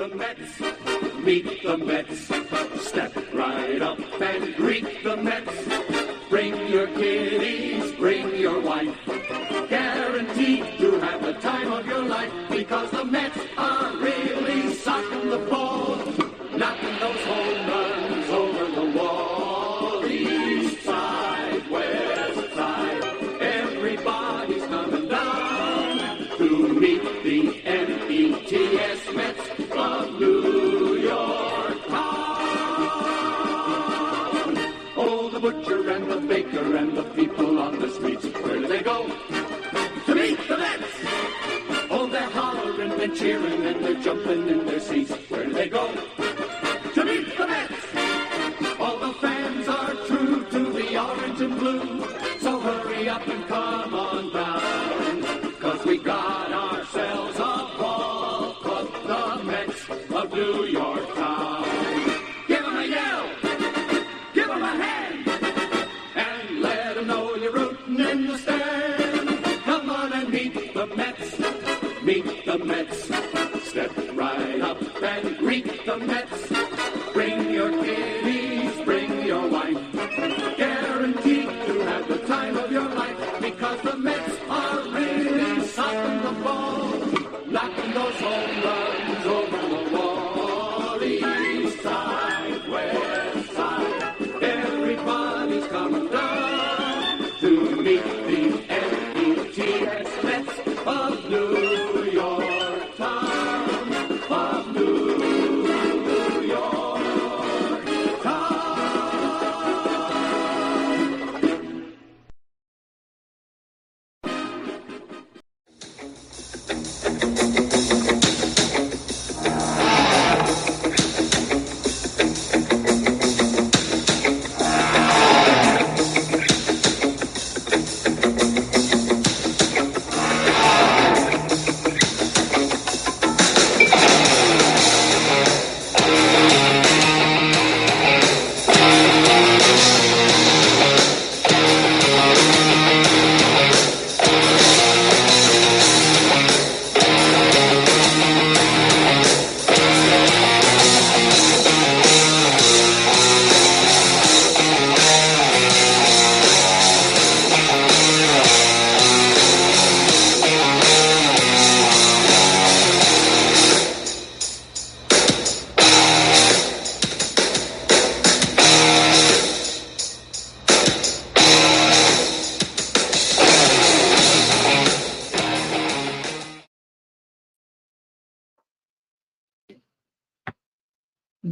the Mets, meet the Mets. Step right up and greet the Mets. Bring your kiddies, bring your wife. Guaranteed to have the time of your life, because the Mets are really socking the ball, knocking those home runs over the wall. East side, west side, everybody's coming down to meet the METS Mets of New York town. Oh, the butcher and the baker and the people on the streets, where do they go? To meet the Mets! Oh, they're hollering and cheering and they're jumping in their seats. Where do they go? To meet the Mets! All the fans are true to the orange and blue, so hurry up and come on down, 'cause we got ourselves a ball club, the Mets of New York town. Give 'em a yell! Give 'em a hand! And let 'em know you're rooting in the stand. Come on and meet the Mets. Meet the Mets. Step right up and greet the Mets. Bring your kiddies, bring your wife. Guaranteed to have the time of your life, because the Mets are really socking the ball, knocking those home runs over the wall. East side, west side, everybody's coming down to meet the METS Mets of New York town, of New York town.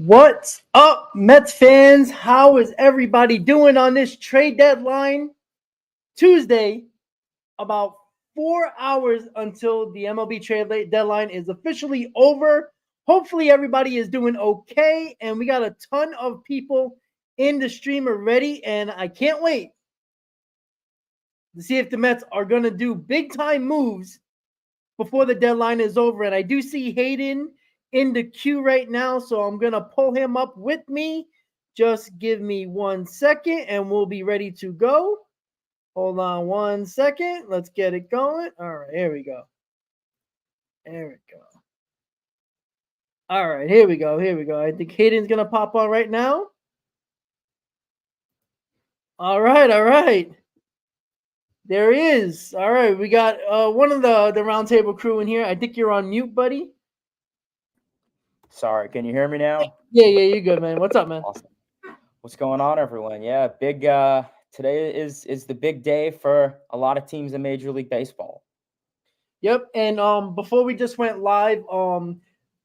What's up, Mets fans? How is everybody doing on this trade deadline Tuesday? About 4 hours until the MLB trade deadline is officially over. Hopefully everybody is doing okay, and we got a ton of people in the stream already, and I can't wait to see if the Mets are going to do big-time moves before the deadline is over. And I do see Hayden in the queue right now, so I'm going to pull him up with me. Just give me 1 second, and we'll be ready to go. Hold on 1 second. Let's get it going. All right, here we go. There we go. All right, here we go. Here we go. I think Hayden's going to pop on right now. All right, all right. There he is. All right, we got one of the roundtable crew in here. I think you're on mute, buddy. Sorry, can you hear me now? Yeah, you're good, man. What's up, man? Awesome. What's going on, everyone? Yeah, big. Today is the big day for a lot of teams in Major League Baseball. Yep, and before we just went live,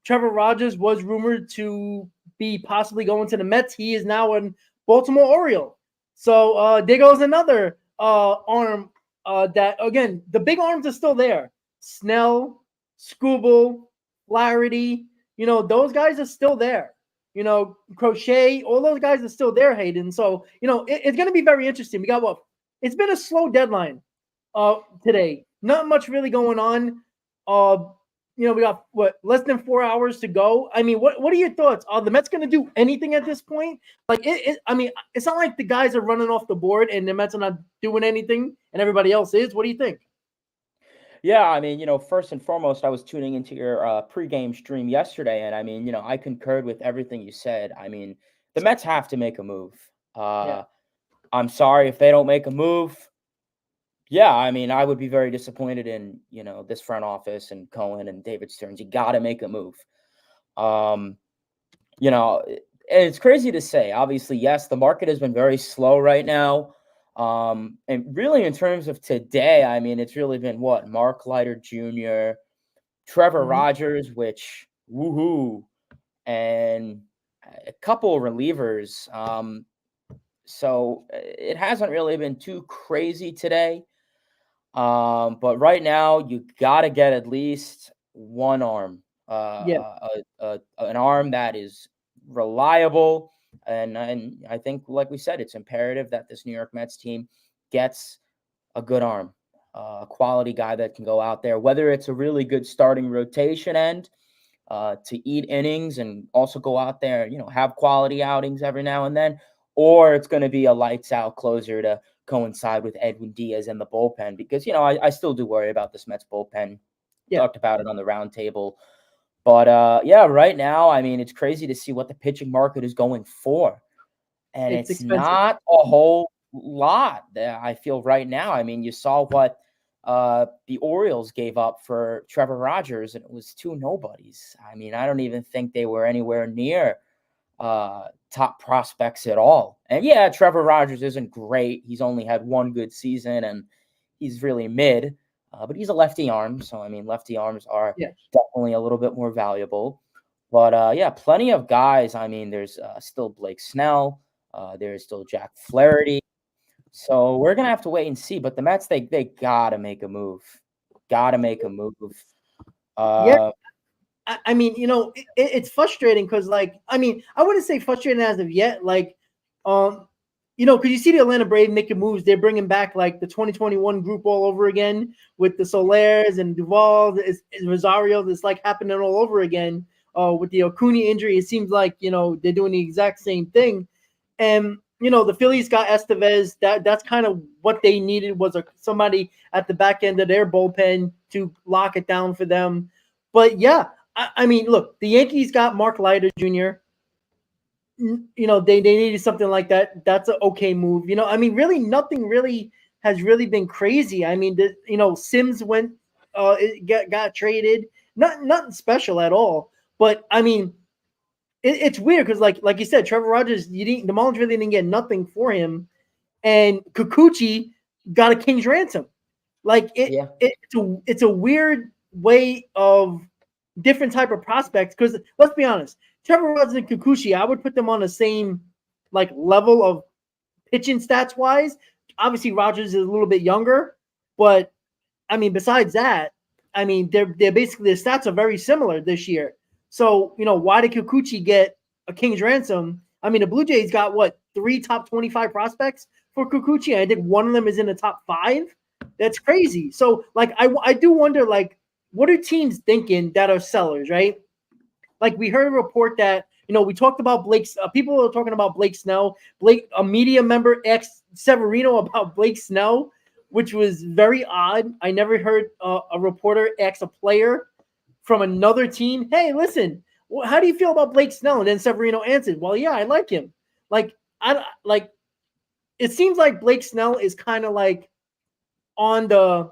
Trevor Rogers was rumored to be possibly going to the Mets. He is now in Baltimore Oriole. So there goes another arm that, again, the big arms are still there. Snell, Skubal, Flaherty, those guys are still there. Crochet, all those guys are still there, Hayden. So, it's going to be very interesting. We got it's been a slow deadline today. Not much really going on. We got less than 4 hours to go. I mean, what are your thoughts? Are the Mets going to do anything at this point? It's not like the guys are running off the board and the Mets are not doing anything and everybody else is. What do you think? Yeah, I mean, first and foremost, I was tuning into your pregame stream yesterday, and I mean, I concurred with everything you said. I mean, the Mets have to make a move. Yeah, Uh, I'm sorry if they don't make a move. Yeah, I mean, I would be very disappointed in this front office and Cohen and David Stearns. You got to make a move. Um, and it's crazy to say. Obviously, yes, the market has been very slow right now. And really, in terms of today, I mean, it's really been what Mark Leiter Jr., Trevor mhm. Rogers, which woohoo, and a couple of relievers. So it hasn't really been too crazy today. But right now, you got to get at least one arm, Yeah, an arm that is reliable. And I think, like we said, it's imperative that this New York Mets team gets a good arm, a quality guy that can go out there, whether it's a really good starting rotation end to eat innings and also go out there, have quality outings every now and then, or it's going to be a lights out closer to coincide with Edwin Diaz and the bullpen because, I still do worry about this Mets bullpen. yeah, Talked about it on the roundtable. But yeah, right now, I mean, it's crazy to see what the pitching market is going for. And it's it's expensive. not a whole lot that I feel right now. I mean, you saw what the Orioles gave up for Trevor Rogers, and it was two nobodies. I mean, I don't even think they were anywhere near top prospects at all. And yeah, Trevor Rogers isn't great. He's only had one good season, and he's really mid. But he's a lefty arm, so I mean, lefty arms are Yeah, definitely a little bit more valuable. But yeah, plenty of guys. I mean, there's still Blake Snell. There's still Jack Flaherty. So we're gonna have to wait and see. But the Mets, they gotta make a move. Gotta make a move. yeah. Uh, I mean, it's frustrating because, like, I mean, I wouldn't say frustrating as of yet. Like, um, because you see the Atlanta Braves making moves. They're bringing back like the 2021 group all over again with the Solaires and Duvall, Rosario. That's like happening all over again. With the Acuna injury, it seems like they're doing the exact same thing. And the Phillies got Estevez. That's kind of what they needed was somebody at the back end of their bullpen to lock it down for them. But yeah, I mean, look, the Yankees got Mark Leiter Jr. They needed something like that. That's an okay move. I mean, really, nothing really has really been crazy. I mean, Sims went, got traded. Nothing special at all. But I mean, it's weird because, like you said, Trevor Rogers, the Marlins really didn't get nothing for him, and Kikuchi got a king's ransom. Like yeah, it's a weird way of different type of prospects because let's be honest, Trevor Rogers and Kikuchi, I would put them on the same like level of pitching stats wise. Obviously, Rogers is a little bit younger, but I mean, besides that, I mean, they're basically the stats are very similar this year. So why did Kikuchi get a king's ransom? I mean, the Blue Jays got what 3 top 25 prospects for Kikuchi. I think one of them is in the top 5. That's crazy. So like, I do wonder like, what are teams thinking that are sellers, right? Like we heard a report that we talked about Blake's. People are talking about Blake Snell. A media member asked Severino about Blake Snell, which was very odd. I never heard a reporter ask a player from another team, "Hey, listen, how do you feel about Blake Snell?" And then Severino answered, "Well, yeah, I like him." Like I like. It seems like Blake Snell is kind of like on the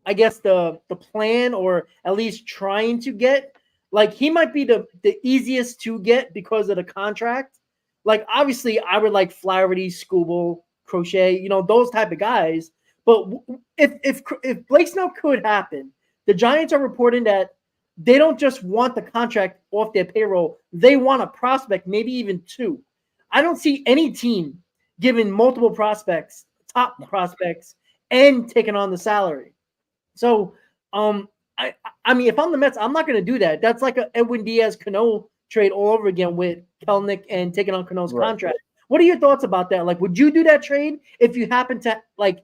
I guess the plan or at least trying to get like he might be the easiest to get because of the contract. Like obviously I would like Flaherty, Scooble, Crochet, those type of guys. But if Blake Snell could happen, the Giants are reporting that they don't just want the contract off their payroll; they want a prospect, maybe even 2. I don't see any team giving multiple prospects, top prospects, and taking on the salary. So, I mean, if I'm the Mets, I'm not going to do that. That's like a Edwin Diaz Cano trade all over again with Kelnick and taking on Cano's right. contract. What are your thoughts about that? Like, would you do that trade if you happen to like?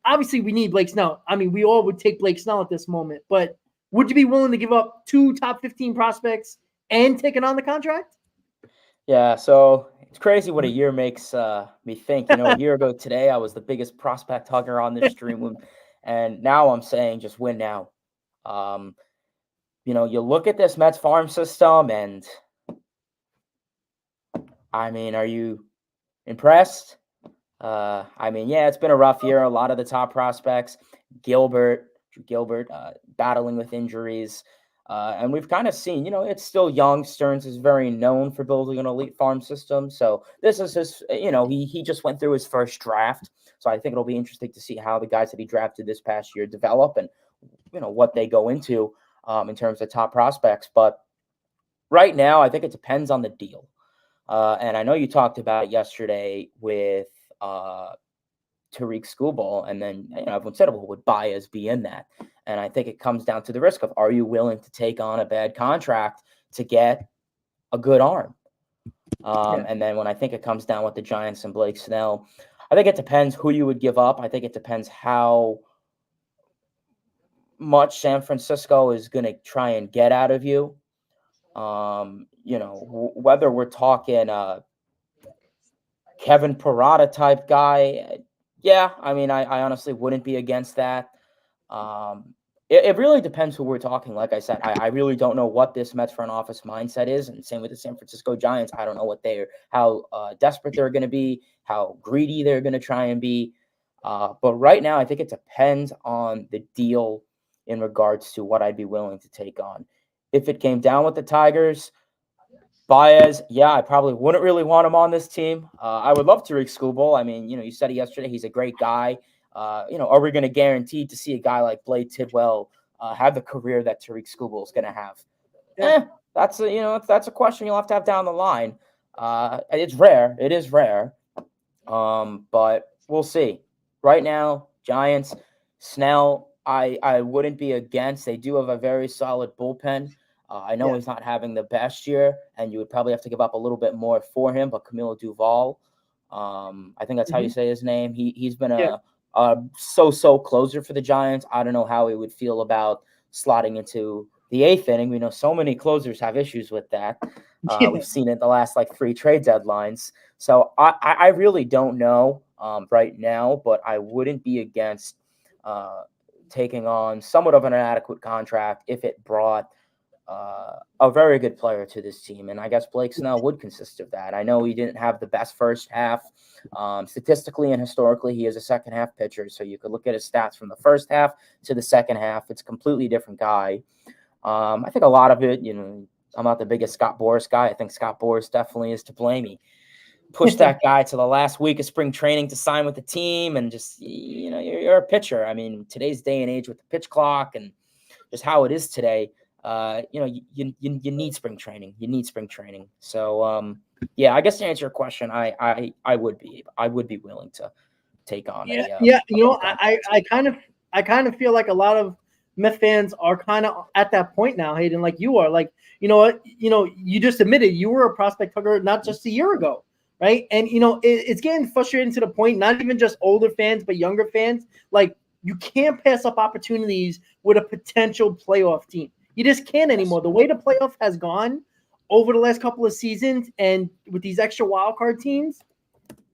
Obviously, we need Blake Snell. I mean, we all would take Blake Snell at this moment, but would you be willing to give up 2 top 15 prospects and taking on the contract? Yeah, so it's crazy what a year makes me think. A year ago today, I was the biggest prospect hugger on this stream, And now I'm saying just win now. You look at this Mets farm system, and I mean, are you impressed? Yeah, it's been a rough year. A lot of the top prospects, Gilbert, battling with injuries. And we've kind of seen, it's still young. Stearns is very known for building an elite farm system. So this is his, he just went through his first draft. So I think it'll be interesting to see how the guys that he drafted this past year develop and, what they go into in terms of top prospects. But right now, I think it depends on the deal. And I know you talked about it yesterday with Tariq Skubal, and then everyone said, well, would Baez be in that? And I think it comes down to the risk of, are you willing to take on a bad contract to get a good arm? And then when I think it comes down with the Giants and Blake Snell, I think it depends who you would give up. I think it depends how much San Francisco is going to try and get out of you. Whether we're talking Kevin Parada type guy, yeah, I mean, I honestly wouldn't be against that. It really depends who we're talking. Like I said, I really don't know what this Mets front office mindset is, and same with the San Francisco Giants. I don't know how desperate they're going to be, how greedy they're going to try and be. But right now, I think it depends on the deal in regards to what I'd be willing to take on. If it came down with the Tigers, Baez, yeah, I probably wouldn't really want him on this team. I would love Tariq Skubal. I mean, you said it yesterday. He's a great guy. Are we going to guarantee to see a guy like Blade Tidwell have the career that Tariq Skubal is going to have? Yeah. That's a question you'll have to have down the line. It's rare. It is rare. But we'll see. Right now, Giants, Snell, I wouldn't be against. They do have a very solid bullpen. I know he's not having the best year, and you would probably have to give up a little bit more for him. But Camilo Duval, I think that's how you say his name. He's been a so-so closer for the Giants. I don't know how he would feel about slotting into the eighth inning. We know so many closers have issues with that. We've seen it the last 3 trade deadlines. So I really don't know right now, but I wouldn't be against taking on somewhat of an inadequate contract if it brought a very good player to this team. And I guess Blake Snell would consist of that. I know he didn't have the best first half. Statistically and historically, he is a second half pitcher. So you could look at his stats from the first half to the second half. It's a completely different guy. I think a lot of it, I'm not the biggest Scott Boras guy. I think Scott Boras definitely is to blame. He pushed that guy to the last week of spring training to sign with the team. And just, you're a pitcher. I mean, today's day and age with the pitch clock and just how it is today, you need spring training. You need spring training. So, I guess to answer your question, I would be willing to take on. I kind of feel like a lot of Mets fans are kind of at that point now, Hayden, like you are. Like, you just admitted you were a prospect hugger not just a year ago, right? And it's getting frustrating to the point, not even just older fans, but younger fans. Like, you can't pass up opportunities with a potential playoff team. You just can't anymore. The way the playoff has gone over the last couple of seasons, and with these extra wild card teams,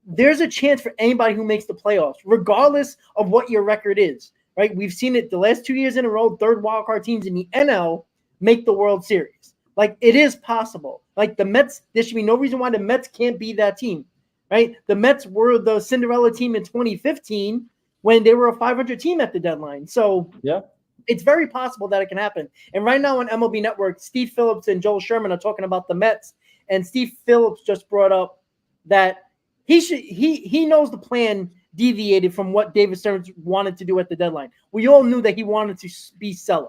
there's a chance for anybody who makes the playoffs, regardless of what your record is, right? We've seen it the last 2 years in a row. Third wild card teams in the NL make the World Series. Like, it is possible. Like, the Mets, there should be no reason why the Mets can't be that team, right? The Mets were the Cinderella team in 2015 when they were a 500 team at the deadline. So, yeah. It's very possible that it can happen. And right now on MLB Network, Steve Phillips and Joel Sherman are talking about the Mets. And Steve Phillips just brought up that he knows the plan deviated from what David Stearns wanted to do at the deadline. We all knew that he wanted to be seller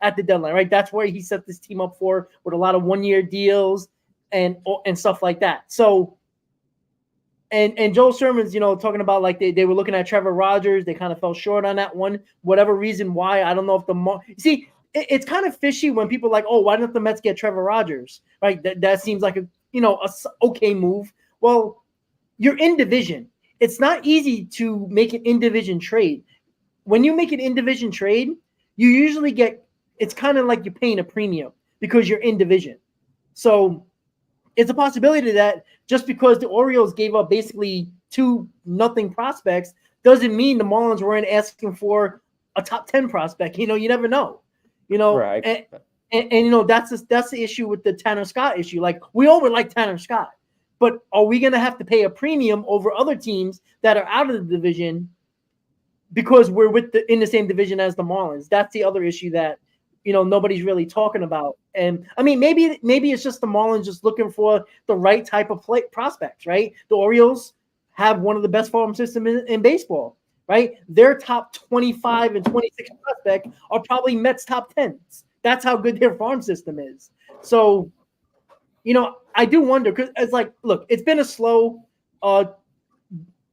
at the deadline, right? That's where he set this team up for, with a lot of one-year deals and stuff like that. So, and Joel Sherman's, talking about like they were looking at Trevor Rogers. They kind of fell short on that one. Whatever reason why, I don't know if see, it's kind of fishy when people are like, oh, why didn't the Mets get Trevor Rogers? Right? That seems like a okay move. Well, you're in division. It's not easy to make an in-division trade. When you make an in-division trade, you usually it's kind of like you're paying a premium because you're in division. So it's a possibility that just because the Orioles gave up basically 2-0 prospects doesn't mean the Marlins weren't asking for a top 10 prospect. You never know. Right. And that's the issue with the Tanner Scott issue. Like, we all would like Tanner Scott, but are we going to have to pay a premium over other teams that are out of the division because we're in the same division as the Marlins? That's the other issue that nobody's really talking about. And I mean, maybe it's just the Marlins just looking for the right type of prospects, right? The Orioles have one of the best farm systems in baseball, right? Their top 25 and 26 prospect are probably Mets top 10s. That's how good their farm system is. So, I do wonder, because it's like, look, it's been a slow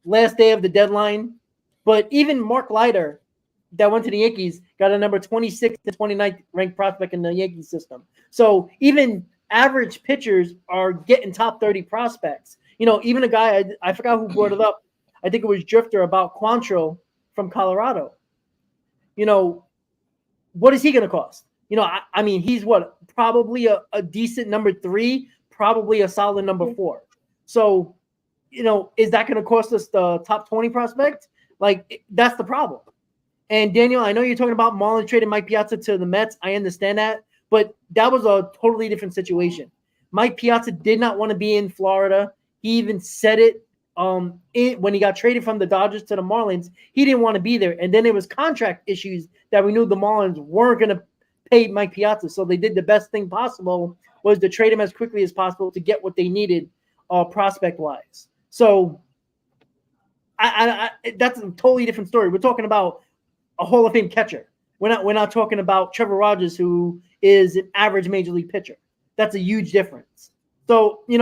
last day of the deadline, but even Mark Leiter, that went to the Yankees, got a number 26 to 29th ranked prospect in the Yankees system. So even average pitchers are getting top 30 prospects. Even a guy, I forgot who brought it up. I think it was Drifter, about Quantrill from Colorado. What is he going to cost? I mean, he's probably a decent number 3, probably a solid number 4. So, is that going to cost us the top 20 prospect? Like, that's the problem. And Daniel, I know you're talking about Marlin trading Mike Piazza to the Mets. I understand that, but that was a totally different situation. Mike Piazza did not want to be in Florida. He even said it when he got traded from the Dodgers to the Marlins. He didn't want to be there. And then there was contract issues that we knew the Marlins weren't going to pay Mike Piazza. So they did the best thing possible, was to trade him as quickly as possible to get what they needed prospect-wise. So that's a totally different story. We're talking about a Hall of Fame catcher. We're not talking about Trevor Rogers, who is an average major league pitcher. That's a huge difference. So, I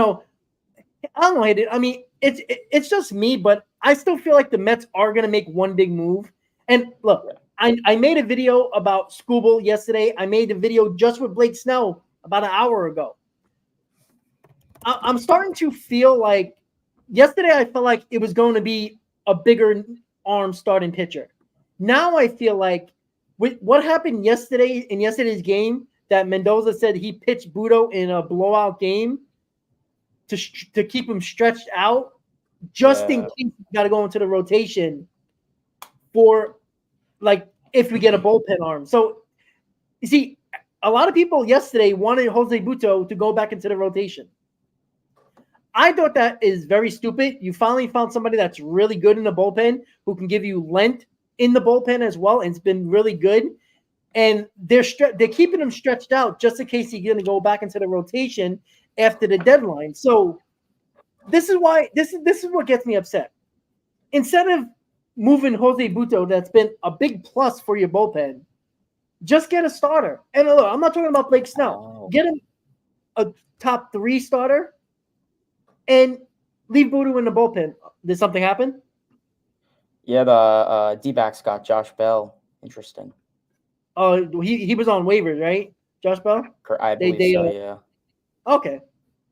don't know. I mean, it's just me, but I still feel like the Mets are going to make one big move. And look, I made a video about Skubal yesterday. I made a video just with Blake Snell about an hour ago. I'm starting to feel like yesterday I felt like it was going to be a bigger arm starting pitcher. Now I feel like with what happened yesterday in yesterday's game, that Mendoza said he pitched Budo in a blowout game to keep him stretched out, just in case he got to go into the rotation for, like, if we get a bullpen arm. So, you see, a lot of people yesterday wanted Jose Buto to go back into the rotation. I thought that is very stupid. You finally found somebody that's really good in the bullpen who can give you length in the bullpen as well, and it's been really good. And they're keeping him stretched out just in case he's going to go back into the rotation after the deadline. So this is why this is what gets me upset. Instead of moving Jose Buto, that's been a big plus for your bullpen, just get a starter. And look, I'm not talking about Blake Snell. Get him a top 3 starter and leave Budo in the bullpen. Did something happen? Yeah, the D-backs got Josh Bell. Interesting. Oh, he was on waivers, right? Josh Bell? I believe so, yeah. Okay.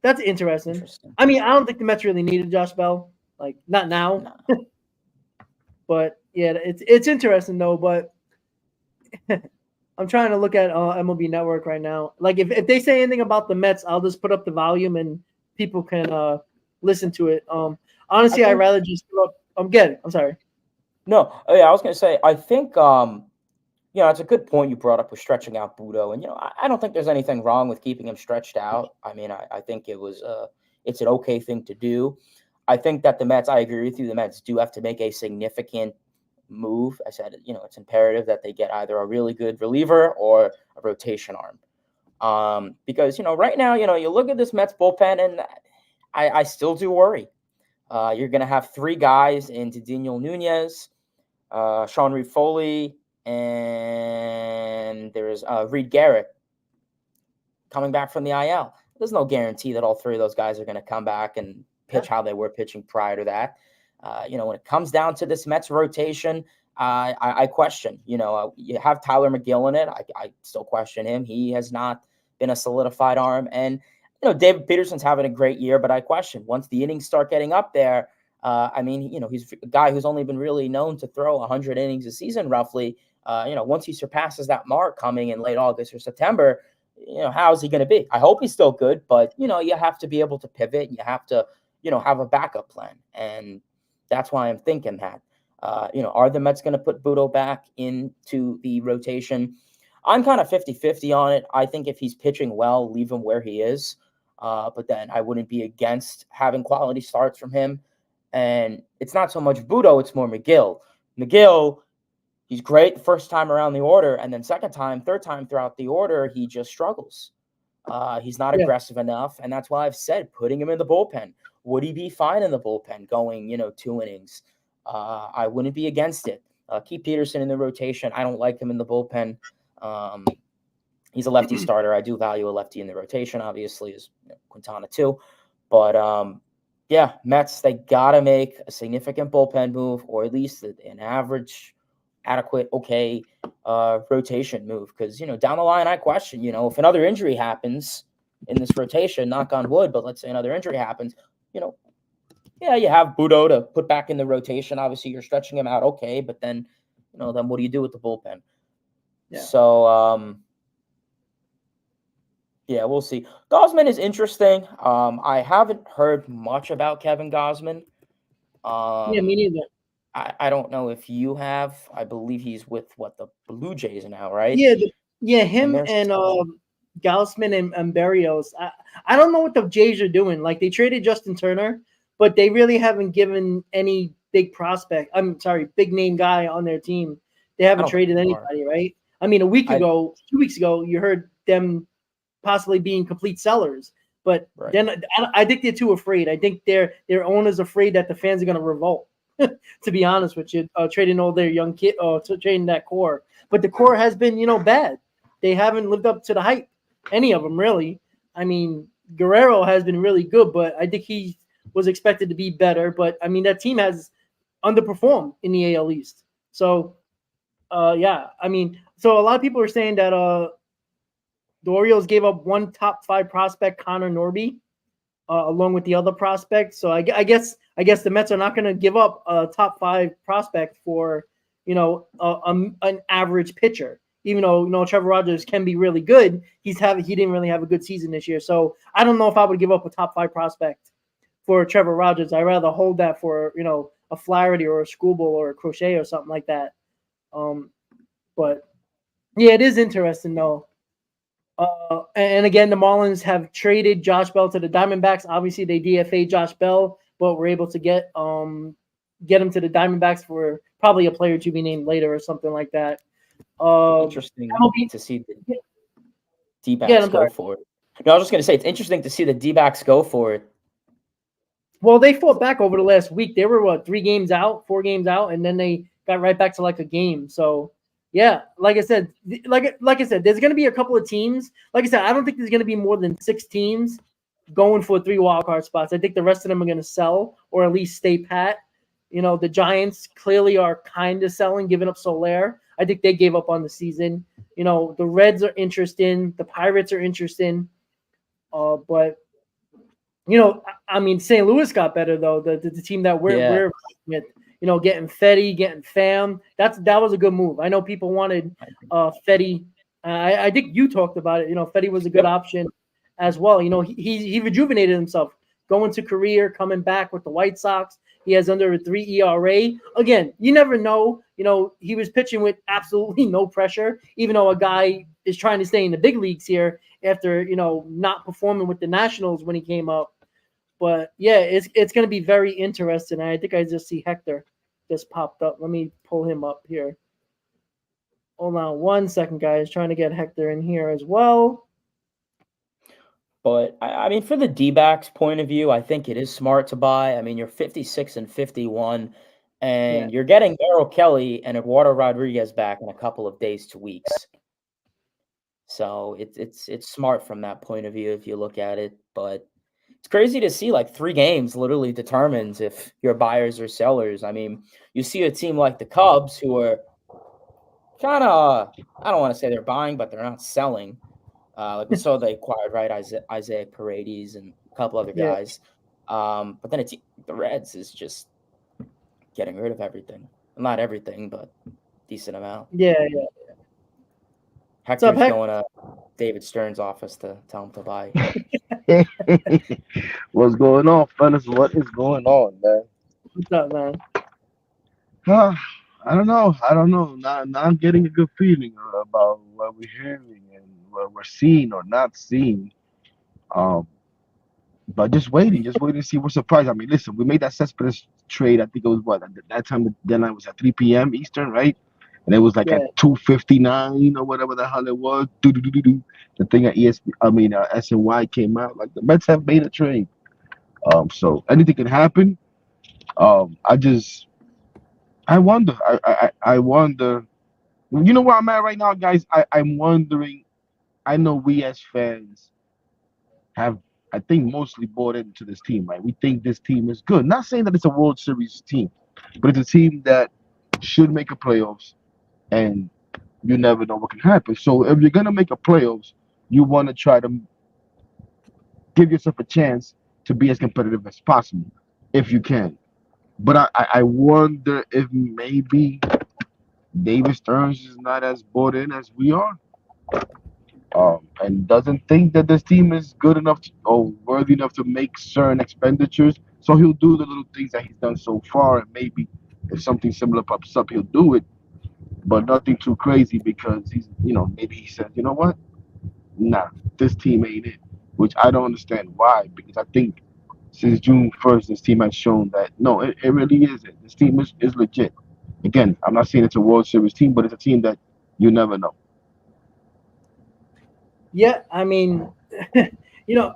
That's interesting. I mean, I don't think the Mets really needed Josh Bell. Like, not now. No. But, yeah, it's interesting, though. But I'm trying to look at MLB Network right now. Like, if they say anything about the Mets, I'll just put up the volume and people can listen to it. Honestly, I'd rather just put up – I'm sorry. No, yeah, I was going to say, I think it's a good point you brought up with stretching out Budo. And, I don't think there's anything wrong with keeping him stretched out. I mean, I think it's an okay thing to do. I think that the Mets, I agree with you, the Mets do have to make a significant move. I said, it's imperative that they get either a really good reliever or a rotation arm. Because, right now, you look at this Mets bullpen, and I still do worry. You're going to have 3 guys in Daniel Nunez, Sean Reed Foley, and there's Reed Garrett coming back from the IL. There's no guarantee that all 3 of those guys are going to come back and pitch how they were pitching prior to that. When it comes down to this Mets rotation, I question. You have Tyler McGill in it. I still question him. He has not been a solidified arm. And, David Peterson's having a great year, but I question once the innings start getting up there. He's a guy who's only been really known to throw 100 innings a season, roughly. Once he surpasses that mark coming in late August or September, how is he going to be? I hope he's still good, but, you have to be able to pivot. And you have to, have a backup plan. And that's why I'm thinking that. Are the Mets going to put Budo back into the rotation? I'm kind of 50-50 on it. I think if he's pitching well, leave him where he is. But then I wouldn't be against having quality starts from him. And it's not so much Budo, it's more McGill. McGill, he's great the first time around the order, and then second time, third time throughout the order, he just struggles. He's not aggressive enough, and that's why I've said putting him in the bullpen. Would he be fine in the bullpen going, 2 innings? I wouldn't be against it. Keep Peterson in the rotation. I don't like him in the bullpen. He's a lefty starter. I do value a lefty in the rotation, obviously, as Quintana too. But yeah, Mets, they got to make a significant bullpen move, or at least an average, adequate, okay rotation move. Because, down the line, I question, if another injury happens in this rotation, knock on wood, but let's say another injury happens, yeah, you have Budo to put back in the rotation. Obviously, you're stretching him out, okay, but then, then what do you do with the bullpen? Yeah. So, yeah, we'll see. Gausman is interesting. I haven't heard much about Kevin Gausman. Yeah, me neither. I don't know if you have. I believe he's with the Blue Jays now, right? Yeah, him and Gausman and Berrios. I don't know what the Jays are doing. Like, they traded Justin Turner, but they really haven't given any big prospect. Big name guy on their team. They haven't traded anybody, right? I mean, 2 weeks ago, you heard them possibly being complete sellers, but then I think they're too afraid. I think their owners afraid that the fans are going to revolt. To be honest with you, trading all their young kid, trading that core, but the core has been bad. They haven't lived up to the hype. Any of them really. I mean, Guerrero has been really good, but I think he was expected to be better. But I mean, that team has underperformed in the AL East. So, yeah, I mean, so a lot of people are saying that the Orioles gave up one top 5 prospect, Connor Norby, along with the other prospects. So I guess the Mets are not going to give up a top 5 prospect for an average pitcher. Even though Trevor Rogers can be really good, he didn't really have a good season this year. So I don't know if I would give up a top 5 prospect for Trevor Rogers. I'd rather hold that for a Flaherty or a Skubal or a Crochet or something like that. But yeah, it is interesting though. And again, the Marlins have traded Josh Bell to the Diamondbacks. Obviously, they DFA'd Josh Bell, but were able to get him to the Diamondbacks for probably a player to be named later or something like that. Interesting to see the D-backs go for it. No, I was just going to say, it's interesting to see the D-backs go for it. Well, they fought back over the last week. They were, 4 games out, and then they got right back to like a game. So, yeah, like I said, there's going to be a couple of teams. Like I said, I don't think there's going to be more than 6 teams going for 3 wildcard spots. I think the rest of them are going to sell or at least stay pat. The Giants clearly are kind of selling, giving up Soler. I think they gave up on the season. The Reds are interesting. The Pirates are interesting. But, I mean, St. Louis got better, though. The team that we're with. Getting Fetty, getting Pham. That was a good move. I know people wanted Fetty. I think you talked about it. Fetty was a good option as well. He rejuvenated himself, going to career, coming back with the White Sox. He has under a 3 ERA. Again, you never know. He was pitching with absolutely no pressure, even though a guy is trying to stay in the big leagues here after, not performing with the Nationals when he came up. But yeah, it's going to be very interesting. I think I just see Hector just popped up. Let me pull him up here. Hold on 1 second, guys. Trying to get Hector in here as well. But I mean, for the D-backs point of view, I think it is smart to buy. I mean, you're 56 and 51, and you're getting Merrill Kelly and Eduardo Rodriguez back in a couple of days to weeks. So it's smart from that point of view if you look at it. But it's crazy to see 3 games literally determines if you're buyers or sellers. I mean, you see a team like the Cubs who are kind of, I don't want to say they're buying, but they're not selling. We saw they acquired, right, Isaiah Paredes and a couple other guys. But then the Reds is just getting rid of everything. Well, not everything, but decent amount. Yeah. Hector's going to David Stern's office to tell him to buy. What's going on, fellas? What is going on, man? What's up, man? Uh, I don't know. I don't know. Now I'm getting a good feeling about what we're hearing and what we're seeing or not seeing. Um, but just waiting to see what surprise. I mean, listen, we made that Cespedes trade. I think it was what at that time the deadline was at 3 p.m. Eastern, right? And it was like at Yeah. 2:59 or whatever the hell it was. Do do do do do. The thing at SNY came out. Like the Mets have made a trade. So anything can happen. I just I wonder. I wonder. You know where I'm at right now, guys? I'm wondering. I know we as fans have, I think, mostly bought into this team, right? We think this team is good. Not saying that it's a World Series team, but it's a team that should make a playoffs, and you never know what can happen. So if you're gonna make a playoffs, you want to try to give yourself a chance to be as competitive as possible, if you can. But I wonder if maybe David Stearns is not as bought in as we are, and doesn't think that this team is good enough or worthy enough to make certain expenditures. So he'll do the little things that he's done so far, and maybe if something similar pops up, he'll do it, but nothing too crazy because maybe he says, you know what, nah, this team ain't it, which I don't understand why, because I think since June 1st, this team has shown that no, it really isn't. This team is legit. Again, I'm not saying it's a World Series team, but it's a team that you never know. Yeah, I mean,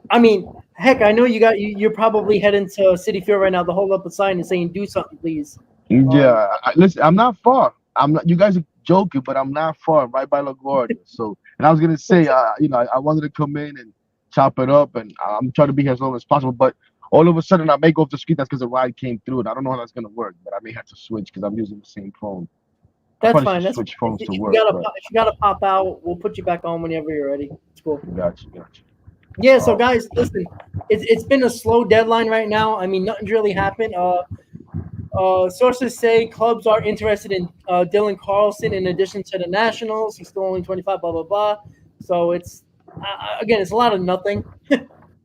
I mean, heck, I know you're probably heading to City Field right now to hold up a sign and saying, "Do something, please." Um, Yeah, listen, I'm not far. I'm not. You guys are joking, but I'm not far. I'm right by LaGuardia. So, and I was gonna say, I wanted to come in and chop it up, and I'm trying to be here as long as possible. But all of a sudden, I may go off the street. That's because a ride came through, and I don't know how that's gonna work. But I may have to switch because I'm using the same phone. I that's probably fine. should That's switch if, phones to if you work, gotta but if you gotta pop out, we'll put you back on whenever you're ready. It's cool. got you. Yeah. So, Um, guys, listen, it's been a slow deadline right now. I mean, nothing's really happened. Sources say clubs are interested in Dylan Carlson in addition to the Nationals. He's still only 25, blah, blah, blah. So again, it's a lot of nothing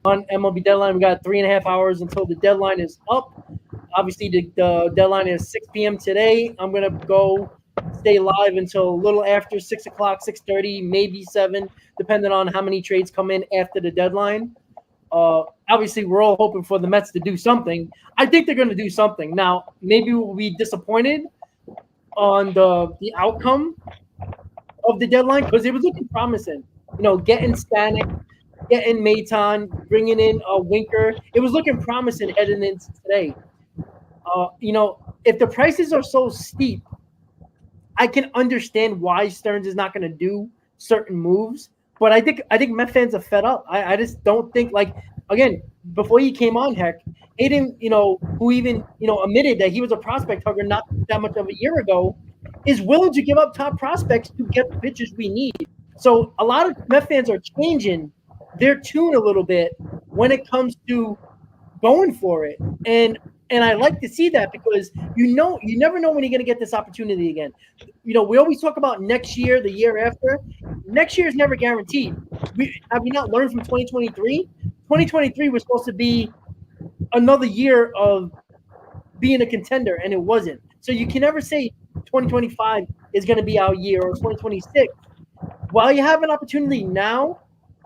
on MLB deadline. We got 3.5 hours until the deadline is up. Obviously, the deadline is 6 p.m. today. I'm going to go stay live until a little after 6 o'clock, 6:30, maybe 7, depending on how many trades come in after the deadline. Obviously, we're all hoping for the Mets to do something. I think they're going to do something. Now, maybe we'll be disappointed on the outcome of the deadline because it was looking promising. Getting Stanek, getting Maton, bringing in Winker. It was looking promising heading into today. If the prices are so steep, I can understand why Stearns is not going to do certain moves, but I think Met fans are fed up. I just don't think again before he came on, heck, Aiden, who even admitted that he was a prospect hugger not that much of a year ago, is willing to give up top prospects to get the pitchers we need. So a lot of Met fans are changing their tune a little bit when it comes to going for it. And I like to see that because you never know when you're going to get this opportunity again. We always talk about next year, the year after. Next year is never guaranteed. Have we not learned from 2023? 2023 was supposed to be another year of being a contender, and it wasn't. So you can never say 2025 is going to be our year or 2026. While you have an opportunity now,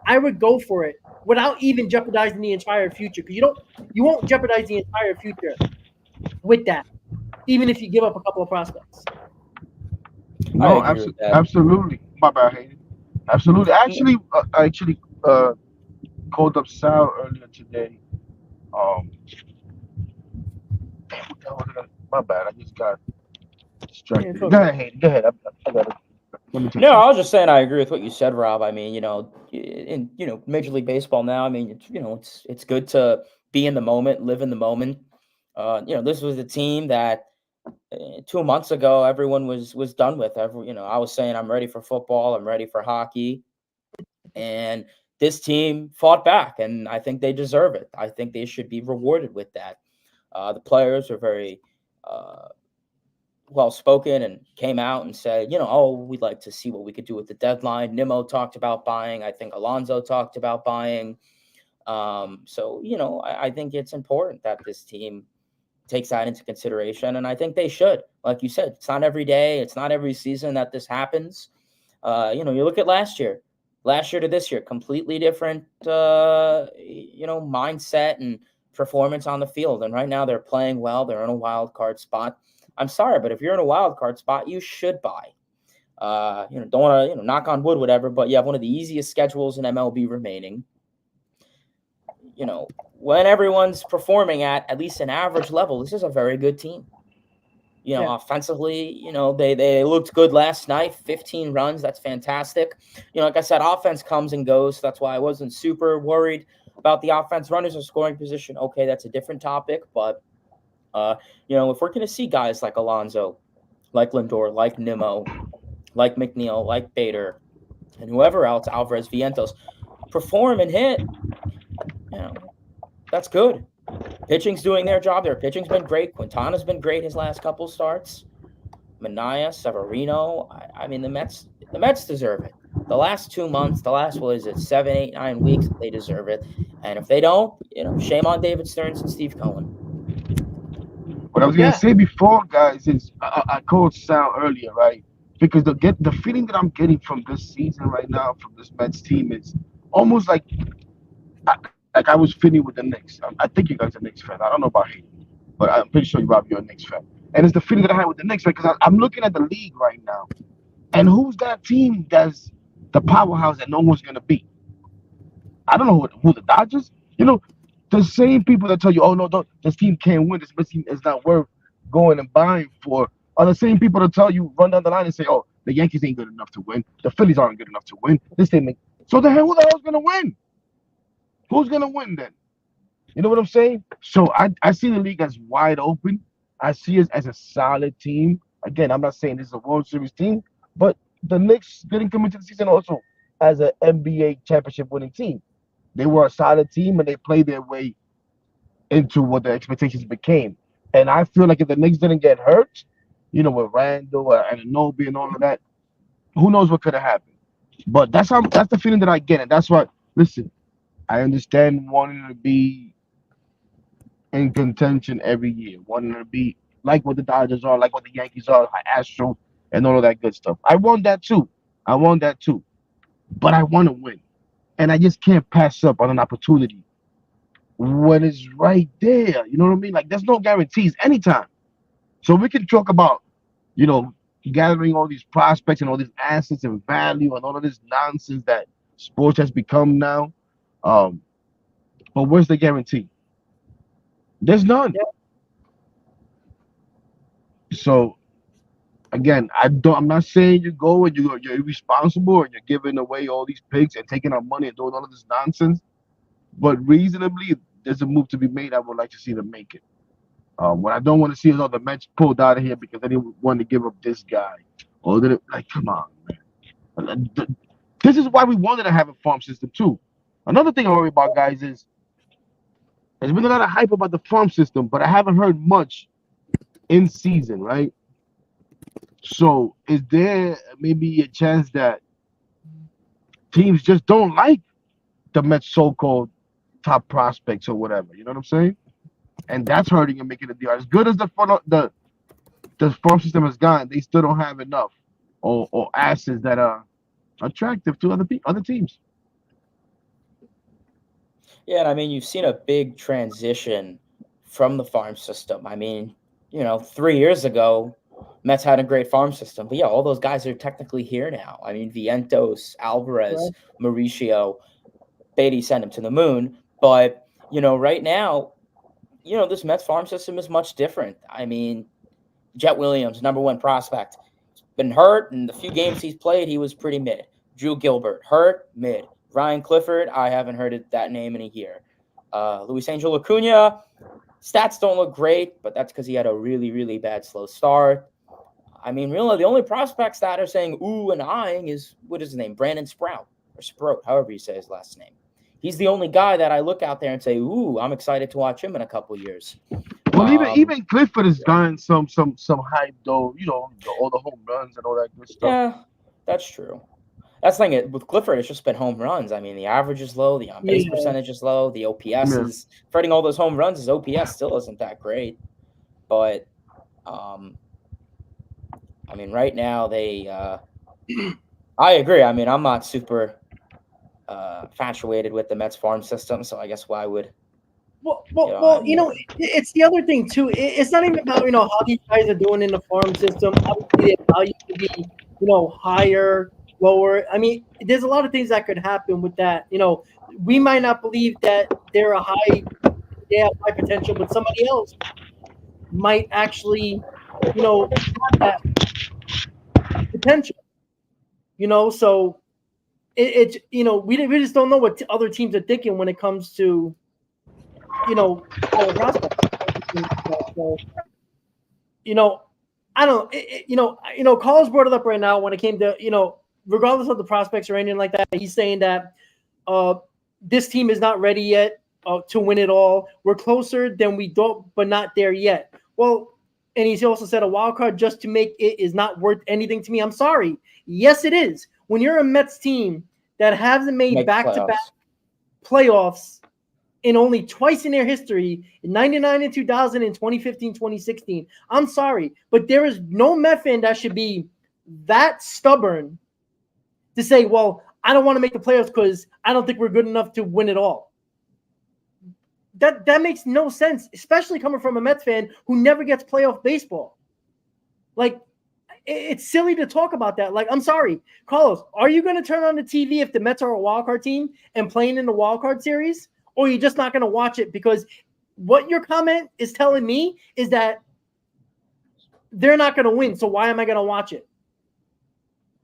I would go for it without even jeopardizing the entire future because you won't jeopardize the entire future with that, even if you give up a couple of prospects. I no, agree with that. absolutely. My bad, Hayden. Absolutely. I actually called up Sal earlier today. Um, damn, what the hell was it? My bad. I just got Yeah, it's distracted. all Go good. ahead, Hayden. Go ahead. I got it. Let me take No, some. I was just saying I agree with what you said, Rob. I mean, in Major League Baseball now, I mean, it's good to be in the moment, live in the moment. This was a team that 2 months ago everyone was done with. I was saying I'm ready for football, I'm ready for hockey, and this team fought back, and I think they deserve it. I think they should be rewarded with that. The players are very uh, well spoken and came out and said, oh, we'd like to see what we could do with the deadline. Nimmo talked about buying. I think Alonso talked about buying. So I think it's important that this team takes that into consideration, and I think they should. Like you said, it's not every day, it's not every season that this happens. You look at last year to this year, completely different, mindset and performance on the field. And right now they're playing well. They're in a wild card spot. I'm sorry, but if you're in a wild card spot, you should buy. Don't want to, knock on wood, whatever, but you have one of the easiest schedules in MLB remaining. When everyone's performing at least an average level, this is a very good team. Offensively, they looked good last night, 15 runs. That's fantastic. Like I said, offense comes and goes. So that's why I wasn't super worried about the offense. Runners in scoring position, okay, that's a different topic. But, if we're going to see guys like Alonso, like Lindor, like Nimmo, like McNeil, like Bader, and whoever else, Alvarez, Vientos, perform and hit, that's good. Pitching's doing their job there. Pitching's been great. Quintana's been great his last couple starts. Manaea, Severino. I mean, the Mets deserve it. The last 2 months, 7, 8, 9 weeks, they deserve it. And if they don't, shame on David Stearns and Steve Cohen. What I was going to say before, guys, is I called Sal earlier, right? Because the feeling that I'm getting from this season right now, from this Mets team, is almost like I was feeling with the Knicks. I think you guys are Knicks fan. I don't know about him, but I'm pretty sure Rob, you're a Knicks fan. And it's the feeling that I had with the Knicks, right? Because I'm looking at the league right now, and who's that team that's the powerhouse that no one's gonna beat? I don't know who the Dodgers. The same people that tell you, oh no, this team can't win. This team is not worth going and buying for. Are the same people that tell you run down the line and say, oh, the Yankees ain't good enough to win. The Phillies aren't good enough to win. This team. So who the hell's gonna win? Who's going to win then? You know what I'm saying? So I see the league as wide open. I see it as a solid team. Again, I'm not saying this is a World Series team, but the Knicks didn't come into the season also as an NBA championship winning team. They were a solid team, and they played their way into what the expectations became. And I feel like if the Knicks didn't get hurt, with Randall and Anunoby and all of that, who knows what could have happened. But that's the feeling that I get. And that's why, listen, I understand wanting to be in contention every year, wanting to be like what the Dodgers are, like what the Yankees are, Astros, and all of that good stuff. I want that too. But I want to win. And I just can't pass up on an opportunity when it's right there. You know what I mean? Like, there's no guarantees anytime. So we can talk about, gathering all these prospects and all these assets and value and all of this nonsense that sports has become now. But where's the guarantee? There's none. Yeah. So again, I'm not saying you go and you're irresponsible and you're giving away all these picks and taking our money and doing all of this nonsense. But reasonably, there's a move to be made. I would like to see them make it. What I don't want to see is all the Mets pulled out of here because they didn't want to give up this guy. Or come on, man. This is why we wanted to have a farm system too. Another thing I worry about, guys, is there's been a lot of hype about the farm system, but I haven't heard much in season, right? So is there maybe a chance that teams just don't like the Mets' so-called top prospects or whatever? You know what I'm saying? And that's hurting and making the deal. As good as the farm system has gone, they still don't have enough or assets that are attractive to other teams. Yeah, and I mean, you've seen a big transition from the farm system. I mean, 3 years ago, Mets had a great farm system. But, yeah, all those guys are technically here now. I mean, Vientos, Alvarez, right. Mauricio, Beatty sent him to the moon. But, right now, this Mets farm system is much different. I mean, Jet Williams, number one prospect, been hurt. In the few games he's played, he was pretty mid. Drew Gilbert, hurt, mid. Ryan Clifford, I haven't heard that name in a year. Luis Angel Acuna, stats don't look great, but that's because he had a really, really bad slow start. I mean, really, the only prospects that are saying ooh and eyeing is, what is his name? Brandon Sprout, or Sprout, however you say his last name. He's the only guy that I look out there and say, ooh, I'm excited to watch him in a couple years. Well, even Clifford has gotten some hype, though, all the home runs and all that good stuff. Yeah, that's true. That's the thing. With Clifford, it's just been home runs. I mean, the average is low. The on-base percentage is low. The OPS is – for hitting all those home runs, his OPS still isn't that great. But I mean, right now they. I agree. I mean, I'm not super infatuated with the Mets farm system, so I guess why would It's the other thing too. It's not even about how these guys are doing in the farm system. Obviously, their value could be higher, lower. I mean, there's a lot of things that could happen with that. We might not believe that they have high potential, but somebody else might actually, have that potential. So we just don't know what other teams are thinking when it comes to our prospects. So, I don't. Carlos brought it up right now when it came to regardless of the prospects or anything like that. He's saying that this team is not ready yet to win it all. We're closer than we thought, but not there yet. Well, and he's also said a wild card just to make it is not worth anything to me. I'm sorry. Yes, it is. When you're a Mets team that hasn't made back-to-back playoffs in only twice in their history, in 99 and 2000 and 2015, 2016. I'm sorry, but there is no Met fan that should be that stubborn to say, well, I don't want to make the playoffs because I don't think we're good enough to win it all. That makes no sense, especially coming from a Mets fan who never gets playoff baseball. Like, it's silly to talk about that. Like, I'm sorry, Carlos, are you going to turn on the TV if the Mets are a wild card team and playing in the wild card series? Or you're just not going to watch it? Because what your comment is telling me is that they're not going to win. So why am I going to watch it?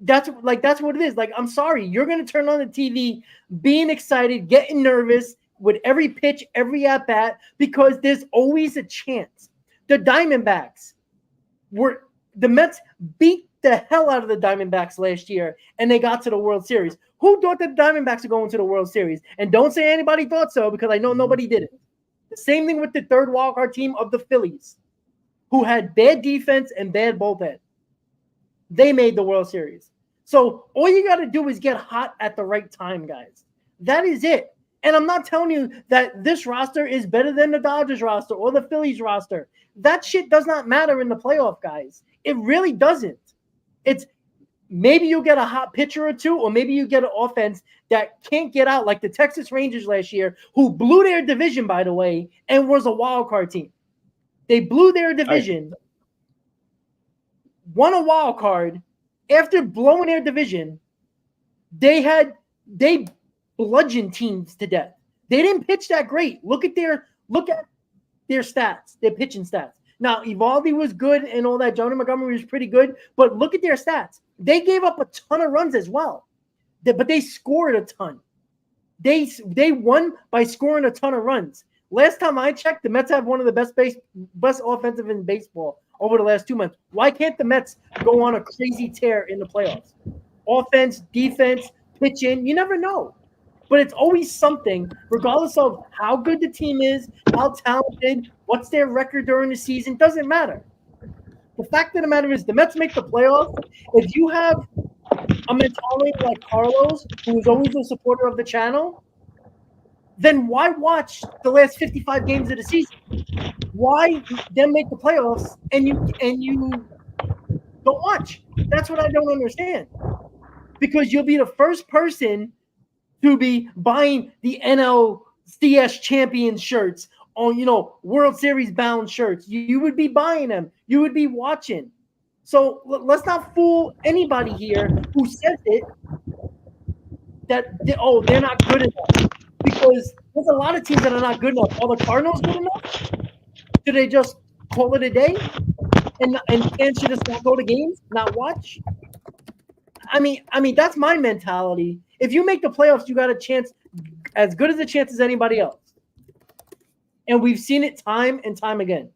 That's what it is. Like, I'm sorry. You're going to turn on the TV being excited, getting nervous with every pitch, every at-bat, because there's always a chance. The Diamondbacks the Mets beat the hell out of the Diamondbacks last year, and they got to the World Series. Who thought the Diamondbacks are going to the World Series? And don't say anybody thought so, because I know nobody did it. The same thing with the third wildcard team of the Phillies, who had bad defense and bad bullpen. They made the World Series. So all you got to do is get hot at the right time, guys. That is it. And I'm not telling you that this roster is better than the Dodgers roster or the Phillies roster. That shit does not matter in the playoff, guys. It really doesn't. It's maybe you'll get a hot pitcher or two, or maybe you get an offense that can't get out, like the Texas Rangers last year, who blew their division, by the way, and was a wild card team. They blew their division, won a wild card. After blowing their division, they bludgeoned teams to death. They didn't pitch that great. Look at their stats, their pitching stats. Now, Evaldi was good and all that. Jonah Montgomery was pretty good, but look at their stats. They gave up a ton of runs as well, but they scored a ton. They won by scoring a ton of runs. Last time I checked, the Mets have one of the best offensive in baseball over the last 2 months. Why can't the Mets go on a crazy tear in the playoffs? Offense, defense, pitching, you never know. But it's always something, regardless of how good the team is, how talented, what's their record during the season, doesn't matter. The fact of the matter is the Mets make the playoffs. If you have a mentality like Carlos, who is always a supporter of the channel, then why watch the last 55 games of the season? Why then make the playoffs and you don't watch? That's what I don't understand. Because you'll be the first person to be buying the NLCS champion shirts on, World Series bound shirts. You would be buying them. You would be watching. So let's not fool anybody here who says it that, they're not good enough. Because there's a lot of teams that are not good enough. Are the Cardinals good enough? Do they just call it a day? And fans should just not go to games, not watch? I mean, that's my mentality. If you make the playoffs, you got a chance, as good as a chance as anybody else. And we've seen it time and time again.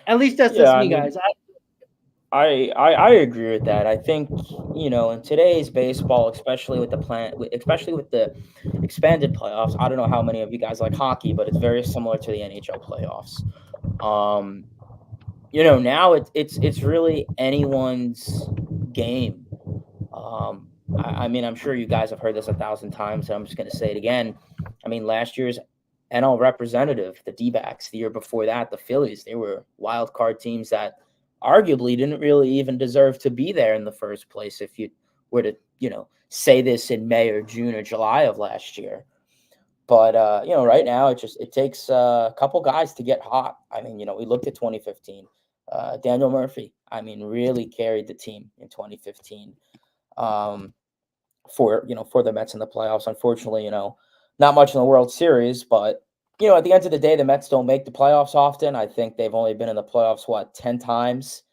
At least that's just me, guys. I agree with that. I think, in today's baseball, especially with the expanded playoffs, I don't know how many of you guys like hockey, but it's very similar to the NHL playoffs. Now it's really anyone's game. I mean, I'm sure you guys have heard this 1,000 times, so I'm just going to say it again. I mean, last year's NL representative, the D-backs. The year before that, the Phillies. They were wild card teams that arguably didn't really even deserve to be there in the first place if you were to, say this in May or June or July of last year. But, right now it takes a couple guys to get hot. I mean, we looked at 2015. Daniel Murphy, really carried the team in 2015 for the Mets in the playoffs. Unfortunately, not much in the World Series, but, at the end of the day, the Mets don't make the playoffs often. I think they've only been in the playoffs, 10 times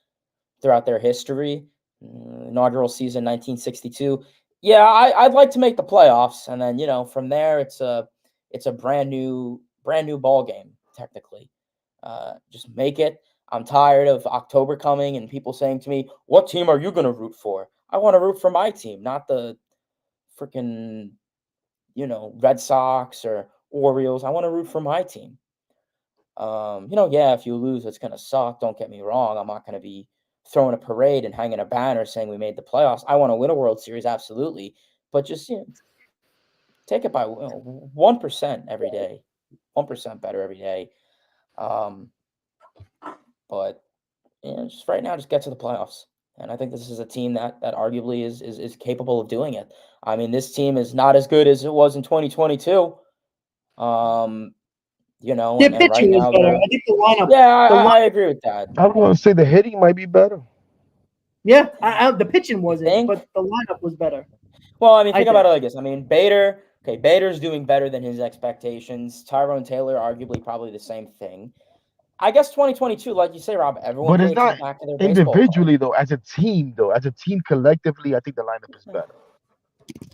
throughout their history. Inaugural season, 1962. Yeah, I'd like to make the playoffs. And then, from there, it's a brand new ball game, technically. Just make it. I'm tired of October coming and people saying to me, what team are you going to root for? I want to root for my team, not the freaking, Red Sox or Orioles. I want to root for my team. If you lose, it's going to suck. Don't get me wrong. I'm not going to be throwing a parade and hanging a banner saying we made the playoffs. I want to win a World Series, absolutely. But just, take it by 1% every day. 1% better every day. But just right now, just get to the playoffs. And I think this is a team that arguably is capable of doing it. I mean, this team is not as good as it was in 2022. Their and pitching right was now, better. I think the lineup. yeah, I agree with that. I was going to say the hitting might be better. Yeah, the pitching wasn't, think? but the lineup was better. Well, think I about it think. like this. Bader, Bader's doing better than his expectations. Tyrone Taylor, arguably probably the same thing. I guess 2022, like you say, Rob, everyone But it's played to the not back of their baseball card. individually, though. As a team, collectively, I think the lineup is better. If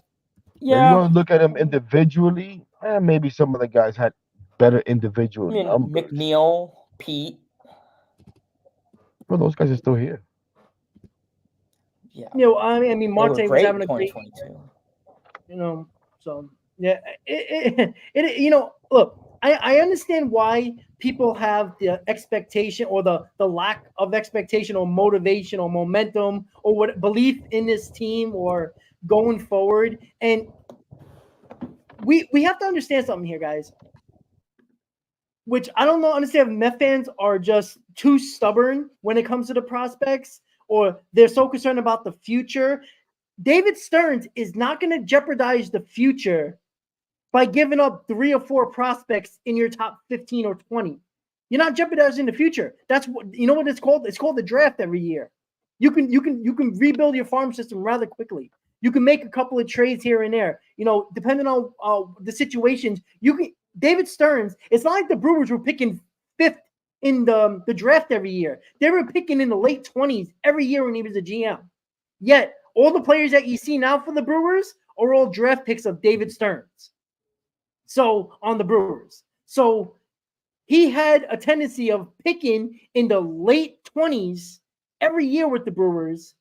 you Yeah, want to look at them individually, maybe some of the guys had better individual I mean, numbers. McNeil, Pete. Well, those guys are still here. Yeah, I mean, they Marte were was great in having a great 2022. So yeah, look, I understand why people have the expectation or the lack of expectation or motivation or momentum or what belief in this team or going forward. And we have to understand something here, guys. Which I don't understand if Met fans are just too stubborn when it comes to the prospects or they're so concerned about the future. David Stearns is not going to jeopardize the future by giving up 3 or 4 prospects in your top 15 or 20. You're not jeopardizing the future. That's what what it's called. It's called the draft every year. You can rebuild your farm system rather quickly. You can make a couple of trades here and there. Depending on the situations, you can. David Stearns. It's not like the Brewers were picking 5th in the draft every year. They were picking in the late 20s every year when he was a GM. Yet all the players that you see now for the Brewers are all draft picks of David Stearns. So on the Brewers. So he had a tendency of picking in the late 20s every year with the Brewers.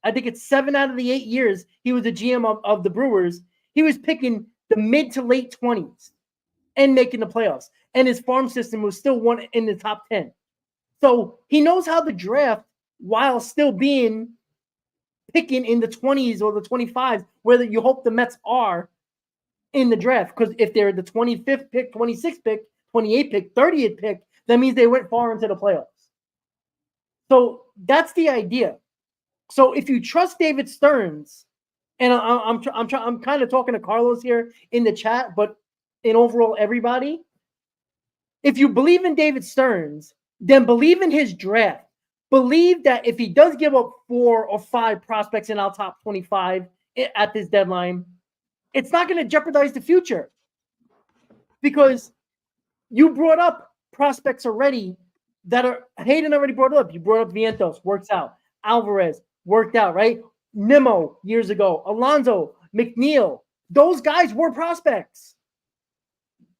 I think it's 7 out of the 8 years he was a GM of the Brewers. He was picking the mid to late 20s and making the playoffs. And his farm system was still one in the top 10. So he knows how to draft while still being picking in the 20s or the 25s, where you hope the Mets are in the draft. Because if they're the 25th pick, 26th pick, 28th pick, 30th pick, that means they went far into the playoffs. So that's the idea. So if you trust David Stearns, and I'm kind of talking to Carlos here in the chat, but in overall everybody, if you believe in David Stearns, then believe in his draft. Believe that if he does give up 4 or 5 prospects in our top 25 at this deadline, it's not going to jeopardize the future. Because you brought up prospects already that are, Hayden already brought it up. You brought up Vientos, works out. Alvarez, worked out, right? Nimmo years ago. Alonso, McNeil. Those guys were prospects.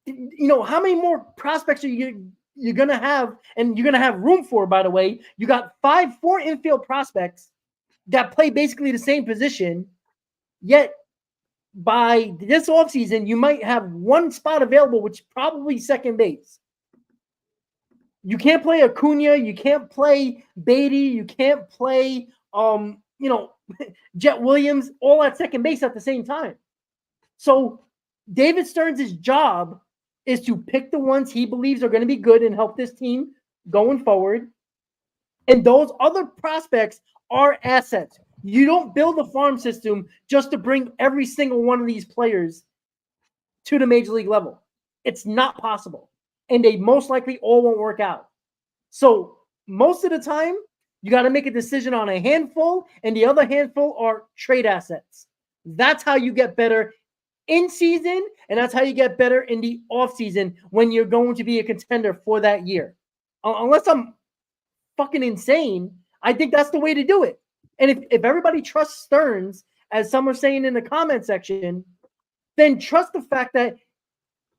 How many more prospects are you're going to have, and you're going to have room for, by the way? You got 4 infield prospects that play basically the same position, yet by this offseason, you might have 1 spot available, which is probably second base. You can't play Acuna, you can't play Beatty, you can't play Jet Williams, all at second base at the same time. So David Stearns' job is to pick the ones he believes are going to be good and help this team going forward. And those other prospects are assets. You don't build a farm system just to bring every single one of these players to the major league level. It's not possible. And they most likely all won't work out. So most of the time, you got to make a decision on a handful, and the other handful are trade assets. That's how you get better in season, and that's how you get better in the off season when you're going to be a contender for that year. Unless I'm fucking insane, I think that's the way to do it. And if everybody trusts Stearns, as some are saying in the comment section, then trust the fact that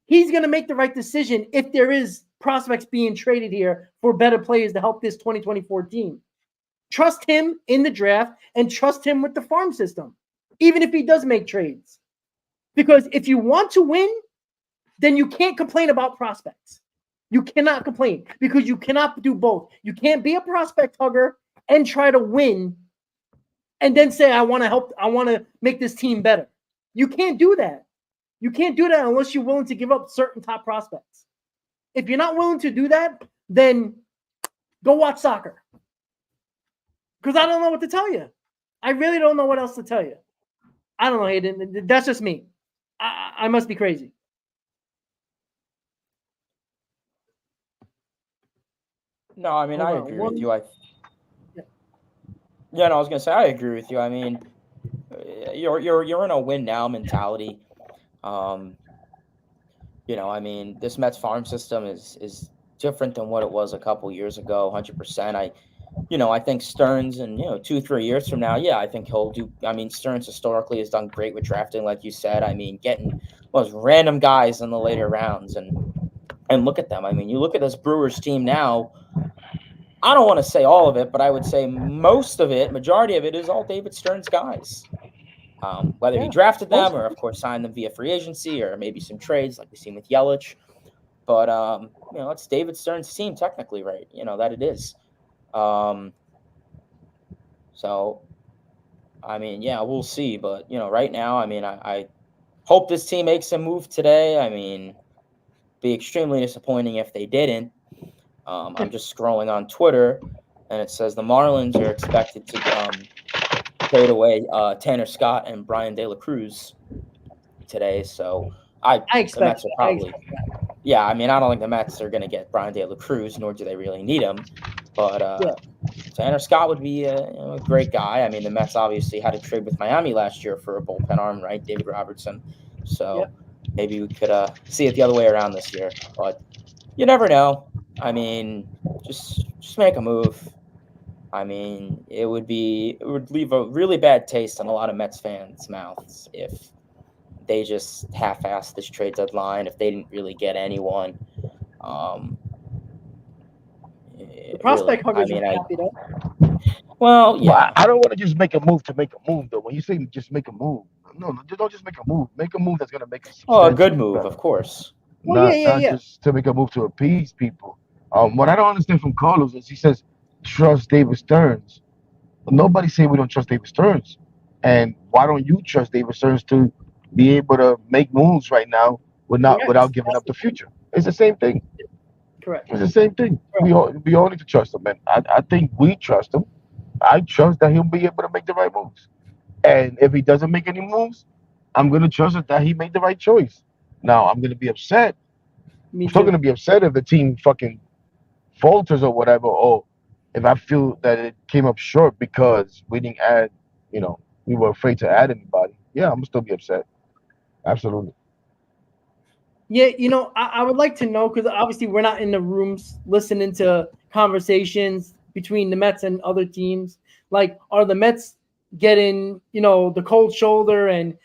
he's going to make the right decision if there is prospects being traded here for better players to help this 2024 team. Trust him in the draft and trust him with the farm system, even if he does make trades. Because if you want to win, then you can't complain about prospects. You cannot complain because you cannot do both. You can't be a prospect hugger and try to win and then say, I want to help, I want to make this team better. You can't do that. You can't do that unless you're willing to give up certain top prospects. If you're not willing to do that, then go watch soccer. Because I don't know what to tell you. I really don't know what else to tell you. I don't know, Hayden. That's just me. I must be crazy. No, I mean, I agree with you. No, I was gonna say I agree with you. I mean, you're in a win now mentality. I mean, this Mets farm system is different than what it was a couple years ago. 100%. I think Stearns and 2-3 years from now, I think he'll do. I mean, Stearns historically has done great with drafting, like you said. I mean, getting those random guys in the later rounds and look at them. I mean, you look at this Brewers team now. I don't want to say all of it, but I would say majority of it is all David Stearns guys. Whether he drafted them or, of course, signed them via free agency or maybe some trades like we've seen with Yelich. But, it's David Stearns' team technically, right? That it is. So, I mean, we'll see. But, right now, I mean, I hope this team makes a move today. I mean, be extremely disappointing if they didn't. I'm just scrolling on Twitter, and it says the Marlins are expected to trade away Tanner Scott and Brian De La Cruz today. So I expect the Mets are probably. I mean, I don't think the Mets are going to get Brian De La Cruz, nor do they really need him. But Tanner Scott would be a great guy. I mean, the Mets obviously had a trade with Miami last year for a bullpen arm, right? David Robertson. So maybe we could see it the other way around this year. But you never know. I mean, just make a move. I mean, it would leave a really bad taste in a lot of Mets fans' mouths if they just half-assed this trade deadline, if they didn't really get anyone. The prospect huggers are happy though. Well, yeah. I don't want to just make a move to make a move, though. When you say just make a move, no, don't just make a move. Make a move that's going to make us. Oh, a good move, of course. Not just to make a move to appease people. What I don't understand from Carlos is he says, trust David Stearns. Nobody say we don't trust David Stearns. And why don't you trust David Stearns to be able to make moves right now without giving up the future? It's the same thing. Correct. It's the same thing. We all need to trust him. And I think we trust him. I trust that he'll be able to make the right moves. And if he doesn't make any moves, I'm going to trust that he made the right choice. Now, I'm going to be upset. I'm still going to be upset if the team fucking falters or whatever, or if I feel that it came up short because we didn't add, we were afraid to add anybody. Yeah, I'm going to still be upset. Absolutely. Yeah, I would like to know, because obviously we're not in the rooms listening to conversations between the Mets and other teams. Like, are the Mets getting, the cold shoulder and,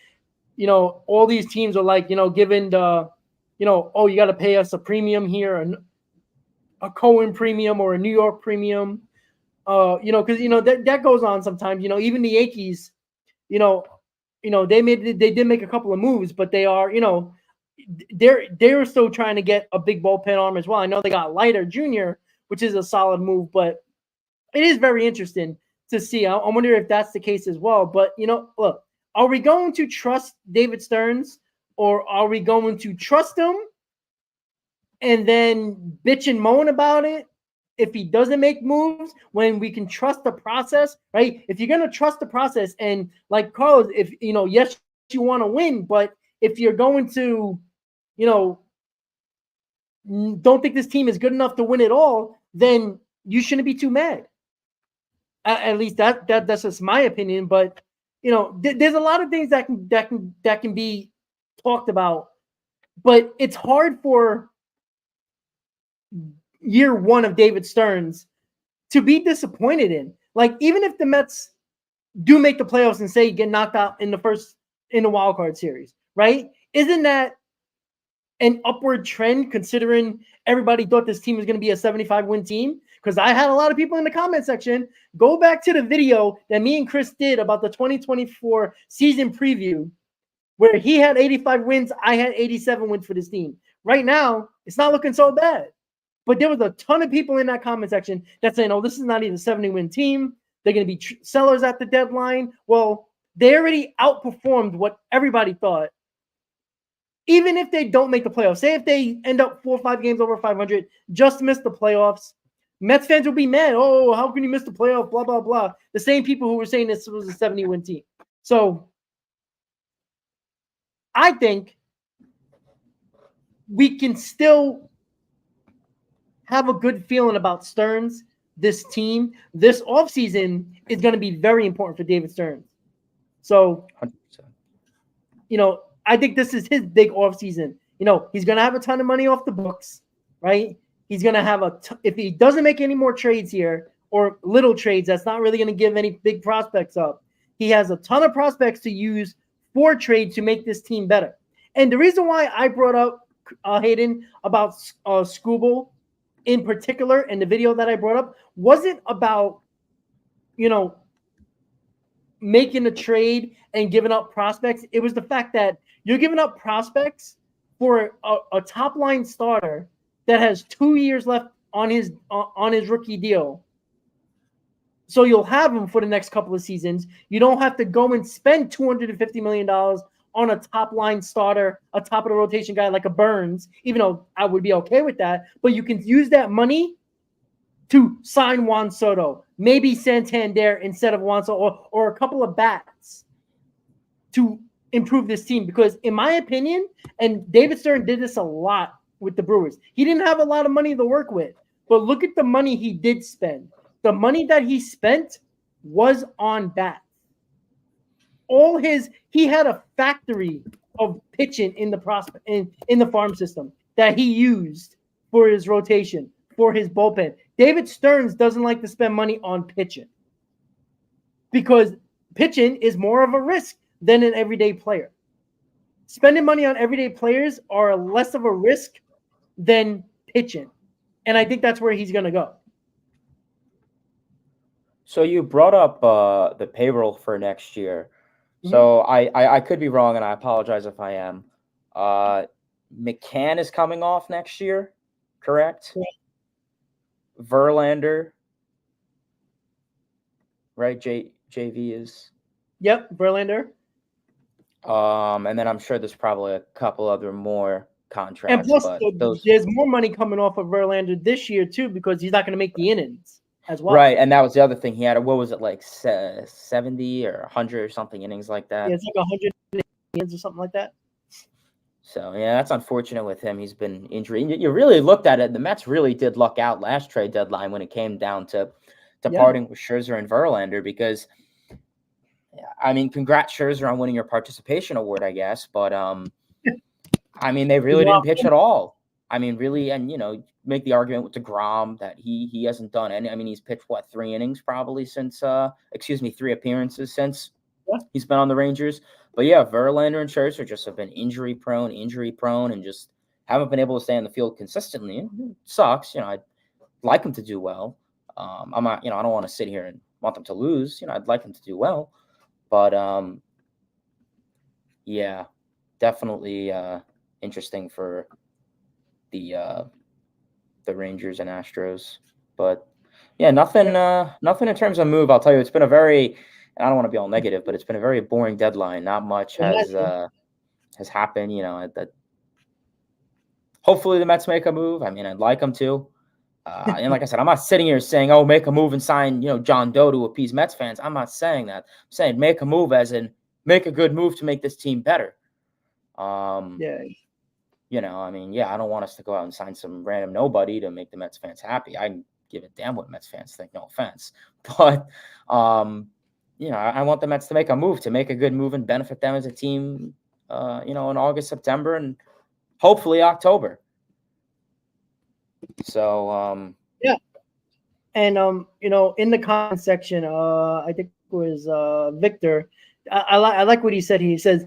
all these teams are like, giving the, oh, you got to pay us a premium here, a Cohen premium or a New York premium, because, that goes on sometimes, even the Yankees, they did make a couple of moves, but they are, they're still trying to get a big bullpen arm as well. I know they got Leiter Jr., which is a solid move, but it is very interesting to see. I wonder if that's the case as well. But, look, are we going to trust David Stearns, or are we going to trust him and then bitch and moan about it if he doesn't make moves when we can trust the process, right? If you're going to trust the process, and like Carlos, if, yes, you want to win, but if you're going to, don't think this team is good enough to win it all, then you shouldn't be too mad. At least that's just my opinion. But there's a lot of things that can be talked about, but it's hard for year one of David Stearns to be disappointed in. Like, even if the Mets do make the playoffs and say get knocked out in the wild card series, right? Isn't that an upward trend considering everybody thought this team was going to be a 75-win team? Because I had a lot of people in the comment section go back to the video that me and Chris did about the 2024 season preview, where he had 85 wins, I had 87 wins for this team. Right now, it's not looking so bad. But there was a ton of people in that comment section that saying, oh, this is not even a 70-win team. They're going to be sellers at the deadline. Well, they already outperformed what everybody thought. Even if they don't make the playoffs, say if they end up 4 or 5 games over 500, just miss the playoffs, Mets fans will be mad. Oh, how can you miss the playoff? Blah, blah, blah. The same people who were saying this was a 70-win team. So I think we can still have a good feeling about Stearns, this team. This offseason is going to be very important for David Stearns. So, 100%. I think this is his big offseason. He's going to have a ton of money off the books, right? He's going to have if he doesn't make any more trades here, or little trades, that's not really going to give any big prospects up. He has a ton of prospects to use for trades to make this team better. And the reason why I brought up Hayden about Skubal in particular, and the video that I brought up, wasn't about, making a trade and giving up prospects. It was the fact that you're giving up prospects for a top line starter that has 2 years left on his rookie deal. So you'll have him for the next couple of seasons. You don't have to go and spend $250 million on a top line starter, a top of the rotation guy like a Burns, even though I would be okay with that. But you can use that money to sign Juan Soto, maybe Santander instead of Juan Soto, or a couple of bats to improve this team. Because in my opinion, and David Stern did this a lot with the Brewers, he didn't have a lot of money to work with. But look at the money he did spend. The money that he spent was on bats. He had a factory of pitching in the prospect in the farm system that he used for his rotation, for his bullpen. David Stearns doesn't like to spend money on pitching because pitching is more of a risk than an everyday player. Spending money on everyday players are less of a risk than pitching. And I think that's where he's going to go. So you brought up the payroll for next year. So I could be wrong, and I apologize if I am. McCann is coming off next year, correct? Yeah. Verlander, right? JV is. Yep, Verlander. And then I'm sure there's probably a couple other more contracts. And plus, there's more money coming off of Verlander this year too, because he's not going to make the innings as well. Right, and that was the other thing. He had, what was it, like 70 or 100 or something innings like that? Yeah, it's like 100 innings or something like that. So, yeah, that's unfortunate with him. He's been injured. You really looked at it. The Mets really did luck out last trade deadline when it came down to parting with Scherzer and Verlander because, I mean, congrats, Scherzer, on winning your participation award, I guess. But, I mean, they really didn't pitch at all. I mean, really, and, make the argument with DeGrom that he hasn't done any. I mean, he's pitched, 3 innings probably since, 3 appearances since he's been on the Rangers. But yeah, Verlander and Scherzer just have been injury prone, and just haven't been able to stay on the field consistently. It sucks. I'd like them to do well. I'm not, I don't want to sit here and want them to lose. I'd like them to do well. But yeah, definitely interesting for the Rangers and Astros. But yeah, nothing in terms of move. I'll tell you, it's been a very, I don't want to be all negative, but it's been a very boring deadline. Not much has happened. hopefully the Mets make a move. I mean, I'd like them to. And like I said, I'm not sitting here saying, "Oh, make a move and sign, John Doe to appease Mets fans." I'm not saying that. I'm saying make a move as in make a good move to make this team better. Yeah. I mean, yeah, I don't want us to go out and sign some random nobody to make the Mets fans happy. I give a damn what Mets fans think, no offense. But, I want the Mets to make a move, to make a good move and benefit them as a team, in August, September, and hopefully October. So, yeah. And, in the comment section, I think it was Victor. I like what he said. He says,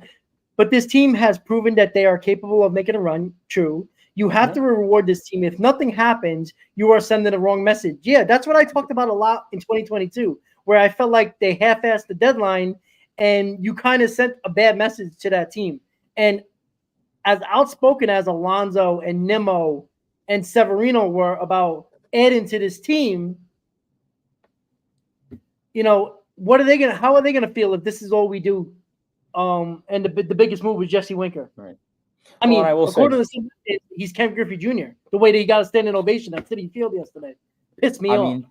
but this team has proven that they are capable of making a run. True. You have to reward this team. If nothing happens, you are sending the wrong message. Yeah, that's what I talked about a lot in 2022, where I felt like they half-assed the deadline and you kind of sent a bad message to that team. And as outspoken as Alonso and Nimmo and Severino were about adding to this team, what are they gonna? How are they gonna feel if this is all we do? And the biggest move was Jesse Winker. Right. I mean, according to he's Ken Griffey Jr. The way that he got a standing ovation at Citi Field yesterday pissed me off. I mean,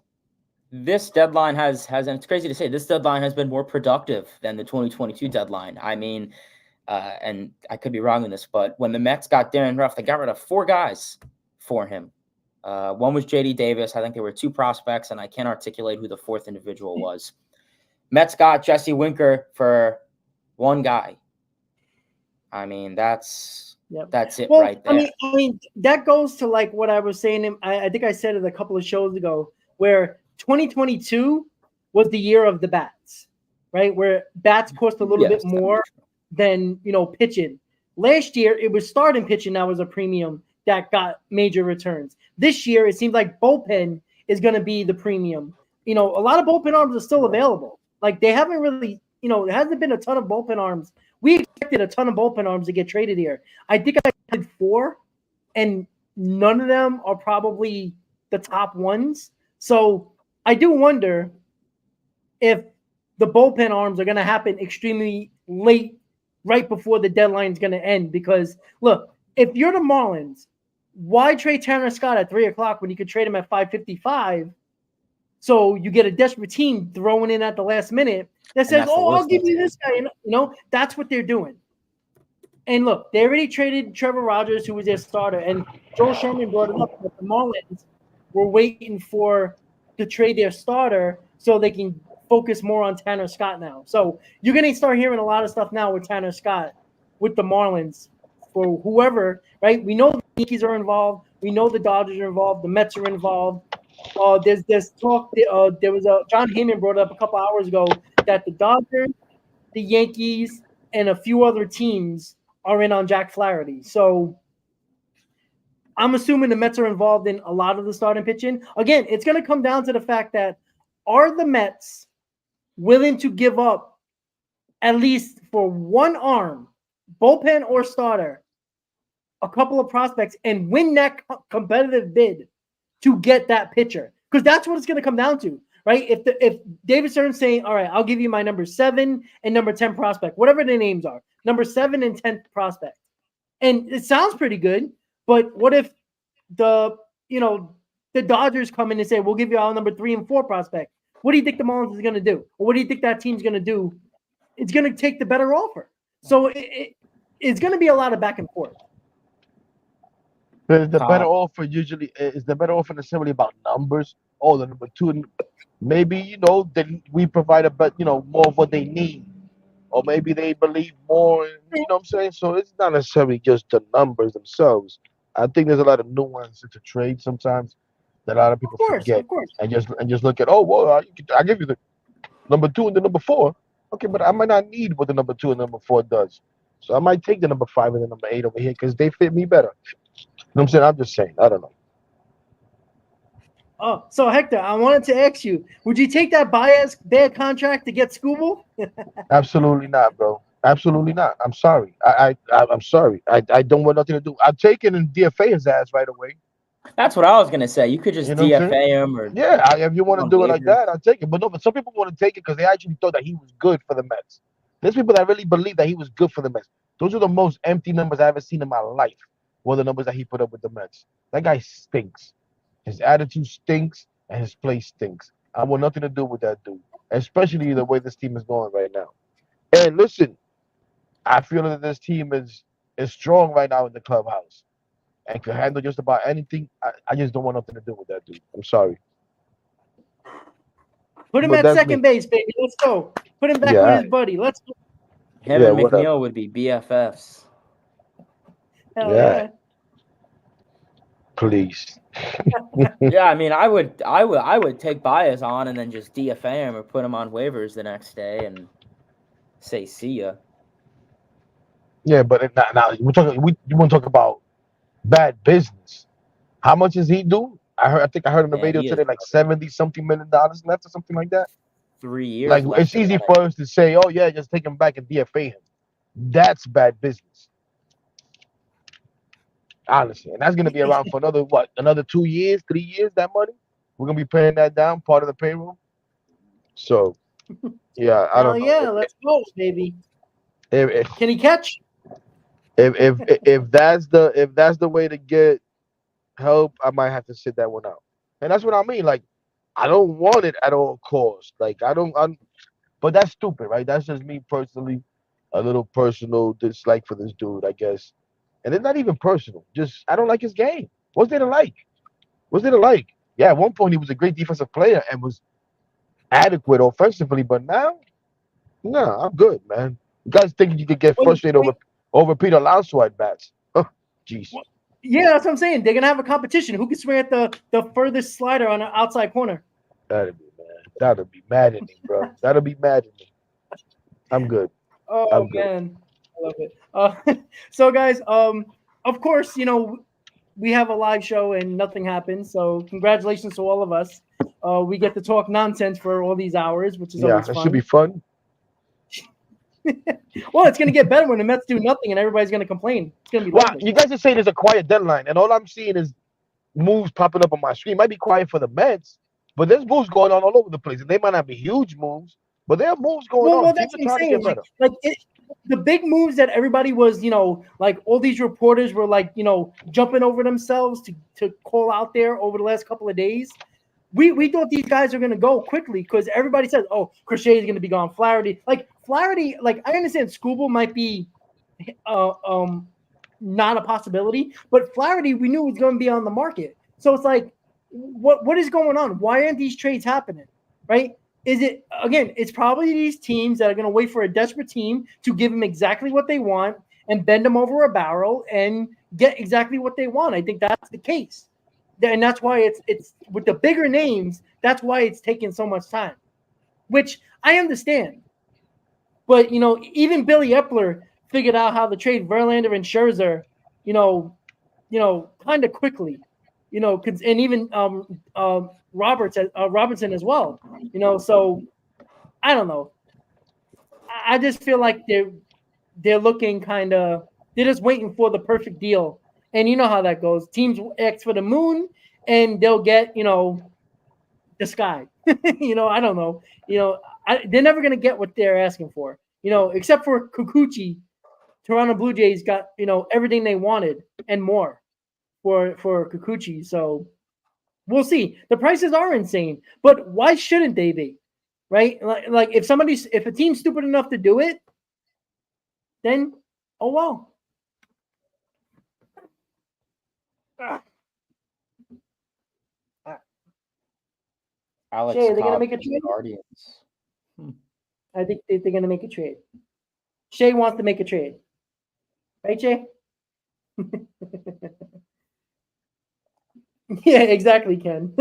this deadline has, and it's crazy to say, this deadline has been more productive than the 2022 deadline. I mean, and I could be wrong in this, but when the Mets got Darren Ruff, they got rid of 4 guys for him. One was J.D. Davis. I think there were 2 prospects, and I can't articulate who the 4th individual was. Mets got Jesse Winker for 1 guy. I mean, that's it right there. I mean, that goes to like what I was saying. I think I said it a couple of shows ago, where 2022 was the year of the bats, right? Where bats cost a little bit more than pitching. Last year, it was starting pitching that was a premium that got major returns. This year, it seems like bullpen is going to be the premium. A lot of bullpen arms are still available. Like they haven't really. There hasn't been a ton of bullpen arms. We expected a ton of bullpen arms to get traded here. I think I did 4, and none of them are probably the top ones. So I do wonder if the bullpen arms are going to happen extremely late, right before the deadline is going to end. Because, look, if you're the Marlins, why trade Tanner Scott at 3 o'clock when you could trade him at 5:55? So you get a desperate team throwing in at the last minute that says, I'll give you this guy. That's what they're doing. And look, they already traded Trevor Rogers, who was their starter. And Joel Sherman brought it up that the Marlins were waiting to trade their starter so they can focus more on Tanner Scott now. So you're going to start hearing a lot of stuff now with Tanner Scott, with the Marlins, for whoever, right? We know the Yankees are involved. We know the Dodgers are involved. The Mets are involved. There's talk. There was John Heyman brought it up a couple hours ago that the Dodgers, the Yankees, and a few other teams are in on Jack Flaherty. So I'm assuming the Mets are involved in a lot of the starting pitching. Again, it's going to come down to the fact that are the Mets willing to give up at least for 1 arm, bullpen or starter, a couple of prospects and win that competitive bid to get that pitcher? Because that's what it's going to come down to, right? If David Stern's saying, all right, I'll give you my number 7 and number 10 prospect, whatever the names are, number 7 and 10 prospect. And it sounds pretty good, but what if the Dodgers come in and say, we'll give you our number 3 and 4 prospect? What do you think the Marlins is going to do? Or what do you think that team's going to do? It's going to take the better offer. So it's going to be a lot of back and forth. The better offer usually is the better offer necessarily about numbers. Oh, the number 2, maybe then we provide more of what they need, or maybe they believe more. What I'm saying? So it's not necessarily just the numbers themselves. I think there's a lot of nuance to trade sometimes that a lot of people forget, and just look at, I give you the number 2 and the number 4. Okay, but I might not need what the number 2 and number 4 does. So I might take the number 5 and the number 8 over here because they fit me better. You know what I'm saying? I'm just saying. I don't know. Oh, so Hector, I wanted to ask you, would you take that bad contract to get Scooble? Absolutely not, bro. Absolutely not. I'm sorry. I'm sorry. I don't want nothing to do. I'm taking and DFA his ass right away. That's what I was gonna say. You could just DFA him, or if you want to do it like that, I'll take it. But no, but some people want to take it because they actually thought that he was good for the Mets. There's people that really believe that he was good for the Mets. Those are the most empty numbers I ever seen in my life. were the numbers that he put up with the Mets. That guy stinks. His attitude stinks and his play stinks. I want nothing to do with that dude, especially the way this team is going right now. And listen, I feel that this team is strong right now in the clubhouse and can handle just about anything. I just don't want nothing to do with that dude. I'm sorry, Put him but at that's me. second base, baby. Let's go. Put him back Yeah, with all his right. buddy. Let's go. Him Yeah, and whatever. McNeil would be BFFs. Hell Yeah, all yeah. right. Please. Yeah, I mean, I would take Baez on and then just DFA him or put him on waivers the next day and say see ya. Yeah, but now we're talking. You want to talk about bad business? How much does he do? I think I heard on the Man, radio he has today like 70 something $1 million left or something like that. 3 years Like left it's in easy that. for us to say, oh yeah, just take him back and DFA him. That's bad business, honestly. And that's gonna be around for another what? Another 2 years, 3 years. That money we're gonna be paying that down, part of the payroll. So yeah, I Hell don't know yeah. Let's go, baby. if Can he catch? if that's the way to get help, I might have to sit that one out. And that's what I mean. Like I don't want it at all costs. Like I don't. But that's stupid, right? That's just me personally, a little personal dislike for this dude, I guess. And it's not even personal. Just I don't like his game. What's there to like? What's there to like? Yeah, at one point he was a great defensive player and was adequate offensively, but now, no, I'm good, man. You guys think you could get Wait, frustrated wait. over Peter Alonso at bats? Jeez, Yeah, that's what I'm saying. They're gonna have a competition. Who can swing at the furthest slider on the outside corner? that'd be man. That'll be maddening, bro. That'll be maddening. I'm good. Oh I'm good. man, I love it. So guys, of course, we have a live show and nothing happens. So congratulations to all of us. We get to talk nonsense for all these hours, which is Yeah, always that should be fun. fun. Well, it's gonna get better when the Mets do nothing and everybody's gonna complain. It's gonna be Well, lovely. you guys are saying there's a quiet deadline, and all I'm seeing is moves popping up on my screen. Might be quiet for the Mets, but there's moves going on all over the place, and they might not be huge moves, but there are moves going Well, on. that's Teams are what I'm trying to saying. get better. The big moves that everybody was, like all these reporters were like, jumping over themselves to call out there over the last couple of days. We thought these guys are gonna go quickly because everybody says, oh, Crochet is gonna be gone. Flaherty, like I understand Scooble might be, not a possibility, but Flaherty we knew was gonna be on the market. So it's like, what is going on? Why aren't these trades happening? Right? Is it again? It's probably these teams that are going to wait for a desperate team to give them exactly what they want and bend them over a barrel and get exactly what they want. I think that's the case, and that's why it's with the bigger names. That's why it's taking so much time, which I understand. But even Billy Epler figured out how to trade Verlander and Scherzer, kind of quickly, and even Robertson as well, So I don't know. I just feel like they're looking they're just waiting for the perfect deal, and you know how that goes. Teams ask for the moon, and they'll get the sky. I don't know. They're never gonna get what they're asking for. Except for Kikuchi, Toronto Blue Jays got everything they wanted and more for Kikuchi. So we'll see. The prices are insane, but why shouldn't they be? Right? Like if a team's stupid enough to do it, then oh well. Alex Shay, are they gonna Cobb make a for the trade? Guardians. I think they're gonna make a trade. Shay wants to make a trade, right, Shay? Yeah, exactly, Ken.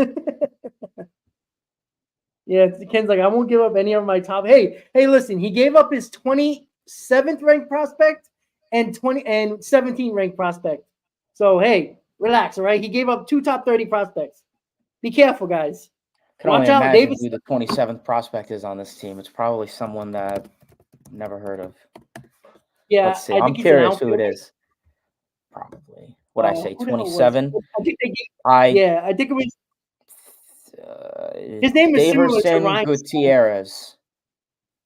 Yeah, Ken's like, I won't give up any of my top. Hey, listen, he gave up his 27th ranked prospect and 17th ranked prospect. So hey, relax, all right? He gave up 2 top 30 prospects. Be careful, guys. I can Watch only out, imagine Davis. who the 27th prospect is on this team. It's probably someone that I've never heard of. Yeah, Let's see. I I'm think he's an curious who it outfielder. is. Probably. What I say, Who the hell was it? 27? I think they gave, I yeah, I think it was his name is similar to Daverson Ryan. Gutierrez.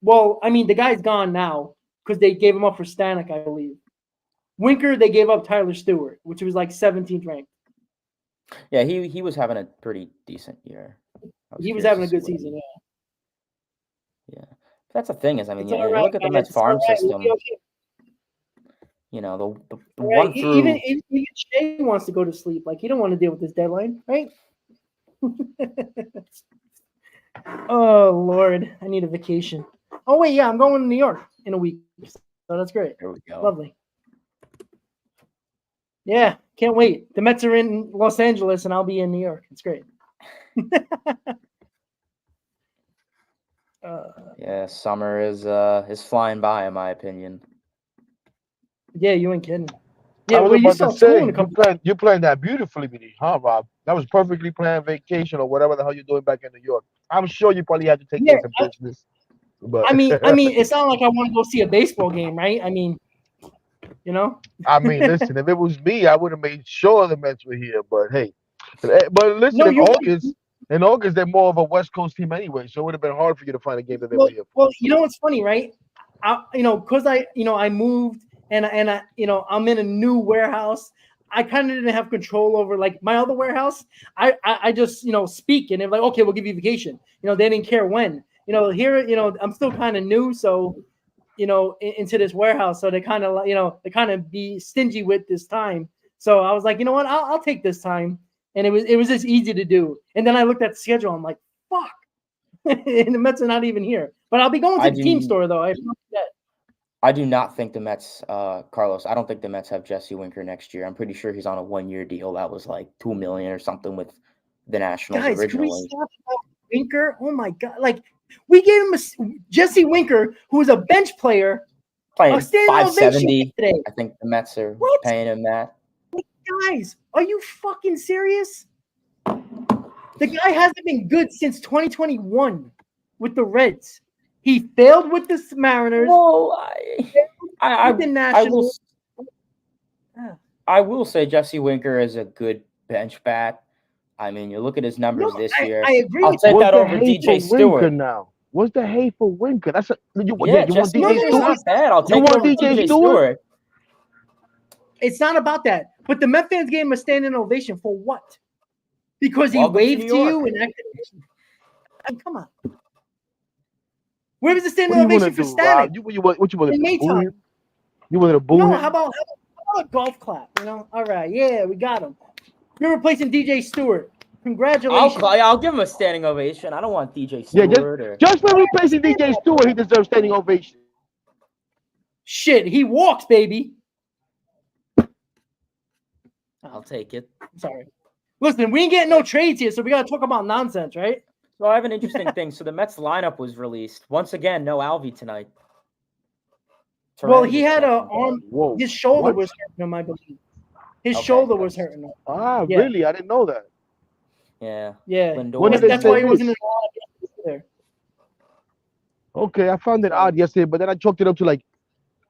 Well, I mean, the guy's gone now because they gave him up for Stanek, I believe. Winker, they gave up Tyler Stewart, which was like 17th ranked. Yeah, he was having a pretty decent year. He was having a good season, yeah. Yeah. That's the thing is, I mean, It's you all right, look at the guys. Mets It's all farm right. We'll system, be okay. you know, the Right. one through Even Shea wants to go to sleep. Like, he don't want to deal with this deadline, right? Oh, Lord. I need a vacation. Oh, wait, yeah, I'm going to New York in a week. So that's great. there we go. Lovely. Yeah, can't wait. The Mets are in Los Angeles, and I'll be in New York. It's great. Yeah, summer is flying by, in my opinion. Yeah, you ain't kidding. I Yeah, was well, you about saw to school say in a couple. you planned that beautifully, huh, Rob? That was perfectly planned vacation or whatever the hell you're doing back in New York. I'm sure you probably had to take Yeah, care of some business, but I mean, it's not like I want to go see a baseball game, right? I mean, you know. I mean, listen, if it was me, I would have made sure the Mets were here. But hey, but listen, No, you're right. in August they're more of a West Coast team anyway, so it would have been hard for you to find a game that they were here for. Well, you know what's funny, right? Because I moved and I, I'm in a new warehouse. I kind of didn't have control over like my other warehouse. I just speak and they're like, okay, we'll give you vacation. They didn't care when. Here, I'm still kind of new, so into this warehouse. So they kind of be stingy with this time. So I was like, you know what, I'll take this time, and it was just easy to do. And then I looked at the schedule. I'm like, fuck. And the Mets are not even here. But I'll be going to the team store, though. I do not think the Mets, Carlos, I don't think the Mets have Jesse Winker next year. I'm pretty sure he's on a 1-year deal that was like $2 million or something with the Nationals Guys, originally. can we stop about Winker? Oh, my God. Like, we gave him Jesse Winker, who was a bench player, playing $570 today. I think the Mets are paying him that. Guys, are you fucking serious? The guy hasn't been good since 2021 with the Reds. He failed with the Mariners. Well, I will say Jesse Winker is a good bench bat. I mean, you look at his numbers this year. I agree. I'll take that over DJ Stewart. Now, what's the hate for Winker? That's you want Jesse DJ Winker's Stewart? not bad. I'll take You it want over DJ Stewart? It's not about that. But the Met fans gave him a standing ovation for what? Because he waved to you and acted. Come on. Where was the standing ovation for Static? What you want to boo him? You want to boo him? him? How about a golf clap? All right, yeah, we got him. You're replacing DJ Stewart. Congratulations. I'll give him a standing ovation. I don't want DJ Stewart. Yeah, just for replacing DJ Stewart, he deserves standing ovation. Shit, he walks, baby. I'll take it. Sorry. Listen, we ain't getting no trades here, so we got to talk about nonsense, right? So I have an interesting thing. So the Mets lineup was released. Once again, no Alvey tonight. Well, he had his shoulder was hurting him, I believe. His shoulder was hurting him. Ah, yeah. Really? I didn't know that. Yeah. Yeah. Lindor. That's why he wasn't in there. Okay, I found it odd yesterday, but then I chalked it up to like,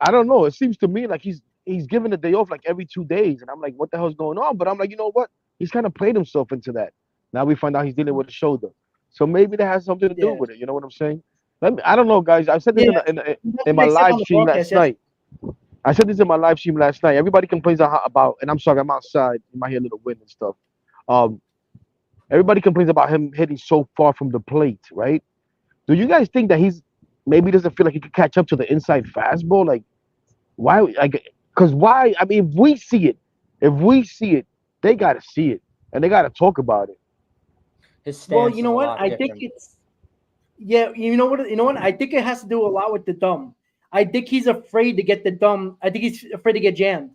I don't know. It seems to me like he's given a day off like every 2 days, and I'm like, what the hell's going on? But I'm like, you know what? He's kind of played himself into that. Now we find out he's dealing with a shoulder, so maybe that has something to do with it. You know what I'm saying? I don't know, guys. I said this in my live stream last night. I said this in my live stream last night. Everybody complains about, and I'm sorry, I'm outside. You might hear a little wind and stuff. Everybody complains about him hitting so far from the plate, right? Do you guys think that he's maybe doesn't feel like he could catch up to the inside fastball? Like, why? Like, because why? I mean, if we see it, they got to see it, and they got to talk about it. His stance well, you know what? I think it's you know what? I think it has to do a lot with the thumb. I think he's afraid to get the thumb. I think he's afraid to get jammed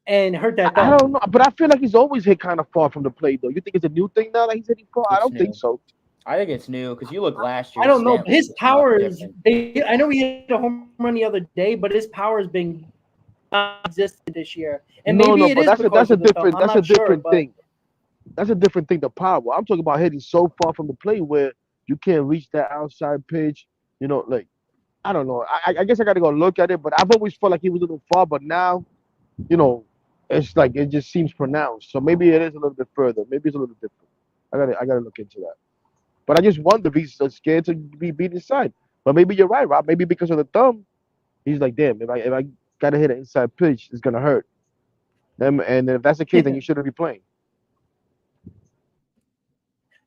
and hurt that thumb. I don't know, but I feel like he's always hit kind of far from the plate, though. You think it's a new thing now that he's hitting far? I don't think so. I think it's new because you look last year. I don't know. His power is. I know he hit a home run the other day, but his power has been non-existent this year. And maybe that's a different thing. That's a different thing. The power. I'm talking about hitting so far from the plate where you can't reach that outside pitch. Like I don't know. I guess I got to go look at it, but I've always felt like he was a little far. But now, it's like it just seems pronounced. So maybe it is a little bit further. Maybe it's a little different. I gotta look into that. But I just wonder if he's so scared to be beat inside. But maybe you're right, Rob. Maybe because of the thumb, he's like, damn. If Got to hit an inside pitch. It's gonna hurt. And if that's the case, then you shouldn't be playing.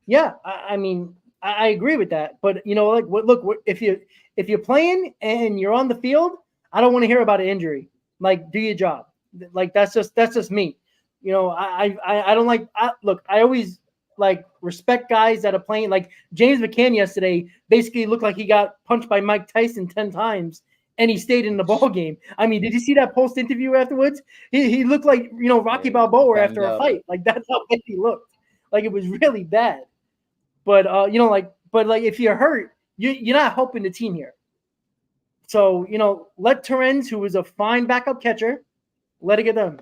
Yeah, I mean, I agree with that. But you know, like, look, if you're playing and you're on the field, I don't want to hear about an injury. Like, do your job. Like, that's just me. You know, I don't like. Look, I always like respect guys that are playing. Like James McCann yesterday, basically looked like he got punched by Mike Tyson 10 times, and he stayed in the ball game. I mean, did you see that post interview afterwards? He looked like, you know, Rocky Balboa after a fight. Like, that's how bad he looked. Like, it was really bad. But you know, like if you're hurt, you're not helping the team here. So, you know, let Terrence, who is a fine backup catcher, let it get done.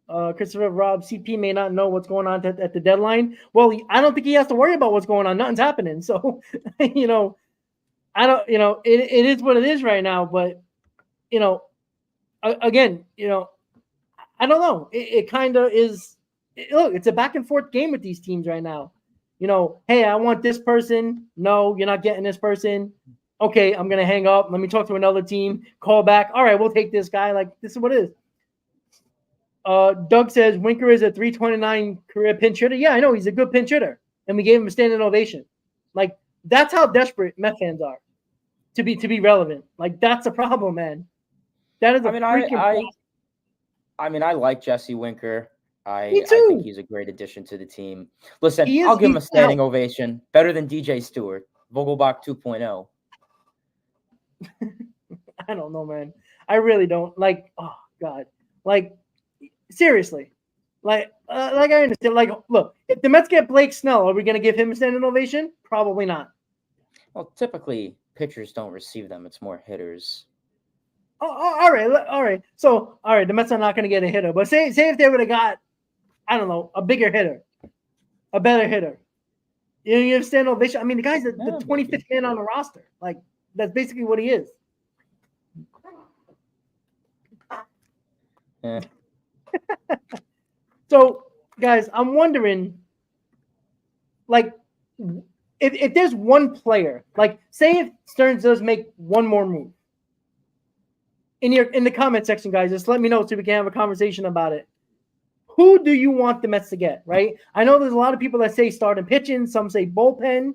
Christopher Rob CP may not know what's going on at the deadline. Well, I don't think he has to worry about what's going on. Nothing's happening. So, you know, I don't, you know, it is what it is right now. But, you know, again, you know, I don't know. It kind of is. Look, it's a back and forth game with these teams right now. You know, hey, I want this person. No, you're not getting this person. Okay, I'm going to hang up. Let me talk to another team. Call back. All right, we'll take this guy. Like, this is what it is. Doug says Winker is a 329 career pinch hitter. Yeah, I know. He's a good pinch hitter. And we gave him a standing ovation. Like, that's how desperate Met fans are to be relevant. Like, that's a problem, man. That is a freaking problem. I mean, I like Jesse Winker. Me I too. think he's a great addition to the team. Listen, I'll give him a standing ovation. Better than DJ Stewart. Vogelbach 2.0. I don't know, man. I really don't. Like, oh, God. Like, seriously. Like I understand. Like, look, if the Mets get Blake Snell, are we going to give him a standing ovation? Probably not. Well, typically, pitchers don't receive them. It's more hitters. Oh, all right. So, all right, the Mets are not going to get a hitter. But say if they would have got, I don't know, a bigger hitter, a better hitter. You have standing ovation. I mean, the guy's the 25th man on the roster. Like, that's basically what he is. Yeah. So, guys, I'm wondering, like, if there's one player, like, say if Stearns does make one more move. In the comment section, guys, just let me know so we can have a conversation about it. Who do you want the Mets to get, right? I know there's a lot of people that say starting pitching. Some say bullpen,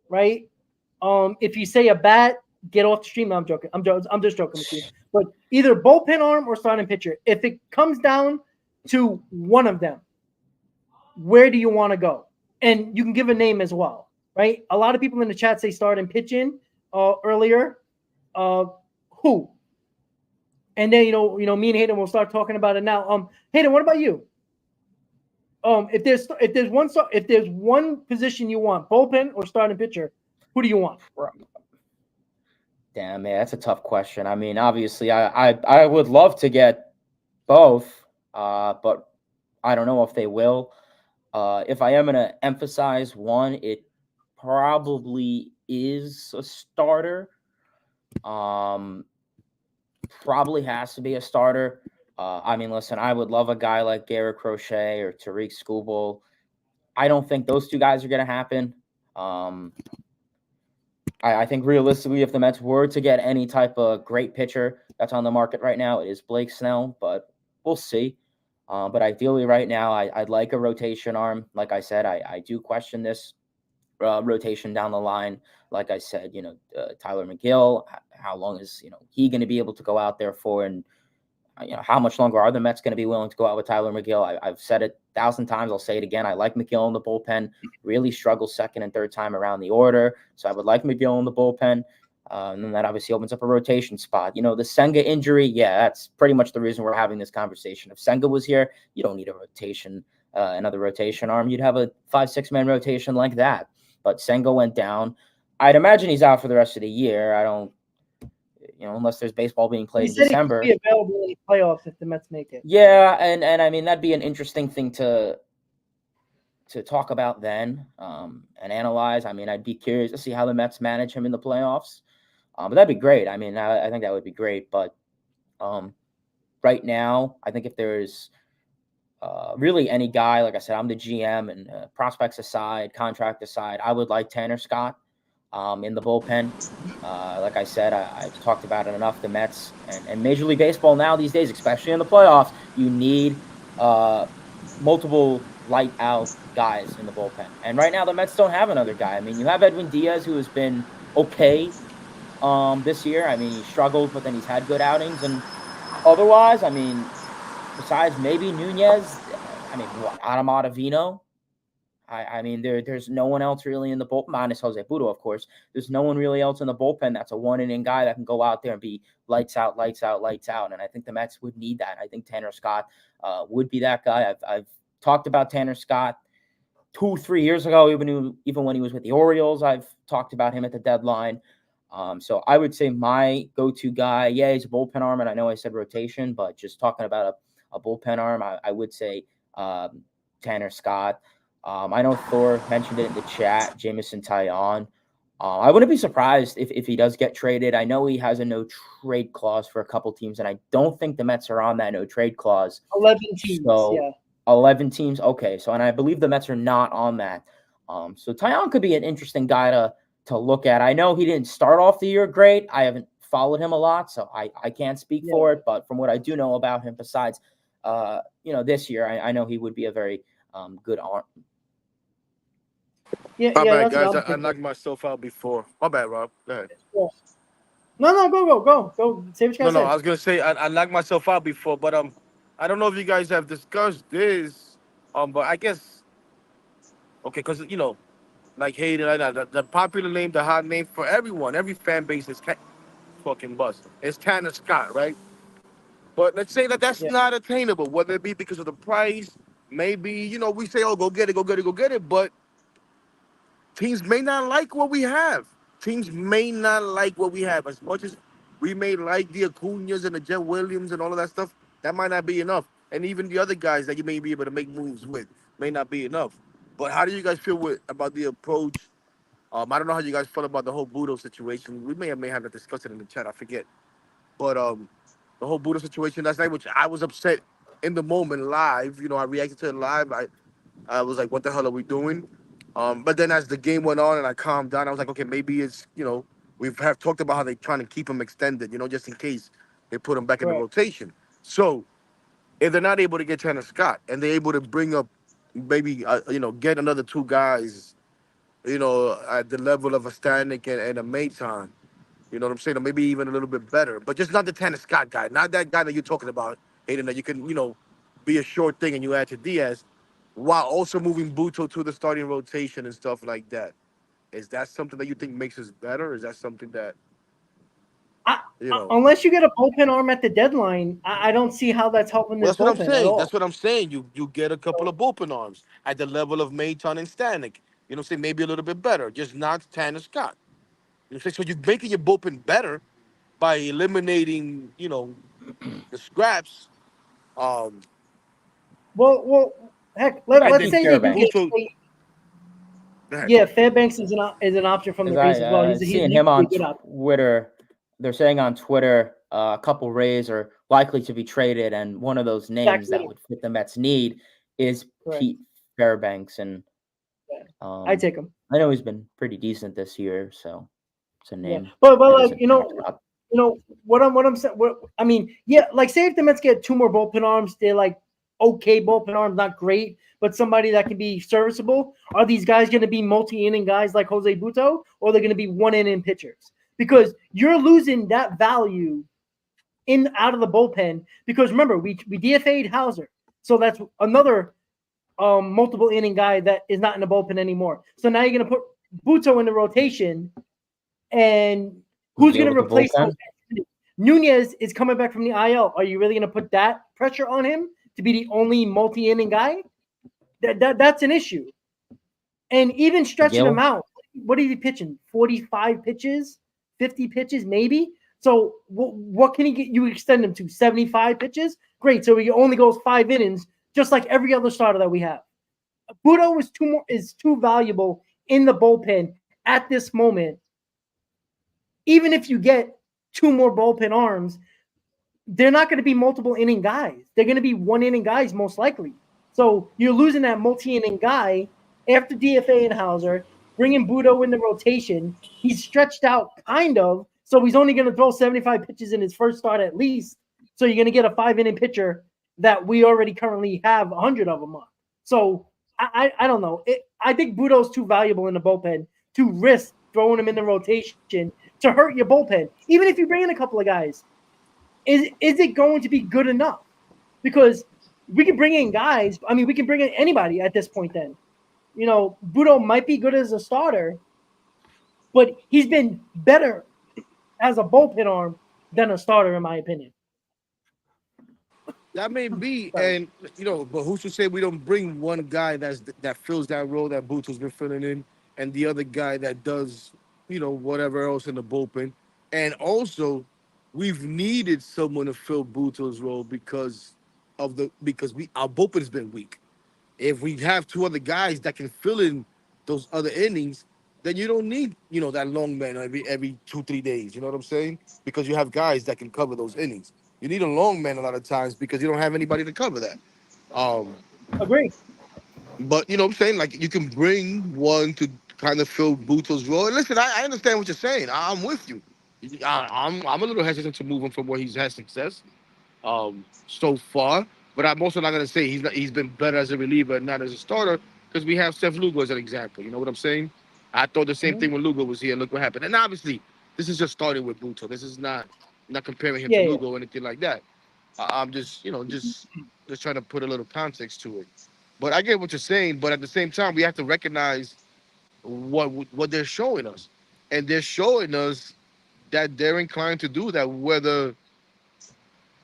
right? If you say a bat, get off the stream. No, I'm joking. I'm just joking with you. But either bullpen arm or starting pitcher. If it comes down to one of them, where do you want to go? And you can give a name as well, right? A lot of people in the chat say starting pitching earlier. Who? And then, you know, me and Hayden will start talking about it now. Hayden, what about you? If there's one position you want, bullpen or starting pitcher, who do you want? Damn, man, that's a tough question. I mean, obviously, I would love to get both, but I don't know if they will. If I am going to emphasize one, it probably is a starter. Probably has to be a starter. I mean, listen, I would love a guy like Garrett Crochet or Tariq Skubal. I don't think those two guys are going to happen. I think realistically, if the Mets were to get any type of great pitcher that's on the market right now, it is Blake Snell, but we'll see. But ideally right now, I'd like a rotation arm. Like I said, I do question this rotation down the line. Like I said, you know, Tyler McGill, how long is, you know, he going to be able to go out there for? And, you know, how much longer are the Mets going to be willing to go out with Tyler McGill? I've said it 1,000 times. I'll say it again. I like McGill in the bullpen. Really struggles second and third time around the order. So I would like McGill in the bullpen. And then that obviously opens up a rotation spot. You know, the Senga injury, yeah, that's pretty much the reason we're having this conversation. If Senga was here, you don't need a rotation, another rotation arm. You'd have a 5-6-man rotation like that. But Senga went down. I'd imagine he's out for the rest of the year. I don't, you know, unless there's baseball being played in December. He said he could be available in the playoffs if the Mets make it. Yeah, and I mean, that'd be an interesting thing to talk about then and analyze. I mean, I'd be curious to see how the Mets manage him in the playoffs. But that'd be great. I mean, I think that would be great. But right now, I think if there's really any guy, like I said, I'm the GM, and prospects aside, contract aside, I would like Tanner Scott. in the bullpen. Like I said, I've talked about it enough. The Mets and Major League Baseball now these days, especially in the playoffs, you need multiple light out guys in the bullpen. And right now, the Mets don't have another guy. I mean, you have Edwin Diaz, who has been okay this year. I mean, he struggled, but then he's had good outings. And otherwise, I mean, besides maybe Nunez, I mean, what, Adam Ottavino? I mean, there's no one else really in the bullpen, minus Jose Budo, of course. There's no one really else in the bullpen that's a one-inning guy that can go out there and be lights out, lights out, lights out. And I think the Mets would need that. I think Tanner Scott would be that guy. I've talked about Tanner Scott 2-3 years ago, even when he was with the Orioles. I've talked about him at the deadline. So I would say my go-to guy, yeah, he's a bullpen arm, and I know I said rotation, but just talking about a bullpen arm, I would say Tanner Scott. I know Thor mentioned it in the chat, Jameson Taillon. I wouldn't be surprised if he does get traded. I know he has a no-trade clause for a couple teams, and I don't think the Mets are on that no-trade clause. 11 teams, so, yeah. 11 teams, okay. So, and I believe the Mets are not on that. So Taillon could be an interesting guy to look at. I know he didn't start off the year great. I haven't followed him a lot, so I can't speak for it. But from what I do know about him, besides, this year, I know he would be a very good arm. My bad, guys. I knocked myself out before. My bad, Rob. Go ahead. Yeah. No, go. Say what you guys No, I was gonna say I knocked myself out before, but I don't know if you guys have discussed this, but I guess okay, because like Hayden, the popular name, the hot name for everyone, every fan base is fucking bust. It's Tanner Scott, right? But let's say that that's not attainable, whether it be because of the price, maybe we say, oh, go get it, but teams may not like what we have. Teams may not like what we have. As much as we may like the Acuñas and the Jet Williams and all of that stuff, that might not be enough. And even the other guys that you may be able to make moves with may not be enough. But how do you guys feel about the approach? I don't know how you guys felt about the whole Budo situation. We may have to discuss it in the chat. I forget. But the whole Budo situation last night, which I was upset in the moment live. I reacted to it live. I was like, what the hell are we doing? But then as the game went on and I calmed down, I was like, okay, maybe it's, we have talked about how they're trying to keep him extended, just in case they put him back in the rotation. So if they're not able to get Tanner Scott and they're able to bring up maybe, get another two guys, at the level of a Stanek and a Maton, you know what I'm saying? Or maybe even a little bit better, but just not the Tanner Scott guy, not that guy that you're talking about, Aiden, that you can, be a short thing and you add to Diaz, while also moving Buto to the starting rotation and stuff like that. Is that something that you think makes us better? Is that something that, unless you get a bullpen arm at the deadline, I don't see how that's helping this Well, that's bullpen what I'm at saying. all. That's what I'm saying. You get a couple of bullpen arms at the level of Maton and Stanek. Say maybe a little bit better, just not Tanner Scott. So you're making your bullpen better by eliminating, the scraps. Well, heck, I let's think say they do get. Yeah, Fairbanks is an option from the base as well. He's seeing a him on good option. Twitter. They're saying on Twitter a couple Rays are likely to be traded, and one of those names that would fit the Mets' need is Pete Fairbanks. And I take him. I know he's been pretty decent this year, so it's a name. Yeah. But like what I'm saying. I mean, like say if the Mets get two more bullpen arms, they're like okay bullpen arms, not great, but somebody that can be serviceable. Are these guys going to be multi-inning guys like Jose Buto, or they're going to be one-inning pitchers? Because you're losing that value out of the bullpen. Because remember, we DFA'd Hauser, so that's another multiple inning guy that is not in the bullpen anymore. So now you're going to put Buto in the rotation, and who's going to replace him? Nunez is coming back from the IL. Are you really going to put that pressure on him to be the only multi-inning guy? That's an issue. And even stretching him out, what is he pitching? 45 pitches, 50 pitches, maybe. So what can he get? You extend him to 75 pitches? Great. So he only goes 5 innings, just like every other starter that we have. Budo is too valuable in the bullpen at this moment. Even if you get 2 more bullpen arms, they're not going to be multiple inning guys. They're going to be 1 inning guys most likely. So you're losing that multi-inning guy after DFA and Hauser, bringing Budo in the rotation. He's stretched out kind of, so he's only going to throw 75 pitches in his first start at least. So you're going to get a 5-inning pitcher that we already currently have 100 of them on. So I don't know. I think Budo's too valuable in the bullpen to risk throwing him in the rotation to hurt your bullpen. Even if you bring in a couple of guys, is it going to be good enough? Because we can bring in guys. I mean, we can bring in anybody at this point then. You know, Budo might be good as a starter, but he's been better as a bullpen arm than a starter, in my opinion. That may be, and but who's to say we don't bring one guy that fills that role that Buto's been filling in, and the other guy that does, whatever else in the bullpen. And also, we've needed someone to fill Buto's role because our bullpen's been weak. If we have two other guys that can fill in those other innings, then you don't need, that long man every 2-3 days. You know what I'm saying? Because you have guys that can cover those innings. You need a long man a lot of times because you don't have anybody to cover that. Agree. But you know what I'm saying? Like you can bring one to kind of fill Buto's role. And listen, I understand what you're saying. I'm with you. I'm a little hesitant to move him from where he's had success so far. But I'm also not going to say he's been better as a reliever and not as a starter because we have Seth Lugo as an example. You know what I'm saying? I thought the same thing when Lugo was here. Look what happened. And obviously, this is just starting with Buto. This is not comparing him to Lugo or anything like that. I'm just trying to put a little context to it. But I get what you're saying. But at the same time, we have to recognize what they're showing us, and they're showing us that they're inclined to do that. Whether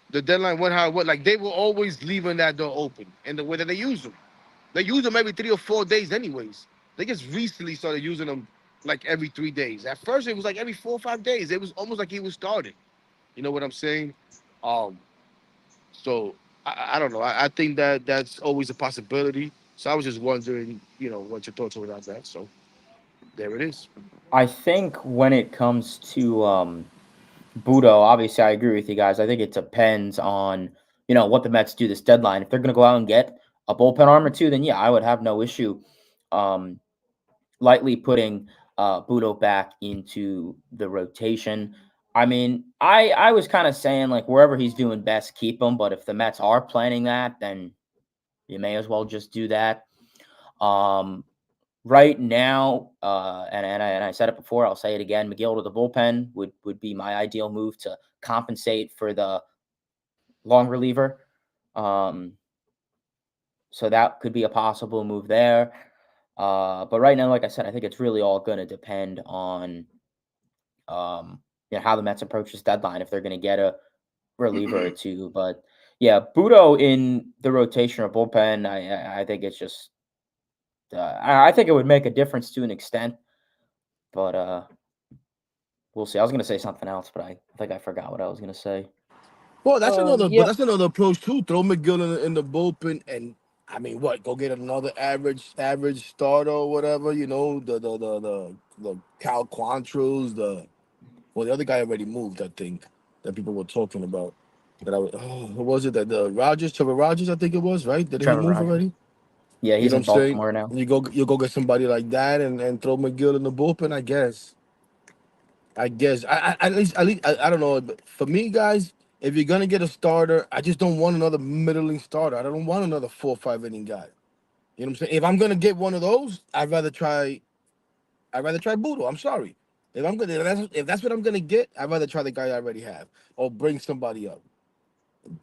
the deadline went how what, like they were always leaving that door open, and the way that they use them every 3 or 4 days, anyways. They just recently started using them like every 3 days. At first, it was like every 4 or 5 days. It was almost like he was starting. You know what I'm saying? So I don't know. I think that's always a possibility. So I was just wondering, what your thoughts were about that. So there it is. I think when it comes to Budo, obviously I agree with you guys. I think it depends on, what the Mets do this deadline. If they're going to go out and get a bullpen arm or two, then yeah, I would have no issue lightly putting Budo back into the rotation. I mean, I was kind of saying like wherever he's doing best, keep him. But if the Mets are planning that, then you may as well just do that. Right now, and I said it before, I'll say it again. McGill to the bullpen would be my ideal move to compensate for the long reliever. So that could be a possible move there. But right now, like I said, I think it's really all going to depend on how the Mets approach this deadline, if they're going to get a reliever or two. But yeah, Budo in the rotation or bullpen, I think it's just I think it would make a difference to an extent, but we'll see. I was going to say something else, but I think I forgot what I was going to say. Well, that's another approach too. Throw McGill in the bullpen, and I mean, go get another average starter or whatever. The Cal Quantrill, the other guy already moved. I think that people were talking about. Who was it? That Trevor Rogers, I think it was, right? Did he move already? Yeah, he's in Baltimore now. You go get somebody like that and throw McGill in the bullpen. I guess. At least I don't know. But for me, guys, if you're gonna get a starter, I just don't want another middling starter. I don't want another 4 or 5 inning guy. You know what I'm saying? If I'm gonna get one of those, I'd rather try Budo. I'm sorry. If that's what I'm gonna get, I'd rather try the guy I already have or bring somebody up.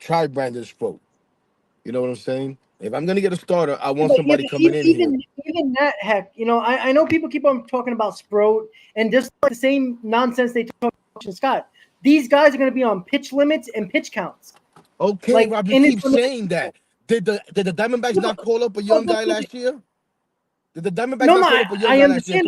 Try Brandon Sproat. You know what I'm saying? If I'm gonna get a starter, I want somebody coming in here. Even that, heck, I know people keep on talking about Sproat and just like the same nonsense they talk about Scott. These guys are going to be on pitch limits and pitch counts. Okay, Rob, you keep saying that. Did the Diamondbacks not call up a young guy last year? Did the Diamondbacks not call up a young guy last year?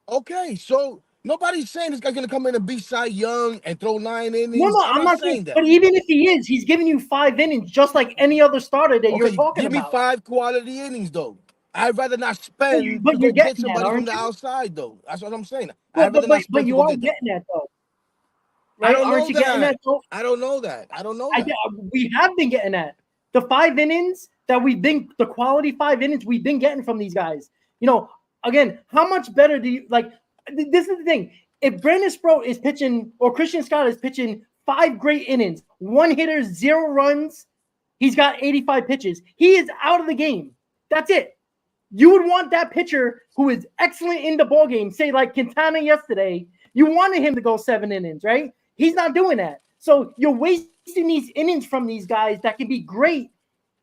Okay, so nobody's saying this guy's going to come in and be Cy Young and throw 9 innings. No, I'm not saying that. But even if he is, he's giving you 5 innings just like any other starter that you're talking about. Give me 5 quality innings, though. I'd rather not spend to go get somebody from the outside, though. That's what I'm saying. But you are getting that, though. Right? Aren't you getting that, though? I don't know that. We have been getting that. The 5 innings that the quality 5 innings we've been getting from these guys. again, how much better do you like? This is the thing. If Brandon Sproat is pitching or Christian Scott is pitching 5 great innings, 1 hitter, 0 runs, he's got 85 pitches. He is out of the game. That's it. You would want that pitcher who is excellent in the ball game, say like Quintana yesterday. You wanted him to go 7 innings, right? He's not doing that. So you're wasting these innings from these guys that can be great,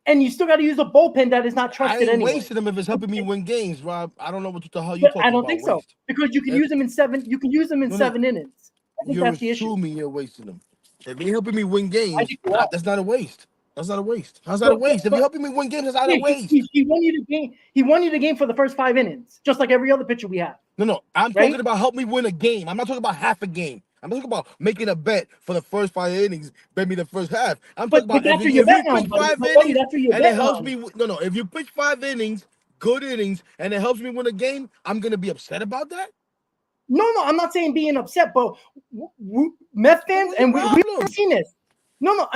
and you still got to use a bullpen that is not trusted anyway. Wasting them if it's helping me win games, Rob. I don't know what the hell you're talking about. I don't think so because you can use them in 7. You can use them in 7 innings. I think that's the issue. You're assuming you're wasting them. If you're helping me win games, that's not a waste. That's not a waste. How's that a waste? If you're helping me win games, that's not a waste. He won you the game. He won you the game for the first 5 innings, just like every other pitcher we have. No. I'm talking about help me win a game. I'm not talking about half a game. I'm talking about making a bet for the first 5 innings, bet me the first half. I'm talking about if you pitch 5 innings and it helps me. No. If you pitch 5 innings, good innings, and it helps me win a game, I'm gonna be upset about that. No, I'm not saying being upset, but Mets fans, and we've seen this. No.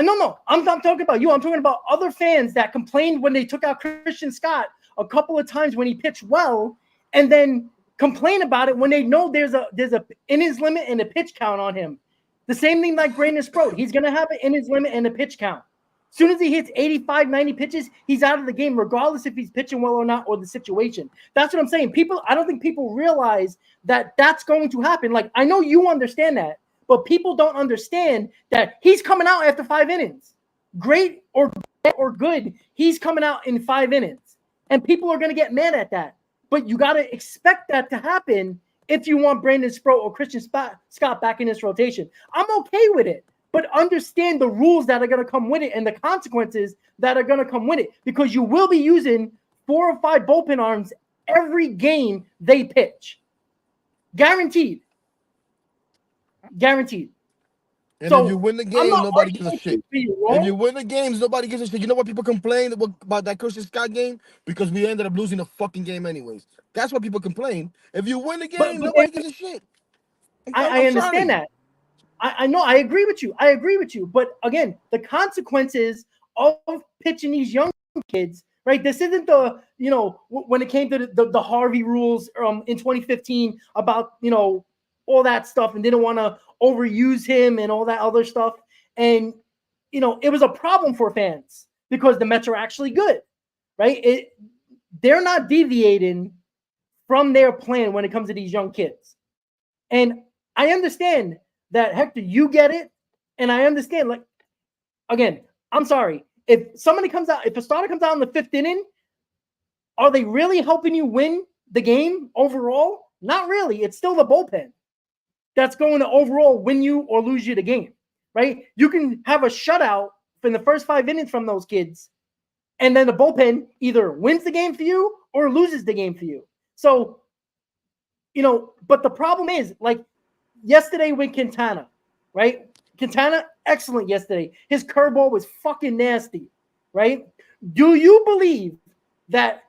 I'm not talking about you. I'm talking about other fans that complained when they took out Christian Scott a couple of times when he pitched well, and then complain about it when they know there's a innings limit and a pitch count on him. The same thing like Brandon Sproat. He's gonna have an innings limit and a pitch count. As soon as he hits 85, 90 pitches, he's out of the game, regardless if he's pitching well or not, or the situation. That's what I'm saying. I don't think people realize that that's going to happen. Like, I know you understand that, but people don't understand that he's coming out after 5 innings. Great or good, he's coming out in 5 innings. And people are going to get mad at that. But you got to expect that to happen if you want Brandon Sproat or Christian Scott back in this rotation. I'm okay with it. But understand the rules that are going to come with it and the consequences that are going to come with it, because you will be using 4 or 5 bullpen arms every game they pitch. Guaranteed. And so, if you win the game, nobody gives a shit. If you win the games, nobody gives a shit. You know what people complain about that Christian Scott game? Because we ended up losing the fucking game anyways. That's what people complain. If you win the game, nobody gives a shit. I understand that. I know. I agree with you. But again, the consequences of pitching these young kids, right? This isn't when it came to the Harvey rules in 2015 about, all that stuff, and didn't want to overuse him and all that other stuff. And, it was a problem for fans because the Mets are actually good, right? They're not deviating from their plan when it comes to these young kids. And I understand that, Hector, you get it. And I understand, like, again, I'm sorry. If a starter comes out in the 5th inning, are they really helping you win the game overall? Not really. It's still the bullpen that's going to overall win you or lose you the game, right? You can have a shutout in the first 5 innings from those kids, and then the bullpen either wins the game for you or loses the game for you. So, but the problem is, like, yesterday with Quintana, right? Quintana, excellent yesterday. His curveball was fucking nasty, right? Do you believe that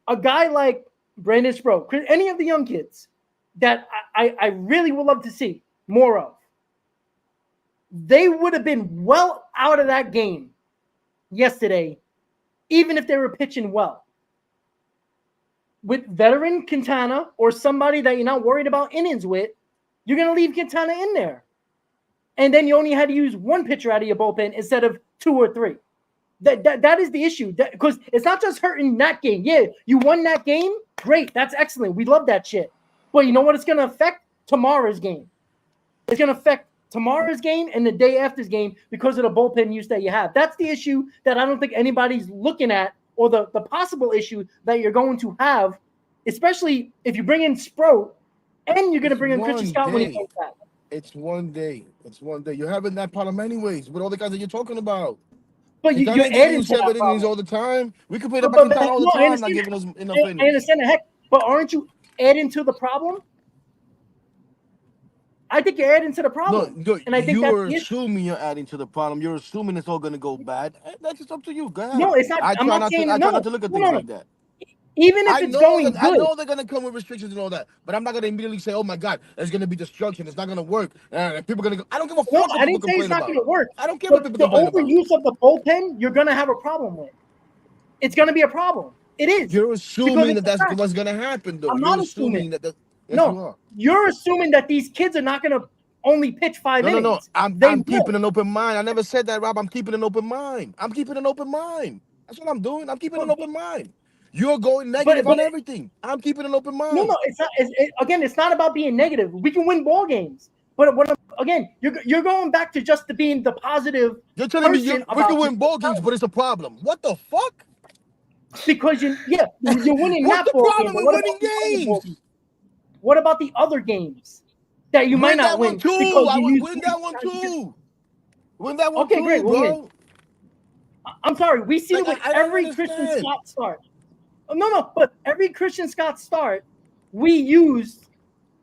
a guy like Brandon Sproat, any of the young kids that I really would love to see more of, they would have been well out of that game yesterday, even if they were pitching well? With veteran Quintana or somebody that you're not worried about innings with, you're going to leave Quintana in there. And then you only had to use 1 pitcher out of your bullpen instead of 2 or 3. That is the issue. Because it's not just hurting that game. Yeah, you won that game. Great. That's excellent. We love that shit. But you know what it's going to affect? Tomorrow's game. It's going to affect tomorrow's game and the day after's game because of the bullpen use that you have. That's the issue that I don't think anybody's looking at, or the possible issue that you're going to have, especially if you bring in Sproat and you're going to bring in Christian Scott when he comes back. It's one day. You're having that problem anyways with all the guys that you're talking about. But you're adding to 7 innings all the time. We could play the back all the time, not giving us enough innings. I understand the heck, but aren't you adding to the problem? I think you're adding to the problem. No, and I think you're assuming you're adding to the problem. You're assuming it's all going to go bad. That's just up to you. Go ahead. No, it's not. I try not to look at things like that. Even if it's going good. I know they're going to come with restrictions and all that, but I'm not going to immediately say, oh my God, there's going to be destruction. It's not going to work. People are going to go. I don't give a fuck what people complain about. I didn't say it's not going to work. I don't care what people complain about. The overuse of the bullpen, you're going to have a problem with. It's going to be a problem. It is. You're assuming it's that that's a fact. what's gonna happen, though. I'm You're not assuming. assuming that. Yes, you No, are. you're assuming that these kids are not going to only pitch 5 No. innings. I'm They keeping will. an open mind. I never said that, Rob. I'm keeping an open mind. I'm keeping an open mind. That's what I'm doing. I'm keeping an But, open mind. You're going but, negative but on everything. I'm keeping an open no, mind. it's not. Again, it's not about being negative. We can win ball games. But again, you're going back to just being the positive You're telling me person we about can win ball games, but it's a problem. What the fuck? because you're winning What's that the ball game. problem But with what winning about the other ball games? games? What about the other games that you might Win not that one win too. because I you would use win that one certain strategies? too. Win that one Okay, too, great. We'll win. bro. I'm sorry. We see Like it with I don't every Christian understand. Scott start. No. But every Christian Scott start, we used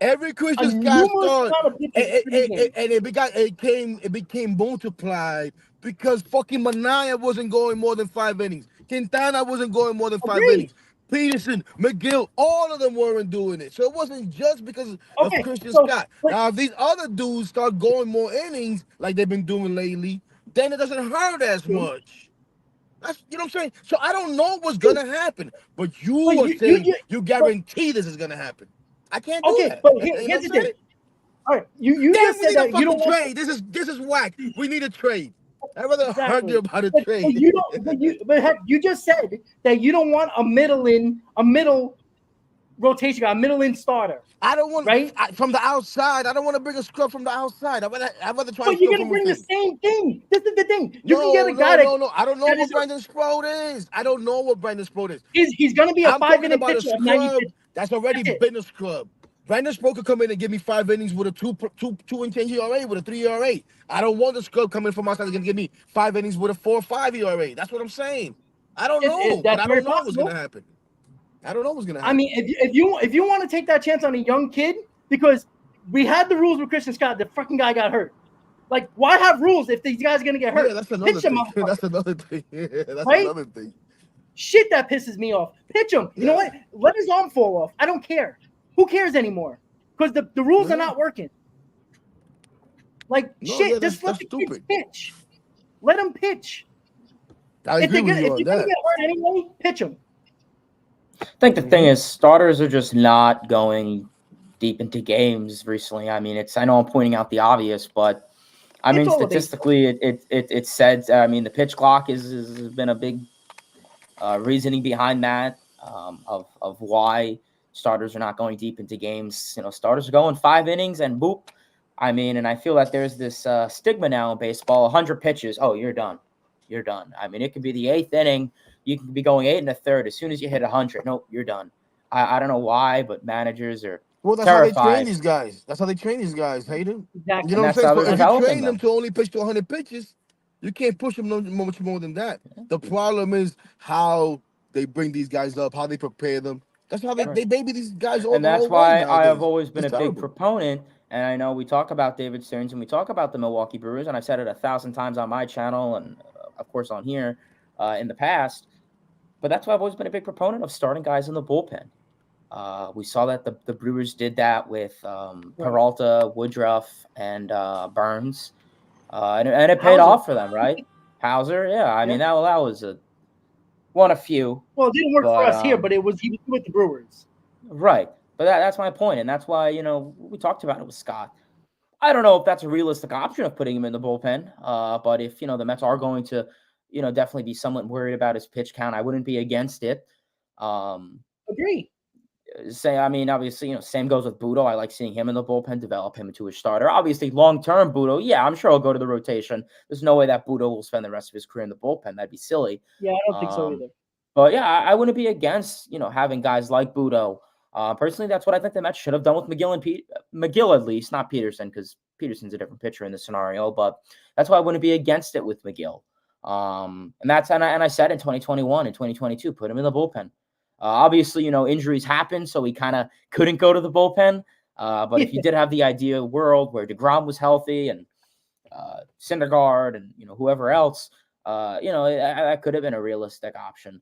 Every a Christian Scott numerous start, amount of pitches for the game. and it became multiplied because fucking Manaya wasn't going more than 5 innings. Quintana wasn't going more than 5 Agreed. innings. Peterson, McGill, all of them weren't doing it. So it wasn't just because of Okay, Christian so Scott. but Now, if these other dudes start going more innings like they've been doing lately, then it doesn't hurt as much. That's, you know what I'm saying? So I don't know what's gonna happen, but you are you saying just you guarantee this is gonna happen. I can't do okay. that. But You know here's what the I'm thing. saying? All right, you Damn, just we said need a that you fucking don't want trade. This is whack. We need a trade. I'd rather argue exactly. about a But trade. you don't. But heck, you just said that you don't want a middle rotation guy, a middle in starter, I don't want right? from the outside. I don't want to bring a scrub from the outside. I'd rather try a But you're scrub gonna from bring the within. same thing. This is the thing. You can get No, a guy that I don't know that what is Brandon Sproat is. I don't know what Brandon Sproat is. he's gonna be a I'm 5 talking inning about a pitcher of 90 scrub pitches. that's already That's it. been a scrub. Brandon Sproat could come in and give me 5 innings with a two and change ERA with a 3 ERA. I don't want the scrub coming from outside that's gonna give me 5 innings with a 4.5 ERA. That's what I'm saying. I don't know, but That's I very don't know what's possible. gonna happen. I don't know what's gonna I happen. mean, if you want to take that chance on a young kid, because we had the rules with Christian Scott, the fucking guy got hurt. Like, why have rules if these guys are gonna get hurt? Yeah, that's another Pitch him, thing. motherfucker. That's another thing. Yeah, that's Right? another thing. Shit, that pisses me off. Pitch him. You know what? Let his arm fall off. I don't care. Who cares anymore? Because the rules are not working. Like, No, shit, yeah, just let that's the kids stupid. pitch. Let them pitch. I If agree they're with you gonna on get that. hurt anyway, pitch them. I think the thing is, starters are just not going deep into games recently. I mean, I know I'm pointing out the obvious, but I mean, statistically, it said. I mean, the pitch clock has been a big reasoning behind that of why starters are not going deep into games. You know, starters are going 5 innings and boop. I mean, and I feel that there's this stigma now in baseball: 100 pitches. Oh, you're done. You're done. I mean, it could be the 8th inning. You can be going 8 1/3. As soon as you hit 100, nope, you're done. I don't know why, but managers are Well, that's terrified. how they train these guys. That's how they train these guys, Hayden. Exactly. You know And what I'm that's saying? how So they're if you developing train them them. to only pitch to 100 pitches, you can't push them much more than that. The problem is how they bring these guys up, how they prepare them. That's how they baby these guys all And the that's whole way why I have nowadays. always been It's a big terrible. proponent. And I know we talk about David Stearns and we talk about the Milwaukee Brewers, and I've said it 1,000 times on my channel and of course on here in the past. But that's why I've always been a big proponent of starting guys in the bullpen. We saw that the Brewers did that with Peralta, Woodruff, and Burns, and it paid off for them, right? Hauser, yeah. I mean that was one of few. Well, it didn't work for us here, but he was with the Brewers. Right. But that's my point, and that's why we talked about it with Scott. I don't know if that's a realistic option of putting him in the bullpen, but if the Mets are going to definitely be somewhat worried about his pitch count, I wouldn't be against it. Agree. I mean, obviously, same goes with Budo. I like seeing him in the bullpen, develop him into a starter. Obviously, long-term Budo, yeah, I'm sure he'll go to the rotation. There's no way that Budo will spend the rest of his career in the bullpen. That'd be silly. Yeah, I don't think so either. But yeah, I wouldn't be against, having guys like Budo. Personally, that's what I think the Mets should have done with McGill and McGill, at least, not Peterson, because Peterson's a different pitcher in this scenario. But that's why I wouldn't be against it with McGill. And I said in 2021 and 2022, put him in the bullpen. Obviously, injuries happen, so he kind of couldn't go to the bullpen. But if you did have the ideal world where DeGrom was healthy and Syndergaard and whoever else, that could have been a realistic option.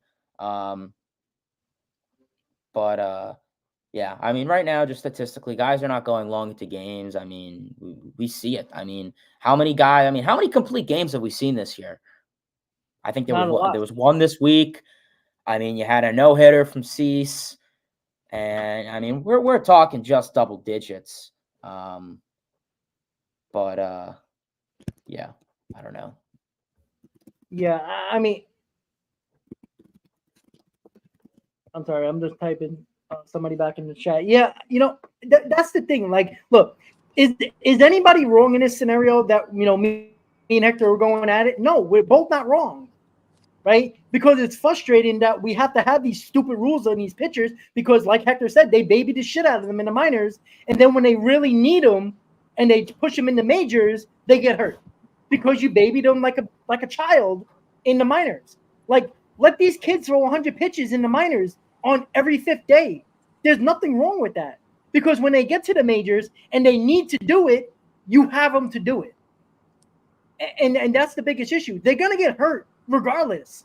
But yeah, I mean, right now, just statistically, guys are not going long into games. I mean, we see it. I mean, how many complete games have we seen this year? I think there was one this week. I mean, you had a no-hitter from Cease, and I mean, we're talking just double digits. But yeah, I don't know. Yeah, I mean, I'm sorry, I'm just typing somebody back in the chat. Yeah, that's the thing. Like, look, is anybody wrong in this scenario that me and Hector were going at it? No, we're both not wrong, right? Because it's frustrating that we have to have these stupid rules on these pitchers because, like Hector said, they baby the shit out of them in the minors, and then when they really need them and they push them in the majors, they get hurt because you babied them like a child in the minors. Like, let these kids throw 100 pitches in the minors on every fifth day. There's nothing wrong with that because when they get to the majors and they need to do it, you have them to do it. And that's the biggest issue. They're going to get hurt regardless.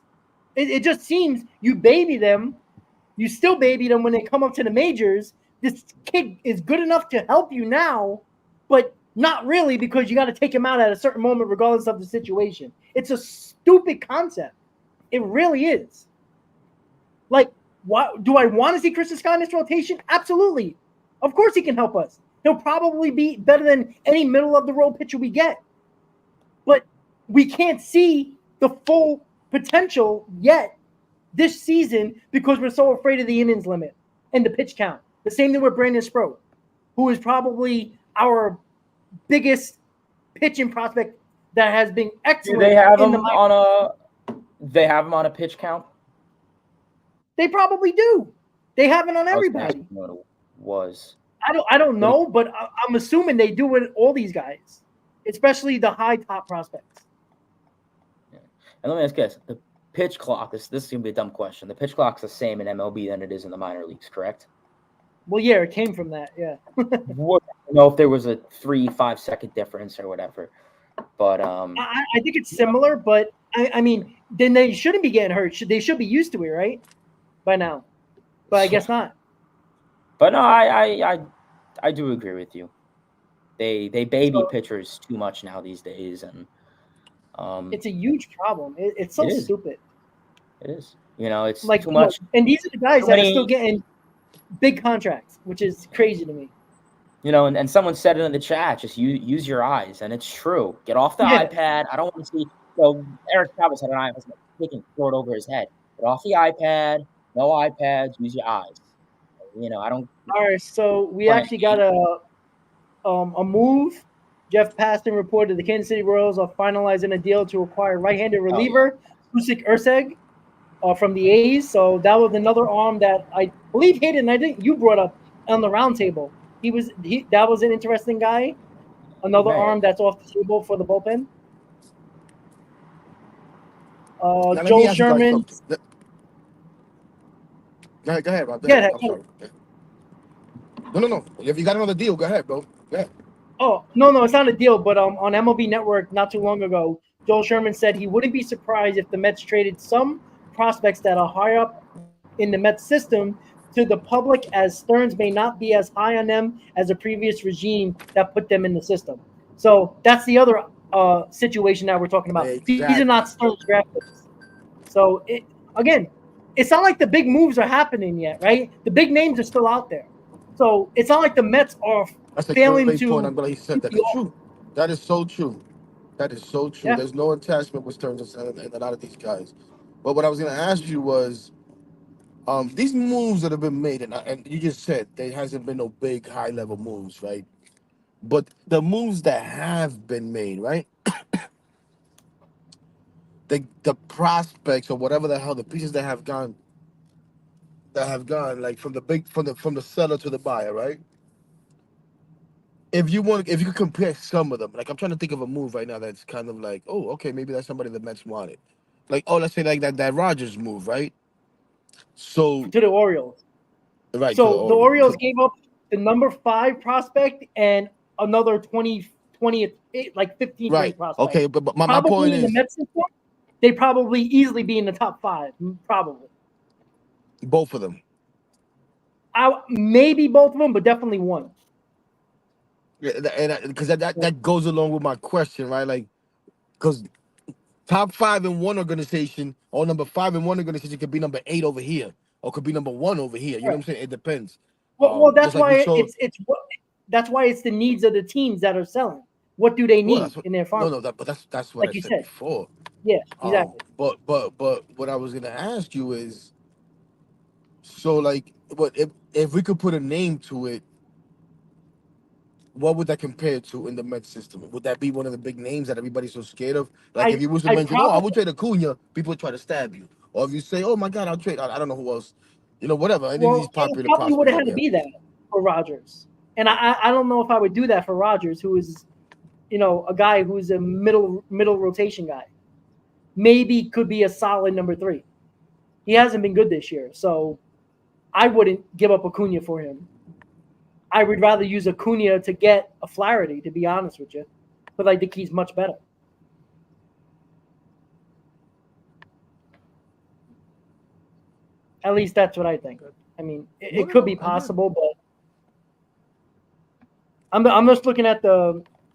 It just seems you baby them. You still baby them when they come up to the majors. This kid is good enough to help you now, but not really because you got to take him out at a certain moment regardless of the situation. It's a stupid concept. It really is. Like, what do I want to see Christian Scott in this rotation? Absolutely. Of course he can help us. He'll probably be better than any middle of the road pitcher we get. But we can't see the full potential yet this season because we're so afraid of the innings limit and the pitch count. The same thing with Brandon Sproat, who is probably our biggest pitching prospect that has been excellent. Do they have him on a pitch count? They probably do. They have it on everybody. What it was. I don't know, but I'm assuming they do with all these guys, especially the high top prospects. Yeah. And let me ask you this: the pitch clock. This is gonna be a dumb question. The pitch clock's the same in MLB than it is in the minor leagues, correct? Well, yeah, it came from that. Yeah. I don't know if there was a 3-5 second difference or whatever, but I think it's similar. But I mean, then they shouldn't be getting hurt. They should be used to it, right? By now, but I guess not. But no, I do agree with you. They baby pitchers too much now these days, and it's a huge problem. It's so stupid. It is. It's like too much. And these are the guys that are still getting big contracts, which is crazy to me. And someone said it in the chat, just use your eyes, and it's true. Get off the iPad. I don't want to see. Eric Travis had an eye taking throw it over his head. Get off the iPad. No iPads. Use your eyes. I don't. All right, so we actually got a move. Jeff Paston reported the Kansas City Royals are finalizing a deal to acquire right-handed reliever Susik Urseg from the A's. So that was another arm that I believe Hayden, I think you brought up on the roundtable. That was an interesting guy. Another arm that's off the table for the bullpen. Joel Sherman. Go ahead, bro. Yeah, I'm sorry. No. If you got another deal, go ahead, bro. Go ahead. Oh, no, it's not a deal, but on MLB Network not too long ago, Joel Sherman said he wouldn't be surprised if the Mets traded some prospects that are high up in the Mets system to the public, as Stearns may not be as high on them as the previous regime that put them in the system. So that's the other situation that we're talking about. Exactly. These are not Stearns draft picks. So, it's not like the big moves are happening yet, right? The big names are still out there. So it's not like the Mets are failing to. Point. I'm glad he said that. That's true. That is so true. That is so true. Yeah. There's no attachment with Stearns and a lot of these guys. But what I was going to ask you was, these moves that have been made, and you just said there hasn't been no big high-level moves, right? But the moves that have been made, right? the prospects or whatever the hell, the pieces that have gone like from the seller to the buyer, right? If you could compare some of them, like I'm trying to think of a move right now that's kind of like, oh, okay, maybe that's somebody the Mets wanted. Like, let's say like that Rogers move, right? So to the Orioles. Right. So the Orioles gave up the number 5 prospect and another 20 like 15 right. prospect. Okay, but my point is, the Mets system, they probably easily be in the top 5, probably. Both of them. Maybe both of them, but definitely one. Yeah, and because that goes along with my question, right? Like, because top 5 in one organization or number 5 in one organization could be number 8 over here or could be number 1 over here. You know what I'm saying? It depends. Well, that's Just like we why saw. that's why it's the needs of the teams that are selling. What do they Well, need in their farm? but that's what Like I you said said. before. Yeah, exactly. But what I was gonna ask you is, so like, what if we could put a name to it? What would that compare to in the Mets system? Would that be one of the big names that everybody's so scared of? Like if you was to I mention, oh, I probably would trade Acuna, people would try to stab you. Or if you say, oh my God, I'll trade, I don't know who else, whatever, any of these it popular probably would prospects have out had to there. be that for Rodgers. And I don't know if I would do that for Rodgers, who is, a guy who's a middle rotation guy. Maybe could be a solid number 3. He hasn't been good this year, so I wouldn't give up Acuna for him. I would rather use Acuna to get a Flaherty, to be honest with you. But I think he's much better. At least that's what I think. I mean, it could be possible, but I'm just looking at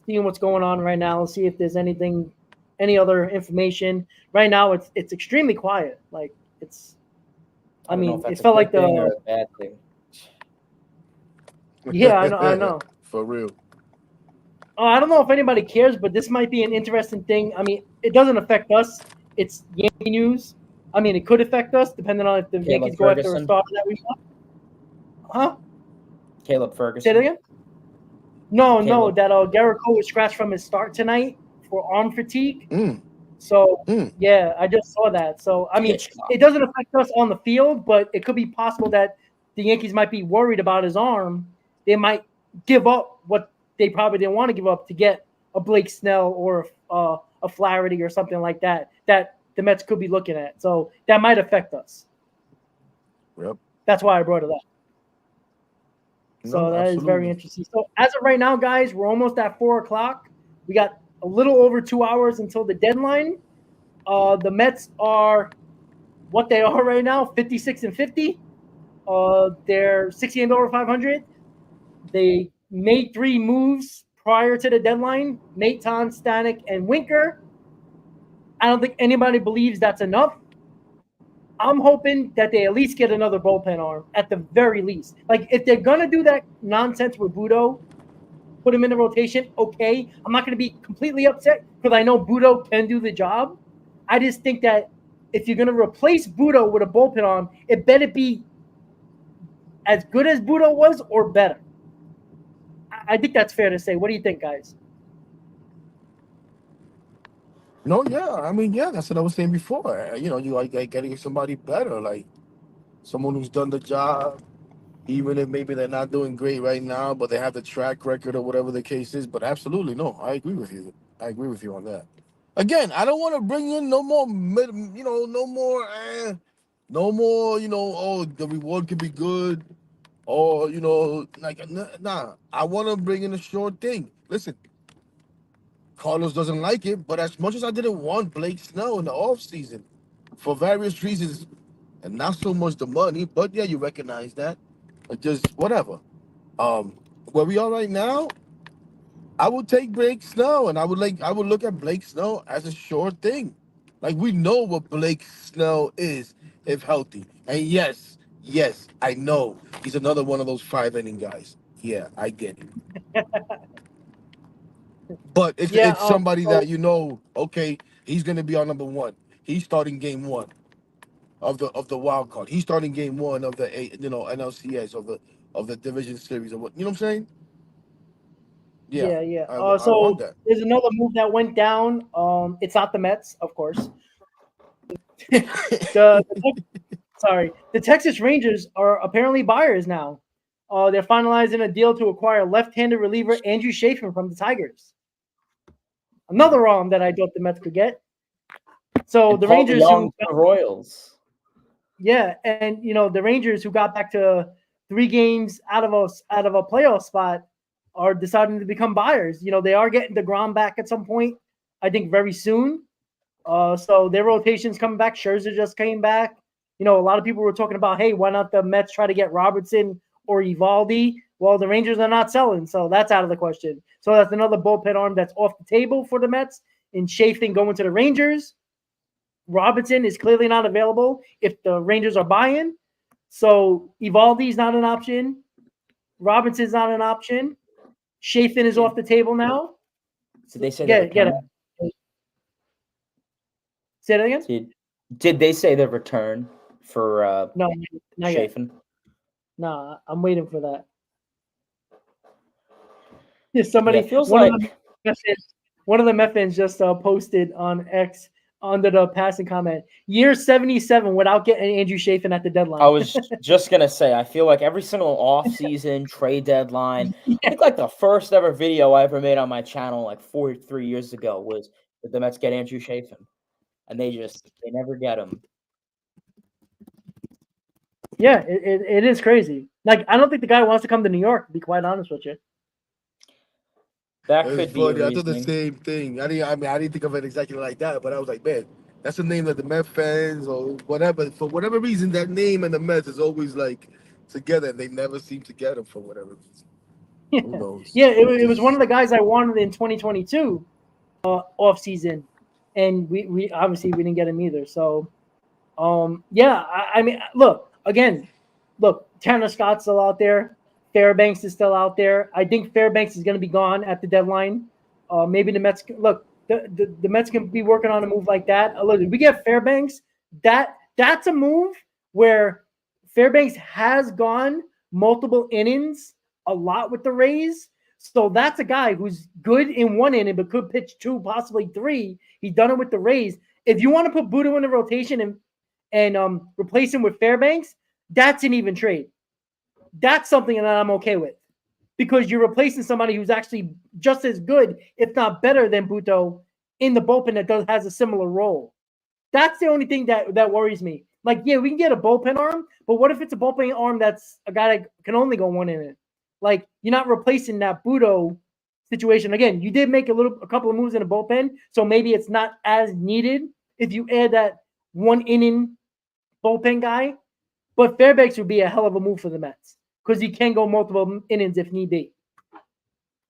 seeing what's going on right now. See if there's any other information. Right now, it's extremely quiet. Like it's. I mean, it felt like or a bad thing. Yeah, I know. For real. I don't know if anybody cares, but this might be an interesting thing. I mean, it doesn't affect us. It's Yankee news. I mean, it could affect us depending on if the Yankees go after a starter that we want. Huh? Caleb Ferguson. Say that again? No, that Garrett Cole was scratched from his start tonight for arm fatigue. So, yeah, I just saw that. So, I mean, it doesn't affect us on the field, but it could be possible that the Yankees might be worried about his arm. They might give up what they probably didn't want to give up to get a Blake Snell or a Flaherty or something like that the Mets could be looking at. So, that might affect us. Yep. That's why I brought it up. So that is very interesting. So as of right now, guys, we're almost at 4:00. We got a little over 2 hours until the deadline. The Mets are what they are right now, 56-50. They're 60 over 500. They made 3 moves prior to the deadline: Maton, Stanek, and Winker. I don't think anybody believes that's enough. I'm hoping that they at least get another bullpen arm at the very least. Like, if they're going to do that nonsense with Budo, put him in the rotation, okay. I'm not going to be completely upset because I know Budo can do the job. I just think that if you're going to replace Budo with a bullpen arm, it better be as good as Budo was or better. I think that's fair to say. What do you think, guys? No, yeah. I mean, yeah, that's what I was saying before. You like getting somebody better, like someone who's done the job, even if maybe they're not doing great right now, but they have the track record or whatever the case is. But absolutely, no, I agree with you. I agree with you on that. Again, I don't want to bring in no more, no more, oh, the reward could be good, or, nah. I want to bring in a short thing. Listen, Carlos doesn't like it, but as much as I didn't want Blake Snell in the offseason for various reasons, and not so much the money, but yeah, you recognize that. Just whatever. Where we are right now, I would take Blake Snell, and I would look at Blake Snell as a sure thing. Like, we know what Blake Snell is if healthy. And yes, I know he's another one of those 5-inning guys. Yeah, I get it. But it's somebody that okay, he's gonna be our number 1. He's starting game 1 of the wild card. He's starting game 1 of the NLCS of the division series or what, you know what I'm saying? Yeah. I want that. There's another move that went down. It's not the Mets, of course. The Texas Rangers are apparently buyers now. They're finalizing a deal to acquire left-handed reliever Andrew Chafin from the Tigers. Another arm that I thought the Mets could get. So the Rangers, the Royals. Yeah, and the Rangers, who got back to 3 games out of a playoff spot, are deciding to become buyers. They are getting DeGrom back at some point, I think very soon. So their rotation's coming back. Scherzer just came back. A lot of people were talking about, hey, why not the Mets try to get Robertson or Evaldi? Well, the Rangers are not selling, so that's out of the question. So that's another bullpen arm that's off the table for the Mets. And Chafin going to the Rangers. Robinson is clearly not available if the Rangers are buying. So Evaldi's not an option. Robinson's not an option. Chafin is off the table now. Did they say Get the it, get it. return? Say that again? Did they say the return for No, not yet. Chafin? No, I'm waiting for that. Yeah, somebody, Yeah, it feels one of the Methans just posted on X under the passing comment, year 77 without getting Andrew Chafin at the deadline. I was just gonna say, I feel like every single off-season trade deadline, I think like the first ever video I ever made on my channel, like 3 years ago, was that the Mets get Andrew Chafin, and they never get him. Yeah, it is crazy. Like, I don't think the guy wants to come to New York, to be quite honest with you. That could be. I thought the same thing. I didn't think of it exactly like that, but I was like, man, that's a name that the Mets fans or whatever, for whatever reason, that name and the Mets is always like together, and they never seem to get them for whatever reason. Yeah. Who knows? Yeah, it was one of the guys I wanted in 2022 off season, and we obviously we didn't get him either. So, yeah, I mean, look, Tanner Scott's still out there. Fairbanks is still out there. I think Fairbanks is going to be gone at the deadline. Maybe the Mets look. The Mets can be working on a move like that. Look, if we get Fairbanks, that's a move where Fairbanks has gone multiple innings a lot with the Rays. So that's a guy who's good in one inning but could pitch 2, possibly 3. He's done it with the Rays. If you want to put Budo in the rotation and replace him with Fairbanks, that's an even trade. That's something that I'm okay with, because you're replacing somebody who's actually just as good, if not better, than Budo in the bullpen that has a similar role. That's the only thing that worries me. Like, yeah, we can get a bullpen arm, but what if it's a bullpen arm that's a guy that can only go 1 inning? Like, you're not replacing that Budo situation. Again, you did make a couple of moves in the bullpen, so maybe it's not as needed if you add that 1 inning bullpen guy. But Fairbanks would be a hell of a move for the Mets, because he can go multiple innings if need be.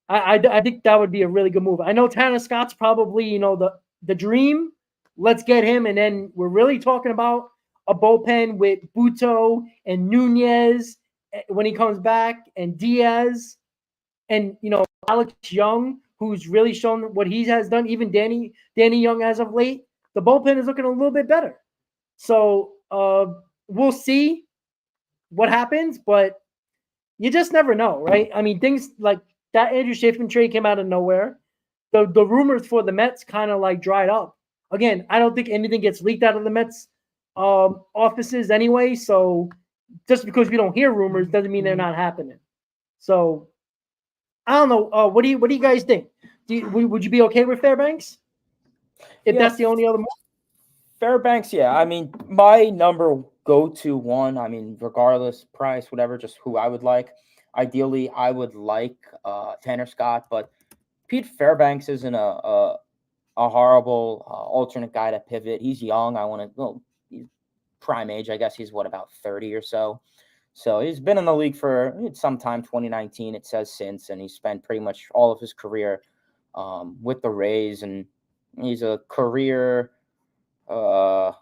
I think that would be a really good move. I know Tanner Scott's probably, the dream. Let's get him, and then we're really talking about a bullpen with Buto and Nunez when he comes back, and Diaz, and Alex Young, who's really shown what he has done. Even Danny Young as of late. The bullpen is looking a little bit better. So we'll see what happens, but you just never know, right? I mean, things like that Andrew Chafin trade came out of nowhere. The rumors for the Mets kind of like dried up. Again, I don't think anything gets leaked out of the Mets offices anyway. So just because we don't hear rumors doesn't mean they're not happening. So I don't know. What do you guys think? Would you be okay with Fairbanks if that's the only other move? Fairbanks, yeah. I mean, my number go-to one, I mean, regardless, price, whatever, just who I would like. Ideally, I would like Tanner Scott, but Pete Fairbanks isn't a horrible alternate guy to pivot. He's young. He's prime age. I guess he's about 30 or so. So he's been in the league for some time, 2019, it says since, and he spent pretty much all of his career with the Rays, and he's a career career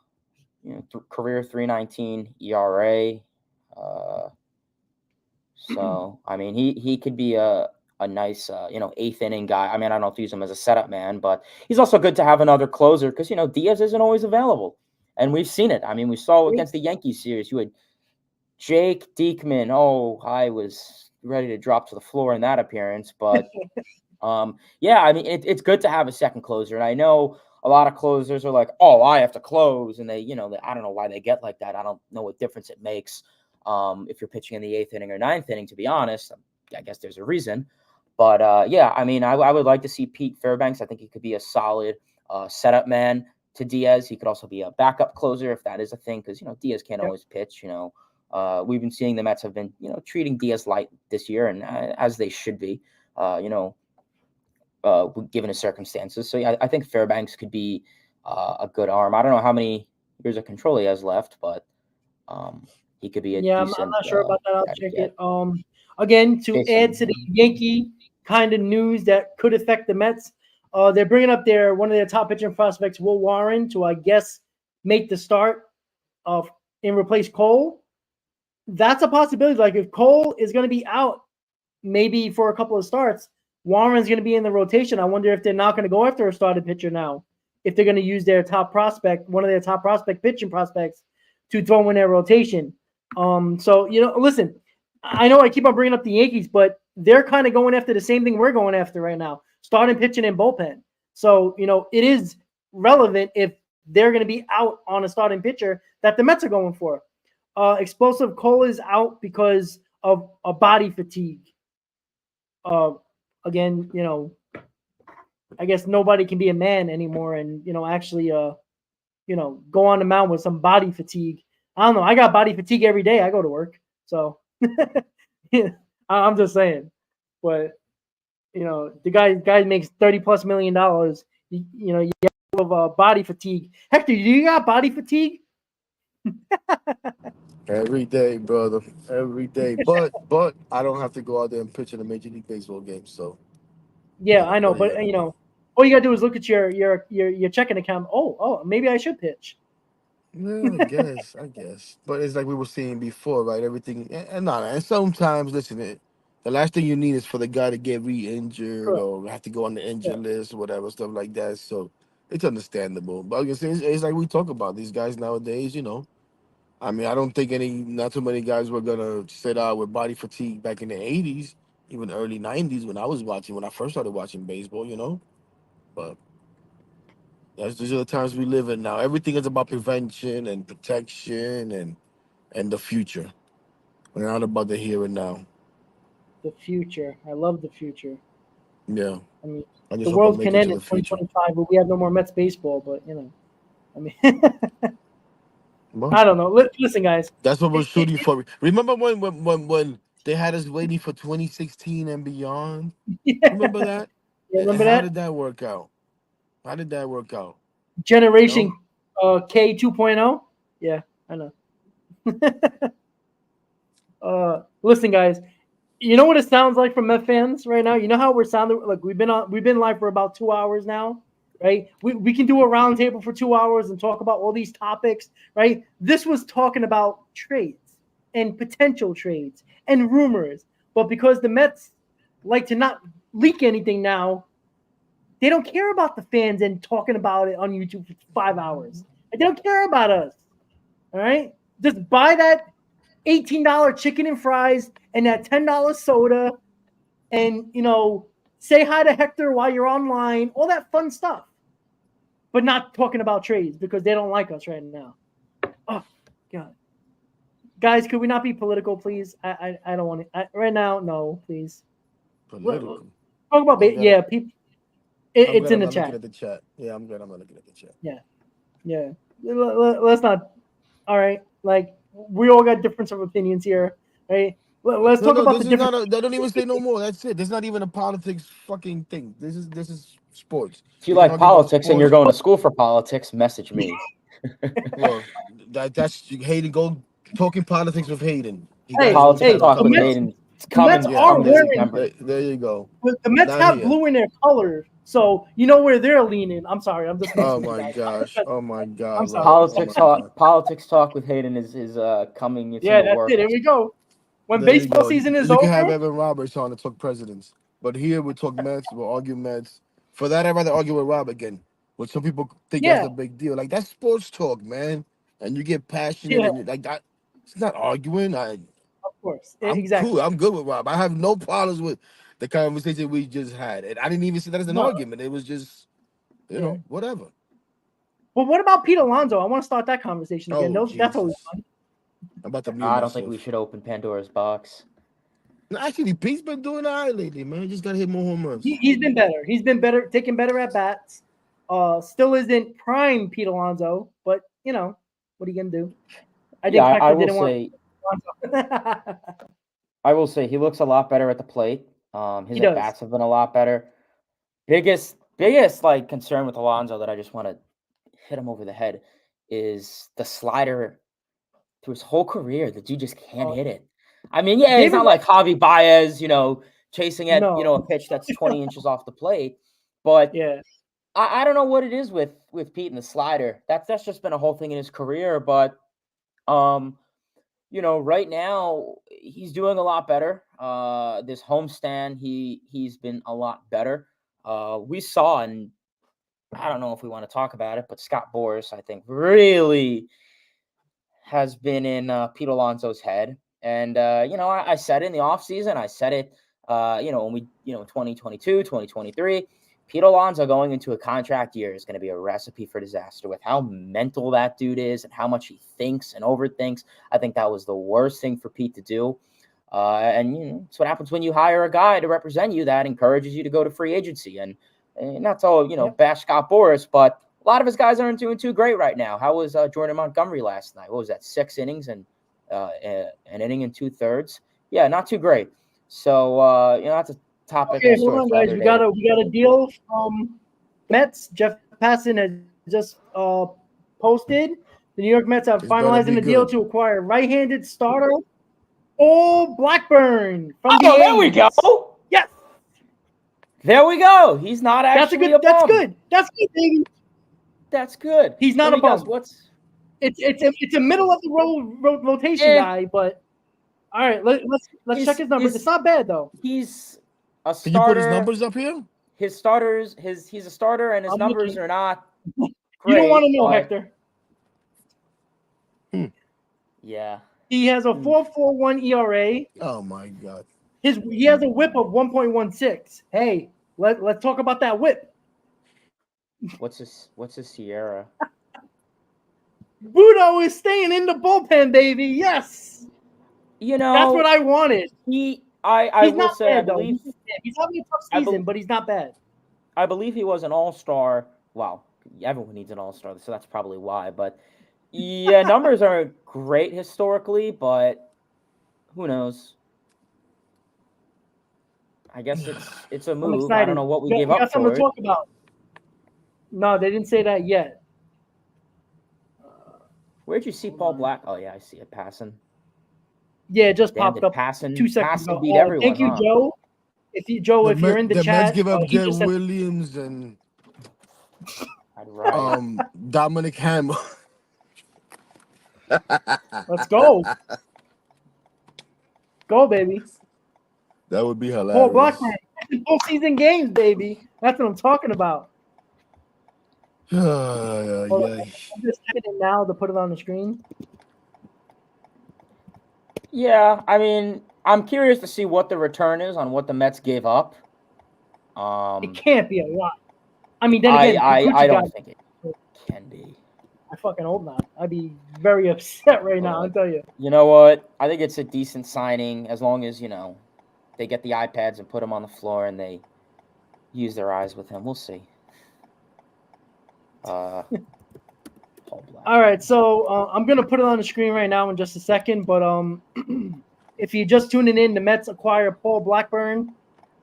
3.19 ERA. So I mean, he could be a nice 8th inning guy. I mean, I don't have to use him as a setup man, but he's also good to have another closer, because Diaz isn't always available, and we've seen it. I mean, we saw against the Yankees series. You had Jake Diekman. Oh, I was ready to drop to the floor in that appearance, but yeah, I mean, it's good to have a second closer, and I know a lot of closers are like, oh, I have to close. And they, I don't know why they get like that. I don't know what difference it makes if you're pitching in the 8th inning or 9th inning, to be honest. I guess there's a reason. But, yeah, I mean, I would like to see Pete Fairbanks. I think he could be a solid setup man to Diaz. He could also be a backup closer if that is a thing, because, Diaz can't always pitch. We've been seeing the Mets have been, treating Diaz light this year, and as they should be, given his circumstances. So yeah, I think Fairbanks could be a good arm. I don't know how many years of control he has left, but he could be a decent. I'm not sure about that. I'll check it. Again, to add to the Yankee kind of news that could affect the Mets, they're bringing up one of their top pitching prospects, Will Warren, to I guess make the start of and replace Cole, that's a possibility. Like if Cole is going to be out maybe for a couple of starts, Warren's going to be in the rotation. I wonder if they're not going to go after a starting pitcher now, if they're going to use their top prospect, one of their top pitching prospects, to throw in their rotation. So, listen, I know I keep on bringing up the Yankees, but they're kind of going after the same thing we're going after right now, starting pitching and bullpen. So, it is relevant if they're going to be out on a starting pitcher that the Mets are going for. Explosive Cole is out because of a body fatigue. Again, I guess nobody can be a man anymore and, actually, go on the mound with some body fatigue. I don't know. I got body fatigue every day I go to work. So I'm just saying. But, the guy makes $30+ million. You have body fatigue. Hector, do you got body fatigue? Every day, brother. Every day. But I don't have to go out there and pitch in a Major League Baseball game. So yeah, I know. what But do you all you gotta do is look at your checking account. Oh, maybe I should pitch. Yeah, I guess. But it's like we were saying before, right? Everything and sometimes listen, the last thing you need is for the guy to get re-injured Correct. or have to go on the injured Yeah. list or whatever, stuff like that. So it's understandable. But I guess it's like we talk about these guys nowadays, I mean, I don't think not too many guys were gonna sit out with body fatigue back in the '80s, even early '90s when I first started watching baseball. But these are the times we live in now. Everything is about prevention and protection and the future. We're not about the here and now. The future. I love the future. Yeah, I mean, I the just hope I world make can it end to in the future. 2025, but we have no more Mets baseball. But I mean, Well, I don't know. Listen, guys. that's what we're shooting for. Remember when they had us waiting for 2016 and beyond? Yeah, Remember that? remember How that did that work out? How did that work out? You know? Generation K 2.0? Yeah, I know. Listen, guys. You know what it sounds like from Met fans right now? You know how we're sounding? Like we've been live for about 2 hours now, right? We can do a roundtable for 2 hours and talk about all these topics, right? This was talking about trades and potential trades and rumors, but because the Mets like to not leak anything now, they don't care about the fans and talking about it on YouTube for 5 hours. Like, they don't care about us. All right, just buy that $18 chicken and fries and that $10 soda, and say hi to Hector while you're online, all that fun stuff, but not talking about trades because they don't like us right now. Oh God, guys, could we not be political, please? I don't want to right now. No, please. Political. Talk about yeah, people. It's in the I'm chat. looking at the chat. Yeah, I'm good. I'm not looking at the chat. Yeah. Let's not. All right, like we all got difference of opinions here, right? Let's talk about This the is different. not. They don't even say no more. That's it. This is not even a politics fucking thing. This is sports. If you We can like argue about politics and you're sports. going to school for politics, message me. Well, that's Hayden. Go talking politics with Hayden. He got Hey, his own Politics channel talk with coming up. Hayden. It's The Mets coming are come this wearing. September. There you go. The Mets Not have here. blue in their color, so you know where they're leaning. I'm sorry, I'm just. Oh messing with you my guys. gosh. Oh my God. I'm sorry. Rob. Oh my God. Politics talk with Hayden is coming. It's in Yeah, the that's works. it. Here we go. When There you baseball go. season is You can have over, Evan Roberts on to talk presidents, but here we talk Mets. We'll argue Mets. For that, I'd rather argue with Rob again. But some people think that's yeah, a big deal. Like that's sports talk, man. And you get passionate yeah, and like that. It's not arguing. of course, I'm exactly. cool. I'm good with Rob. I have no problems with the conversation we just had. And I didn't even see that as an No, argument. It was just, yeah. whatever. But what about Pete Alonso? I want to start that conversation again. Oh That's always Jesus. fun. I'm about to mute I don't think we myself. should open Pandora's box. Actually, Pete's been doing all right lately, man. Just gotta hit more home runs. He's been better. He's been better, taking better at bats. Still isn't prime Pete Alonso, but what are you gonna do? I think Yeah, Hector didn't want. I will say he looks a lot better at the plate. His He at does. bats have been a lot better. Biggest like concern with Alonso that I just want to hit him over the head is the slider through his whole career. The dude just can't hit it. I mean, yeah, he's not like Javi Baez, chasing at No. a pitch that's 20 inches off the plate. But Yeah. I don't know what it is with Pete and the slider. That's just been a whole thing in his career, but right now he's doing a lot better. This homestand, he's been a lot better. We saw, and I don't know if we want to talk about it, but Scott Boras, I think, really has been in Pete Alonso's head. And, I said it in the offseason. I said it, when we, 2022, 2023, Pete Alonso going into a contract year is going to be a recipe for disaster with how mental that dude is and how much he thinks and overthinks. I think that was the worst thing for Pete to do. And it's what happens when you hire a guy to represent you that encourages you to go to free agency. And not to, bash Scott Boras, but a lot of his guys aren't doing too great right now. How was Jordan Montgomery last night? What was that? 6 innings and an inning and 2/3. Yeah, not too great. So that's a topic. Okay, hold on, guys. We got a deal from Mets. Jeff Passan has just posted. The New York Mets are finalizing the deal to acquire right-handed starter Paul Blackburn from the A's. There we go. Yes. There we go. He's not actually That's good. That's good, baby. That's good. He's not a bum. It's a middle of the road rotation guy, but all right, let's check his numbers. It's not bad though. He's a starter. Can you put his numbers up here? His starters, he's a starter, and his numbers are not great. You don't want to know, Hector. Yeah. He has a 4.41 ERA. Oh my God. He has a WHIP of 1.16. Hey, let's talk about that WHIP. What's his Sierra? Budo is staying in the bullpen, baby. Yes. That's what I wanted. I will say, I believe he's having a tough season, but he's not bad. I believe he was an all-star. Wow, everyone needs an all-star, so that's probably why. But yeah, numbers aren't great historically, but who knows? I guess it's a move. I don't know what we gave up for it. Something to talk about. No, they didn't say that yet. Where'd you see Paul Black? Oh yeah, I see it passing. Yeah, it just popped up passing, 2 seconds ago. Beat everyone, thank you, Joe. If you're in the chat, Mets give up Jed Williams and Dominic Hammer. Let's go. Go, baby. That would be hilarious. Paul Blackburn, postseason games, baby. That's what I'm talking about. I'm just typing it now to put it on the screen. Yeah, I mean, I'm curious to see what the return is on what the Mets gave up. It can't be a lot. I mean, then again, I don't think it can be. I fucking hope not. I'd be very upset right now, I'll tell you. You know what? I think it's a decent signing as long as, they get the iPads and put them on the floor and they use their eyes with him. We'll see. All right, so I'm going to put it on the screen right now in just a second, but if you're just tuning in, the Mets acquire Paul Blackburn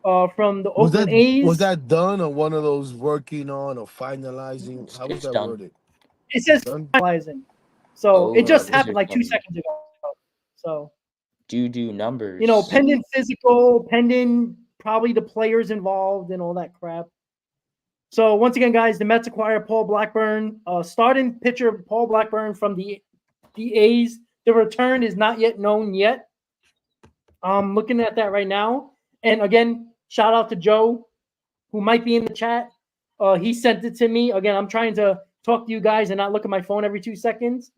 from the Oakland A's. Was that done or one of those working on or finalizing? How was that worded? It says finalizing. So it just happened like 2 seconds ago. So do numbers. Pending physical, pending probably the players involved and all that crap. So once again, guys, the Mets acquire Paul Blackburn, starting pitcher Paul Blackburn from the A's. The return is not yet known yet. I'm looking at that right now. And again, shout out to Joe, who might be in the chat. He sent it to me. Again, I'm trying to talk to you guys and not look at my phone every 2 seconds.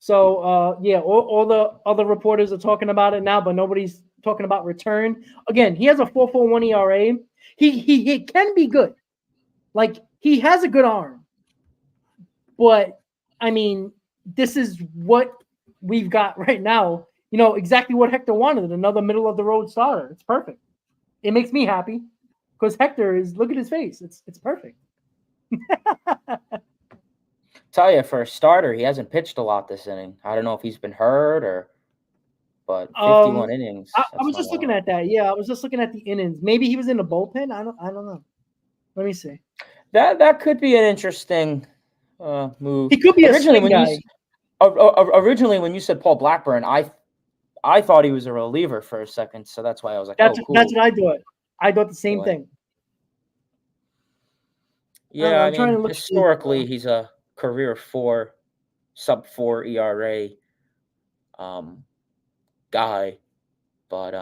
So, all the other reporters are talking about it now, but nobody's talking about return. Again, he has a 4.41 ERA. He can be good. Like, he has a good arm. But, I mean, this is what we've got right now. Exactly what Hector wanted, another middle-of-the-road starter. It's perfect. It makes me happy because Hector is – look at his face. It's perfect. Tell you, for a starter, he hasn't pitched a lot this inning. I don't know if he's been hurt but 51 innings. I was just looking at that. Yeah, I was just looking at the innings. Maybe he was in the bullpen. I don't know. Let me see. That could be an interesting move. He could be originally originally when you said Paul Blackburn, I thought he was a reliever for a second, so that's why I was like, that's cool. That's what I thought. I thought the same thing. Yeah, I I'm trying mean, to look. historically, he's a career sub 4 ERA guy, but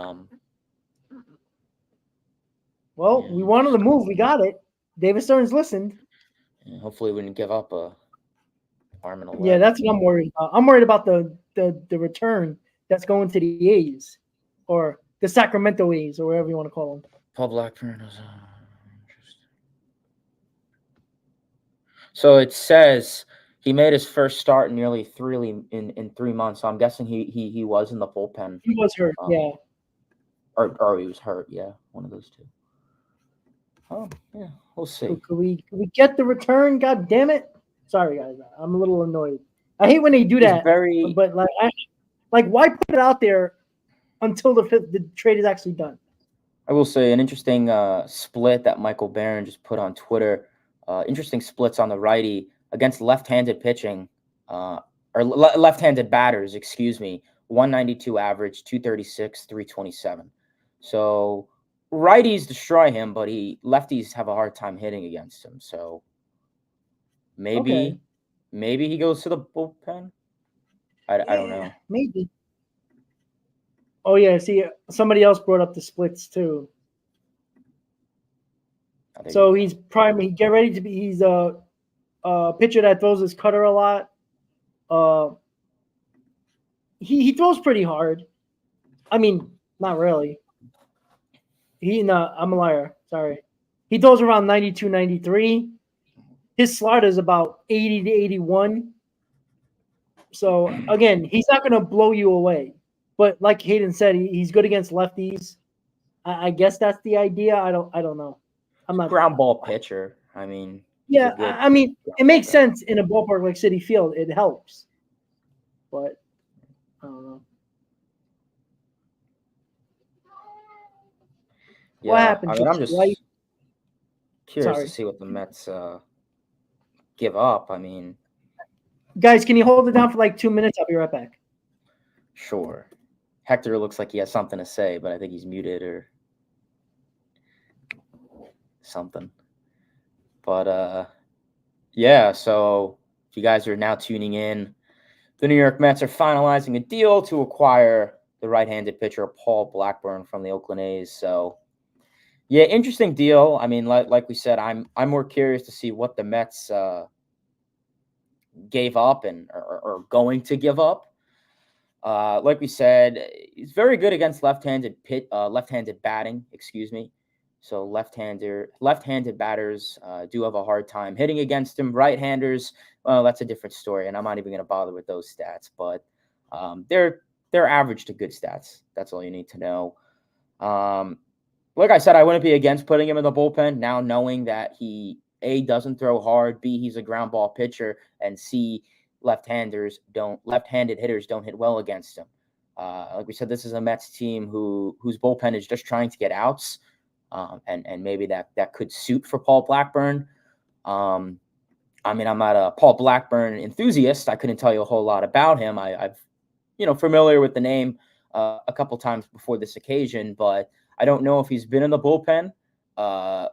Well, yeah, we wanted to move. We got it. David Stearns listened. hopefully we didn't give up a arm and a Yeah, leg. that's what I'm worried about. I'm worried about the return that's going to the A's or the Sacramento A's or whatever you want to call them. Paul Blackburn was interesting. So it says he made his first start in nearly in 3 months. So I'm guessing he was in the bullpen. He was hurt. Yeah. Or he was hurt. Yeah, one of those two. Oh yeah, we'll see. Could we get the return? God damn it! Sorry guys, I'm a little annoyed. I hate when they do that. But why put it out there until the trade is actually done? I will say an interesting split that Michael Barron just put on Twitter. Interesting splits on the righty against left-handed pitching, or left-handed batters. Excuse me, 192 average, 236, 327. So righties destroy him, but lefties have a hard time hitting against him. So maybe he goes to the bullpen. I don't know. Maybe. Oh yeah, see, somebody else brought up the splits too. So he's prime. He get ready to be. He's a pitcher that throws his cutter a lot. He throws pretty hard. I mean, not really. I'm a liar. Sorry. He throws around 92, 93. His slider is about 80 to 81. So again, he's not going to blow you away. But like Hayden said, he's good against lefties. I guess that's the idea. I don't know. I'm not ground ball pitcher. I mean, yeah. I mean, it makes sense in a ballpark like Citi Field. It helps. But I don't know. Yeah, what happened? I mean, I'm just curious to see what the Mets give up. I mean, guys, can you hold it down for like 2 minutes? I'll be right back. Sure. Hector looks like he has something to say, but I think he's muted or something. But yeah, so if you guys are now tuning in, the New York Mets are finalizing a deal to acquire the right-handed pitcher Paul Blackburn from the Oakland A's. So yeah, interesting deal. I mean, like we said, I'm more curious to see what the Mets gave up and are going to give up. Like we said, he's very good against left-handed batting. Excuse me. So left-handed batters do have a hard time hitting against him. Right-handers, well, that's a different story, and I'm not even going to bother with those stats. But they're average to good stats. That's all you need to know. Like I said, I wouldn't be against putting him in the bullpen now, knowing that he A, doesn't throw hard, B, he's a ground ball pitcher, and C, left-handed hitters don't hit well against him. Like we said, this is a Mets team whose bullpen is just trying to get outs, and maybe that could suit for Paul Blackburn. I mean, I'm not a Paul Blackburn enthusiast. I couldn't tell you a whole lot about him. I've familiar with the name a couple times before this occasion, but I don't know if he's been in the bullpen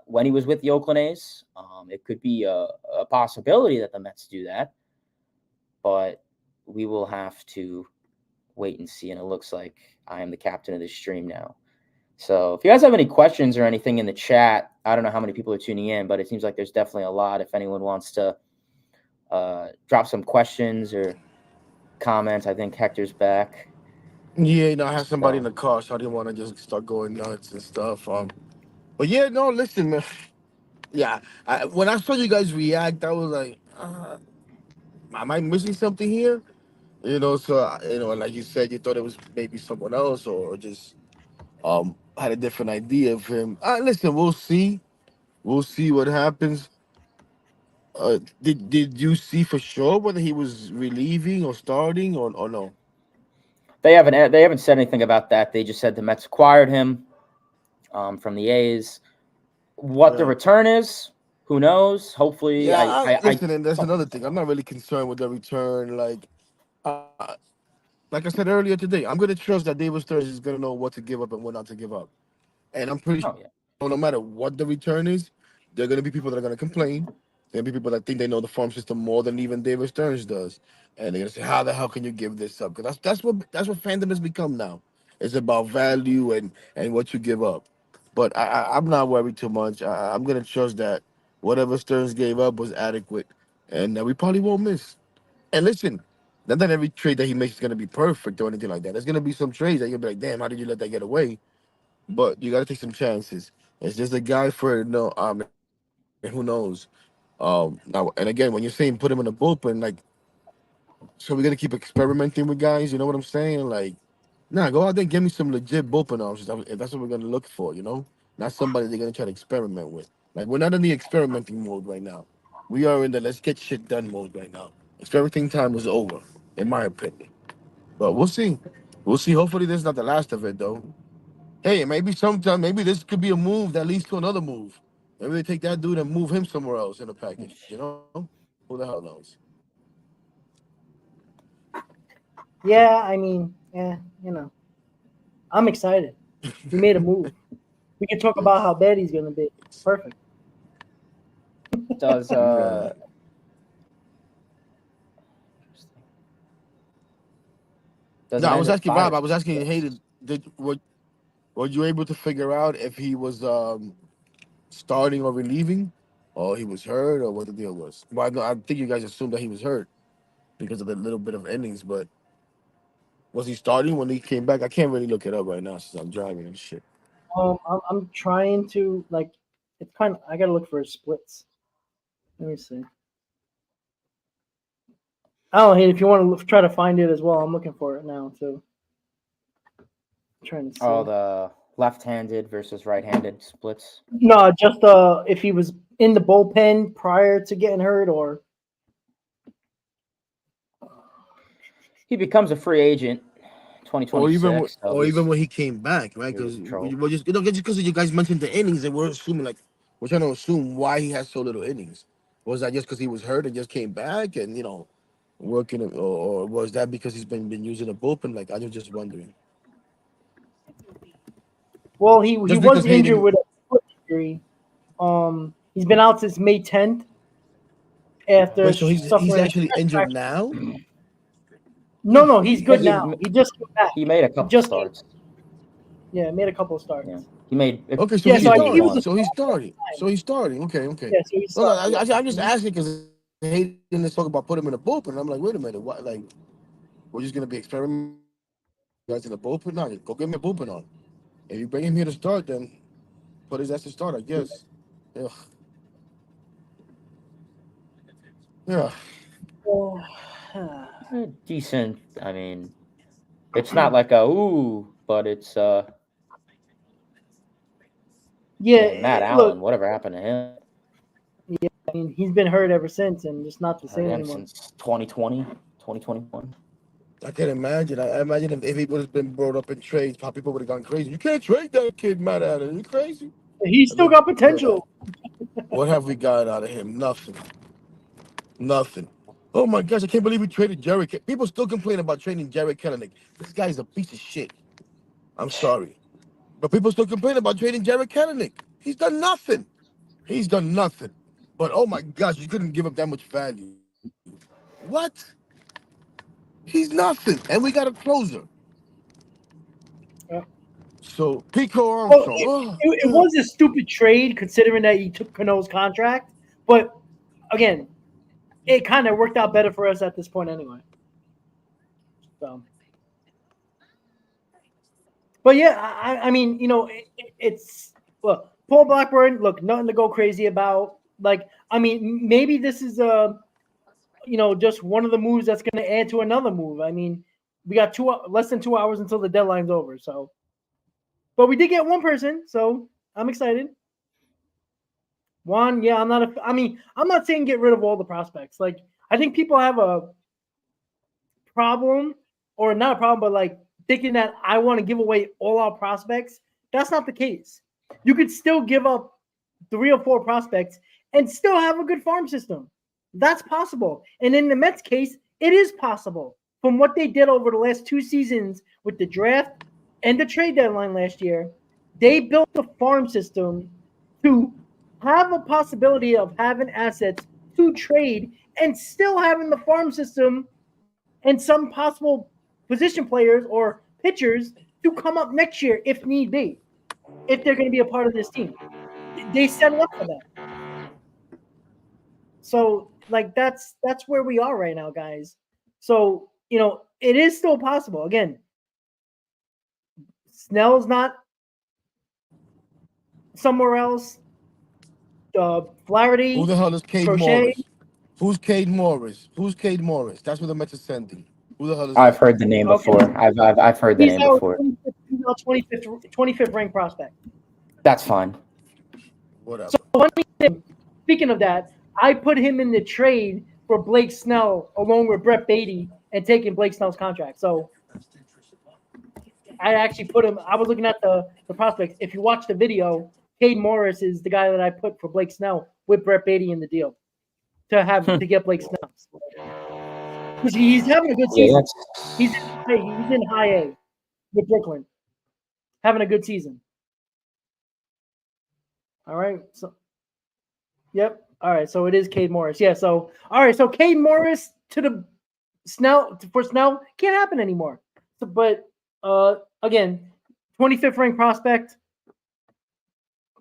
when he was with the Oakland A's. It could be a possibility that the Mets do that, but we will have to wait and see. And it looks like I am the captain of this stream now. So if you guys have any questions or anything in the chat, I don't know how many people are tuning in, but it seems like there's definitely a lot. If anyone wants to drop some questions or comments, I think Hector's back. Yeah, I have somebody in the car, so I didn't want to just start going nuts and stuff. But yeah, no, listen, man. Yeah, when I saw you guys react, I was like, am I missing something here? So like you said, you thought it was maybe someone else or just had a different idea of him. Listen, we'll see. We'll see what happens. Did you see for sure whether he was relieving or starting or no? They haven't said anything about that. They just said the Mets acquired him from the A's. What the return is, who knows? Hopefully, listen, and that's another thing. I'm not really concerned with the return. Like I said earlier today, I'm gonna trust that David Stearns is gonna know what to give up and what not to give up, and I'm pretty sure no matter what the return is, there are gonna be people that are gonna complain, There'll be people that think they know the farm system more than even David Stearns does, and they're gonna say, "How the hell can you give this up?" Because that's what fandom has become now. It's about value and what you give up. But I'm not worried too much. I'm gonna trust that whatever Stearns gave up was adequate, and that we probably won't miss. And listen, not every trade that he makes is gonna be perfect or anything like that. There's gonna be some trades that you'll be like, "Damn, how did you let that get away?" But you gotta take some chances. It's just a guy for no. And who knows? Now and again, when you're saying put him in the bullpen, like, so we're gonna keep experimenting with guys. You know what I'm saying? Like, nah, go out there and give me some legit bullpen options if that's what we're gonna look for. Not somebody they're gonna try to experiment with. Like, we're not in the experimenting mode right now. We are in the let's get shit done mode right now. Experimenting time is over, in my opinion. But we'll see. We'll see. Hopefully, this is not the last of it, though. Hey, maybe sometime, maybe this could be a move that leads to another move. Maybe they take that dude and move him somewhere else in the package. Who the hell knows? Yeah, I mean, I'm excited. He made a move. We can talk about how bad he's gonna be. Perfect. Does Yeah. does No, I was Amanda asking Rob. fire? I was asking, hey, Yes. were you able to figure out if he was starting or relieving, or he was hurt, or what the deal was? Well, I think you guys assumed that he was hurt because of the little bit of innings, but was he starting when he came back? I can't really look it up right now since I'm driving and shit. I'm trying to like. It's kind of. I gotta look for his splits. Let me see. Oh, hey, if you want to try to find it as well, I'm looking for it now too. Trying to Oh, see. the left-handed versus right-handed splits. No, just if he was in the bullpen prior to getting hurt, or He becomes a free agent Or even 2026, so or he's even when he came back, right? he's Because in trouble. just because you guys mentioned the innings, and we're trying to assume why he has so little innings. Was that just because he was hurt and just came back and working, or was that because he's been using a bullpen? Like, I was just wondering. well, he Just was because injured Hayden, with a foot injury. He's been out since May 10th after wait, so he's suffering a actually stress injured fracture. now? No, he's good He now. He just came back. he made a He couple just came. starts. Yeah, made a couple of Yeah, starts. he made Okay, so Yeah, he's so I think he was starting. a Q1. So he's starter at starting. the So time. he's starting. Okay, okay. Yeah, so he's No, no, starting. Yeah. I'm just Mhm. asking because Hayden is talking about putting him in a bullpen. I'm like, wait a minute, what? Like, we're just gonna be experimenting guys in the bullpen? No, go get me a bullpen on. If you bring him here to start, then put his ass to start, I guess. Yeah, yeah. Oh, Decent. I mean, it's not like a ooh, but it's yeah. man, Matt Look, Allen. Whatever happened to him? I mean, he's been hurt ever since, and just not the Heard same him anymore. since 2020, 2021. I can imagine. I imagine if he would have been brought up in trades, people would have gone crazy. You can't trade that kid, Matt Allen. You crazy? He's And still look, got potential. what have we got out of him? Nothing. Nothing. Oh my gosh, I can't believe we traded Jerry. People still complain about trading Jerry Kelenic. This guy's a piece of shit. I'm sorry. But people still complain about trading Jerry Kelenic. He's done nothing. He's done nothing. But oh my gosh, you couldn't give up that much value. What? He's nothing. And we got a closer. Yeah. So Pico Well, Armstrong. Oh, it was a stupid trade considering that he took Cano's contract, but again, it kind of worked out better for us at this point anyway. So, but yeah, I mean, it's well, Paul Blackburn. Look, nothing to go crazy about. Like, I mean, maybe this is just one of the moves that's going to add to another move. I mean, we got less than 2 hours until the deadline's over. So, but we did get one person, so I'm excited. Juan, yeah, I mean, I'm not saying get rid of all the prospects. Like, I think people have a problem, or not a problem, but like thinking that I want to give away all our prospects. That's not the case. You could still give up 3 or 4 prospects and still have a good farm system. That's possible. And in the Mets case, it is possible. From what they did over the last 2 seasons with the draft and the trade deadline last year, they built a farm system to have a possibility of having assets to trade and still having the farm system and some possible position players or pitchers to come up next year if need be, if they're going to be a part of this team. They set it up for that. So, like, that's where we are right now, guys. So, it is still possible. Again, Snell's not somewhere else. Flaherty. Who the hell is Cade Crochet. Morris? Who's Cade Morris? Who's Cade Morris? That's what the Mets are sending. Who the hell is I've that? heard the name Okay. before. I've heard the He's name our before. 25th ranked prospect. That's fine. Whatever. So one thing, speaking of that, I put him in the trade for Blake Snell along with Brett Beatty and taking Blake Snell's contract. So I actually put him. I was looking at the prospects. If you watch the video, Cade Morris is the guy that I put for Blake Snell with Brett Beatty in the deal to get Blake Snell. Because he's having a good season. He's in high A with Brooklyn, having a good season. All right. So, yep. All right. So it is Cade Morris. Yeah. So all right. So Cade Morris to the Snell can't happen anymore. So, but again, 25th ranked prospect.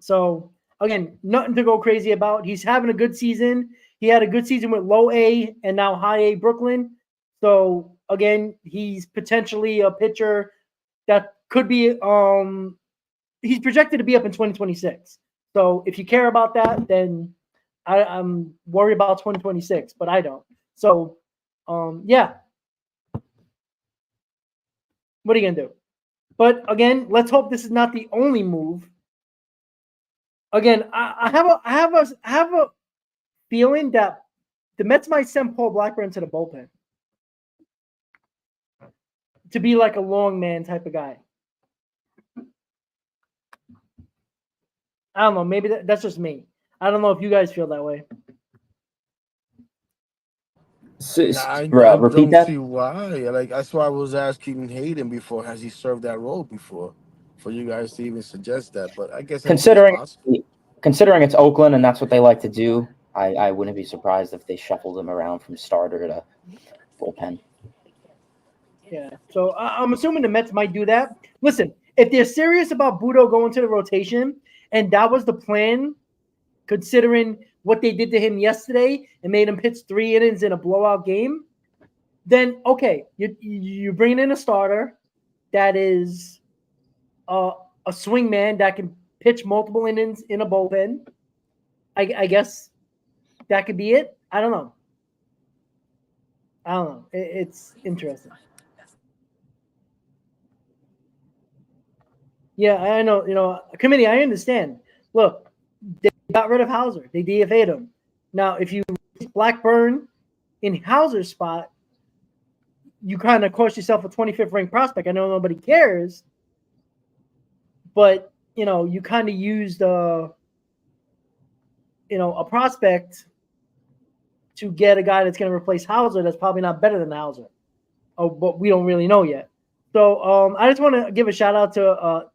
So again, nothing to go crazy about. He's having a good season. He had a good season with low A and now high A Brooklyn. So again, he's potentially a pitcher that could be. He's projected to be up in 2026. So if you care about that, then I'm worried about 2026, but I don't. So, yeah. What are you gonna do? But again, let's hope this is not the only move. Again, I have a feeling that the Mets might send Paul Blackburn to the bullpen to be like a long man type of guy. I don't know. Maybe that's just me. I don't know if you guys feel that way. I Repeat don't that. see why. Like that's why I was asking Hayden before. Has he served that role before? For you guys to even suggest that, but I guess Considering it's Oakland and that's what they like to do, I wouldn't be surprised if they shuffled him around from starter to bullpen. Yeah. So I'm assuming the Mets might do that. Listen, if they're serious about Budo going to the rotation, and that was the plan, considering what they did to him yesterday and made him pitch 3 innings in a blowout game, then okay, you bring in a starter that is a swing man that can pitch multiple innings in a bullpen. I guess that could be it. I don't know. It's interesting. Yeah, I know. Committee, I understand. Look, they got rid of Hauser. They DFA'd him. Now, if you Blackburn in Hauser's spot, you kind of cost yourself a 25th ranked prospect. I know nobody cares, but you kind of used a prospect to get a guy that's going to replace Hauser that's probably not better than Hauser. Oh, but we don't really know yet. So I just want to give a shout out to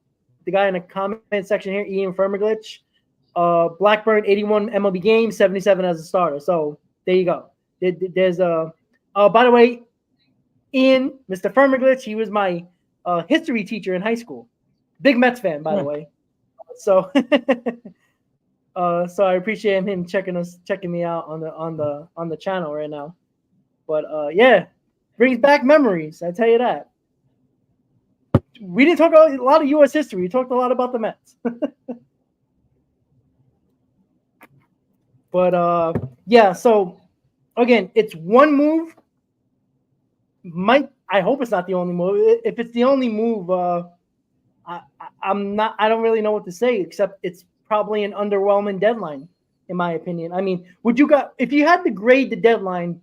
the guy in the comment section here, Ian Firmaglich. Blackburn, 81 MLB games, 77 as a starter. So there you go. There's by the way, Ian, Mr. Firmaglich, he was my history teacher in high school. Big Mets fan, by the way. So so I appreciate him checking me out on the channel right now. But yeah, brings back memories. I tell you that. We didn't talk a lot of U.S. history. We talked a lot about the Mets. But yeah, so again, it's one move. I hope it's not the only move. If it's the only move, I don't really know what to say, except it's probably an underwhelming deadline, in my opinion. I mean, if you had to grade the deadline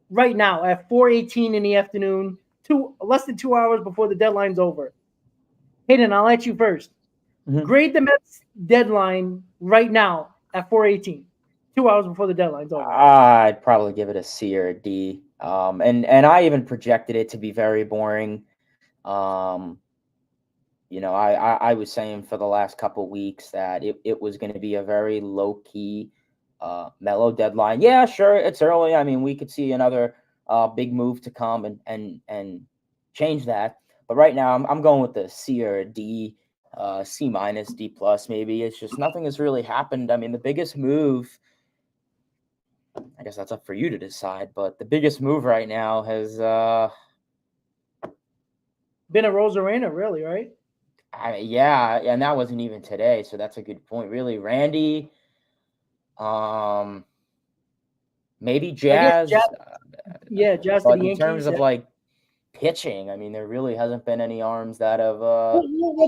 right now at 4:18 in the afternoon, less than 2 hours before the deadline's over. Hayden, I'll let you first. Mm-hmm. Grade the Mets deadline right now at 4:18, 2 hours before the deadline's over. I'd probably give it a C or a D. And I even projected it to be very boring. I was saying for the last couple of weeks that it was going to be a very low key mellow deadline. Yeah, sure, it's early. I mean, we could see another big move to come and change that. But right now, I'm going with the C or a D, C minus, D plus, maybe. It's just nothing has really happened. I mean, the biggest move, I guess that's up for you to decide, but the biggest move right now has been a Rosarena, really, right? yeah, and that wasn't even today, so that's a good point. Really, Randy, maybe Jazz. Jazz to But the in terms Yankees. of like pitching, I mean, there really hasn't been any arms that have. Well,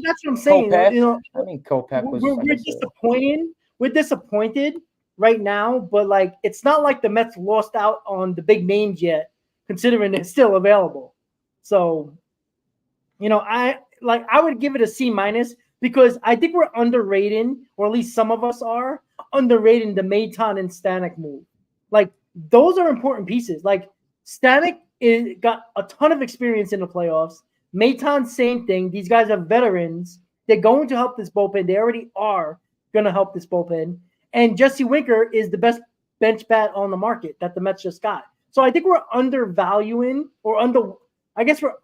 that's what I'm saying. Kopech, I mean, Kopech was. We're disappointed. We're disappointed right now, but like it's not like the Mets lost out on the big names yet, considering they're still available. So, I would give it a C minus because I think we're underrating, or at least some of us are underrating the Maton and Stanek move. Like those are important pieces. Like Stanek got a ton of experience in the playoffs. Maton, same thing. These guys are veterans. They're going to help this bullpen. They already are going to help this bullpen. And Jesse Winker is the best bench bat on the market that the Mets just got. So I think we're undervaluing we're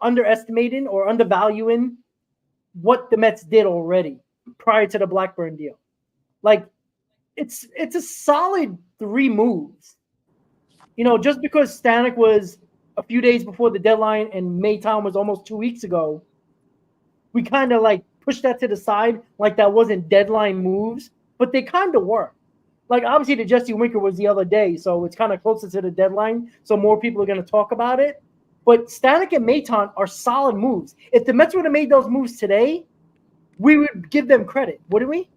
underestimating or undervaluing what the Mets did already prior to the Blackburn deal. Like it's a solid 3 moves. Just because Stanek was a few days before the deadline and Maton was almost 2 weeks ago, we kind of like pushed that to the side like that wasn't deadline moves, but they kind of were. Like obviously the Jesse Winker was the other day, so it's kind of closer to the deadline, so more people are going to talk about it. But Stanek and Maton are solid moves. If the Mets would have made those moves today, we would give them credit, wouldn't we?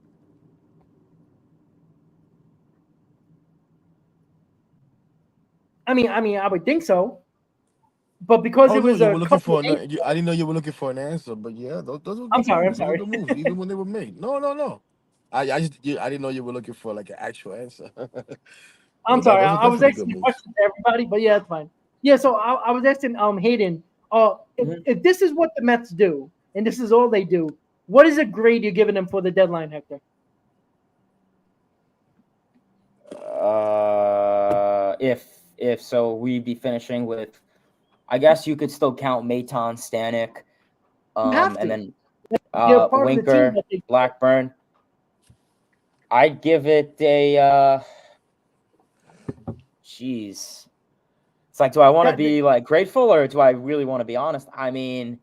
I mean, I would think so. But because it was you a were looking couple for of days, I didn't know you were looking for an answer, but yeah, those were I'm good sorry. moves. Those were good moves, even when they were made. No. I didn't know you were looking for like an actual answer. I'm But no, sorry. those are I was definitely good asking moves. questions to everybody, but yeah, it's fine. Yeah, so I was asking Hayden, if this is what the Mets do and this is all they do, what is a grade you're giving them for the deadline, Hector? If so, we'd be finishing with. I guess you could still count Maton, Stanek, You have to. and then You're part of the team Winker, that they Blackburn. I'd give it a. Jeez, it's like, do I want to be like grateful or do I really want to be honest? I mean,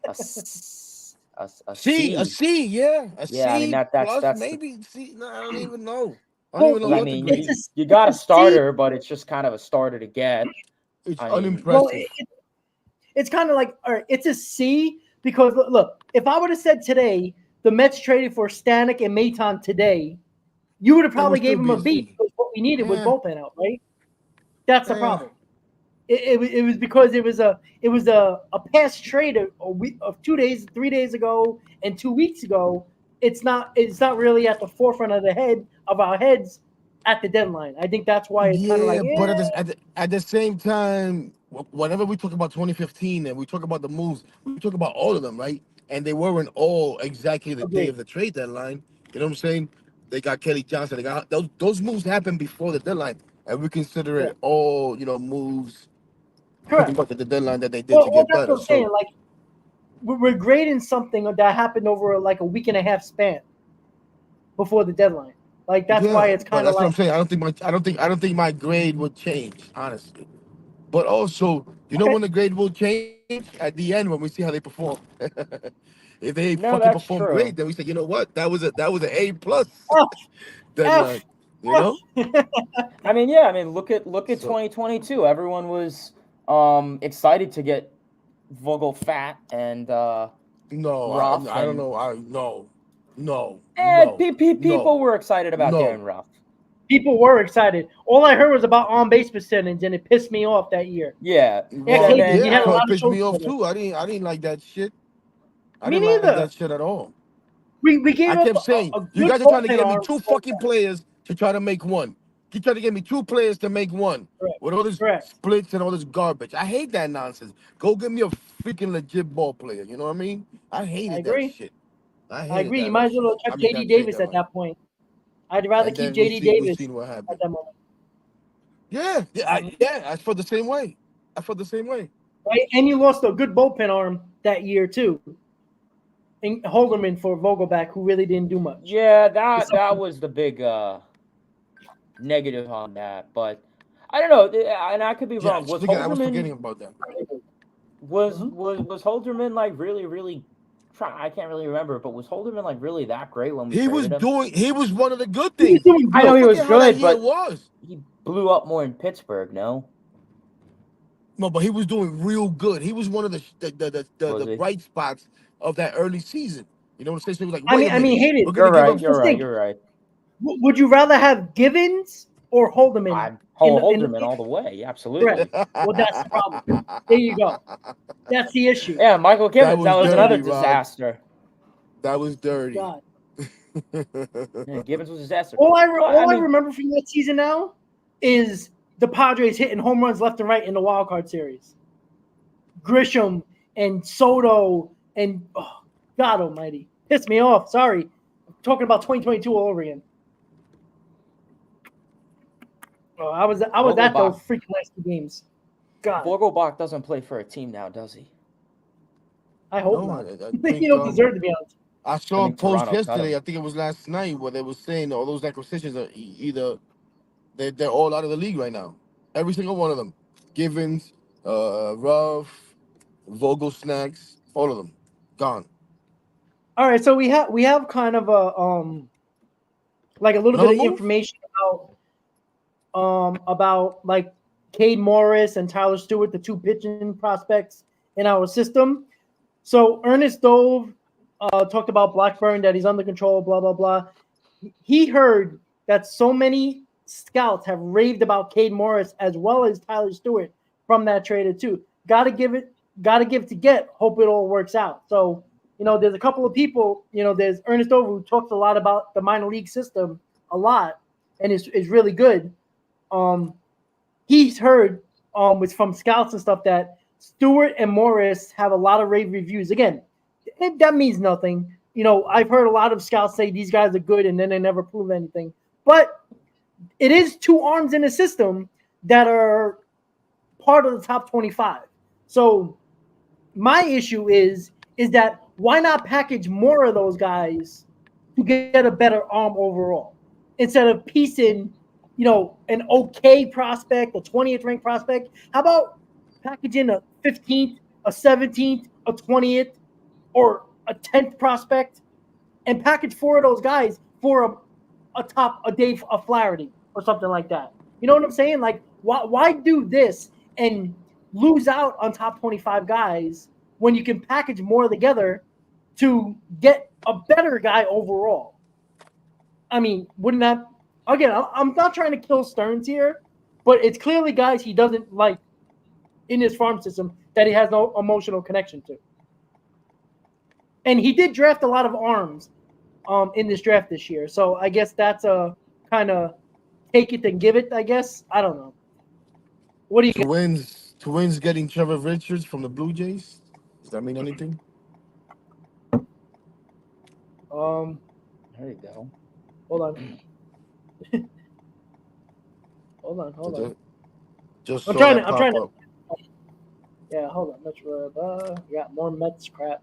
a C. A C, yeah, a Yeah, I mean C that's plus the. maybe C. No, I don't even know. I don't well, even know Because I what to mean, grade. you got a it's a C. starter, but it's just kind of a starter to get. It's I mean, Well, unimpressive. it's kind of like, all right, it's a C because look, if I would have said today the Mets traded for Stanek and Maton today, you would have It would probably still gave him be a a B C. because what we needed was Yeah, bullpen out, right? That's the yeah. problem. It was because it was a past trade a week of 2 days, 3 days ago, and 2 weeks ago. It's not really at the forefront of our heads at the deadline. I think that's why it's kind of like Yeah, but at the same time, whenever we talk about 2015 and we talk about the moves, we talk about all of them, right? And they weren't all exactly the day agree. of the trade deadline. You know what I'm saying? They got Kelly Johnson. They got those moves happened before the deadline, and we consider Correct. it all moves pretty Correct. much at the deadline that they did to Well, get that's what better. I'm saying. So Like we're grading something that happened over like a week and a half span before the deadline. Like that's why yeah, it's but kind of that's what like I'm saying. I don't think my grade would change, honestly. But also, okay. when the grade will change at the end when we see how they perform. If they no, fucking that's perform great, true. then we say, you know what, that was an A plus F deadline. F You know, I mean, yeah, I mean, look at so 2022. Everyone was excited to get Vogel fat and no, Ruff, I don't and know. No, people were excited about no. Darren Ruff. people were excited. All I heard was about on base percentage, and it pissed me off that year. Yeah, Heck, and Well, Hayden, then you yeah, had a it lot of pissed shows me off for it. too. I didn't like that shit. I Me didn't like neither. that shit at all. We I gave up kept saying, a you good guys are trying to bullpen get me arm two for fucking that. players to try to make one. You try to get me two players to make one Correct. with all this Correct. splits and all this garbage. I hate that nonsense. Go get me a freaking legit ball player. You know what I mean? I I hated that agree. shit. I I hated agree. You that might whole as shit. well have I kept mean, JD that trade Davis at deadline. that point. I'd rather And keep then we JD see we Davis seen what at happened. that moment. Yeah. I felt the same way. Right? And you lost a good bullpen arm that year too. And Holderman for Vogelback, who really didn't do much. Yeah, that was the big negative on that. But I don't know, and I could be wrong. Was I was Holderman forgetting about that. was Holderman like really? I can't really remember, but was Holderman like really that great when we He was traded him? he was one of the good He was things. doing I good. know he was Forget how that good, year but was. he blew up more in Pittsburgh. No, No, but he was doing real good. He was one of Was the he? bright spots of that early season. You know what I'm saying? So he was like, I wait a minute, Hayden, we're gonna give him. You're right. would you rather have Givens or Holderman? I'm in the Holderman all the way. Absolutely. Correct. Well, that's the problem. There you go. That's the issue. Yeah, Michael Gibbons. That was another dirty, Rod. disaster. That was dirty. God. Yeah, Gibbons was a disaster. All I Well, mean, remember from that season now is the Padres hitting home runs left and right in the wild card series. Grisham and Soto and God Almighty, pissed me off. Sorry, I'm talking about 2022 all over again. Oh, I was at those freaking last 2 games. God, Vogelbach doesn't play for a team now, does he? I hope not. I think, You don't deserve to be honest. I saw a post Toronto yesterday. I think it was last night where they were saying all those acquisitions are either they're all out of the league right now. Every single one of them. Givens, Ruff, Vogel Snacks, all of them gone. All right, so we have kind of a like a little bit of information about like Cade Morris and Tyler Stewart, the 2 pitching prospects in our system. So Ernest Dove talked about Blackburn, that he's under control, blah blah blah. He heard that so many scouts have raved about Cade Morris as well as Tyler Stewart from that trade too. Got to give to get. Hope it all works out. So there's a couple of people. There's Ernest Dove, who talks a lot about the minor league system a lot, and is really good. He's heard from scouts and stuff that Stewart and Morris have a lot of rave reviews. Again, that means nothing. I've heard a lot of scouts say these guys are good and then they never prove anything. But it is 2 arms in the system that are part of the top 25. So my issue is that why not package more of those guys to get a better arm overall instead of piecing, an okay prospect, a 20th ranked prospect? How about packaging a 15th, a 17th, a 20th, or a 10th prospect, and package 4 of those guys for a Dave Flaherty or something like that? You know what I'm saying? Like, why do this and lose out on top 25 guys when you can package more together to get a better guy overall? I mean, wouldn't that? Again, I'm not trying to kill Stearns here, but it's clearly guys he doesn't like in his farm system that he has no emotional connection to. And he did draft a lot of arms in this draft this year. So I guess that's a kind of take it and give it, I guess. I don't know. What do you Twins getting Trevor Richards from the Blue Jays? Does that mean anything? There you go. Hold on. hold on. Just I'm trying to. Yeah, hold on. Metro. We got more Mets crap.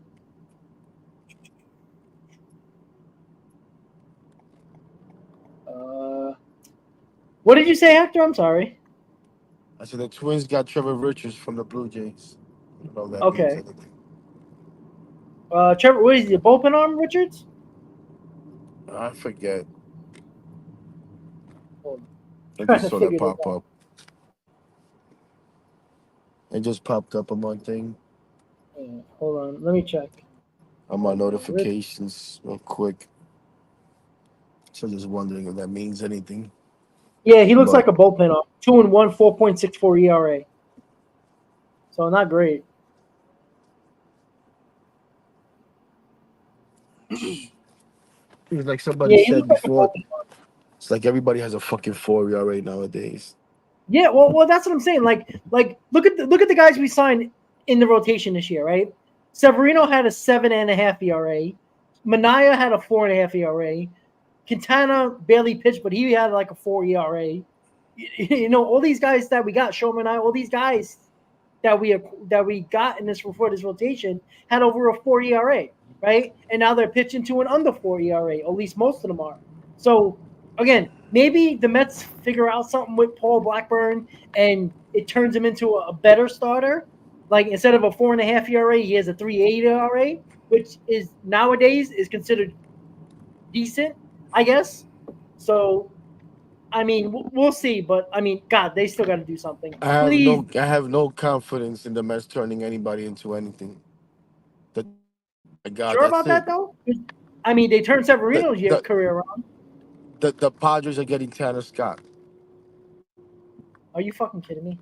What did you say, Hector? I'm sorry. I said the Twins got Trevor Richards from the Blue Jays. I don't know if that Okay. means anything. Trevor, what is he, a bullpen arm, Richards? I forget. I Trying just to saw that figure pop this out. up. It just popped up on my thing. Yeah, hold on. Let me check. On my notifications real quick. So just wondering if that means anything. Yeah, he looks like a bullpen arm. 2-1, 4.64 ERA. So not great. It's like somebody said like before. It's like everybody has a fucking 4 ERA nowadays. Yeah, well, that's what I'm saying. Like, look at the guys we signed in the rotation this year, right? Severino had a 7.5 ERA. Manaea had a 4.5 ERA. Quintana barely pitched, but he had like a 4 ERA. All these guys that we got, Showman and I, all these guys that we got in this for this rotation had over a 4 ERA, right? And now they're pitching to an under 4 ERA, or at least most of them are. So again, maybe the Mets figure out something with Paul Blackburn and it turns him into a better starter. Like instead of a 4.5 ERA, he has a 3.8 ERA, which is nowadays is considered decent, I guess. So I mean, we'll see, but I mean, God, they still got to do something. Please. I have no confidence in the Mets turning anybody into anything. God, Sure that's about that it. though? I mean, they turned The Severino's the career around. the Padres are getting Tanner Scott. Are you fucking kidding me?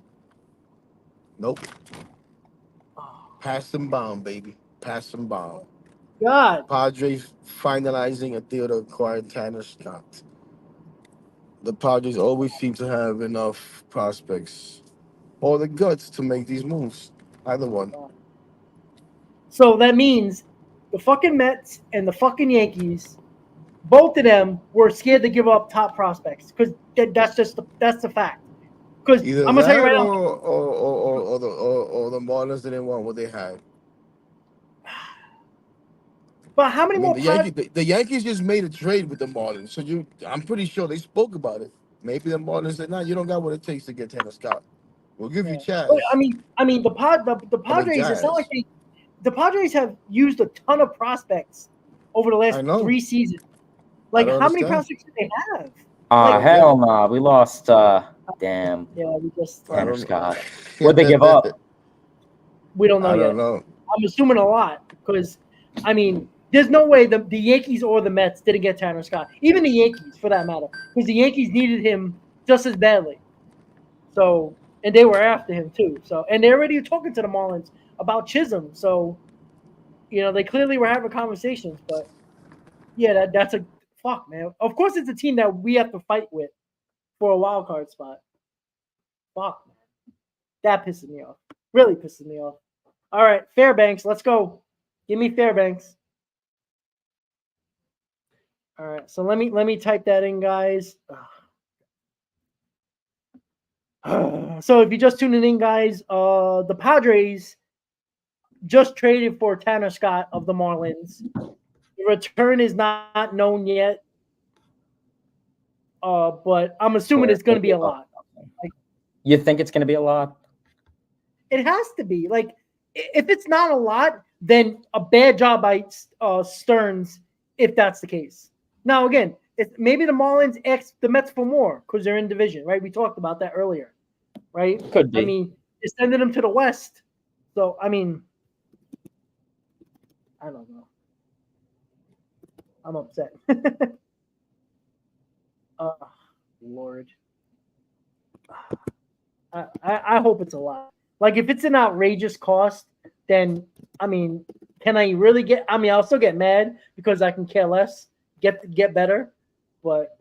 Nope. Oh, Pass them bomb, baby. Pass them bomb. God. Padres finalizing a deal to acquire Tanner Scott. The Padres always seem to have enough prospects or the guts to make these moves. Either one. So that means the fucking Mets and the fucking Yankees, both of them were scared to give up top prospects because that's the fact. Because Either I'm gonna tell you that right now. or the Marlins didn't want what they had. But how many I mean, more the Yankees just made a trade with the Marlins, so I'm pretty sure they spoke about it. Maybe the Marlins said, "Nah, you don't got what it takes to get Tanner Scott. We'll give you Yeah. But, Chaz." I mean, the Padres. It's not like Jazz. the Padres have used a ton of prospects over the last I know. 3 seasons. I Like, don't how many understand. prospects do they have? I Like, don't get Hell it. nah. We lost damn yeah, we just I Tanner don't. Scott. What'd they give up? we don't know I don't yet. know. I'm assuming a lot because, I mean, there's no way the Yankees or the Mets didn't get Tanner Scott. Even the Yankees, for that matter, because the Yankees needed him just as badly. So, and they were after him too. So, and they're already talking to the Marlins about Chisholm. So, they clearly were having conversations. But yeah, that's a fuck, man. Of course, it's a team that we have to fight with for a wild card spot. Fuck, man. That pisses me off. Really pisses me off. All right, Fairbanks, let's go. Give me Fairbanks. All right, so let me type that in, guys. So if you're just tuning in, guys, the Padres just traded for Tanner Scott of the Marlins. The return is not known yet, but I'm assuming it's going to be a lot. You think it's going to be a lot? It has to be. Like, if it's not a lot, then a bad job by Stearns, if that's the case. Now, again, maybe the Marlins X the Mets for more because they're in division, right? We talked about that earlier, right? Could be. I mean, they sending them to the West. So, I mean, I don't know. I'm upset. Lord. I hope it's a lot. Like, if it's an outrageous cost, then, I mean, can I really get – I mean, I'll still get mad because I can care less, get better. But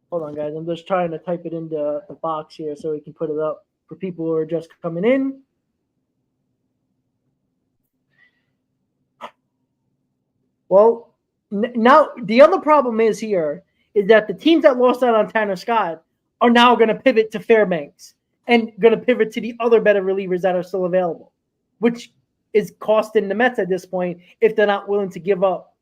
hold on, guys. I'm just trying to type it into the box here so we can put it up for people who are just coming in. Well, now the other problem is that the teams that lost out on Tanner Scott are now going to pivot to Fairbanks and going to pivot to the other better relievers that are still available, which is costing the Mets at this point if they're not willing to give up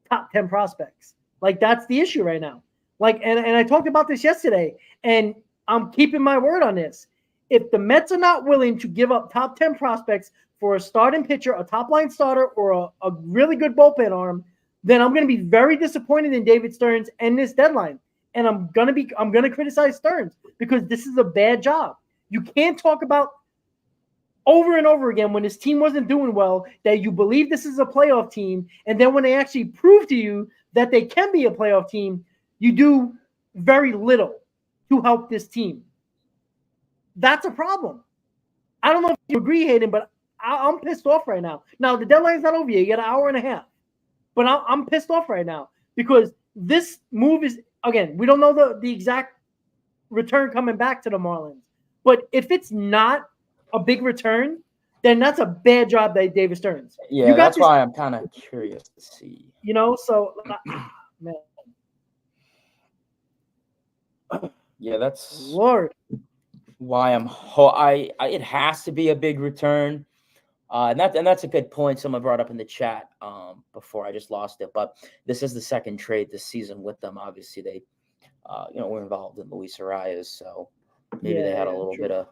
top 10 prospects. Like, that's the issue right now. Like, and I talked about this yesterday, and I'm keeping my word on this. If the Mets are not willing to give up top 10 prospects for a starting pitcher, a top line starter, or a really good bullpen arm, then I'm going to be very disappointed in David Stearns and this deadline. And I'm going to criticize Stearns because this is a bad job. You can't talk about over and over again when this team wasn't doing well that you believe this is a playoff team, and then when they actually prove to you that they can be a playoff team, you do very little to help this team. That's a problem. I don't know if you agree, Hayden, but I'm pissed off right now. Now, the deadline's not over yet. You got an hour and a half. But I'm pissed off right now because this move is, again, we don't know the exact return coming back to the Marlins. But if it's not a big return, then that's a bad job by David Stearns. Yeah, You got that's this, why I'm kind of curious to see. so man, Yeah, that's Lord. why it has to be a big return. And that's a good point someone brought up in the chat before. I just lost it, but this is the second trade this season with them. Obviously, they were involved in Luis Arias, so maybe they had a little bit of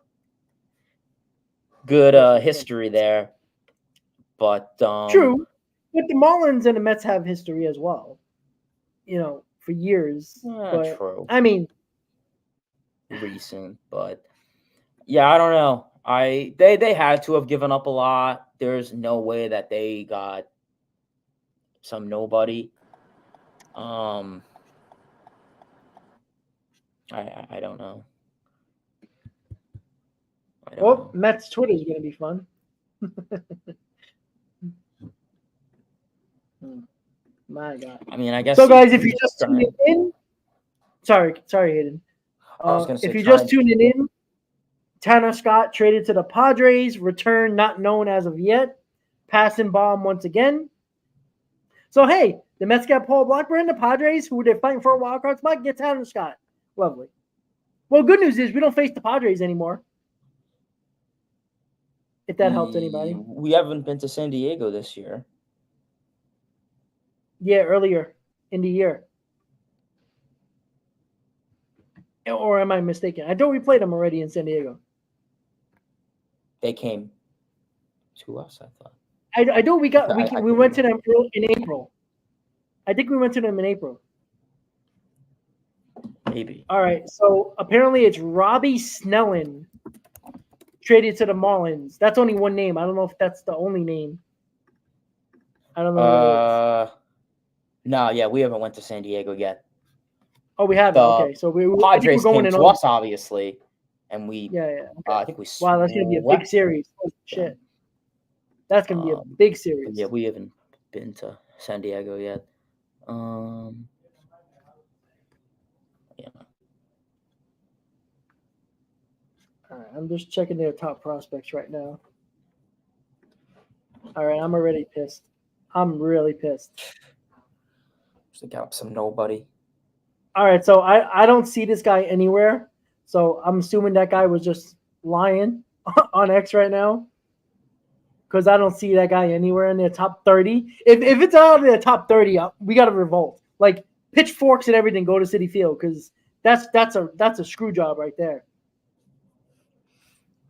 good history there. But True, but the Marlins and the Mets have history as well. For years. But true. I mean, recent, but yeah, I don't know. They had to have given up a lot. There's no way that they got some nobody. I don't know. Mets Twitter is gonna be fun. My God. I mean, I guess. So, guys, if you just tuning in, sorry, Hayden. If you're just tuning in, Tanner Scott traded to the Padres, return not known as of yet, passing bomb once again. So, hey, the Mets got Paul Blackburn, the Padres, who they're fighting for a wild card spot, get Tanner Scott. Lovely. Well, good news is we don't face the Padres anymore. If that helps anybody. We haven't been to San Diego this year. Yeah, earlier in the year. Or am I mistaken? I thought we played them already in San Diego. They came to us, I thought. I know we went to them in April. I think we went to them in April. Maybe. All right. So apparently it's Robbie Snelling traded to the Marlins. That's only one name. I don't know if that's the only name. I don't know. No, yeah, we haven't went to San Diego yet. Oh, we haven't. Okay, so we're Padres going came to us, obviously, and we. Yeah. Okay. I think we. Wow, that's gonna be a big series. Oh, shit. That's gonna be a big series. Yeah, we haven't been to San Diego yet. Yeah. All right, I'm just checking their top prospects right now. All right, I'm already pissed. I'm really pissed. Just got up some nobody. All right, so I don't see this guy anywhere. So I'm assuming that guy was just lying on X right now. Because I don't see that guy anywhere in their top 30. If it's out of their top 30, we got to revolt. Like pitchforks and everything, go to Citi Field because that's a screw job right there.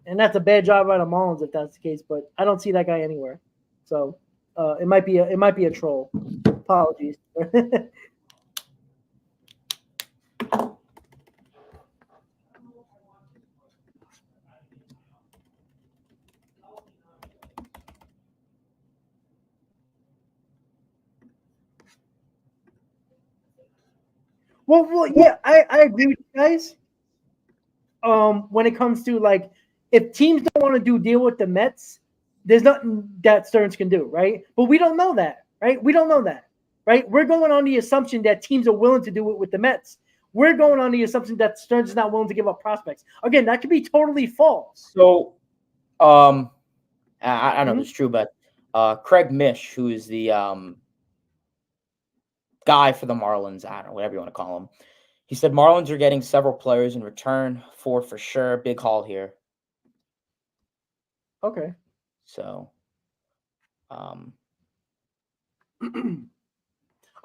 And that's a bad job by the Marlins if that's the case. But I don't see that guy anywhere. So it might be a troll. Apologies. Well, yeah, I agree with you guys. When it comes to like, if teams don't want to deal with the Mets, there's nothing that Stearns can do, right? But we don't know that, right? We don't know that, right? We're going on the assumption that teams are willing to do it with the Mets. We're going on the assumption that Stearns is not willing to give up prospects. Again, that could be totally false. So, I don't know if it's true, but Craig Mish, who is the guy for the Marlins, I don't know, whatever you want to call him, he said Marlins are getting several players in return for sure. Big haul here. Okay. So,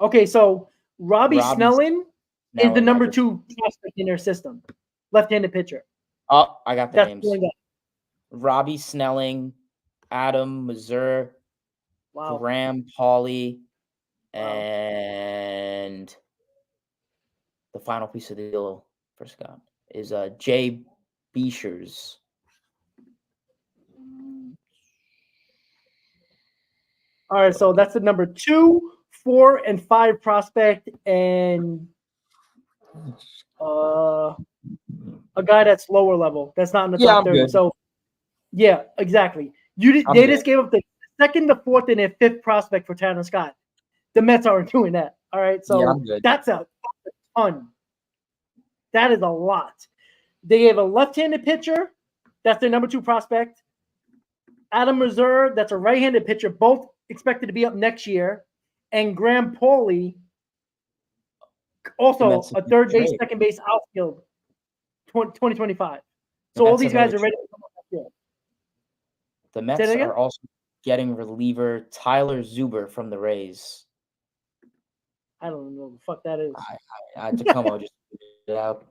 okay, so Robbie Snelling is the number 2 prospect in their system, left-handed pitcher. Oh, I got the That's names. Robbie Snelling, Adam Mazur, Graham Pauley, and the final piece of the deal for Scott is Jay Beechers. All right, so that's the number 2, 4, and 5 prospect, and a guy that's lower level. That's not in the top 30. Good. So, yeah, exactly. They just gave up the 2nd, the 4th, and the 5th prospect for Tanner Scott. The Mets aren't doing that. All right, so that's a ton. That is a lot. They gave a left-handed pitcher. That's their number 2 prospect. Adam Reserve, that's a right-handed pitcher, both expected to be up next year, and Graham Pauley, also Mets a have third base, trade. second base outfield, 2025. The So all Mets these have made guys a are ready to come up next year. The Say Mets that again? are also getting reliever Tyler Zuber from the Rays. I don't know what the fuck that is. Tacoma just figured it out.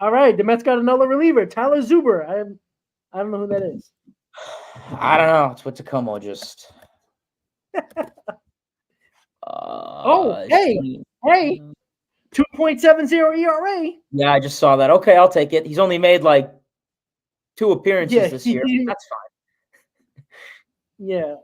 All right, the Mets got another reliever, Tyler Zuber. I don't know who that is. I don't know. It's what Tacoma just. Hey, 2.70 ERA. Yeah, I just saw that. Okay, I'll take it. He's only made like 2 appearances this year. That's fine. Yeah.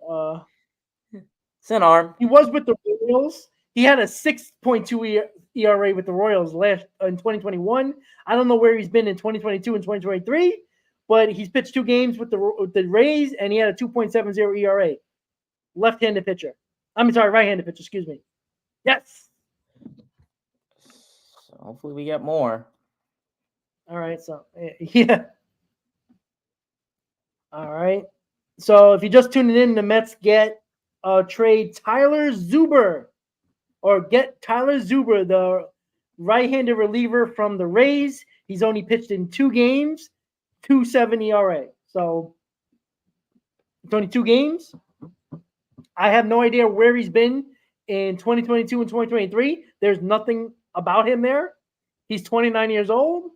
It's an arm. He was with the Royals. He had a 6.2 ERA with the Royals in 2021. I don't know where he's been in 2022 and 2023, but he's pitched 2 games with the Rays, and he had a 2.70 ERA. Left-handed pitcher. Right-handed pitcher. Excuse me. Yes. So hopefully we get more. All right. So yeah. All right. So if you're just tuning in, the Mets get trade Tyler Zuber, the right-handed reliever from the Rays. He's only pitched in 2 games, 2.7 ERA. So it's only 2 games. I have no idea where he's been in 2022 and 2023. There's nothing about him there. He's 29 years old.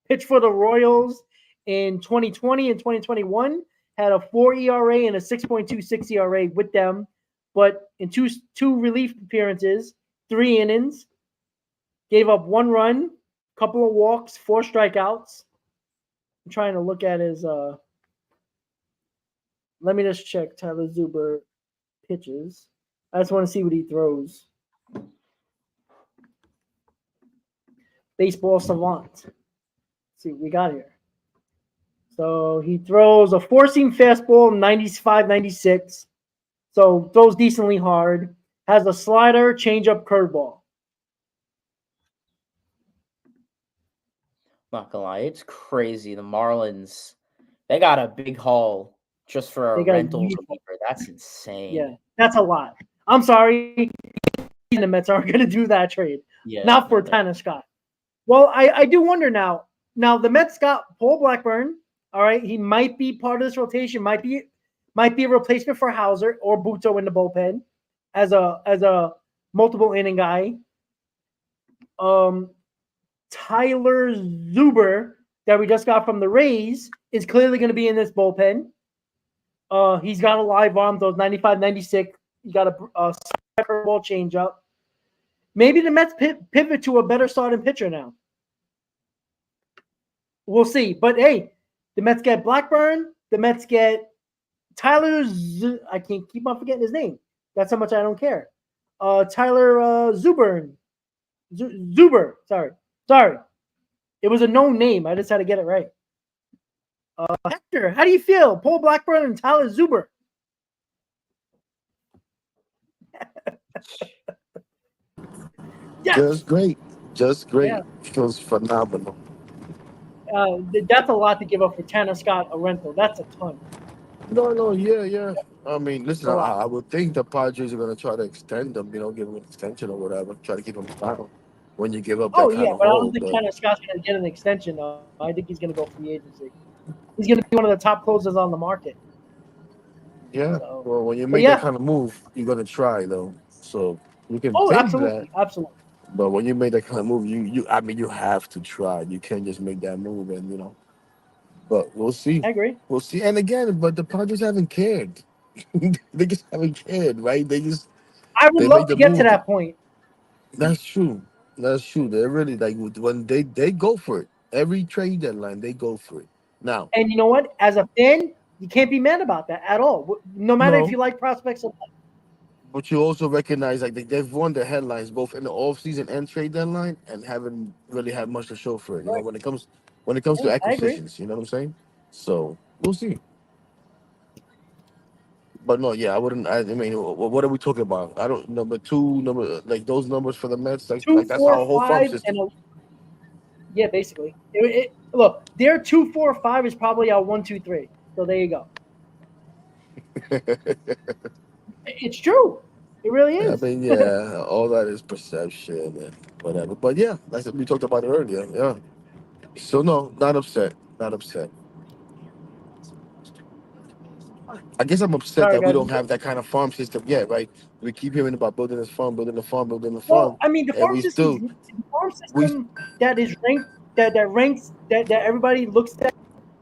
Pitched for the Royals in 2020 and 2021. Had a 4 ERA and a 6.26 ERA with them. But in two relief appearances, 3 innings, gave up 1 run, couple of walks, 4 strikeouts. I'm trying to look at his let me just check Tyler Zuber pitches. I just want to see what he throws. Baseball savant. Let's see what we got here. So he throws a 4-seam fastball, 95, 96. So throws decently hard. Has a slider, changeup, curveball. Not gonna lie, it's crazy. The Marlins, they got a big haul just for a rental reliever. That's insane. Yeah, that's a lot. I'm sorry. The Mets aren't going to do that trade. Yeah, not for Tanner Scott. Well, I do wonder now. Now, the Mets got Paul Blackburn. All right. He might be part of this rotation, might be a replacement for Hauser or Buto in the bullpen as a multiple inning guy. Tyler Zuber that we just got from the Rays is clearly going to be in this bullpen. He's got a live arm, those 95, 96. He got a curveball changeup. Maybe the Mets pivot to a better starting pitcher now. We'll see. But hey, the Mets get Blackburn. The Mets get Tyler. I can't keep on forgetting his name. That's how much I don't care. Tyler Zuber. Zuber. Sorry. It was a known name. I just had to get it right. Hector, how do you feel? Paul Blackburn and Tyler Zuber. Yes. Just great. Yeah. Feels phenomenal. That's a lot to give up for Tanner Scott, a rental. That's a ton. No, yeah. I mean, listen, I would think the Padres are going to try to extend them, give them an extension or whatever, try to keep them down when you give up that kind of but I don't hold. think Tanner Scott's going to get an extension, though. I think he's going to go free agency. He's going to be one of the top closers on the market. Yeah. So, well, when you make that kind of move, you're going to try, though. So you can think absolutely. that. Absolutely. But when you make that kind of move, you have to try. You can't just make that move and. But we'll see. I agree. We'll see. And again, but the Padres haven't cared. They just haven't cared, right? I would love to get to that point. That's true. They're really when they go for it. Every trade deadline, they go for it. Now. And you know what? As a fan, you can't be mad about that at all. No matter if you like prospects or not. But you also recognize they've won the headlines both in the offseason and trade deadline and haven't really had much to show for it. When it comes to acquisitions, you know what I'm saying? So we'll see. But no, yeah, I wouldn't. I mean, what are we talking about? I don't those numbers for the Mets. That's our whole farm system. Yeah, basically. Look, their 2, 4, 5 is probably our 1, 2, 3. So there you go. It's true. It really I is. mean, yeah, all that is perception and whatever. But yeah, like we talked about it earlier. Yeah. So no, not upset. Not upset. I guess I'm upset Sorry, that we guys. don't have that kind of farm system yet, right? We keep hearing about building this farm, building the farm, building the farm, Well, I mean, and we still the farm we system that is ranked that ranks that everybody looks at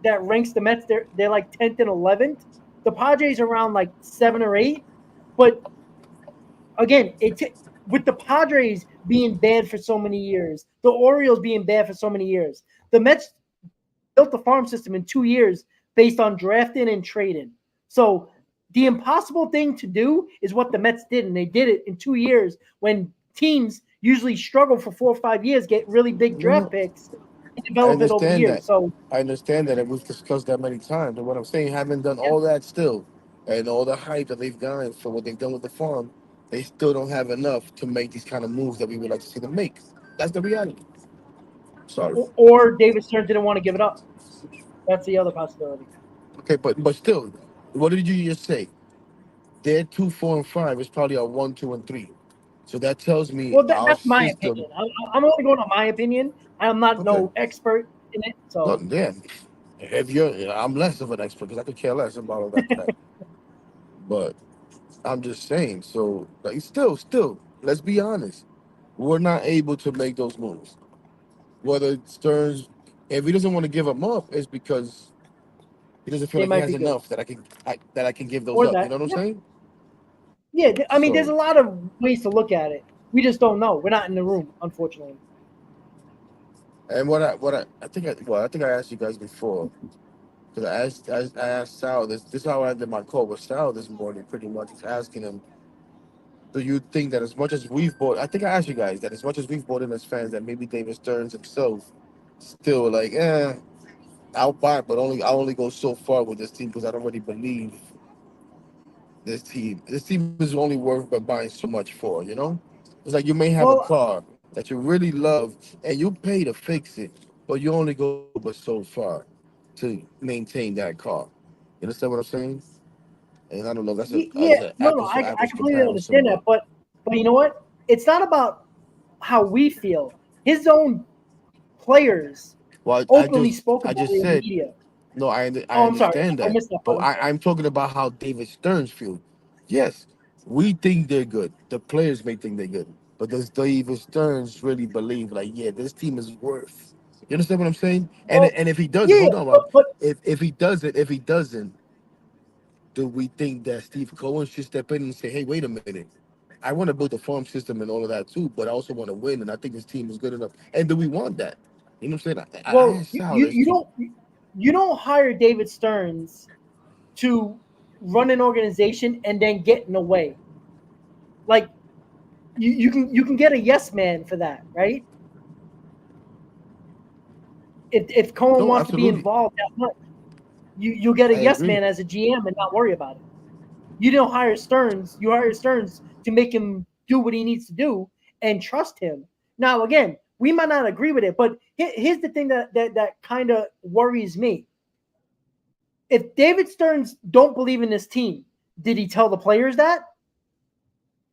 that ranks the Mets. They're like 10th and 11th. The Padres around like 7 or 8. But again, with the Padres being bad for so many years, the Orioles being bad for so many years, the Mets built the farm system in 2 years based on drafting and trading. So the impossible thing to do is what the Mets did, and they did it in 2 years when teams usually struggle for 4 or 5 years, get really big no, draft no. picks, and I develop it over understand years. that. So I understand that, and we've discussed that many times. And what I'm saying, having done all that still, and all the hype that they've gotten for what they've done with the farm, they still don't have enough to make these kind of moves that we would like to see them make. That's the reality. Sorry. or David Stern didn't want to give it up. That's the other possibility. Okay, but still, what did you just say? Their 2, 4, and 5 is probably a 1, 2, and 3. So that tells me our That's my system. opinion. I'm only going on my opinion. I'm not Okay. no expert in it. No, So then if you're, I'm less of an expert because I could care less about all that crap. But I'm just saying. So like, still, let's be honest. We're not able to make those moves. Whether Stearns, if he doesn't want to give them up, it's because he doesn't feel they like he might has be good. enough that I can give those Or up. You that. know what I'm Yeah. saying? Yeah. I mean, there's So, a lot of ways to look at it. We just don't know. We're not in the room, unfortunately. and I think I think I asked you guys before because I asked Sal this is how I ended my call with Sal this morning. Pretty much, just asking him, do you think that as much as we've bought, I think I asked you guys that as much as we've bought in as fans, that maybe David Stearns himself still like, I'll buy it, but I only go so far with this team because I don't really believe this team. This team is only worth but buying so much for, you know? It's like you may have a Well, car that you really love and you pay to fix it, but you only go but so far to maintain that car. You understand what I'm saying? And I don't know if that's yeah. an No, no. apples to I apples completely comparison, understand that. but But you know what? It's not about how we feel. His own players well, openly spoke I about just it in the said media. no, I Oh, I'm sorry. understand I that, missed that but part. I'm sorry. I'm talking about how David Stearns feel. Yes, we think they're good. The players may think they're good, but does David Stearns really believe like, yeah, this team is worth? You understand what I'm saying? Well, And if he doesn't, yeah, hold on, but, Rob. but If he doesn't, do we think that Steve Cohen should step in and say, hey, wait a minute? I want to build a farm system and all of that too, but I also want to win, and I think this team is good enough. And do we want that? You know what I'm saying? I well, asked Sal this you too. don't hire David Stearns to run an organization and then get in the way. Like you can get a yes man for that, right? If Cohen No, wants to be absolutely. involved that much, you'll get a I yes agree. man as a GM and not worry about it. You don't hire Stearns. You hire Stearns to make him do what he needs to do and trust him. Now, again, we might not agree with it, but here's the thing that kind of worries me. If David Stearns don't believe in this team, did he tell the players that,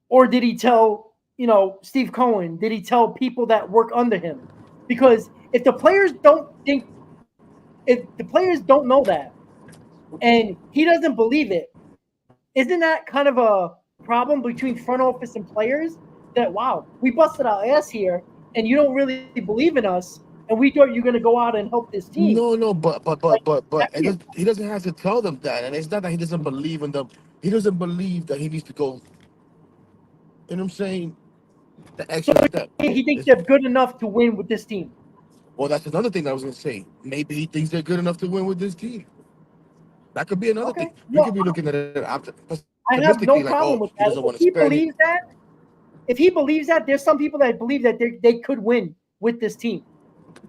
or did he tell Steve Cohen? Did he tell people that work under him? Because if the players don't know that, and he doesn't believe it, isn't that kind of a problem between front office and players? That wow, we busted our ass here, and you don't really believe in us, and we thought you're going to go out and help this team. No, Like that he doesn't have to tell them that, and it's not that he doesn't believe in them. He doesn't believe that he needs to go. You know what I'm saying? The so extra step. he thinks It's, they're good enough to win with this team. well, that's another thing I was gonna say. Maybe he thinks they're good enough to win with this team. That could be another thing. Okay, We well, could be looking at it I have pessimistically, no like, oh, problem with he that. doesn't want to spend. If he believes that, there's some people that believe that they could win with this team.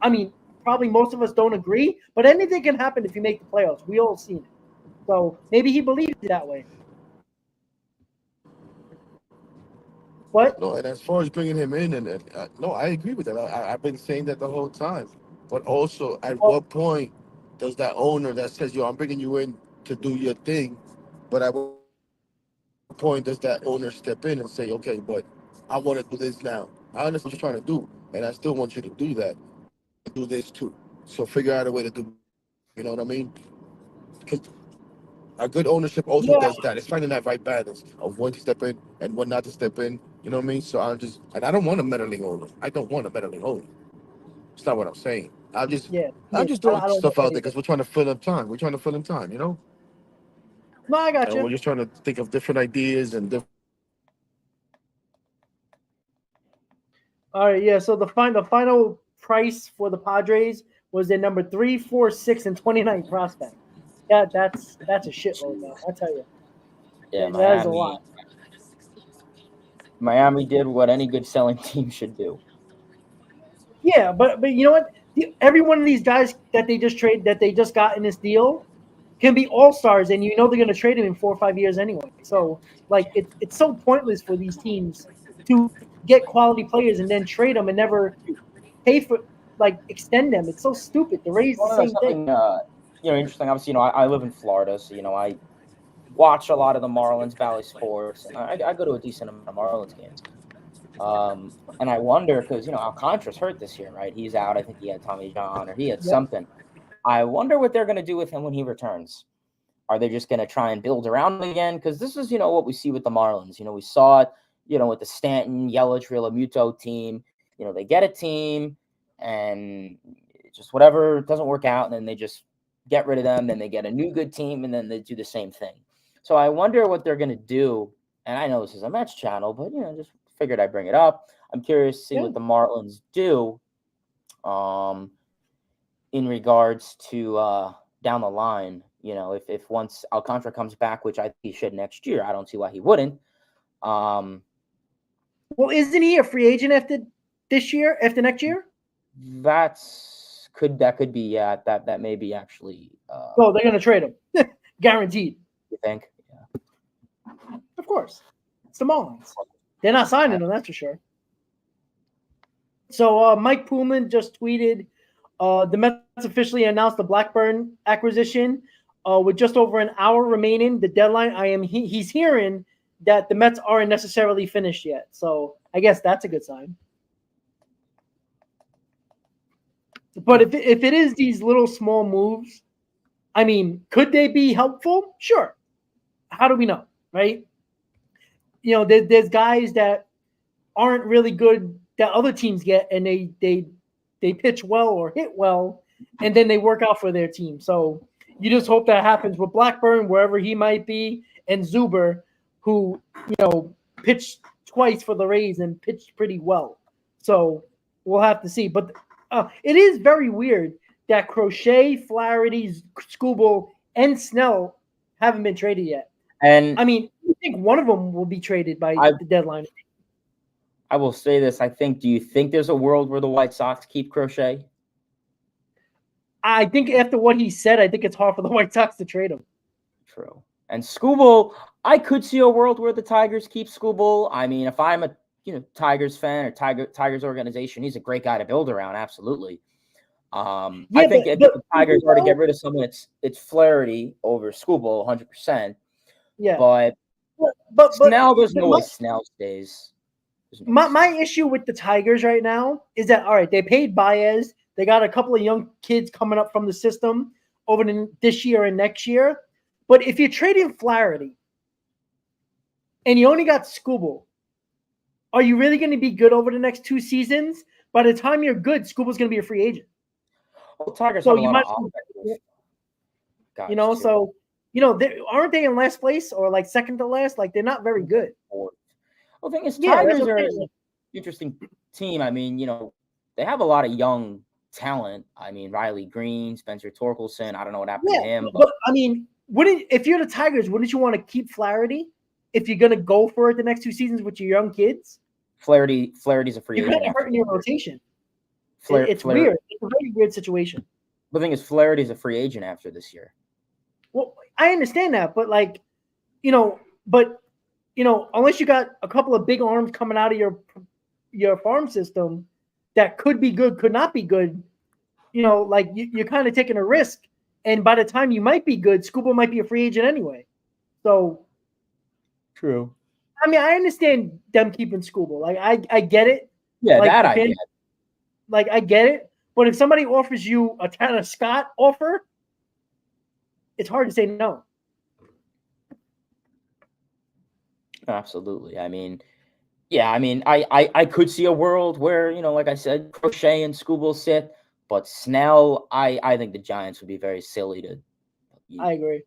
I mean, probably most of us don't agree, but anything can happen if you make the playoffs. We all seen it. So maybe he believes it that way. But No, and as far as bringing him in, and no, I agree with that. I've been saying that the whole time. But also, at well, what point? there's that owner that says, "Yo, I'm bringing you in to do your thing," but at what point does that owner step in and say, "Okay, but I want to do this now. I understand what you're trying to do, and I still want you to do that. Do this too. So figure out a way to do. You know what I mean? Because a good ownership also Yeah, does that. It's finding that right balance of when to step in and when not to step in. You know what I mean? So and I don't want a meddling owner. I don't want a meddling owner. It's not what I'm saying. yeah, I'm yeah. just I throwing don't get stuff that out there either. because we're trying to fill up time. We're trying to fill in time, No, I got and we're you. just trying to think of different ideas and different. All right, yeah. So the final price for the Padres was their number 3, 4, 6, and 29 prospect. That's a shitload, man. I tell you, Yeah, that is a lot. Miami did what any good selling team should do. Yeah, but you know what? Every one of these guys that they just got in this deal can be all stars, and you know they're going to trade him in 4 or 5 years anyway. So like it's so pointless for these teams to get quality players and then trade them and never pay for like extend them. It's so stupid. The Rays the Well, same thing. something interesting. Obviously, I live in Florida, so I watch a lot of the Marlins, Valley Sports, and I go to a decent amount of Marlins games. And I wonder because Alcantara's hurt this year, right? He's out. I think he had Tommy John or he had Yep. something. I wonder what they're going to do with him when he returns. Are they just going to try and build around him again? Because this is what we see with the Marlins. We saw it with the Stanton, Yelich, Realmuto team. They get a team and just whatever doesn't work out, and then they just get rid of them. Then they get a new good team, and then they do the same thing. So I wonder what they're going to do. And I know this is a Mets channel, but just figured I'd bring it up. I'm curious to see what the Marlins do in regards to down the line. If once Alcantara comes back, which I think he should next year, I don't see why he wouldn't. Well, isn't he a free agent after this year? After next year? That could be that may be actually. Well, they're going to trade him, guaranteed. You think? Yeah. Of course, it's the Marlins. They're not signing him, that's for sure. So Mike Pullman just tweeted, the Mets officially announced the Blackburn acquisition. With just over an hour remaining, the deadline, he's hearing that the Mets aren't necessarily finished yet. So I guess that's a good sign. But if it is these little small moves, I mean, could they be helpful? Sure. How do we know, right? There's guys that aren't really good that other teams get, and they pitch well or hit well, and then they work out for their team. So you just hope that happens with Blackburn, wherever he might be, and Zuber, who pitched twice for the Rays and pitched pretty well. So we'll have to see. But it is very weird that Crochet, Flaherty, Skubal, and Snell haven't been traded yet. And I mean, I think one of them will be traded by the deadline. I will say this. Do you think there's a world where the White Sox keep Crochet? I think after what he said, I think it's hard for the White Sox to trade him. True. And Skubal, I could see a world where the Tigers keep Skubal. I mean, if I'm a Tigers fan or Tigers organization, he's a great guy to build around. Absolutely. I think if the Tigers are to get rid of someone, it's Flaherty over Skubal, 100%. Yeah. But Snell, there's no way Snell stays. My issue with the Tigers right now is that, all right, they paid Baez. They got a couple of young kids coming up from the system over this year and next year. But if you're trading Flaherty and you only got Skubal, are you really going to be good over the next 2 seasons? By the time you're good, Skubal's going to be a free agent. Well, Tigers have a lot of guys, so aren't they in last place or like second to last? Like they're not very good. Well, the thing is, Tigers are an interesting team. I mean, they have a lot of young talent. I mean, Riley Green, Spencer Torkelson. I don't know what happened to him. But I mean, if you're the Tigers, wouldn't you want to keep Flaherty if you're going to go for it the next 2 seasons with your young kids? Flaherty's a free agent. You're kind of hurting your rotation. It's weird. It's a very weird situation. The thing is, Flaherty's a free agent after this year. Well, I understand that, but unless you got a couple of big arms coming out of your farm system that could be good, could not be good, you're kind of taking a risk And by the time you might be good, Skubal might be a free agent anyway. So, True. I mean, I understand them keeping Skubal. Like, I get it. Yeah, like, that I get. Like, I get it. But if somebody offers you a Tanner Scott offer, it's hard to say no. Absolutely. I mean, yeah, I mean, I could see a world where, like I said, Crochet and Skubal sit, but Snell, I think the Giants would be very silly to I agree.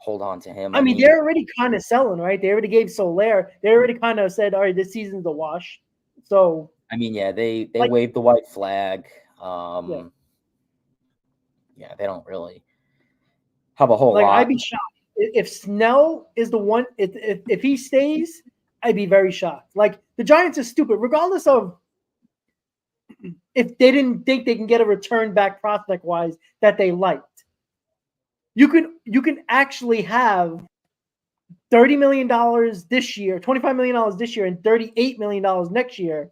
hold on to him. I mean, they're already kind of selling, right? They already gave Soler. They already kind of said, all right, this season's a wash. So, I mean, yeah, they waved the white flag. Yeah. They don't really have a whole lot. I'd be shocked if Snell is the one. If he stays, I'd be very shocked. Like, the Giants are stupid, regardless of if they didn't think they can get a return back prospect wise that they liked. You can actually have $30 million this year, $25 million this year, and $38 million next year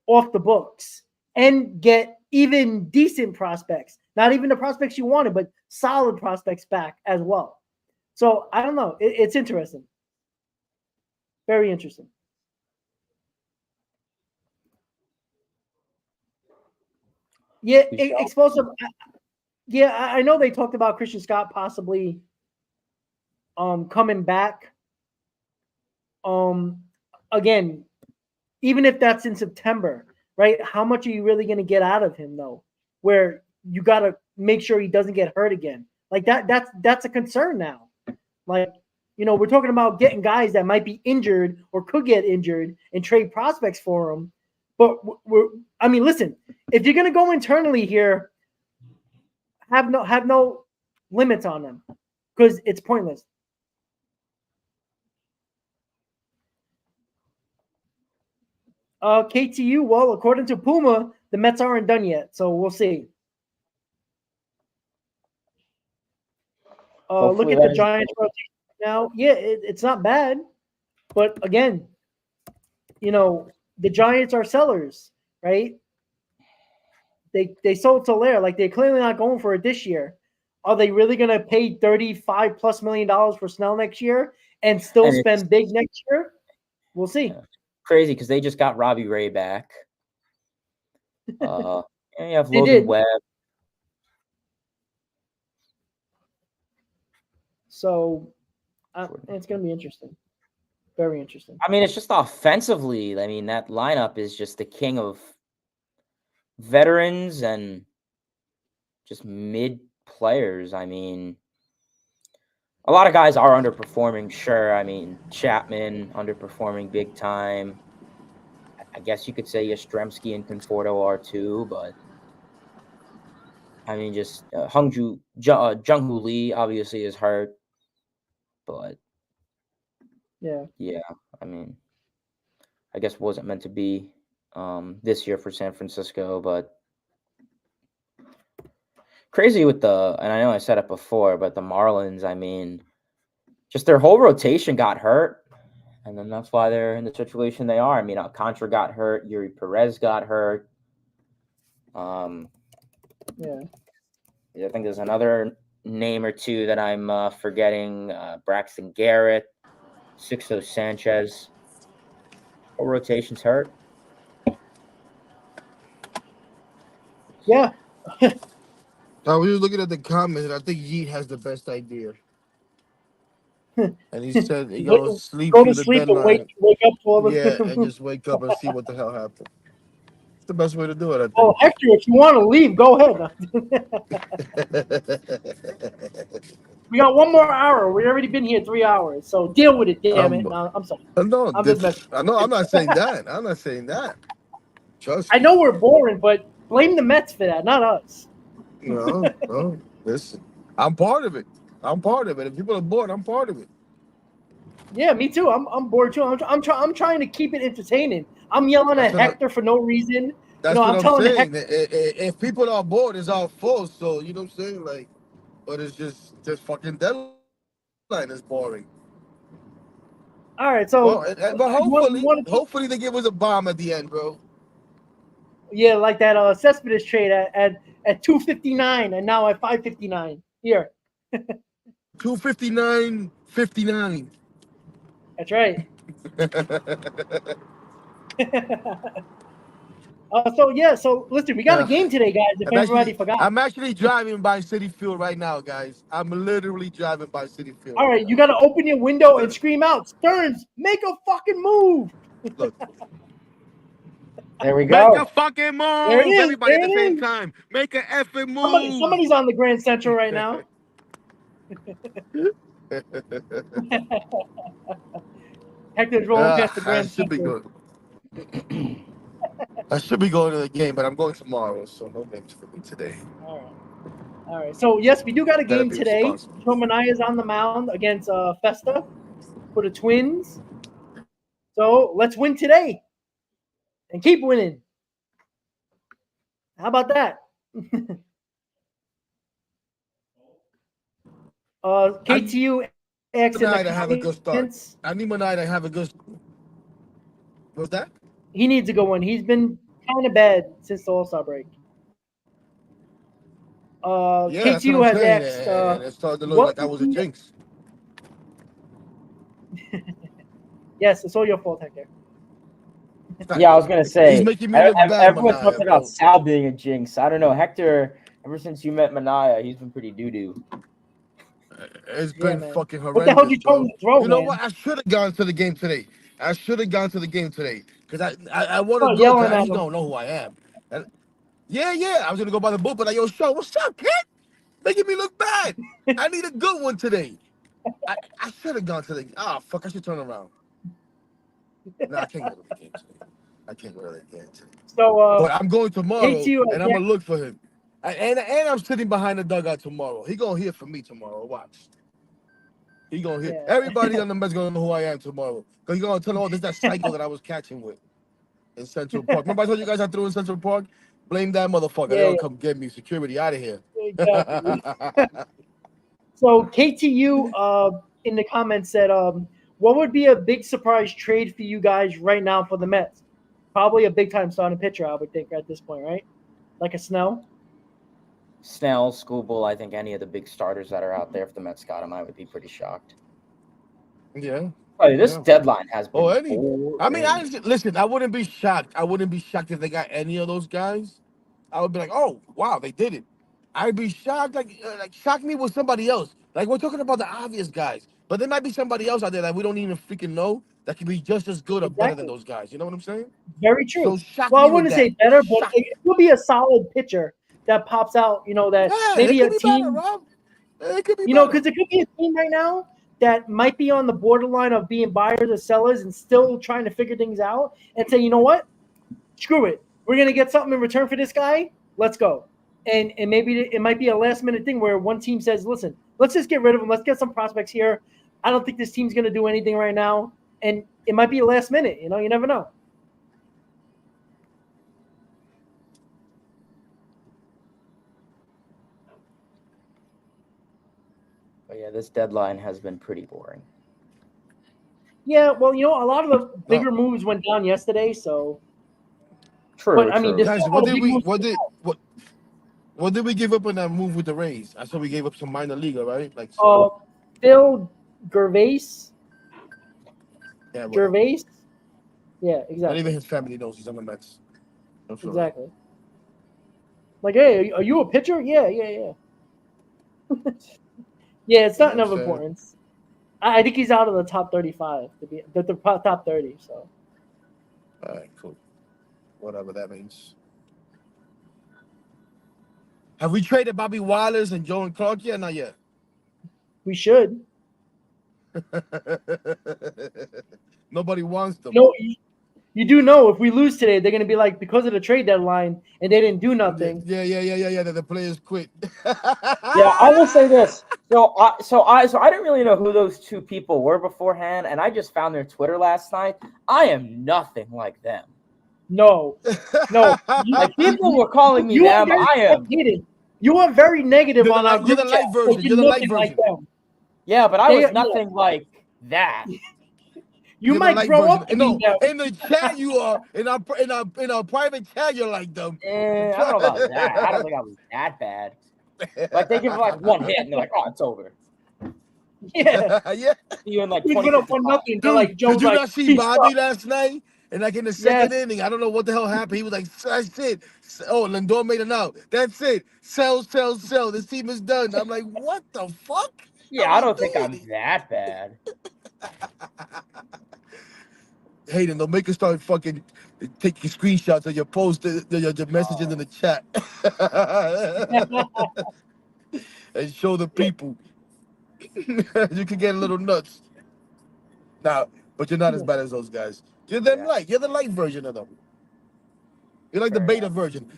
off the books and get even decent prospects. Not even the prospects you wanted, but solid prospects back as well. So I don't know. It's interesting. Very interesting. Yeah, explosive. Yeah, I know they talked about Christian Scott possibly coming back. Again, even if that's in September, right? How much are you really going to get out of him though? Where you got to make sure he doesn't get hurt again. Like that's a concern now. Like, we're talking about getting guys that might be injured or could get injured and trade prospects for them. But listen, if you're going to go internally here, have no limits on them because it's pointless. KTU, well, according to Puma, the Mets aren't done yet, so we'll see. Look at the Giants rotation now. Yeah, it's not bad, but again, the Giants are sellers, right? They sold Soler, like they're clearly not going for it this year. Are they really going to pay $35+ million for Snell next year and still spend big next year? We'll see. Yeah. Crazy because they just got Robbie Ray back. And you have Logan Webb. So it's going to be interesting. Very interesting. I mean, it's just offensively. I mean, that lineup is just the king of veterans and just mid players. I mean, a lot of guys are underperforming, sure. I mean, Chapman underperforming big time. I guess you could say Yastrzemski and Conforto are too, but I mean, just Jung-Hoo Lee obviously is hurt, but yeah. I mean, I guess it wasn't meant to be this year for San Francisco, but crazy with and I know I said it before, but the Marlins, I mean, just their whole rotation got hurt. And then that's why they're in the situation they are. I mean, Alcantara got hurt. Yuri Perez got hurt. I think there's another name or two that I'm forgetting. Braxton Garrett, Sixto Sanchez. Whole rotation's hurt. Yeah. I was just looking at the comments, and I think Yeet has the best idea. And he said, sleep go through to the sleep deadline. and wake up to all the and just wake up and see what the hell happened. It's the best way to do it, I think. Oh, Hector, if you want to leave, go ahead. We got one more hour. We've already been here 3 hours, so deal with it, damn it. No, I'm sorry. No, I'm not saying that. I'm not saying that. Trust me. I know we're boring, but blame the Mets for that, not us. No, listen. I'm part of it. If people are bored, I'm part of it. Yeah, me too. I'm bored too. I'm trying to keep it entertaining. I'm yelling at Hector for no reason. That's what I'm saying. If people are bored, it's our fault. So you know what I'm saying, like, but it's just fucking deadline is boring. All right, so but hopefully they give us a bomb at the end, bro. Yeah, like that Cespedes trade at 2:59 and now at 5:59. Here. 259.59. That's right. So listen, we got a game today, guys. If everybody forgot. I'm actually driving by City Field right now, guys. I'm literally driving by City Field. All right, you got to open your window and scream out, Stearns, make a fucking move. Look. There we go. Make a fucking move. There it is. Everybody There at the it same is. time. Make an effing move. Somebody's on the Grand Central right now. Hector's rolling past the Grand Central. I should be going to the game, but I'm going tomorrow, so no games for me today. All right. So yes, we do got a Better game be today. responsible. Joe Manaea is on the mound against Festa for the Twins. So let's win today and keep winning. How about that? KTU X in Manaea the to have a good start. comments. I need Manaea to have a good. What's that? He needs a good one. He's been kind of bad since the All-Star break. KTU has asked. It started to look like I was a jinx. Yes, it's all your fault, Hector. Yeah, I was gonna say. He's making me look bad, Everyone's Manaea, talking about bro. Sal being a jinx. I don't know, Hector. Ever since you met Manaea, he's been pretty doo-doo. It's been man. fucking What the hell horrendous, did you tell bro. him to throw, You know man? what? I should have gone to the game today. Because I want Oh, to go. yelling Cause at he him. don't know who I am. Yeah. I was gonna go by the book, but like, yo, Sean, what's up, kid? Making me look bad. I need a good one today. I should have gone to the. Fuck! I should turn around. No, I can't go to the game today. So, But I'm going tomorrow, KTU, and I'm gonna look for him. And I'm sitting behind the dugout tomorrow. He gonna hear from me tomorrow. Watch. He gonna hear. Yeah. Everybody on the Mets gonna know who I am tomorrow. Cause he gonna tell them, oh, this is that cycle that I was catching with in Central Park. Remember I told you guys I threw in Central Park? Blame that motherfucker. They don't come get me. Security out of here. Exactly. So KTU in the comments said, what would be a big surprise trade for you guys right now for the Mets? Probably a big time starting pitcher, I would think, at this point, right? Like a Snell? Snell, Skubal, I think any of the big starters that are out there, if the Mets got him, I would be pretty shocked. Yeah. This deadline has been. I mean, listen, I wouldn't be shocked. I wouldn't be shocked if they got any of those guys. I would be like, oh, wow, they did it. I'd be shocked, like shock me with somebody else. Like, we're talking about the obvious guys. But there might be somebody else out there that we don't even freaking know that could be just as good or better than those guys. You know what I'm saying? Very true. So shock Well, me I wouldn't with say that. better, but it will be a solid pitcher that pops out, that maybe a team. Better, Rob. It could be because it could be a team right now that might be on the borderline of being buyers or sellers and still trying to figure things out and say, you know what? Screw it. We're going to get something in return for this guy. Let's go. And maybe it might be a last minute thing where one team says, listen, let's just get rid of him. Let's get some prospects here. I don't think this team's going to do anything right now. And it might be a last minute. You never know. But yeah, this deadline has been pretty boring. Yeah, well, a lot of the bigger moves went down yesterday, so. True. But I mean, guys, what did we give up on that move with the Rays? I saw we gave up some minor leaguer, right? Like Phil Gervais. Yeah, Gervais. Yeah, exactly. Not even his family knows he's on the Mets. Exactly. Like, hey, are you a pitcher? Yeah. Yeah, it's not of importance. I think he's out of the top 35 to be the top 30. So. All right, cool. Whatever that means. Have we traded Bobby Wallace and Joe and Clark yet? Not yet. We should. Nobody wants them. No, you do know if we lose today, they're going to be like, because of the trade deadline and they didn't do nothing. Yeah. The players quit. Yeah, I will say this. So I didn't really know who those two people were beforehand, and I just found their Twitter last night. I am nothing like them. No. Like, people were calling me them. I am. You are very negative on our You're the light version. You're the light version. Yeah, but I was nothing like that. You might grow up to be them. In the chat, you are. In our private chat, you're like them. I don't know about that. I don't think I was that bad. Like they give him like one hit and they're like, oh, it's over. Yeah. Yeah. You in like He went up 2055. 1-0. They're Dude, like, Joe's did you like, not see he's Bobby up. last night? And like in the Yes. second inning, I don't know what the hell happened. He was like, that's it. Oh, Lindor made it out. That's it. Sell, sell, sell. This team is done. I'm like, what the fuck? Yeah, Are I we don't think I'm doing? that bad. Hayden, they'll make us start fucking taking screenshots of your post, your messages in the chat, and show the people. You can get a little nuts. Now, but you're not as bad as those guys. You're them Yeah. light. You're the light version of them. You're like the Fair beta enough. version.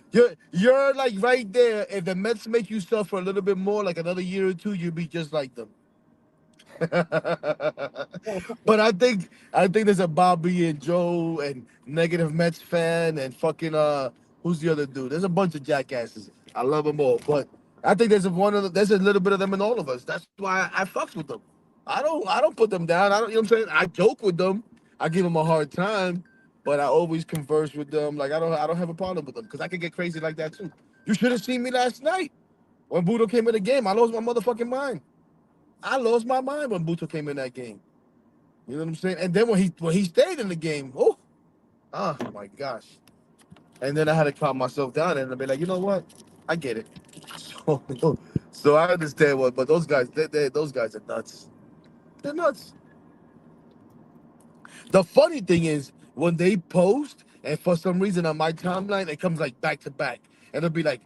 You're like right there. If the Mets make you suffer a little bit more, like another year or two, you'll be just like them. But I think there's a Bobby and Joe and negative Mets fan and fucking who's the other dude? There's a bunch of jackasses. I love them all, but I think there's a little bit of them in all of us. That's why I fucks with them. I don't put them down. I don't, you know what I'm saying? I joke with them. I give them a hard time, but I always converse with them. Like I don't have a problem with them because I can get crazy like that too. You should have seen me last night when Budo came in the game. I lost my motherfucking mind. I lost my mind when Buto came in that game. You know what I'm saying? And then when he stayed in the game, oh my gosh. And then I had to calm myself down and be like, you know what? I get it. So I understand but those guys, those guys are nuts. They're nuts. The funny thing is when they post, and for some reason on my timeline, it comes like back to back. And it'll be like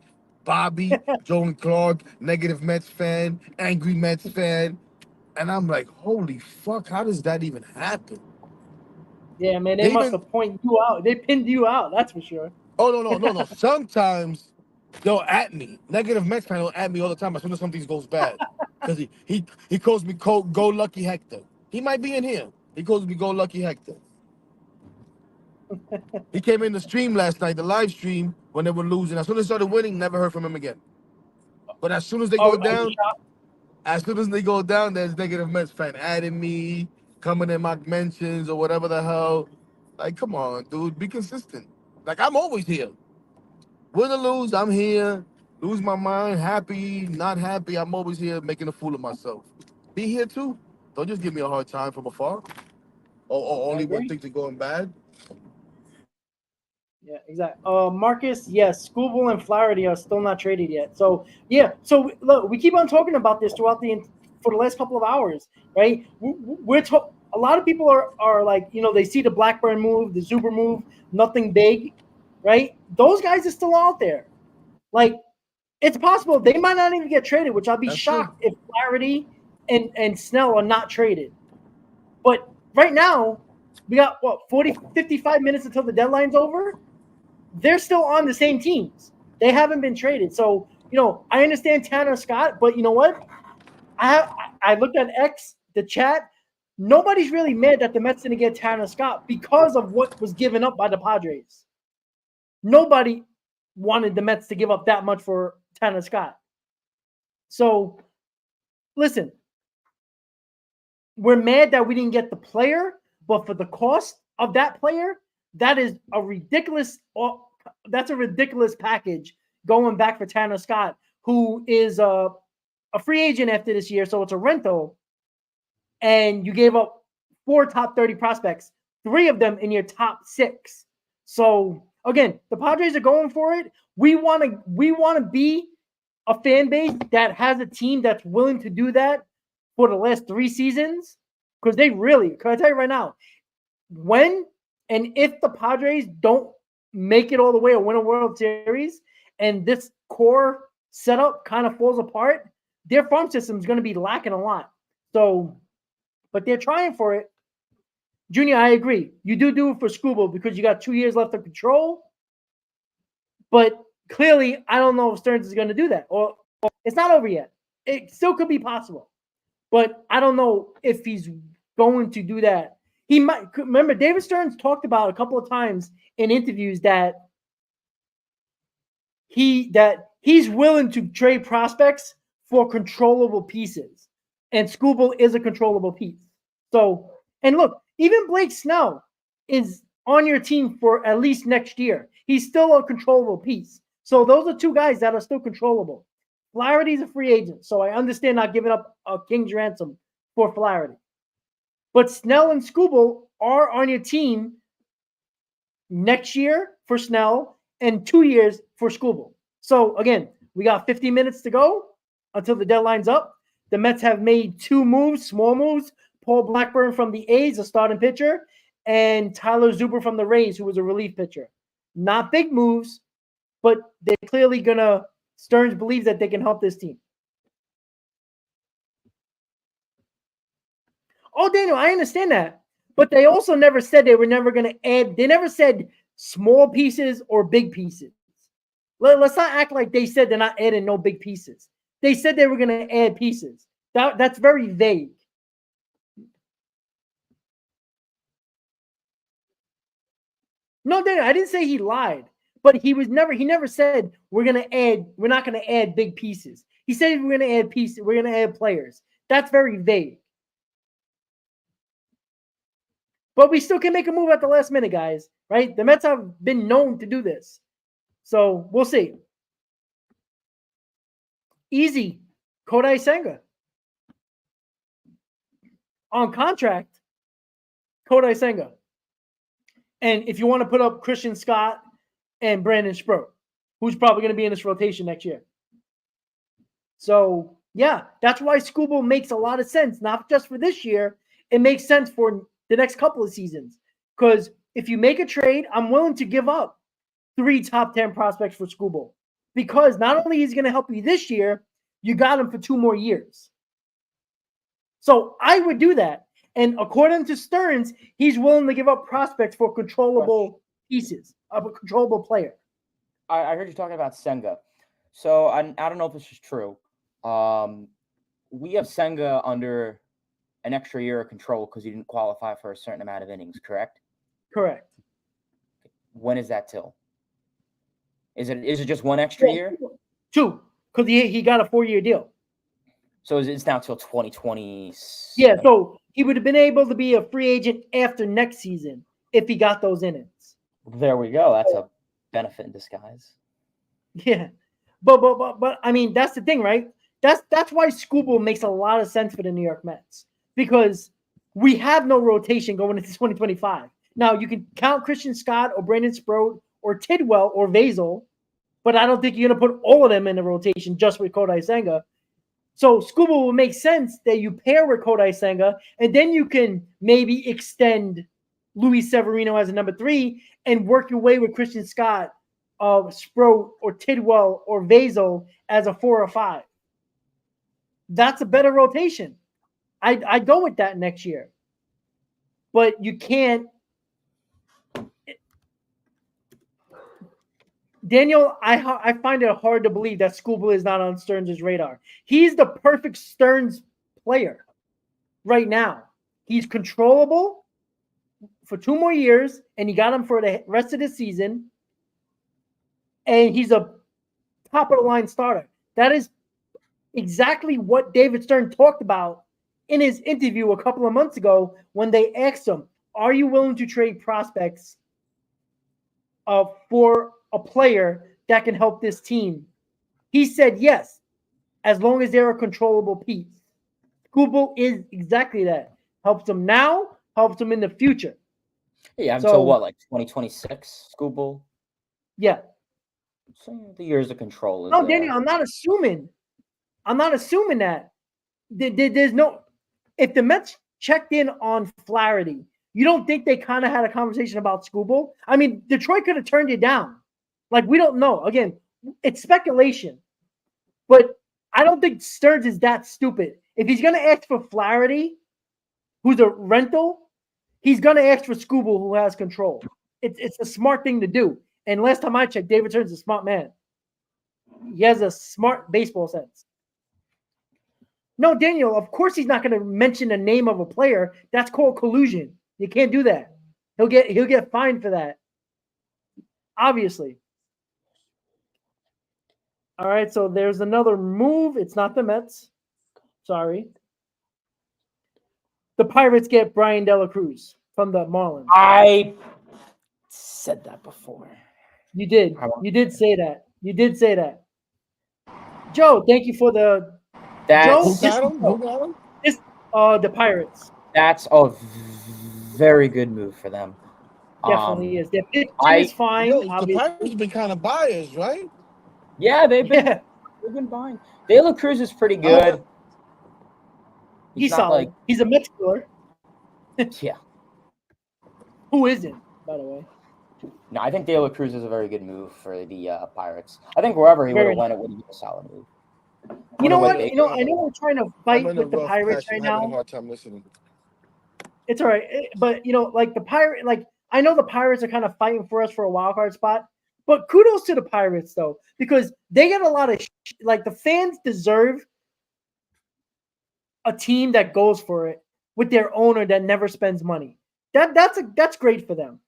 Bobby, Joe and Clark, negative Mets fan, angry Mets fan. And I'm like, holy fuck, how does that even happen? Yeah, man, they They must even have pointed you out. They pinned you out, that's for sure. no. Sometimes they'll at me. Negative Mets fan will at me all the time as soon as something goes bad. Because he calls me Go Lucky Hector. He might be in here. He calls me Go Lucky Hector. He came in the stream last night, the live stream, when they were losing. As soon as they started winning, never heard from him again. But as soon as they Oh, go are you down, shocked? there's negative Mets fan adding me, coming in my mentions or whatever the hell. Like, come on, dude, be consistent. Like, I'm always here. Win or lose, I'm here. Lose my mind, happy, not happy, I'm always here making a fool of myself. Be here too. Don't just give me a hard time from afar. Or I only when agree. things are going bad. Yeah, exactly. Marcus, yes, Scooble and Flaherty are still not traded yet. So yeah, so look, we keep on talking about this for the last couple of hours, right? A lot of people are like, they see the Blackburn move, the Zuber move, nothing big, right? Those guys are still out there. Like, it's possible they might not even get traded, which I'll be That's true. shocked if Flaherty and Snell are not traded. But right now, we got 40, 55 minutes until the deadline's over. They're still on the same teams. They haven't been traded. So, I understand Tanner Scott, but you know what? I looked at X, the chat. Nobody's really mad that the Mets didn't get Tanner Scott because of what was given up by the Padres. Nobody wanted the Mets to give up that much for Tanner Scott. So, listen, we're mad that we didn't get the player, but for the cost of that player, that is a ridiculous. That's a ridiculous package going back for Tanner Scott, who is a free agent after this year, so it's a rental. And you gave up 4 top 30 prospects, 3 of them in your top 6. So again, the Padres are going for it. We want to be a fan base that has a team that's willing to do that for the last 3 seasons, because they really, can I tell you right now, when and if the Padres don't make it all the way or win a World Series and this core setup kind of falls apart, their farm system is going to be lacking a lot. So, but they're trying for it. Junior, I agree. You do it for Scooble because you got 2 years left of control. But clearly, I don't know if Stearns is going to do that. Or it's not over yet. It still could be possible. But I don't know if he's going to do that. He might. Remember, David Stearns talked about a couple of times in interviews that he's willing to trade prospects for controllable pieces. And Scooble is a controllable piece. So, and look, even Blake Snell is on your team for at least next year. He's still a controllable piece. So those are 2 guys that are still controllable. Flaherty's a free agent, so I understand not giving up a king's ransom for Flaherty. But Snell and Skubal are on your team next year for Snell and 2 years for Skubal. So again, we got 50 minutes to go until the deadline's up. The Mets have made 2 moves, small moves. Paul Blackburn from the A's, a starting pitcher, and Tyler Zuber from the Rays, who was a relief pitcher. Not big moves, but they're clearly Stearns believes that they can help this team. Oh, Daniel, I understand that. But they also never said they were never going to add. They never said small pieces or big pieces. Let's not act like they said they're not adding no big pieces. They said they were going to add pieces. That's very vague. No, Daniel, I didn't say he lied. But he never said we're not going to add big pieces. He said we're going to add pieces, we're going to add players. That's very vague. But we still can make a move at the last minute, guys, right? The Mets have been known to do this. So we'll see. Easy. Kodai Senga. On contract, Kodai Senga. And if you want to put up Christian Scott and Brandon Sproat, who's probably going to be in this rotation next year. So, yeah, that's why Skubal makes a lot of sense, not just for this year. It makes sense for the next couple of seasons. Because if you make a trade, I'm willing to give up 3 top 10 prospects for Skubal. Because not only is he going to help you this year, you got him for 2 more years. So I would do that. And according to Stearns, he's willing to give up prospects for controllable pieces of a controllable player. I heard you talking about Senga. So I don't know if this is true. We have Senga under an extra year of control because he didn't qualify for a certain amount of innings, correct? Correct. When is that till? Is it just 1 extra year? 2, because he got a 4-year deal. So it's now till 2020. Yeah, so he would have been able to be a free agent after next season if he got those innings. There we go. That's a benefit in disguise. Yeah, but I mean that's the thing, right? That's why Skubal makes a lot of sense for the New York Mets because we have no rotation going into 2025. Now you can count Christian Scott or Brandon Sproat or Tidwell or Vazel, but I don't think you're going to put all of them in the rotation just with Kodai Senga. So Skubal will make sense that you pair with Kodai Senga, and then you can maybe extend Luis Severino as a number 3 and work your way with Christian Scott, Sproat, or Tidwell, or Vazel as a 4 or 5. That's a better rotation. I go with that next year. But you can't. Daniel, I find it hard to believe that Skubal is not on Stearns' radar. He's the perfect Stearns player right now. He's controllable for 2 more years, and you got him for the rest of the season. And he's a top-of-the-line starter. That is exactly what David Stern talked about in his interview a couple of months ago when they asked him, are you willing to trade prospects for a player that can help this team? He said yes, as long as they're a controllable piece. Skubal is exactly that. Helps them now, helps them in the future. Yeah, until what, like 2026, Skubal? Yeah. So the years of control is No, Daniel, I'm not assuming that. There's no. If the Mets checked in on Flaherty, you don't think they kind of had a conversation about Skubal? I mean, Detroit could have turned it down. Like, we don't know. Again, it's speculation. But I don't think Stearns is that stupid. If he's going to ask for Flaherty, who's a rental, he's going to ask for Skubal, who has control. It's a smart thing to do. And last time I checked, David Stearns is a smart man. He has a smart baseball sense. No, Daniel, of course he's not going to mention the name of a player. That's called collusion. You can't do that. He'll get fined for that. Obviously. All right, so there's another move. It's not the Mets. Sorry. The Pirates get Brian De La Cruz from the Marlins. I said that before. You did. You did say that. Joe, thank you for the That's Joe, Who got him? Who got him? this the Pirates that's a very good move for them. definitely is. Their pitching is I fine, Yo, the obviously. Pirates been kind of biased, right? yeah, they've been Yeah, they've been buying. De La Cruz is pretty Huh? good. he's not solid. like He's a Mets killer. yeah. Who isn't, by the way? No, I think De La Cruz is a very good move for the Pirates. I think wherever he would Very have nice. went, it would have been a solid move. You Would have know went what? big. I know we're trying to I'm fight in a with the rough Pirates patch. right I'm having a now. hard time listening. It's all right, but like the Pirate, like I know the Pirates are kind of fighting for us for a wild card spot. But kudos to the Pirates though, because they get a lot of like the fans deserve a team that goes for it with their owner that never spends money. That's great for them,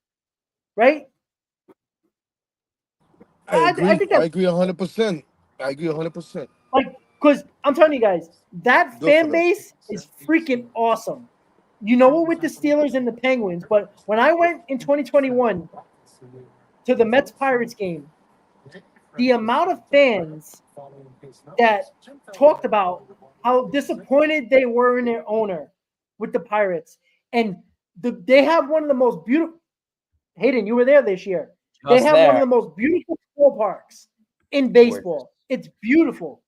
right? I I agree. think I that's agree 100%. I agree 100%. like because I'm telling you guys, that Good for fan them. base is freaking awesome. You know it with the Steelers and the Penguins, but when I went in 2021 to the Mets Pirates game, the amount of fans that talked about how disappointed they were in their owner with the Pirates, and they have one of the most beautiful. Hayden, you were there this year. They Just have one of there. the most beautiful ballparks in Gorgeous. baseball. It's beautiful,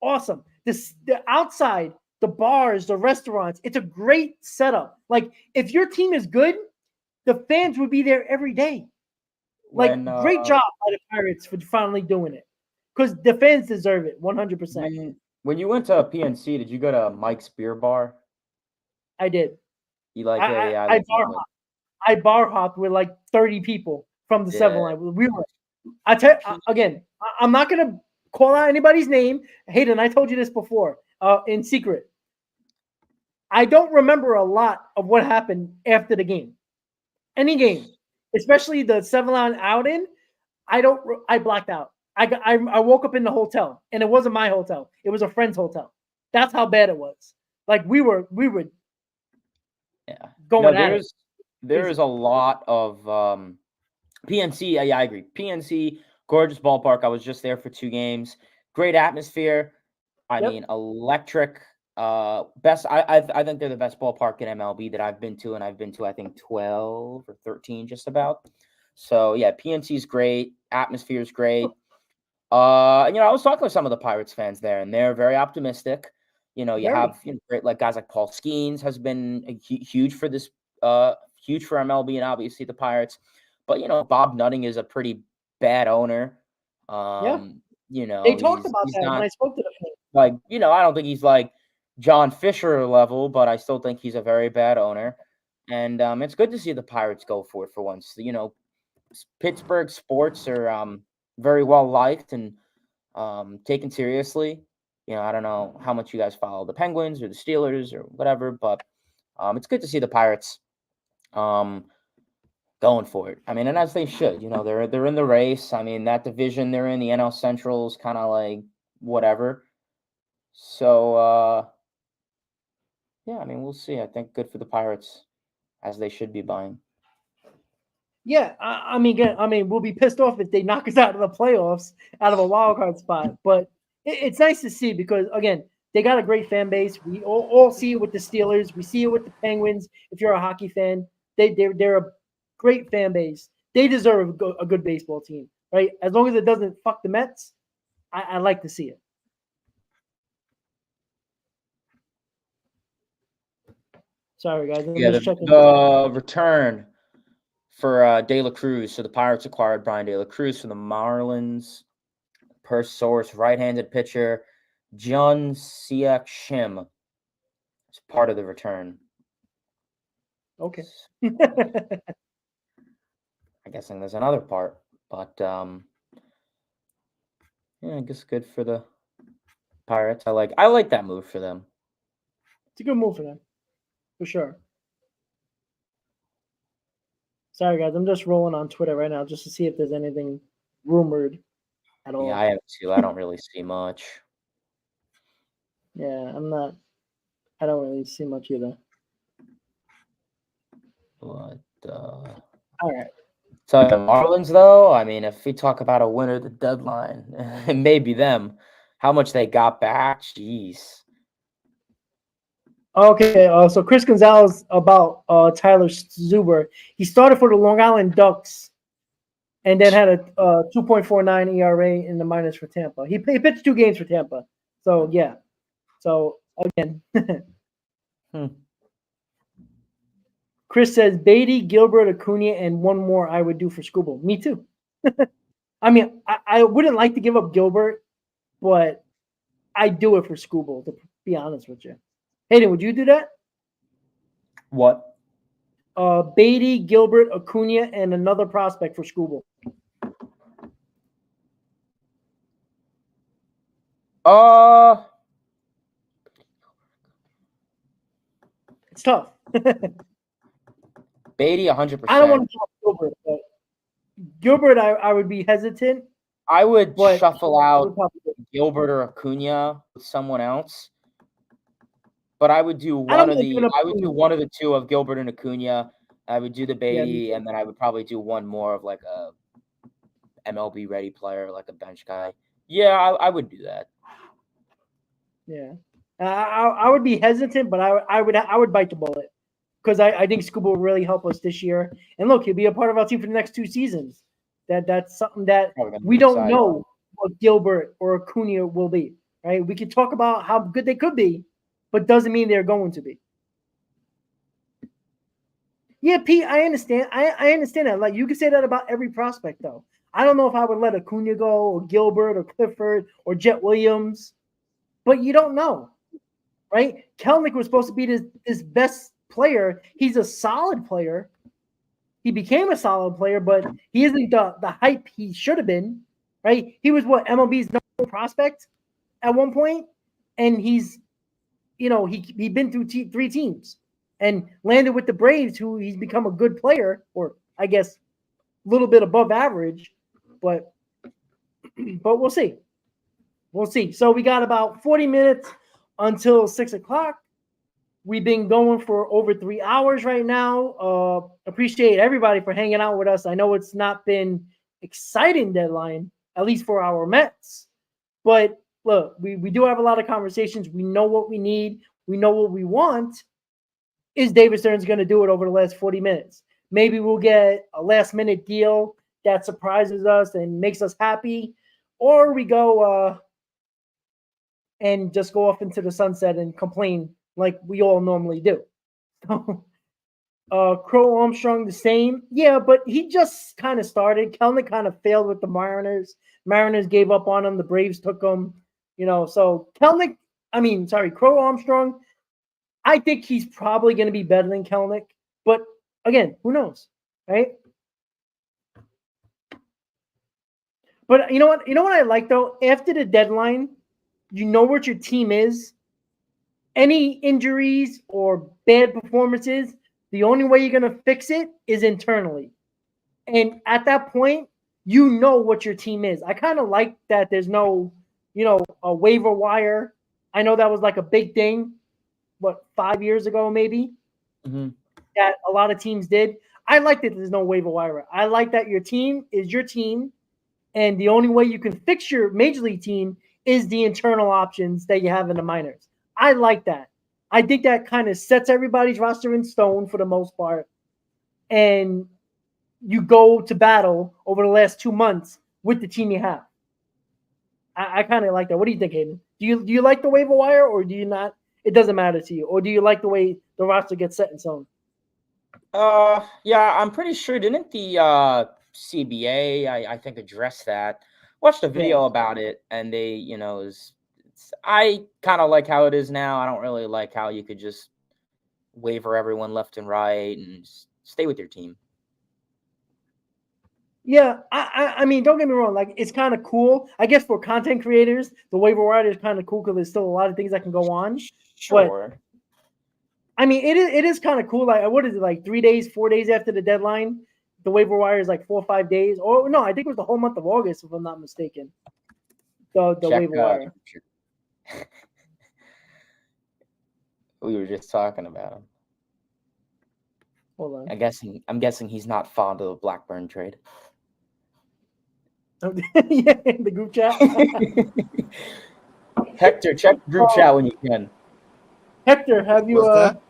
awesome. The outside, the bars, the restaurants. It's a great setup. Like if your team is good, the fans would be there every day. Like When great job by the Pirates for finally doing it, because the fans deserve it 100%. when you went to PNC, did you go to Mike's Beer Bar? I did. You like I yeah, I, I bar hopped. I bar hopped with like 30 people from the Yeah. 7-Line. We were. Again. I'm not gonna call out anybody's name. Hayden, I told you this before, in secret. I don't remember a lot of what happened after the game. Any game, especially the 7-Line outing. I blacked out. I woke up in the hotel, and it wasn't my hotel. It was a friend's hotel. That's how bad it was. Like we were Yeah. going at it. There's a lot of PNC. Yeah, I agree. PNC, gorgeous ballpark. I was just there for 2 games. Great atmosphere. I Yep. mean, electric. Best. I think they're the best ballpark in MLB that I've been to, and I've been to I think 12 or 13 just about. So yeah, PNC is great. Atmosphere is great. I was talking with some of the Pirates fans there, and they're very optimistic. You Very. have great like guys like Paul Skeens has been huge for this, huge for MLB and obviously the Pirates. But Bob Nutting is a pretty bad owner. Yeah. They talked He's about that when not I spoke to the fans. like I don't think he's like John Fisher level, but I still think he's a very bad owner. And it's good to see the Pirates go for it for once. Pittsburgh sports are very well liked and taken seriously. I don't know how much you guys follow the Penguins or the Steelers or whatever, but it's good to see the Pirates going for it. I mean, and as they should. They're in the race. I mean, that division they're in, the NL Central, is kind of like whatever. So yeah, I mean, we'll see. I think good for the Pirates, as they should be buying. Yeah, I mean, we'll be pissed off if they knock us out of the playoffs, out of a wild card spot. But it's nice to see because again, they got a great fan base. We all see it with the Steelers. We see it with the Penguins. If you're a hockey fan, they're a great fan base. They deserve a good baseball team, right? As long as it doesn't fuck the Mets, I like to see it. Sorry, guys. I'm just checking. The return for De La Cruz. So the Pirates acquired Brian De La Cruz from the Marlins. Per source, right-handed pitcher Jun Seok Shim is part of the return. Okay. I guess there's another part, but yeah, I guess good for the Pirates. I like that move for them. It's a good move for them, for sure. Sorry, guys. I'm just rolling on Twitter right now just to see if there's anything rumored at all. Yeah, I am too. I don't really see much. Yeah, I don't really see much either. But all right. So the Marlins, though, I mean, if we talk about a winner of the deadline, it may be them. how much they got back. Jeez. Okay, so Chris Gonzalez about Tyler Zuber. He started for the Long Island Ducks and then had a 2.49 ERA in the minors for Tampa. He pitched 2 games for Tampa. So, yeah. So, again. Chris says, Beatty, Gilbert, Acuna, and one more I would do for Skubal. Me too. I mean, I wouldn't like to give up Gilbert, but I'd do it for Skubal, to be honest with you. Hayden, would you do that? What? Beatty, Gilbert, Acuna, and another prospect for Skubal. It's tough. Beatty, 100%. I don't want to talk Gilbert, but Gilbert, I would be hesitant. I would shuffle out Gilbert or Acuna with someone else. But I would do one of the two of Gilbert and Acuna. I would do the Beatty, and then I would probably do one more of like a MLB ready player, like a bench guy. Yeah, I would do that. Yeah, I would be hesitant, but I would bite the bullet because I think Scuba will really help us this year. And look, he'll be a part of our team for the next 2 seasons. That's something that we don't know what Gilbert or Acuna will be. Right? We can talk about how good they could be, but doesn't mean they're going to be. Yeah, Pete, I understand. I understand that. Like, you can say that about every prospect, though. I don't know if I would let Acuna go or Gilbert or Clifford or Jet Williams, but you don't know, right? Kelnick was supposed to be this best player. He's a solid player. He became a solid player, but he isn't the hype he should have been, right? He was MLB's number 1 prospect at one point, and he's he'd been through 3 teams and landed with the Braves, who he's become a good player, or I guess a little bit above average, but we'll see. We'll see. So we got about 40 minutes until 6 o'clock. We've been going for over 3 hours right now. Appreciate everybody for hanging out with us. I know it's not been exciting deadline, at least for our Mets, but look, we do have a lot of conversations. We know what we need. We know what we want. Is David Stearns going to do it over the last 40 minutes? Maybe we'll get a last-minute deal that surprises us and makes us happy, or we go and just go off into the sunset and complain like we all normally do. Crow Armstrong, the same. Yeah, but he just kind of started. Kelnick kind of failed with the Mariners. Mariners gave up on him. The Braves took him. So Crow Armstrong, I think he's probably going to be better than Kelnick. But again, who knows, right? But you know what? You know what I like, though? After the deadline, you know what your team is. Any injuries or bad performances, the only way you're going to fix it is internally. And at that point, you know what your team is. I kind of like that there's no, a waiver wire. I know that was like a big thing, 5 years ago maybe, that a lot of teams did. I like that there's no waiver wire. I like that your team is your team, and the only way you can fix your major league team is the internal options that you have in the minors. I like that. I think that kind of sets everybody's roster in stone for the most part, and you go to battle over the last 2 months with the team you have. I kind of like that. What do you think, Hayden? Do you like the waiver wire, or do you not? It doesn't matter to you, or do you like the way the roster gets set in stone? Yeah, I'm pretty sure. Didn't the CBA I think address that? Watched a video about it, and they I kind of like how it is now. I don't really like how you could just waiver everyone left and right and stay with your team. Yeah, I mean, don't get me wrong. Like, it's kind of cool. I guess for content creators, the waiver wire is kind of cool because there's still a lot of things that can go on. Sure. But, I mean, it is kind of cool. Like, what is it, like 3 days, 4 days after the deadline? The waiver wire is like 4 or 5 days. Or no, I think it was the whole month of August, if I'm not mistaken. The waiver wire. We were just talking about him. Hold on. I'm guessing he's not fond of the Blackburn trade. Yeah, in the group chat. Hector, check the group chat when you can. Hector, have you What's that?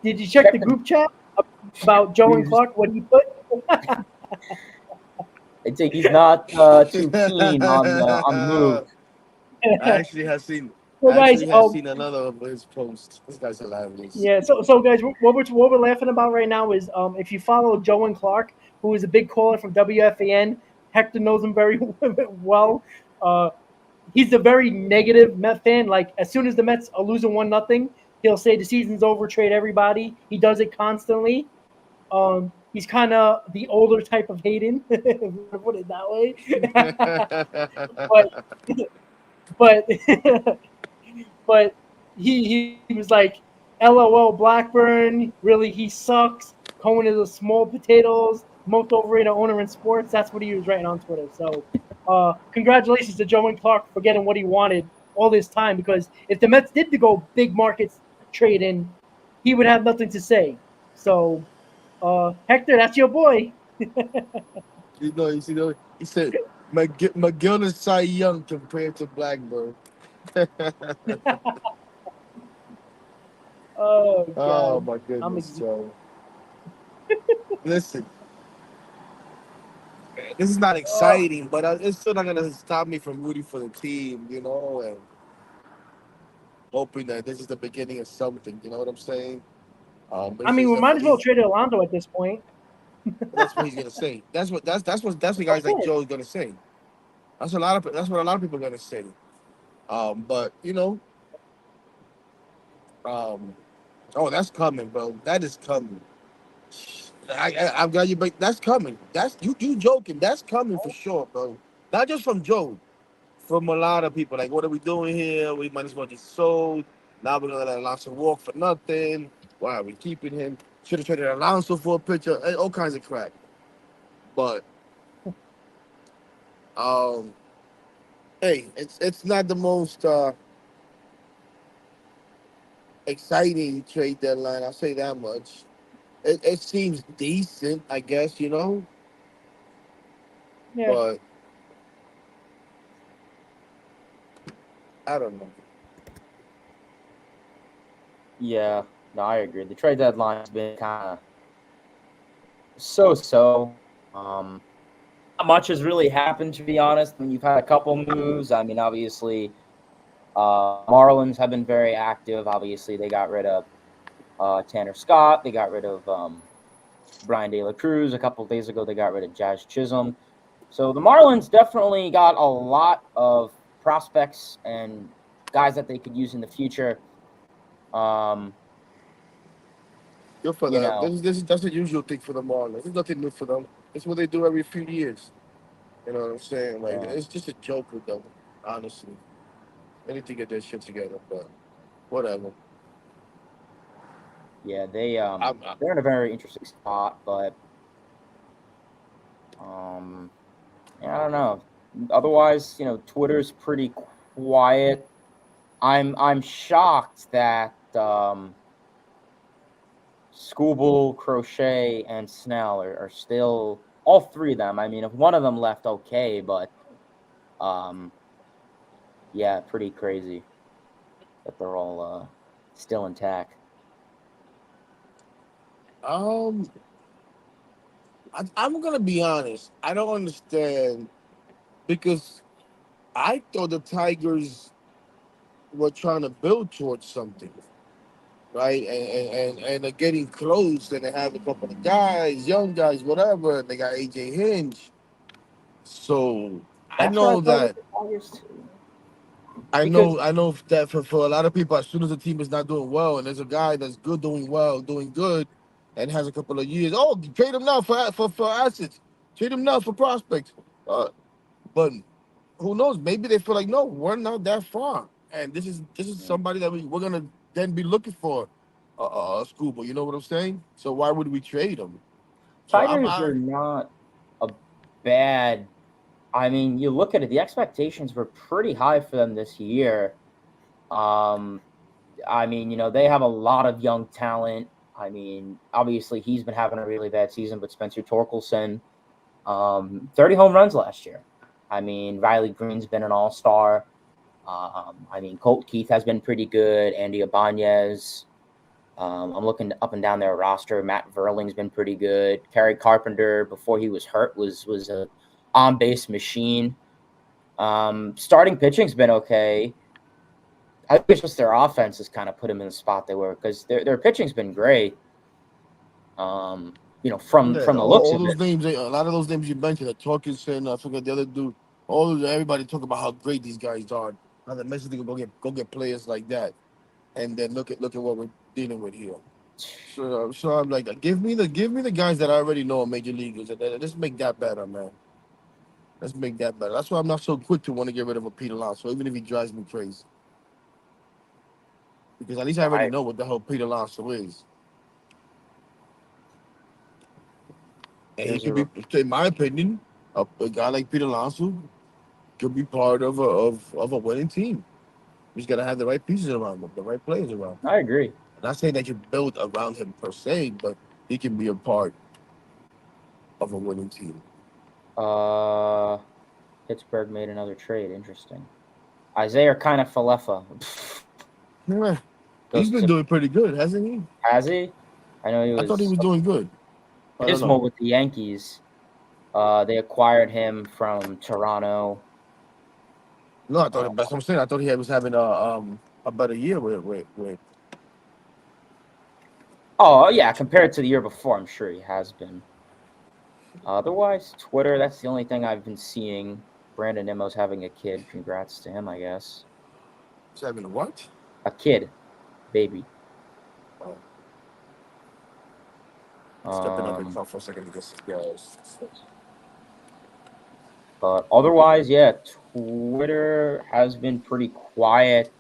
did you check the group chat about Joe and Clark? What he put? I think he's not too keen on the move. I actually have seen. So I guys, actually have seen another of his posts. This guy's hilarious. yeah. So guys, what we're laughing about right now is if you follow Joe and Clark, who is a big caller from WFAN, Hector knows him very well. He's a very negative Met fan. Like as soon as the Mets are losing 1-0, he'll say the season's over, trade everybody. He does it constantly. He's kind of the older type of Hayden, if you want to put it that way. but but he was like, LOL Blackburn, really he sucks. Cohen is a small potatoes, most overrated owner in sports. That's what he was writing on Twitter. So congratulations to Joe and Clark for getting what he wanted all this time, because if the Mets did to go big markets trade in, he would have nothing to say. So Hector, that's your boy. you see, he said McGill is Cy Young compared to Blackburn. Oh Oh God, my goodness, Joe. Listen, this is not exciting, but it's still not gonna stop me from rooting for the team, and hoping that this is the beginning of something. You know what I'm saying? I It's mean, just we that might as well trade Orlando at this point. that's what he's gonna say. That's what Of guys like course. Joe is gonna say. That's what a lot of people are gonna say. But um, oh, that's coming, bro. That is coming. I'm glad you, but that's coming. That's you joking. That's coming for sure, bro. Not just from Joe, from a lot of people. Like, what are we doing here? We might as well just sold. Now we're gonna let Alonso walk for nothing. Why are we keeping him? Should have traded Alonso for a pitcher. All kinds of crap. But um, hey, it's not the most exciting trade deadline. I'll say that much. It seems decent, I guess, Yeah. but I don't know. Yeah, no, I agree. The trade deadline's been kind of so. Not much has really happened, to be honest. When you've had a couple moves, I mean, obviously, Marlins have been very active. Obviously, they got rid of Tanner Scott. They got rid of Brian De La Cruz. A couple of days ago, they got rid of Jazz Chisholm. So the Marlins definitely got a lot of prospects and guys that they could use in the future. Good for You them. know, That's the usual thing for the Marlins. It's nothing new for them. It's what they do every few years. You know what I'm saying? Like, yeah, it's just a joke with them, honestly. They need to get their shit together, but whatever. yeah, I'm, they're in a very interesting spot, but yeah, I don't know. Otherwise, Twitter's pretty quiet. I'm shocked that Scooble, Crochet, and Snell are still all three of them. I mean, if one of them left, okay, but um, yeah, pretty crazy that they're all still intact. um, I'm gonna be honest. I don't understand because I thought the Tigers were trying to build towards something, right? And they're getting close, and they have a couple of guys, young guys, whatever. And they got AJ Hinge. So I That's what I know thought with that the Tigers too, because I know that for a lot of people, as soon as the team is not doing well, and there's a guy that's good, doing well, doing good, and has a couple of years, oh, trade him now for assets, trade him now for prospects. But who knows? Maybe they feel like, no, we're not that far, and this is somebody that we're gonna then be looking for, Scuba. You know what I'm saying? So why would we trade him? So Tigers are not a bad. I mean, you look at it; the expectations were pretty high for them this year. Um, I mean, they have a lot of young talent. I mean, obviously he's been having a really bad season, but Spencer Torkelson, 30 home runs last year. I mean, Riley Green's been an all-star. I mean, Colt Keith has been pretty good. Andy Ibanez. I'm looking up and down their roster. Matt Verling's been pretty good. Kerry Carpenter, before he was hurt, was a on-base machine. Starting pitching's been okay. I think it's just their offense has kind of put them in the spot they were, because their pitching's been great. From the looks all of those it. names, a lot of those names you mentioned, the Talkin, I forgot the other dude. Everybody talk about how great these guys are. Now the message to go get players like that, and then look at what we're dealing with here. So I'm like, give me the guys that I already know are major leaguers, and then let's make that better, man. Let's make that better. That's why I'm not so quick to want to get rid of a Peter Alonso, even if he drives me crazy. Because at least I already know what the hell Peter Alonso is. And he could be, in my opinion, a guy like Peter Alonso could be part of a winning team. You just gotta have the right pieces around him, the right players around him. I agree. I'm not saying that you build around him per se, but he can be a part of a winning team. Pittsburgh made another trade. Interesting. Isaiah kind of Falefa. Yeah. He's been doing pretty good, hasn't he? Has he? I know he was. I thought he was doing good. Dismal with the Yankees. They acquired him from Toronto. No, I thought that's what I'm saying. I thought he was having a better year with. Oh yeah, compared to the year before, I'm sure he has been. Otherwise, Twitter, that's the only thing I've been seeing. Brandon Nimmo's having a kid. Congrats to him, I guess. He's having a what? A kid. Baby. Stepping up and talk for a second because but otherwise, yeah, Twitter has been pretty quiet.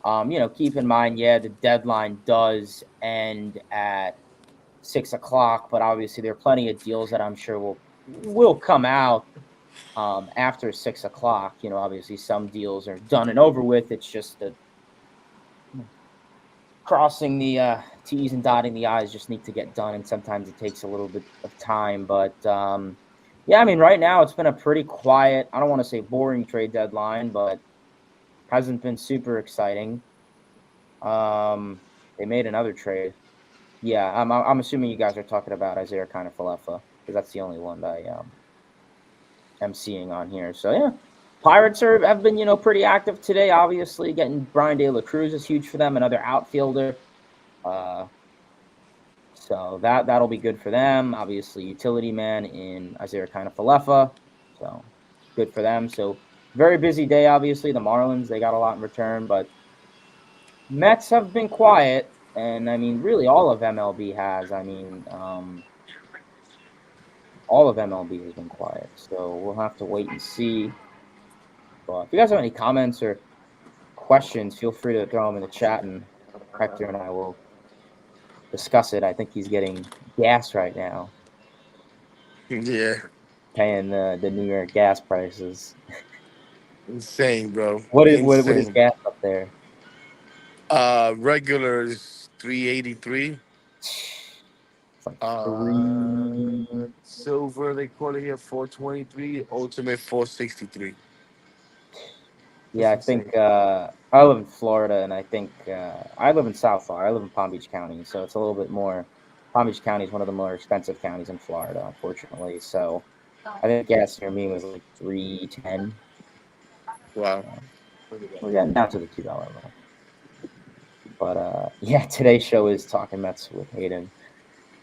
Keep in mind, the deadline does end at 6 o'clock, but obviously there are plenty of deals that I'm sure will come out after 6 o'clock. Obviously some deals are done and over with. It's just the crossing the T's and dotting the I's just need to get done, and sometimes it takes a little bit of time. But right now it's been a pretty quiet, I don't want to say boring trade deadline, but hasn't been super exciting. They made another trade. Yeah, I'm assuming you guys are talking about Isaiah kind of Falefa, because that's the only one that I am seeing on here. So yeah, Pirates have been pretty active today. Obviously, getting Brian De La Cruz is huge for them, another outfielder. So that'll be good for them. Obviously, utility man in Isaiah kind of Falefa, so good for them. So very busy day. Obviously, the Marlins, they got a lot in return, but Mets have been quiet. And really all of MLB has. All of MLB has been quiet. So we'll have to wait and see. But if you guys have any comments or questions, feel free to throw them in the chat, and Hector and I will discuss it. I think he's getting gas right now. Yeah. Paying the New York gas prices. Insane, bro. What is gas up there? Regular is 383. Silver, they call it here 423. Ultimate 463. Yeah, I think I live in Florida, and I think I live in South Florida. I live in Palm Beach County, so it's a little bit more. Palm Beach County is one of the more expensive counties in Florida, unfortunately. So I think gas near me was like $3.10. Wow. We're getting down to the $2 level. But today's show is Talking Mets with Hayden.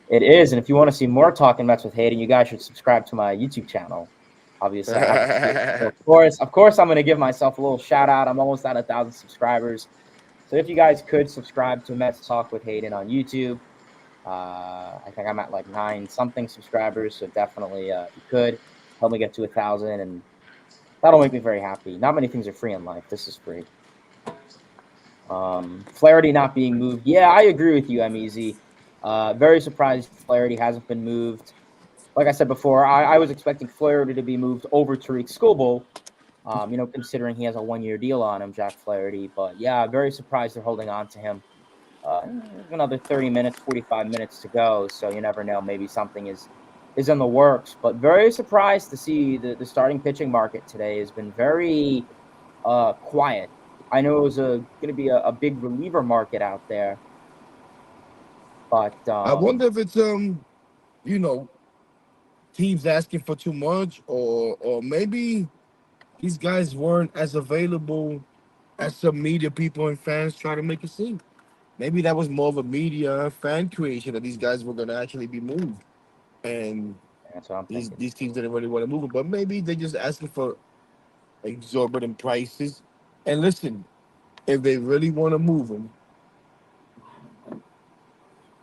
It is, and if you want to see more Talking Mets with Hayden, you guys should subscribe to my YouTube channel. Obviously, so of course, I'm going to give myself a little shout out. I'm almost at 1,000 subscribers. So if you guys could subscribe to Mets Talk with Hayden on YouTube, I think I'm at like 9-something subscribers. So definitely, if you could help me get to 1,000, and that'll make me very happy. Not many things are free in life. This is free. Flaherty not being moved. Yeah, I agree with you, M-Easy. Very surprised Flaherty hasn't been moved. Like I said before, I was expecting Flaherty to be moved over to Tariq Skubal, considering he has a 1-year deal on him, Jack Flaherty. But yeah, very surprised they're holding on to him. Another 30 minutes, 45 minutes to go, so you never know. Maybe something is in the works. But very surprised to see the starting pitching market today has been very quiet. I know it was going to be a big reliever market out there, but I wonder if it's you know, teams asking for too much, or maybe these guys weren't as available as some media people and fans try to make it seem. Maybe that was more of a media fan creation that these guys were going to actually be moved, and that's what I'm these thinking. these teams didn't really want to move them. But maybe they just asking for exorbitant prices. And listen, if they really want to move them,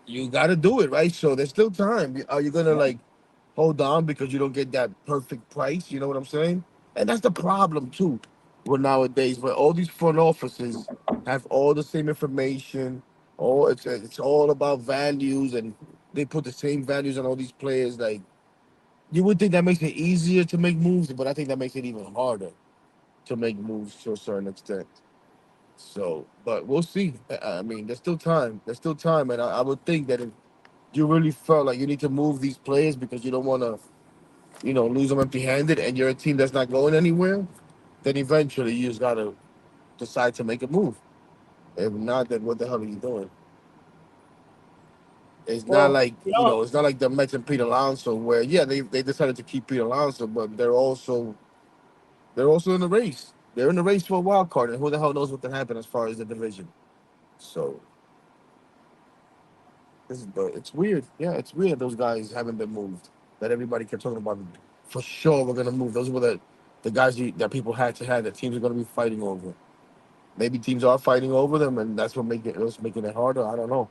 you got to do it, right? So there's still time. Are you gonna like hold on because you don't get that perfect price? You know what I'm saying? And that's the problem too. Well, nowadays, where all these front offices have all the same information, all it's all about values, and they put the same values on all these players. Like you would think that makes it easier to make moves, but I think that makes it even harder to make moves to a certain extent. So, but we'll see. I mean, there's still time. There's still time, and I would think that if you really felt like you need to move these players because you don't want to, lose them empty-handed, and you're a team that's not going anywhere, then eventually you just gotta decide to make a move. If not, then what the hell are you doing? It's not Well, like it's not like the Mets and Pete Alonso, where yeah, they decided to keep Pete Alonso, but they're also in the race. They're in the race for a wild card, and who the hell knows what can happen as far as the division. So but it's weird. Yeah, it's weird those guys haven't been moved. That everybody kept talking about. For sure, we're gonna move. Those were the guys that people had to have that teams are gonna be fighting over. Maybe teams are fighting over them, and that's what making it harder. I don't know.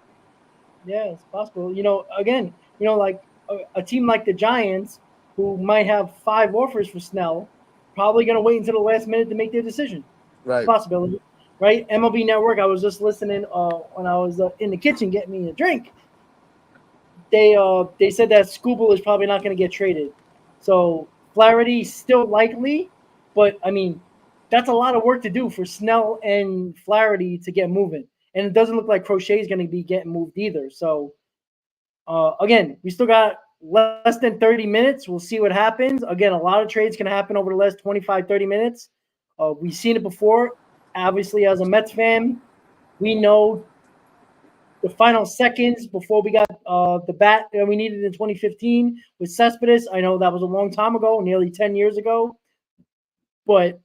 yeah, it's possible. Again, like a team like the Giants, who might have 5 offers for Snell, probably going to wait until the last minute to make their decision. It's a Right. possibility, right? MLB Network. I was just listening when I was in the kitchen getting me a drink. They said that Scooble is probably not going to get traded, so Flaherty still likely, but I mean that's a lot of work to do for Snell and Flaherty to get moving, and it doesn't look like Crochet is going to be getting moved either. So again, we still got less than 30 minutes. We'll see what happens. Again, a lot of trades can happen over the last 25, 30 minutes. We've seen it before. Obviously, as a Mets fan, we know the final seconds before we got the bat that we needed in 2015 with Cespedes. I know that was a long time ago, nearly 10 years ago, but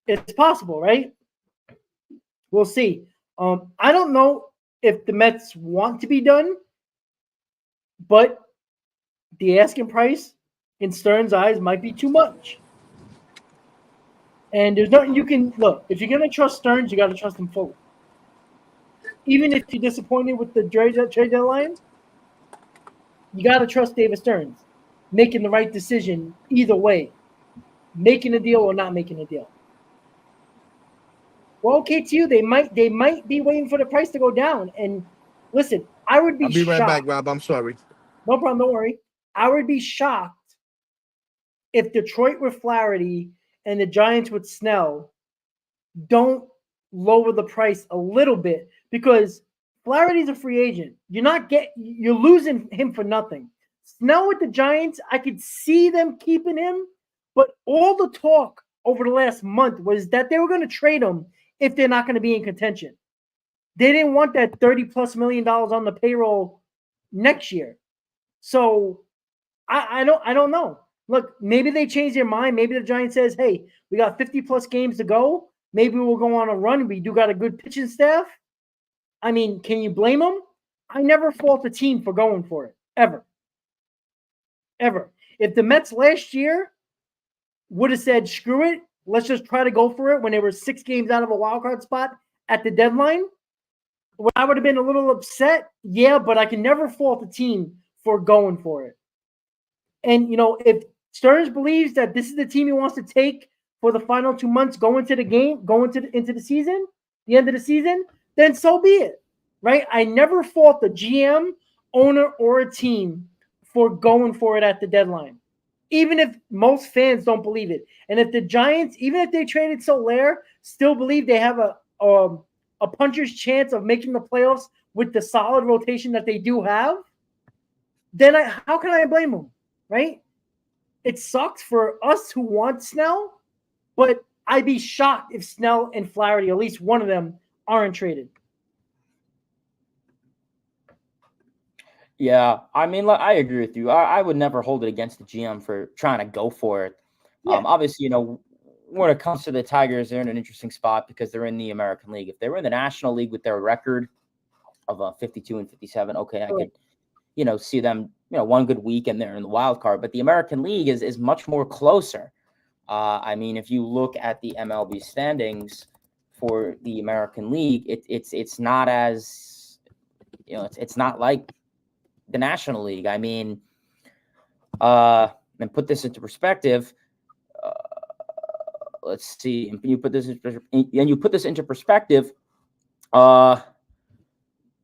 it's possible, right? We'll see. I don't know if the Mets want to be done, but the asking price in Stern's eyes might be too much. And there's nothing you can look. If you're going to trust Stearns, you got to trust him fully. Even if you're disappointed with the trade deadline, you got to trust David Stearns making the right decision either way, making a deal or not making a deal. Well, okay, to you, they might be waiting for the price to go down. And listen, I would I'll be be right back, shocked. Rob. I'm sorry. No problem, don't worry. I would be shocked if Detroit with Flaherty and the Giants with Snell don't lower the price a little bit because Flaherty's a free agent. You're losing him for nothing. Snell with the Giants, I could see them keeping him, but all the talk over the last month was that they were going to trade him if they're not going to be in contention. They didn't want that $30+ million on the payroll next year. So I don't know. Look, maybe they change their mind. Maybe the Giants says, hey, we got 50+ games to go. Maybe we'll go on a run. We do got a good pitching staff. I mean, can you blame them? I never fault a team for going for it, ever. Ever. If the Mets last year would have said, screw it, let's just try to go for it when they were 6 games out of a wild card spot at the deadline, I would have been a little upset. Yeah, but I can never fault a team for going for it. And, if Stearns believes that this is the team he wants to take for the final 2 months, going to the game, into the season, the end of the season, then so be it, right? I never fault the GM, owner, or a team for going for it at the deadline, even if most fans don't believe it. And if the Giants, even if they traded Soler, still believe they have a puncher's chance of making the playoffs with the solid rotation that they do have, then how can I blame them, right? It sucks for us who want Snell, but I'd be shocked if Snell and Flaherty, at least one of them, aren't traded. Yeah, I mean, I agree with you. I would never hold it against the GM for trying to go for it. Yeah. Obviously, when it comes to the Tigers, they're in an interesting spot because they're in the American League. If they were in the National League with their record of 52 and 57, okay, I could, see them, one good week and they're in the wild card. But the American League is much more closer. I mean, if you look at the MLB standings for the American League, it's not as, it's not like the National League. I mean, and put this into perspective. Let's see. And you put this into perspective.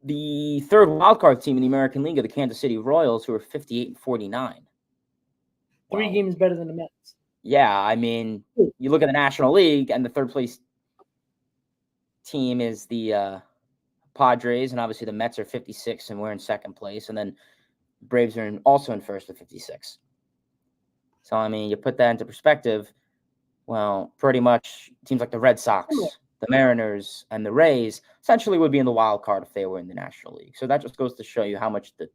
The third wildcard team in the American League are the Kansas City Royals, who are 58 and 49. 3 games better than the Mets. Yeah, I mean, you look at the National League, and the third place team is the Padres, and obviously the Mets are 56, and we're in second place, and then Braves are also in first with 56. So, I mean, you put that into perspective, well, pretty much teams like the Red Sox, the Mariners, and the Rays essentially would be in the wild card if they were in the National League. So that just goes to show you how much the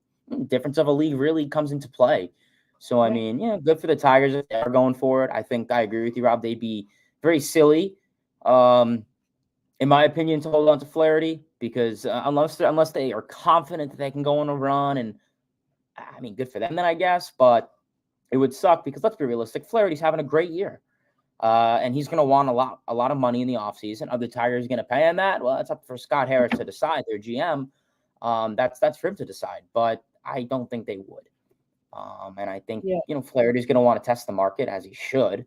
difference of a league really comes into play. So, I mean, good for the Tigers if they're going for it. I think I agree with you, Rob. They'd be very silly, in my opinion, to hold on to Flaherty because unless they are confident that they can go on a run, and I mean, good for them then, I guess. But it would suck because let's be realistic. Flaherty's having a great year. And he's going to want a lot of money in the offseason. Are the Tigers going to pay him that? Well, that's up for Scott Harris to decide, their GM. That's for him to decide. But I don't think they would. And I think, Flaherty's going to want to test the market, as he should.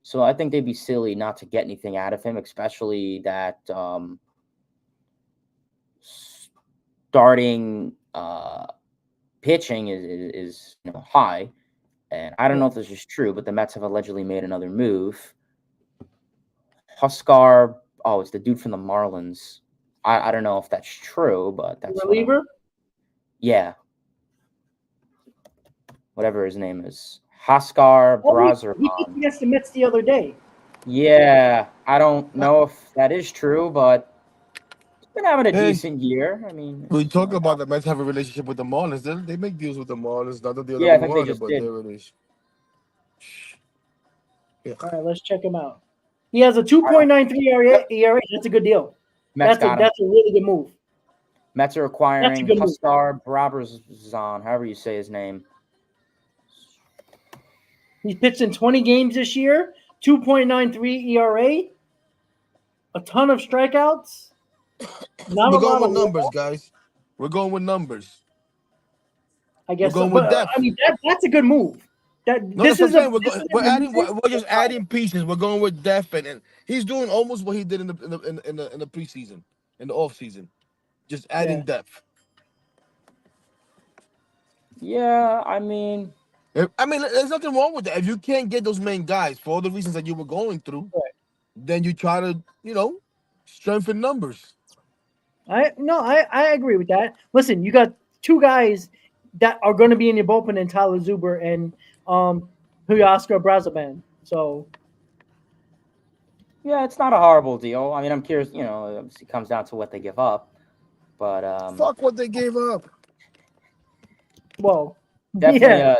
So I think they'd be silly not to get anything out of him, especially that starting pitching is high. And I don't know if this is true, but the Mets have allegedly made another move. Huskar, it's the dude from the Marlins. I don't know if that's true, but that's reliever. Yeah, whatever his name is, Huskar Brazzer. He pitched against the Mets the other day. Yeah, I don't know if that is true, but he's been having a decent year. I mean, we talk about the Mets have a relationship with the Marlins. They make deals with the Marlins. Not that the I other think they just did. there it is. Yeah. All right, let's check him out. He has a 2.93 ERA. That's a good deal. That's a really good move. Mets are acquiring Huskar Brazzer, however you say his name. He's pitched in 20 games this year, 2.93 ERA, a ton of strikeouts. We're going with numbers, guys. We're going with numbers. I guess we're going with depth. I mean, that's a good move. We're just adding pieces. We're going with depth, and he's doing almost what he did in the preseason, in the off season, just adding depth. Yeah, I mean, there's nothing wrong with that. If you can't get those main guys for all the reasons that you were going through, then you try to, strengthen numbers. I agree with that. Listen, you got two guys that are going to be in your bullpen in Tyler Zuber and Huascar Brazaban. So, yeah, it's not a horrible deal. I mean, I'm curious. Obviously, it comes down to what they give up. But fuck what they gave up. Well, definitely a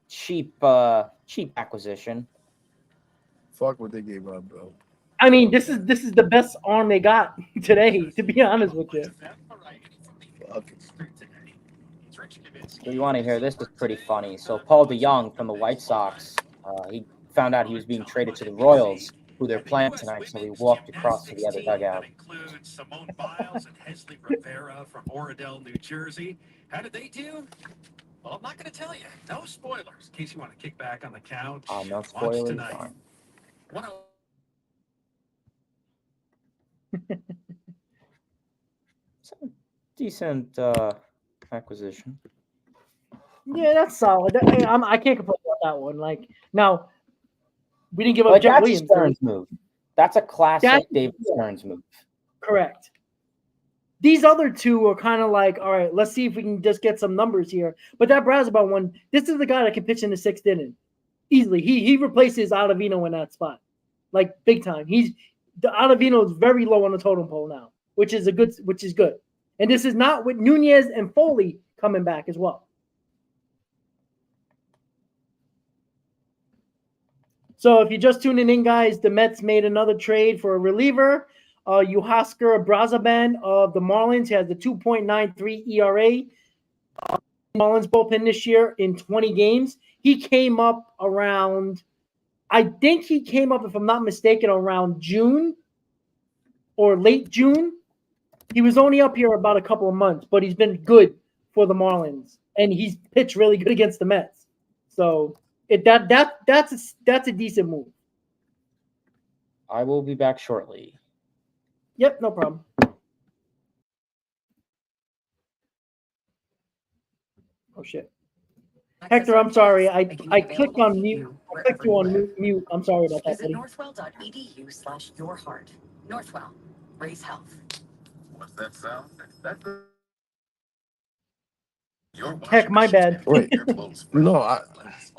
cheap acquisition. Fuck what they gave up, bro. I mean, this is the best arm they got today. To be honest with you. So you want to hear this? Is pretty funny. So Paul DeJong from the White Sox, he found out he was being traded to the Royals, who they're playing tonight. So he walked across to the other dugout. Includes Simone Biles and Hesley Rivera from Oradell, New Jersey. How did they do? Well, I'm not going to tell you. No spoilers. In case you want to kick back on the couch. No spoilers. Tonight. It's a decent acquisition. Yeah, that's solid. I can't complain about that one. Like, now, we didn't give up Jack Williams. Stearns move. That's a classic David Stearns move. Correct. These other two are kind of like, all right, let's see if we can just get some numbers here. But that Brazaban one, this is the guy that can pitch in the 6th inning easily. He replaces Ottavino in that spot. like big time. The Ottavino is very low on the totem pole now, which is good. And this is not with Nunez and Foley coming back as well. So if you're just tuning in, guys, the Mets made another trade for a reliever. Huascar Brazaban of the Marlins. He has the 2.93 ERA. Marlins bullpen this year in 20 games. He came up around, I think he came up, if I'm not mistaken, around June or late June. He was only up here about a couple of months, but he's been good for the Marlins, and he's pitched really good against the Mets. So that's a decent move. I will be back shortly. Yep, no problem. Oh shit, Hector, I'm sorry. I clicked on mute. I clicked you on mute. I'm sorry about that. Visit northwell.edu/yourheart. Northwell, raise health. What's that sound? That's Heck, my bad. Wait, no,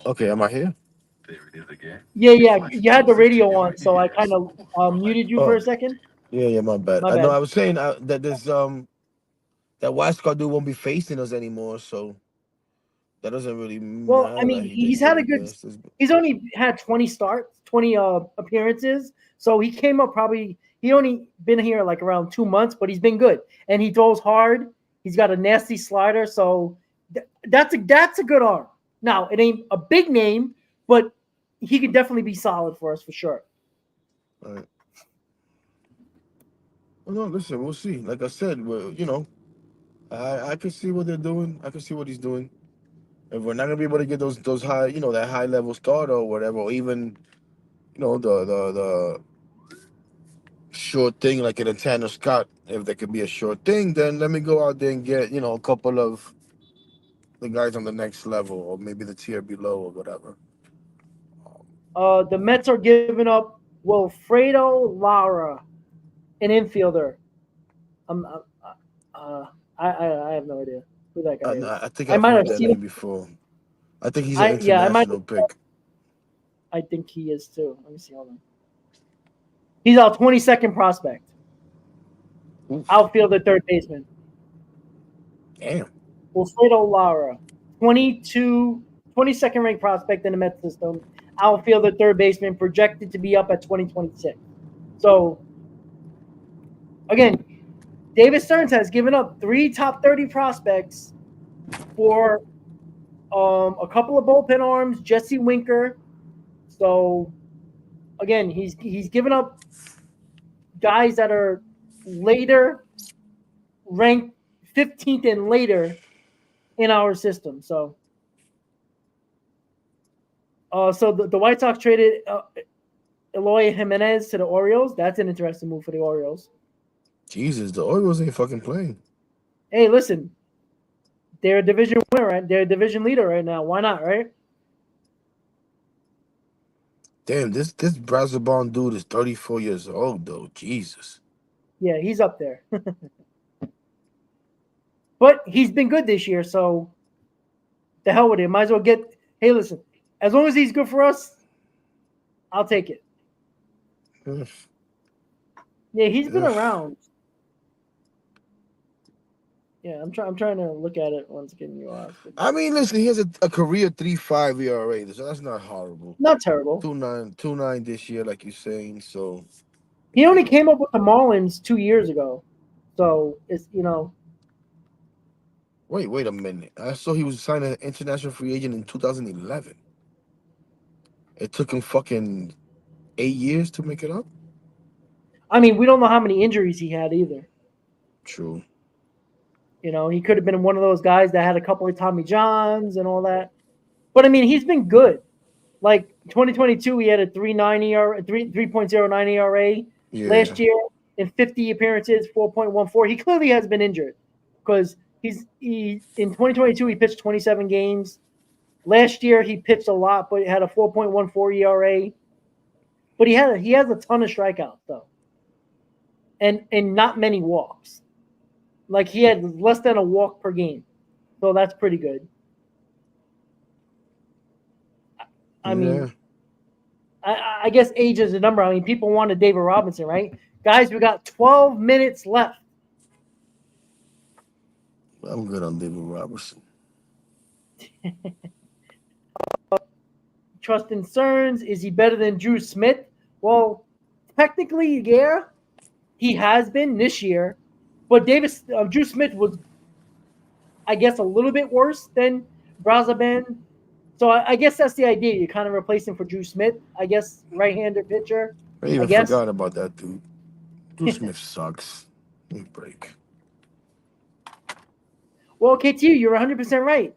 okay, am I here? There it is again. Yeah. You had the radio on, so I kind of muted you for a second. Yeah, my bad. My I know. bad. I was saying that this that Wisecout dude won't be facing us anymore, so that doesn't really Well, matter. I mean, he's had a good. He's only had 20 appearances, so he came up probably. He only been here like around 2 months, but he's been good, and he throws hard. He's got a nasty slider, so that's a good arm. Now it ain't a big name, but he can definitely be solid for us for sure. All right. Well, no, listen, we'll see. Like I said, I can see what they're doing. I can see what he's doing. If we're not gonna be able to get those high, that high level starter or whatever, or even, the short thing like an Tanner Scott, if there could be a short thing, then let me go out there and get, a couple of the guys on the next level or maybe the tier below or whatever. The Mets are giving up Wilfredo Lara, an infielder. I have no idea who that guy is. I think I I've might heard have that seen name him. before. I think he's an international pick. I think he is too. Let me see. Hold on. He's our 22nd prospect. Oof. Outfielder, third baseman. Damn. Wilfredo Lara, 22nd ranked prospect in the Mets system. Outfielder, third baseman, projected to be up at 2026. So, again, David Stearns has given up 3 top 30 prospects for a couple of bullpen arms, Jesse Winker. So, again, he's given up guys that are later, ranked 15th and later in our system. So, the White Sox traded Eloy Jimenez to the Orioles. That's an interesting move for the Orioles. Jesus, the Orioles ain't fucking playing. Hey, listen, they're a division winner, right? They're a division leader right now. Why not, right? Damn, this Brazoban dude is 34 years old, though. Jesus. Yeah, he's up there. But he's been good this year, so the hell with it. Might as well get. Hey, listen, as long as he's good for us, I'll take it. Yeah, he's been around. Yeah, I'm trying to look at it once again. You ask. I mean, listen, he has a career 3.5 ERA, so that's not horrible. Not terrible. 2.9 this year, like you're saying. So he only came up with the Marlins 2 years ago, so it's Wait a minute. I saw he was signed an international free agent in 2011. It took him fucking 8 years to make it up. I mean, we don't know how many injuries he had either. True. He could have been one of those guys that had a couple of Tommy Johns and all that. But I mean, he's been good. Like 2022, he had a 3.09 ERA. Yeah. Last year, in 50 appearances, 4.14. He clearly has been injured because in 2022 he pitched 27 games. Last year he pitched a lot, but he had a 4.14 ERA. But he has a ton of strikeouts though, and not many walks. Like he had less than a walk per game, so that's pretty good. I mean, I guess age is a number. I mean, people wanted David Robinson, right? Guys, we got 12 minutes left. I'm good on David Robertson. Trust and Cerns, is he better than Drew Smith? Well, technically, yeah, he has been this year. But Drew Smith was, I guess, a little bit worse than Brazaban. So I guess that's the idea. You kind of replace him for Drew Smith, I guess, right-hander pitcher. I even guess. forgot about that dude. Drew Smith sucks. Give me a break. Well, KT, you're 100% right.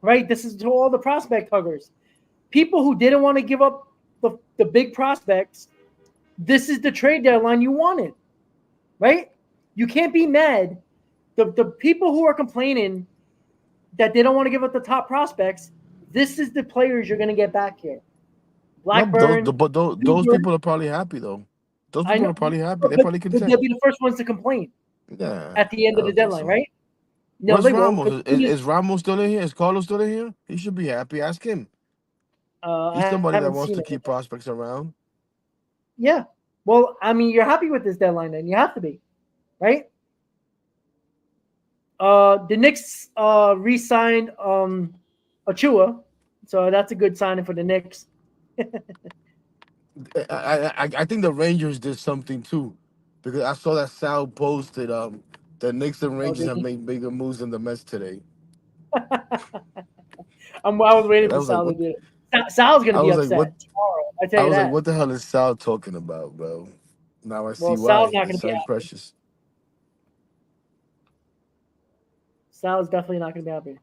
Right? This is to all the prospect huggers. People who didn't want to give up the big prospects, this is the trade deadline you wanted. Right? You can't be mad. The people who are complaining that they don't want to give up the top prospects, this is the players you're going to get back here. Blackburn. But those people are probably happy, though. Those people are probably happy. They're probably content. They'll be the first ones to complain at the end of the deadline, right? No, where's Ramos? Is Ramos still in here? Is Carlos still in here? He should be happy. Ask him. He's somebody that wants to keep prospects around. Yeah. Well, I mean, you're happy with this deadline, then. You have to be, right? The Knicks re-signed Achua, so that's a good signing for the Knicks. I think the Rangers did something too, because I saw that Sal posted the Knicks and Rangers have made bigger moves than the Mets today. I was waiting for Sal to do it. Sal's gonna be upset tomorrow. I tell you that. Like, what the hell is Sal talking about, bro? Now I see why. Sal's not gonna be Precious. Sal's definitely not gonna be happy.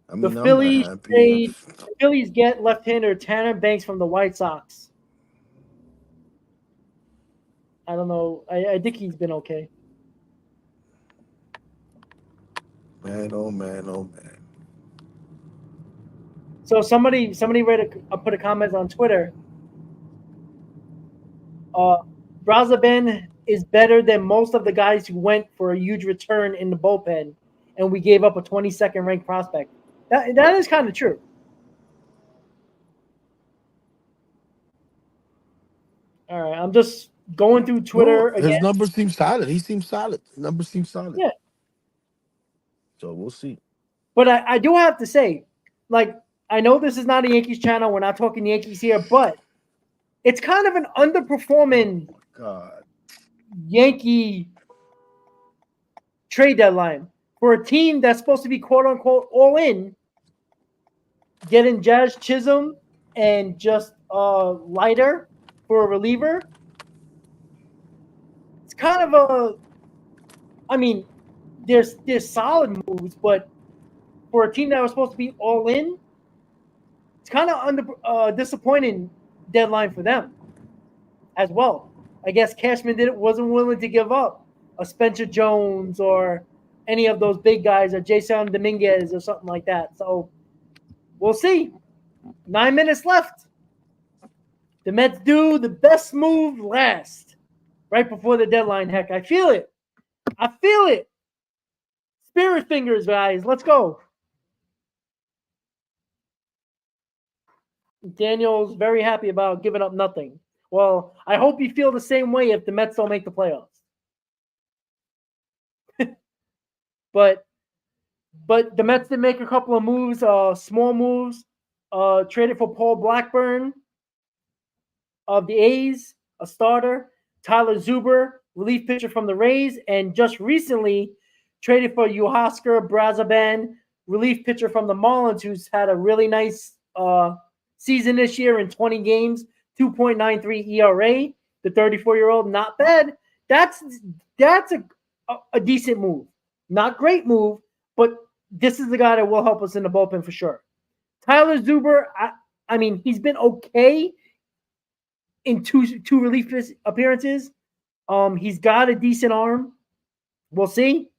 I mean, the Phillies get left-hander Tanner Banks from the White Sox. I don't know. I think he's been okay. Man, oh man, oh man. So somebody put a comment on Twitter. Brazaban is better than most of the guys who went for a huge return in the bullpen, and we gave up a 22nd ranked prospect. That is kind of true. All right, I'm just going through Twitter again. His numbers seem solid. He seems solid. His numbers seem solid. Yeah. So we'll see. But I do have to say, like, I know this is not a Yankees channel. We're not talking Yankees here, but it's kind of an underperforming Yankee trade deadline for a team that's supposed to be quote unquote all in, getting Jazz Chisholm and just Leiter for a reliever. It's kind of I mean, there's solid moves, but for a team that was supposed to be all in, it's kind of disappointing deadline for them as well. I guess Cashman wasn't willing to give up a Spencer Jones or any of those big guys, or Jason Dominguez or something like that. So we'll see. 9 minutes left. The Mets do the best move last, right before the deadline. Heck, I feel it. I feel it. Spirit fingers, guys. Let's go. Daniel's very happy about giving up nothing. Well, I hope you feel the same way if the Mets don't make the playoffs. But the Mets did make a couple of moves, small moves. Traded for Paul Blackburn of the A's, a starter. Tyler Zuber, relief pitcher from the Rays, and just recently traded for Yohusker Brazaban, relief pitcher from the Marlins, who's had a really nice season this year in 20 games, 2.93 ERA. The 34-year-old, not bad. That's a decent move. Not great move, but this is the guy that will help us in the bullpen for sure. Tyler Zuber, I mean, he's been okay in two relief appearances. He's got a decent arm. We'll see.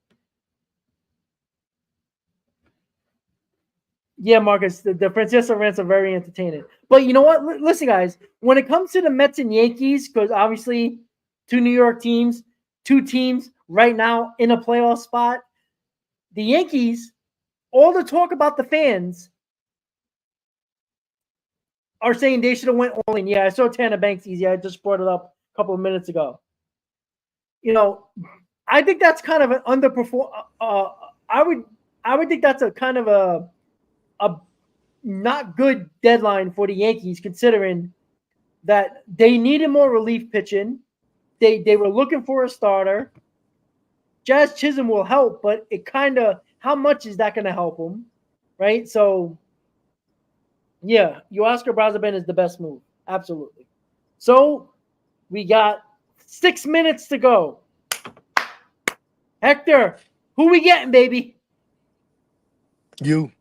Yeah, Marcus, the Francisco rants are very entertaining. But you know what? Listen, guys, when it comes to the Mets and Yankees, because obviously two New York teams, two teams right now in a playoff spot, the Yankees, all the talk about the fans, are saying they should have went all in. Yeah, I saw Tanner Banks easy. I just brought it up a couple of minutes ago. I think that's kind of an underperform. I would think that's a kind of a not good deadline for the Yankees, considering that they needed more relief pitching. They were looking for a starter. Jazz Chisholm will help, but it kind of, how much is that going to help him, right? So, yeah, Oscar Brazaben is the best move, absolutely. So we got 6 minutes to go. Hector, who we getting, baby? You.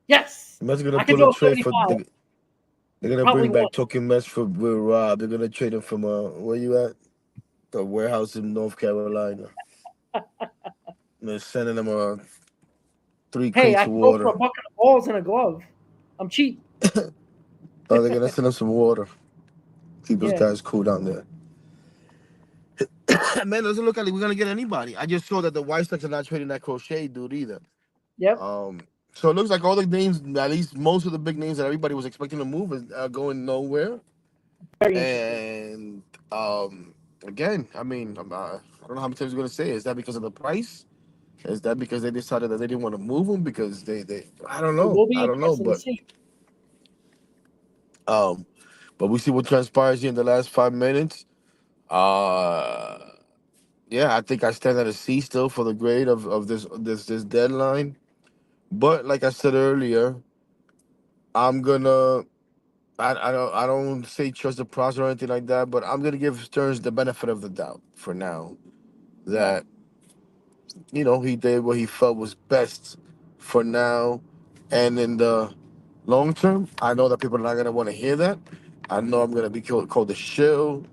Yes, Mets are gonna I can pull a go trade for. 35. They're gonna Probably bring back one. Talkin Mets for with Rob. They're gonna trade him from where you at? The warehouse in North Carolina. They're sending him 3 Hey, I crates of can go for water. a bucket of balls and a glove. I'm cheap. Oh, they're gonna send him some water. Keep those Yeah. guys cool down there. Man, it doesn't look like we're gonna get anybody. I just saw that the White Sox are not trading that Crochet dude either. Yep. So it looks like all the names, at least most of the big names that everybody was expecting to move, are going nowhere. Very interesting. And again, I mean, I don't know how many times I'm gonna say it. Is that because of the price? Is that because they decided that they didn't want to move him because they I don't It know. will be I don't know, interesting to see. um, but we see what transpires here in the last 5 minutes. Uh, yeah, I think I stand at a C still for the grade of this deadline. But like I said earlier, I'm gonna I don't say trust the process or anything like that, but I'm gonna give Stearns the benefit of the doubt for now. That he did what he felt was best for now, and in the long term, I know that people are not gonna want to hear that. I know I'm gonna be called the shill,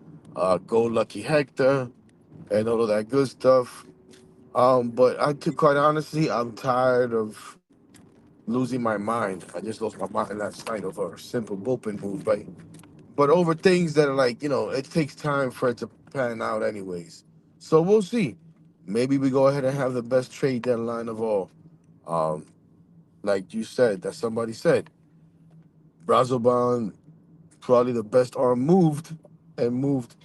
go lucky Hector, and all of that good stuff. But quite honestly, I'm tired of losing my mind. I just lost my mind last night over a simple bullpen move, right? But over things that are like, it takes time for it to pan out anyways. So we'll see. Maybe we go ahead and have the best trade deadline of all. Um, like you said, that somebody said, Brazoban probably the best arm moved and moved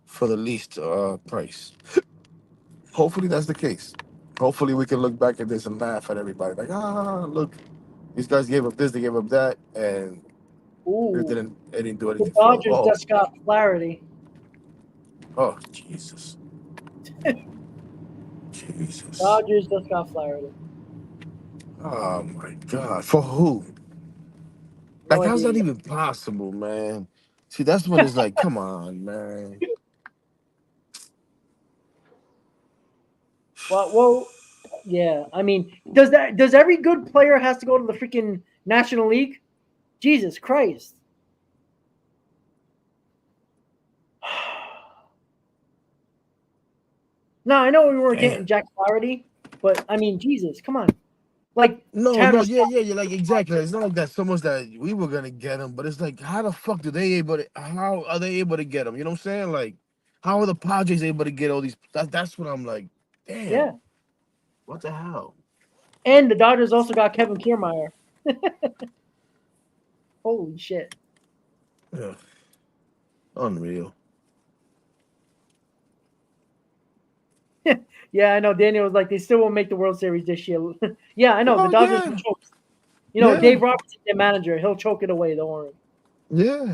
for the least price. Hopefully that's the case. Hopefully we can look back at this and laugh at everybody. Like, look, these guys gave up this, they gave up that, and Ooh, it didn't do the anything for them. Dodgers just got Flaherty. Oh, Jesus. Jesus. Dodgers just got Flaherty. Oh my God. For who? No Like, how's idea that yet. even possible, man? See, that's when it's like, come on, man. Well, yeah. I mean, does every good player has to go to the freaking National League? Jesus Christ. No, I know we weren't getting Damn. Jack Flaherty, but I mean, Jesus, come on. Like No, Tanner no, Scott. yeah, you're like exactly. It's not like that so much that we were gonna get him, but it's like, how the fuck how are they able to get him? You know what I'm saying? Like, how are the Padres able to get all these? That's what I'm like, Yeah. damn, what the hell? And the Dodgers also got Kevin Kiermaier. Holy shit. Yeah, unreal. Yeah, I know. Daniel was like, they still won't make the World Series this year. Yeah, I know. The Oh Dodgers will yeah, choke. yeah, Dave Roberts is their manager. He'll choke it away. Don't worry.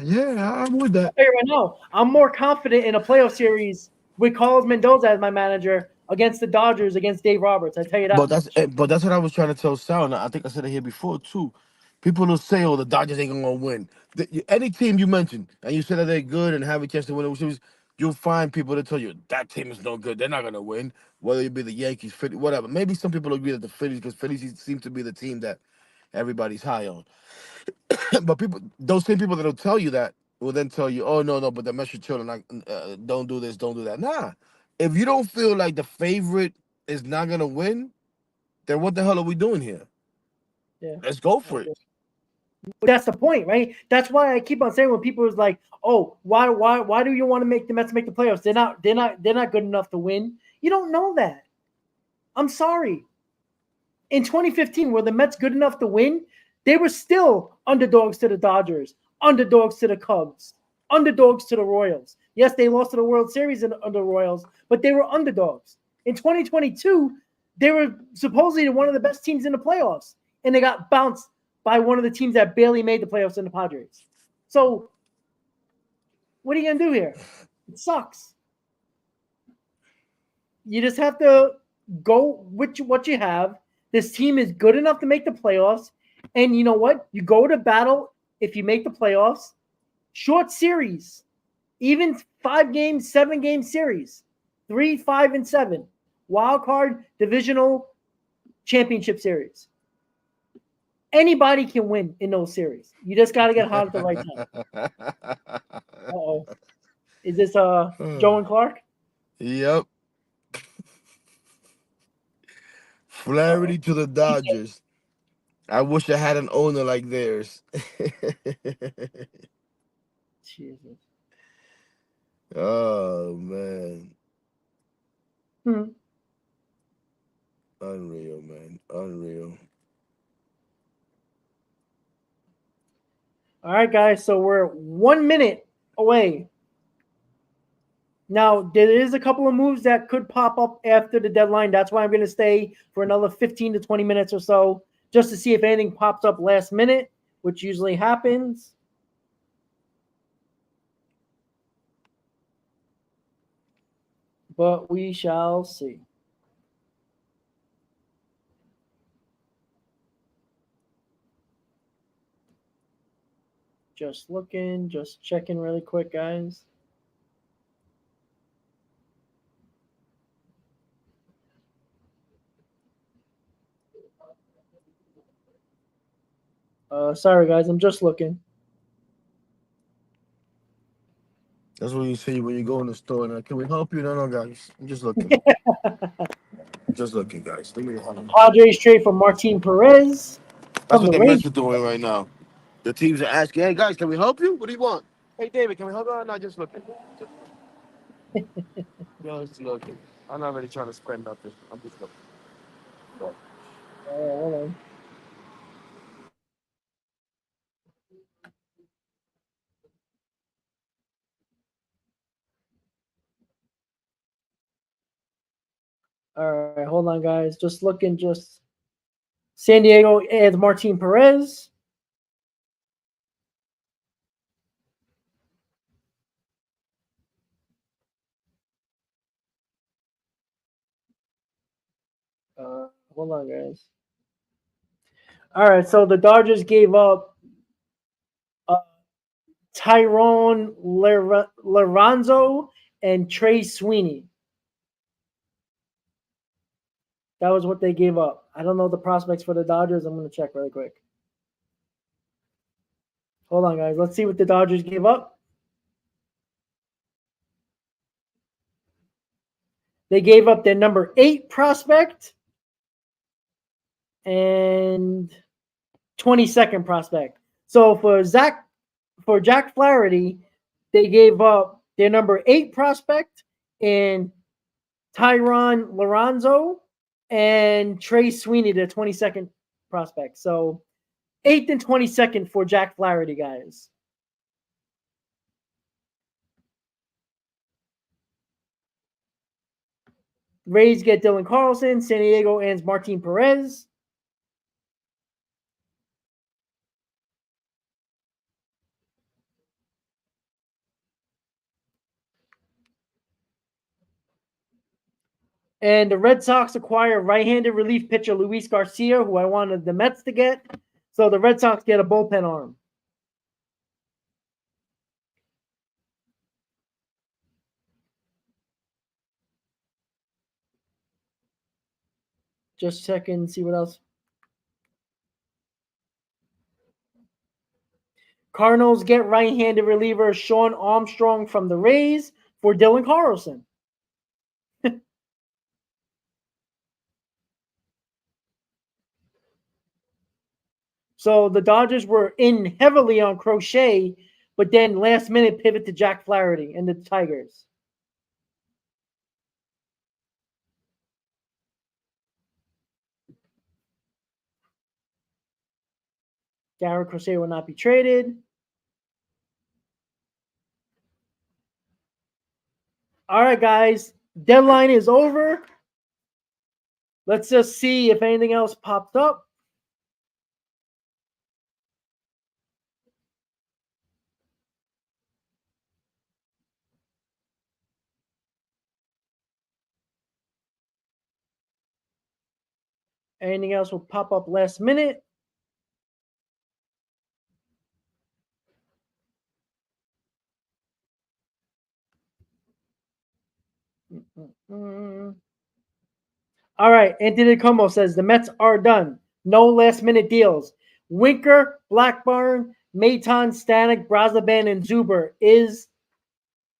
yeah. I'm with I'll that. tell you right now, I'm more confident in a playoff series with Carlos Mendoza as my manager against the Dodgers against Dave Roberts. I tell you that much. But that's what I was trying to tell Sal, and I think I said it here before too. People will say, "Oh, the Dodgers ain't gonna win." Any team you mention, and you say that they're good and have a chance to win a series, you'll find people that tell you that team is no good. They're not gonna win. Whether it be the Yankees, Phillies, whatever. Maybe some people agree that the Phillies, because Phillies seem to be the team that everybody's high on. But those same people that'll tell you that will then tell you, "Oh no, but the Mets should chill and don't do this, don't do that." Nah, if you don't feel like the favorite is not gonna win, then what the hell are we doing here? Yeah. Let's go for it. But that's the point, right? That's why I keep on saying when people is like, "Oh, why do you want to make the Mets make the playoffs? They're not good enough to win." You don't know that. I'm sorry. In 2015, were the Mets good enough to win? They were still underdogs to the Dodgers, underdogs to the Cubs, underdogs to the Royals. Yes, they lost to the World Series under Royals, but they were underdogs. In 2022, they were supposedly one of the best teams in the playoffs, and they got bounced by one of the teams that barely made the playoffs in the Padres. So, what are you going to do here? It sucks. You just have to go with what you have. This team is good enough to make the playoffs. And you know what? You go to battle if you make the playoffs. Short series, even 5-game, 7-game series, 3, 5, and 7. Wild card, divisional, championship series. Anybody can win in those series. You just got to get hot at the right time. Uh-oh. Is this Joe and Clark? Yep. Flaherty to the Dodgers. I wish I had an owner like theirs. Jesus. Oh man. Unreal, man. Unreal. All right, guys. So we're 1 minute away. Now, there is a couple of moves that could pop up after the deadline. That's why I'm going to stay for another 15 to 20 minutes or so just to see if anything pops up last minute, which usually happens. But we shall see. Just looking, just checking really quick, guys. Sorry, guys, I'm just looking. That's what you say when you go in the store. Now, can we help you? No, guys. I'm just looking. Just looking, guys. Leave me alone. Padres trade for Martin Perez That's from what the the Rays. Mets are doing right now. The teams are asking, hey, guys, can we help you? What do you want? Hey, David, can we help you? No, just looking. Just looking. I'm not really trying to spend nothing. I'm just looking. Hold on. All right, hold on, guys. Just looking. Just San Diego adds Martin Perez. Hold on, guys. All right, so the Dodgers gave up Tyrone Lorenzo and Trey Sweeney. That was what they gave up. I don't know the prospects for the Dodgers. I'm going to check really quick. Hold on, guys. Let's see what the Dodgers gave up. They gave up their number 8 prospect and 22nd prospect. So for Jack Flaherty, they gave up their number 8 prospect and Tyron Lorenzo and Trey Sweeney, the 22nd prospect. So 8th and 22nd for Jack Flaherty, guys. Rays get Dylan Carlson. San Diego ends Martin Perez. And the Red Sox acquire right-handed relief pitcher Luis Garcia, who I wanted the Mets to get. So the Red Sox get a bullpen arm. Just checking, see what else. Cardinals get right-handed reliever Sean Armstrong from the Rays for Dylan Carlson. So the Dodgers were in heavily on Crochet, but then last minute pivot to Jack Flaherty and the Tigers. Garrett Crochet will not be traded. All right, guys. Deadline is over. Let's just see if anything else popped up. Anything else will pop up last minute. Mm-mm-mm. All right, Anthony Como says the Mets are done. No last minute deals. Winker, Blackburn, Maton, Stanek, Brazaban, and Zuber is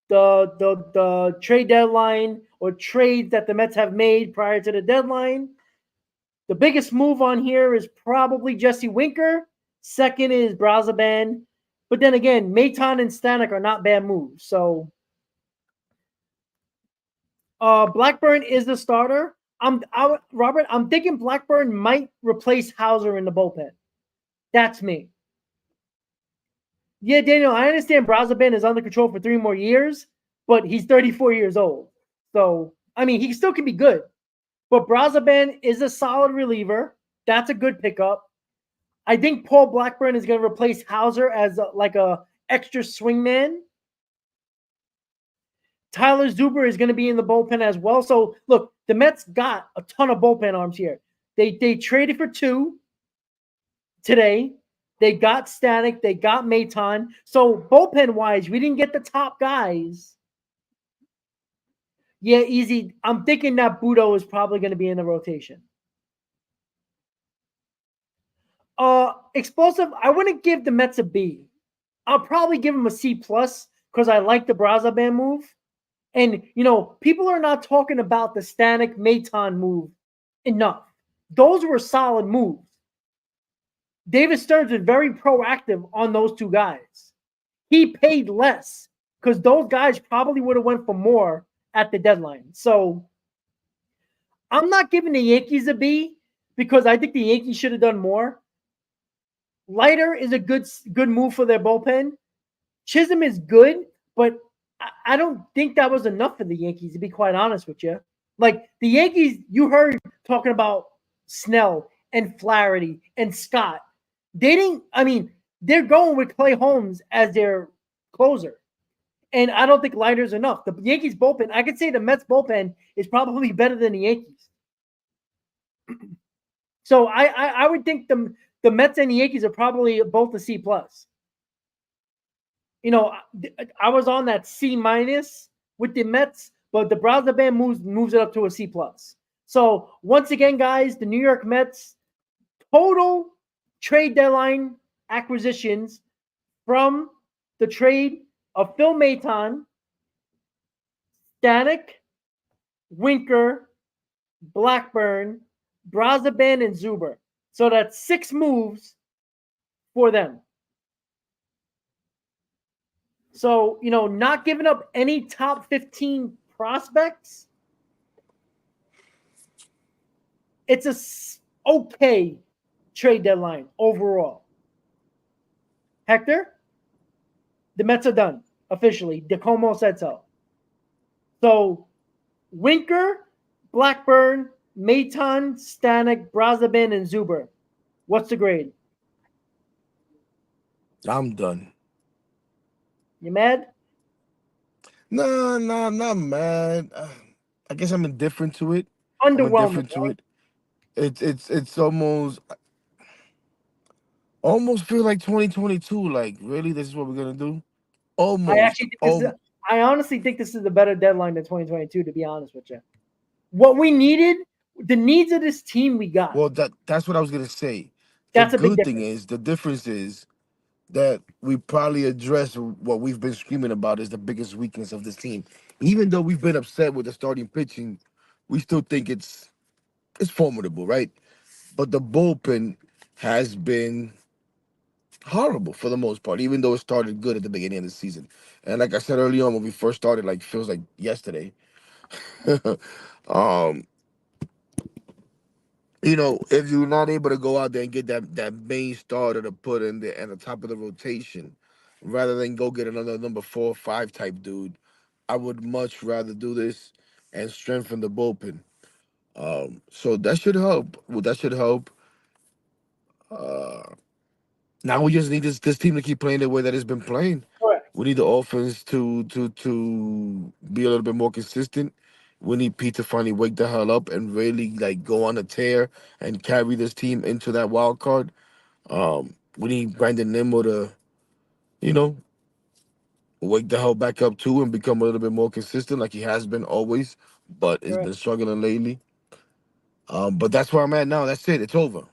the trade deadline or trades that the Mets have made prior to the deadline. The biggest move on here is probably Jesse Winker. Second is Brazaban. But then again, Maton and Stanek are not bad moves. So Blackburn is the starter. Robert, I'm thinking Blackburn might replace Hauser in the bullpen. That's me. Yeah, Daniel, I understand Brazaban is under control for 3 more years, but he's 34 years old. So, I mean, he still can be good. But Brazaban is a solid reliever. That's a good pickup. I think Paul Blackburn is going to replace Hauser as like a extra swingman. Tyler Zuber is going to be in the bullpen as well. So look, the Mets got a ton of bullpen arms here. They traded for 2 today. They got Stanek. They got Maton. So bullpen wise, we didn't get the top guys. Yeah, easy. I'm thinking that Budo is probably going to be in the rotation. Explosive. I wouldn't give the Mets a B. I'll probably give them a C plus because I like the Brazaban move. And, people are not talking about the Stanek Maton move enough. Those were solid moves. David Stearns was very proactive on those 2 guys. He paid less because those guys probably would have went for more at the deadline. So I'm not giving the Yankees a B because I think the Yankees should have done more. Leiter is a good move for their bullpen. Chisholm is good, but I don't think that was enough for the Yankees, to be quite honest with you. Like the Yankees, you heard talking about Snell and Flaherty and Scott. They're going with Clay Holmes as their closer. And I don't think Leiter's enough. The Yankees bullpen, I could say the Mets bullpen is probably better than the Yankees. So I would think the Mets and the Yankees are probably both a C plus. I was on that C minus with the Mets, but the Brazaban moves it up to a C plus. So once again, guys, the New York Mets total trade deadline acquisitions from the trade of Phil Maton, Stanek, Winker, Blackburn, Brazaban, and Zuber. So that's 6 moves for them. So, not giving up any top 15 prospects. It's a okay trade deadline overall. Hector, the Mets are done officially. DeComo said so. So, Winker, Blackburn, Maton, Stanek, Brazaban, and Zuber. What's the grade? I'm done. You mad? No, I'm not mad. I guess I'm indifferent to it. Underwhelming. Right? It's almost feel like 2022. Like, really, this is what we're gonna do? Almost. I honestly think this is a better deadline than 2022, to be honest with you. What we needed, the needs of this team we got. Well, that's what I was gonna say. That's a big Good thing difference. is the difference is that we probably address what we've been screaming about is the biggest weakness of this team. Even though we've been upset with the starting pitching, we still think it's formidable, right? But the bullpen has been horrible for the most part, even though it started good at the beginning of the season. And like I said early on when we first started, like feels like yesterday. um, if you're not able to go out there and get that main starter to put in there at the top of the rotation, rather than go get another number 4 or 5 type dude, I would much rather do this and strengthen the bullpen. So that should help. Well, that should help. Uh, Now we just need this team to keep playing the way that it's been playing. Correct. We need the offense to be a little bit more consistent. We need Pete to finally wake the hell up and really like go on a tear and carry this team into that wild card. We need Brandon Nimmo to, you know, wake the hell back up too and become a little bit more consistent like he has been always, but it's Correct. been struggling lately. But that's where I'm at now. That's it. It's over.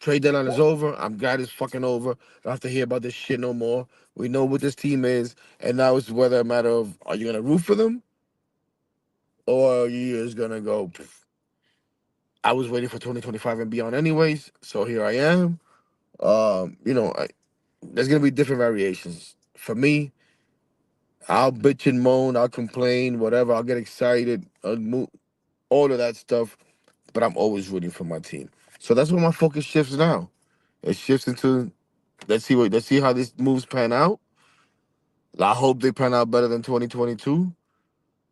Trade deadline is over. I'm glad it's fucking over. Don't have to hear about this shit no more. We know what this team is, and now it's whether a matter of are you gonna root for them or are you just gonna go? "Pff, I was waiting for 2025 and beyond, anyways. So here I am. There's gonna be different variations. For me, I'll bitch and moan. I'll complain. Whatever. I'll get excited. All of that stuff. But I'm always rooting for my team. So that's where my focus shifts now. It shifts into let's see how these moves pan out. I hope they pan out better than 2022.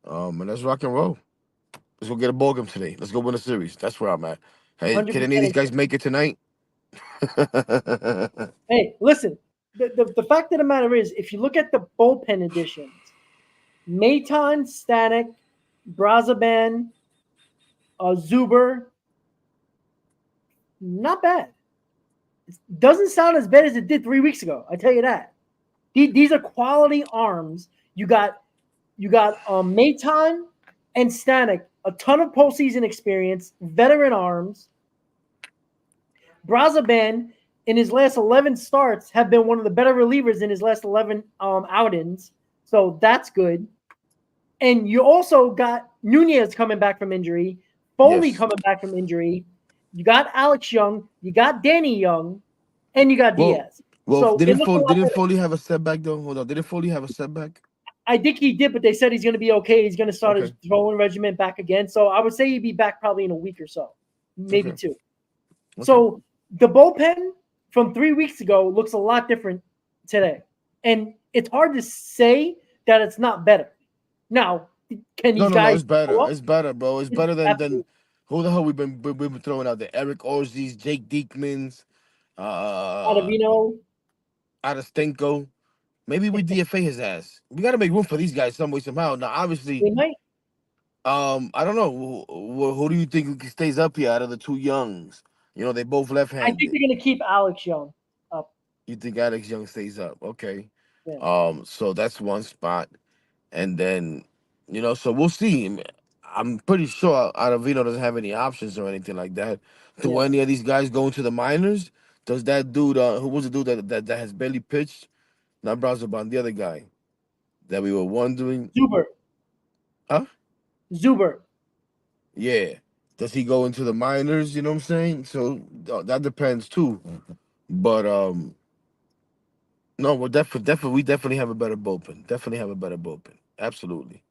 And let's rock and roll. Let's go get a ball game today. Let's go win a series. That's where I'm at. Hey, can any of these 100%. guys make it tonight? Hey, listen. The fact of the matter is, if you look at the bullpen additions, Maton, Stanek, Brazaban, Zuber, not bad. It doesn't sound as bad as it did 3 weeks ago. I tell you that. These are quality arms. You got Maton and Stanek, a ton of postseason experience, veteran arms. Brazaban, in his last 11 starts, have been one of the better relievers in his last 11 outings. So that's good. And you also got Nunez coming back from injury, Foley Yes. coming back from injury. You got Alex Young, you got Danny Young, and you got Well, Diaz. well, So it looks a lot Didn't better. Foley have a setback though? Hold on, didn't Foley have a setback? I think he did, but they said he's going to be okay. He's going to start his Okay, throwing regimen back again. So I would say he'd be back probably in a week or so, maybe okay, 2. okay. So the bullpen from 3 weeks ago looks a lot different today. And it's hard to say that it's not better. Now, can No, these no, no. guys It's better. go up? It's better, bro. It's It's better than absolutely. who the hell we've been throwing out there? Eric Orzi's, Jake Diekman's, uh, Ottavino, Stenko. Maybe we DFA his ass. We got to make room for these guys some way somehow. Now, obviously, they might. I don't know who do you think stays up here out of the two youngs? They both I think left-handed. they're going to keep Alex Young up. You think Alex Young stays up? Okay. Yeah. So that's one spot, and then so we'll see. I'm pretty sure Ottavino doesn't have any options or anything like that. Do Yeah. any of these guys go into the minors? Does that dude, who was the dude that has barely pitched? Not Brazoban, the other guy that we were wondering. Zuber. Huh? Zuber. Yeah. Does he go into the minors? You know what I'm saying? So that depends too. But no, we definitely have a better bullpen. Definitely have a better bullpen. Absolutely.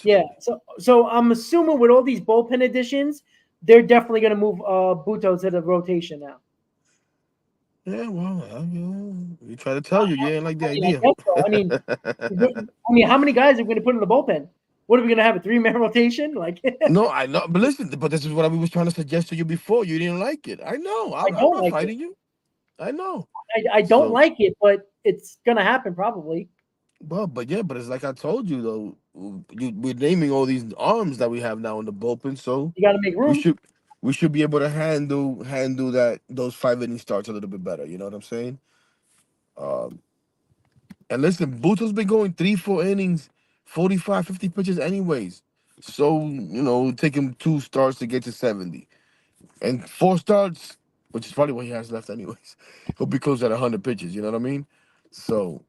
Yeah. Absolutely. So I'm assuming with all these bullpen additions, they're definitely going to move Buto to the rotation now. Yeah, well, we try to tell you, you ain't like the I idea. guess so. How many guys are we going to put in the bullpen? What are we going to have, a 3-man rotation? Like, No, I know, but listen, but this is what I was trying to suggest to you before. You didn't like it. I know. I I'm don't not like it. fighting you. I know. I don't So, like it, but it's going to happen probably. but yeah, but it's like I told you though. We're naming all these arms that we have now in the bullpen, so You got to make we room. should we should be able to handle those 5 inning starts a little bit better. You know what I'm saying? Um, and listen, Buto's been going 3, 4 innings, 45, 50 pitches anyways. So take him 2 starts to get to 70. And 4 starts, which is probably what he has left anyways. He'll be close at 100 pitches. You know what I mean? So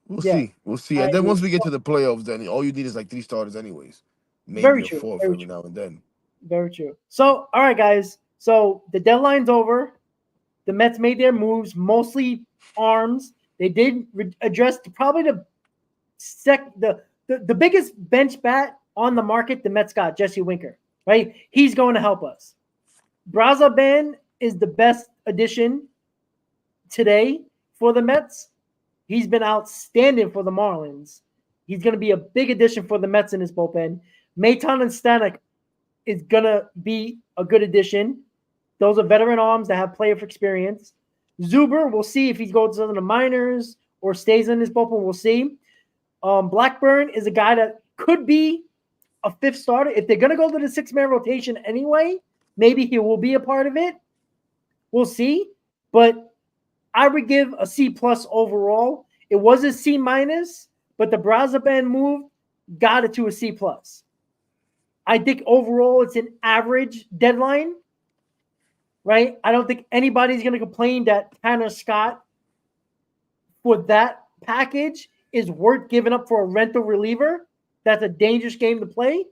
we'll Yeah. see. We'll see. I, And then once we get to the playoffs, then all you need is like 3 starters anyways. Maybe very a true. fourth Very every true. now and then. Very true. So, all right, guys. So the deadline's over. The Mets made their moves, mostly arms. They did address probably the biggest bench bat on the market. The Mets got Jesse Winker, right? He's going to help us. Brazaban is the best addition today for the Mets. He's been outstanding for the Marlins. He's going to be a big addition for the Mets in his bullpen. Maton and Stanek is going to be a good addition. Those are veteran arms that have playoff experience. Zuber, we'll see if he goes to the minors or stays in his bullpen. We'll see. Blackburn is a guy that could be a fifth starter. If they're going to go to the six-man rotation anyway, maybe he will be a part of it. We'll see. But I would give a C+ overall. It was a C-, but the Brazaban move got it to a C+. I think overall it's an average deadline, right? I don't think anybody's going to complain that Tanner Scott for that package is worth giving up for a rental reliever. That's a dangerous game to play.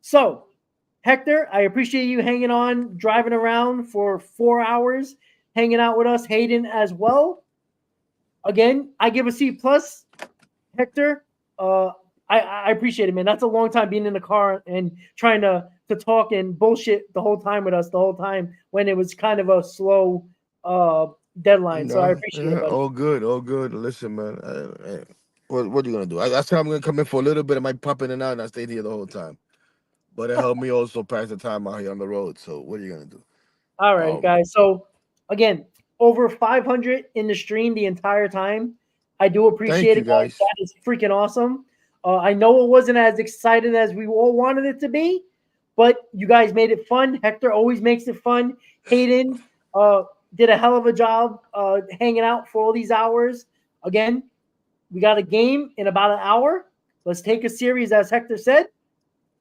So, Hector, I appreciate you hanging on, driving around for 4 hours, hanging out with us. Hayden as well. Again, I give a C+. Hector, I appreciate it, man. That's a long time being in the car and trying to talk and bullshit the whole time with us the whole time when it was kind of a slow deadline. So I appreciate it. Buddy. All good. Listen, man. What are you gonna do? I said I'm gonna come in for a little bit. I might pop in and out, and I stayed here the whole time. But it helped me also pass the time out here on the road. So what are you gonna do? All right, guys. So again, over 500 in the stream the entire time. I do appreciate it, guys. That is freaking awesome. I know it wasn't as exciting as we all wanted it to be, but you guys made it fun. Hector always makes it fun. Hayden did a hell of a job hanging out for all these hours. Again, we got a game in about an hour. Let's take a series, as Hector said,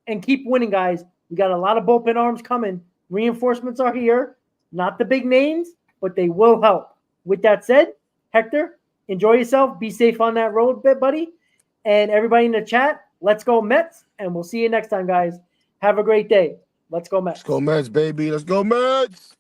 and keep winning, guys. We got a lot of bullpen arms coming. Reinforcements are here. Not the big names, but they will help. With that said, Hector, enjoy yourself. Be safe on that road, buddy. And everybody in the chat, let's go Mets. And we'll see you next time, guys. Have a great day. Let's go Mets. Let's go Mets, baby. Let's go Mets.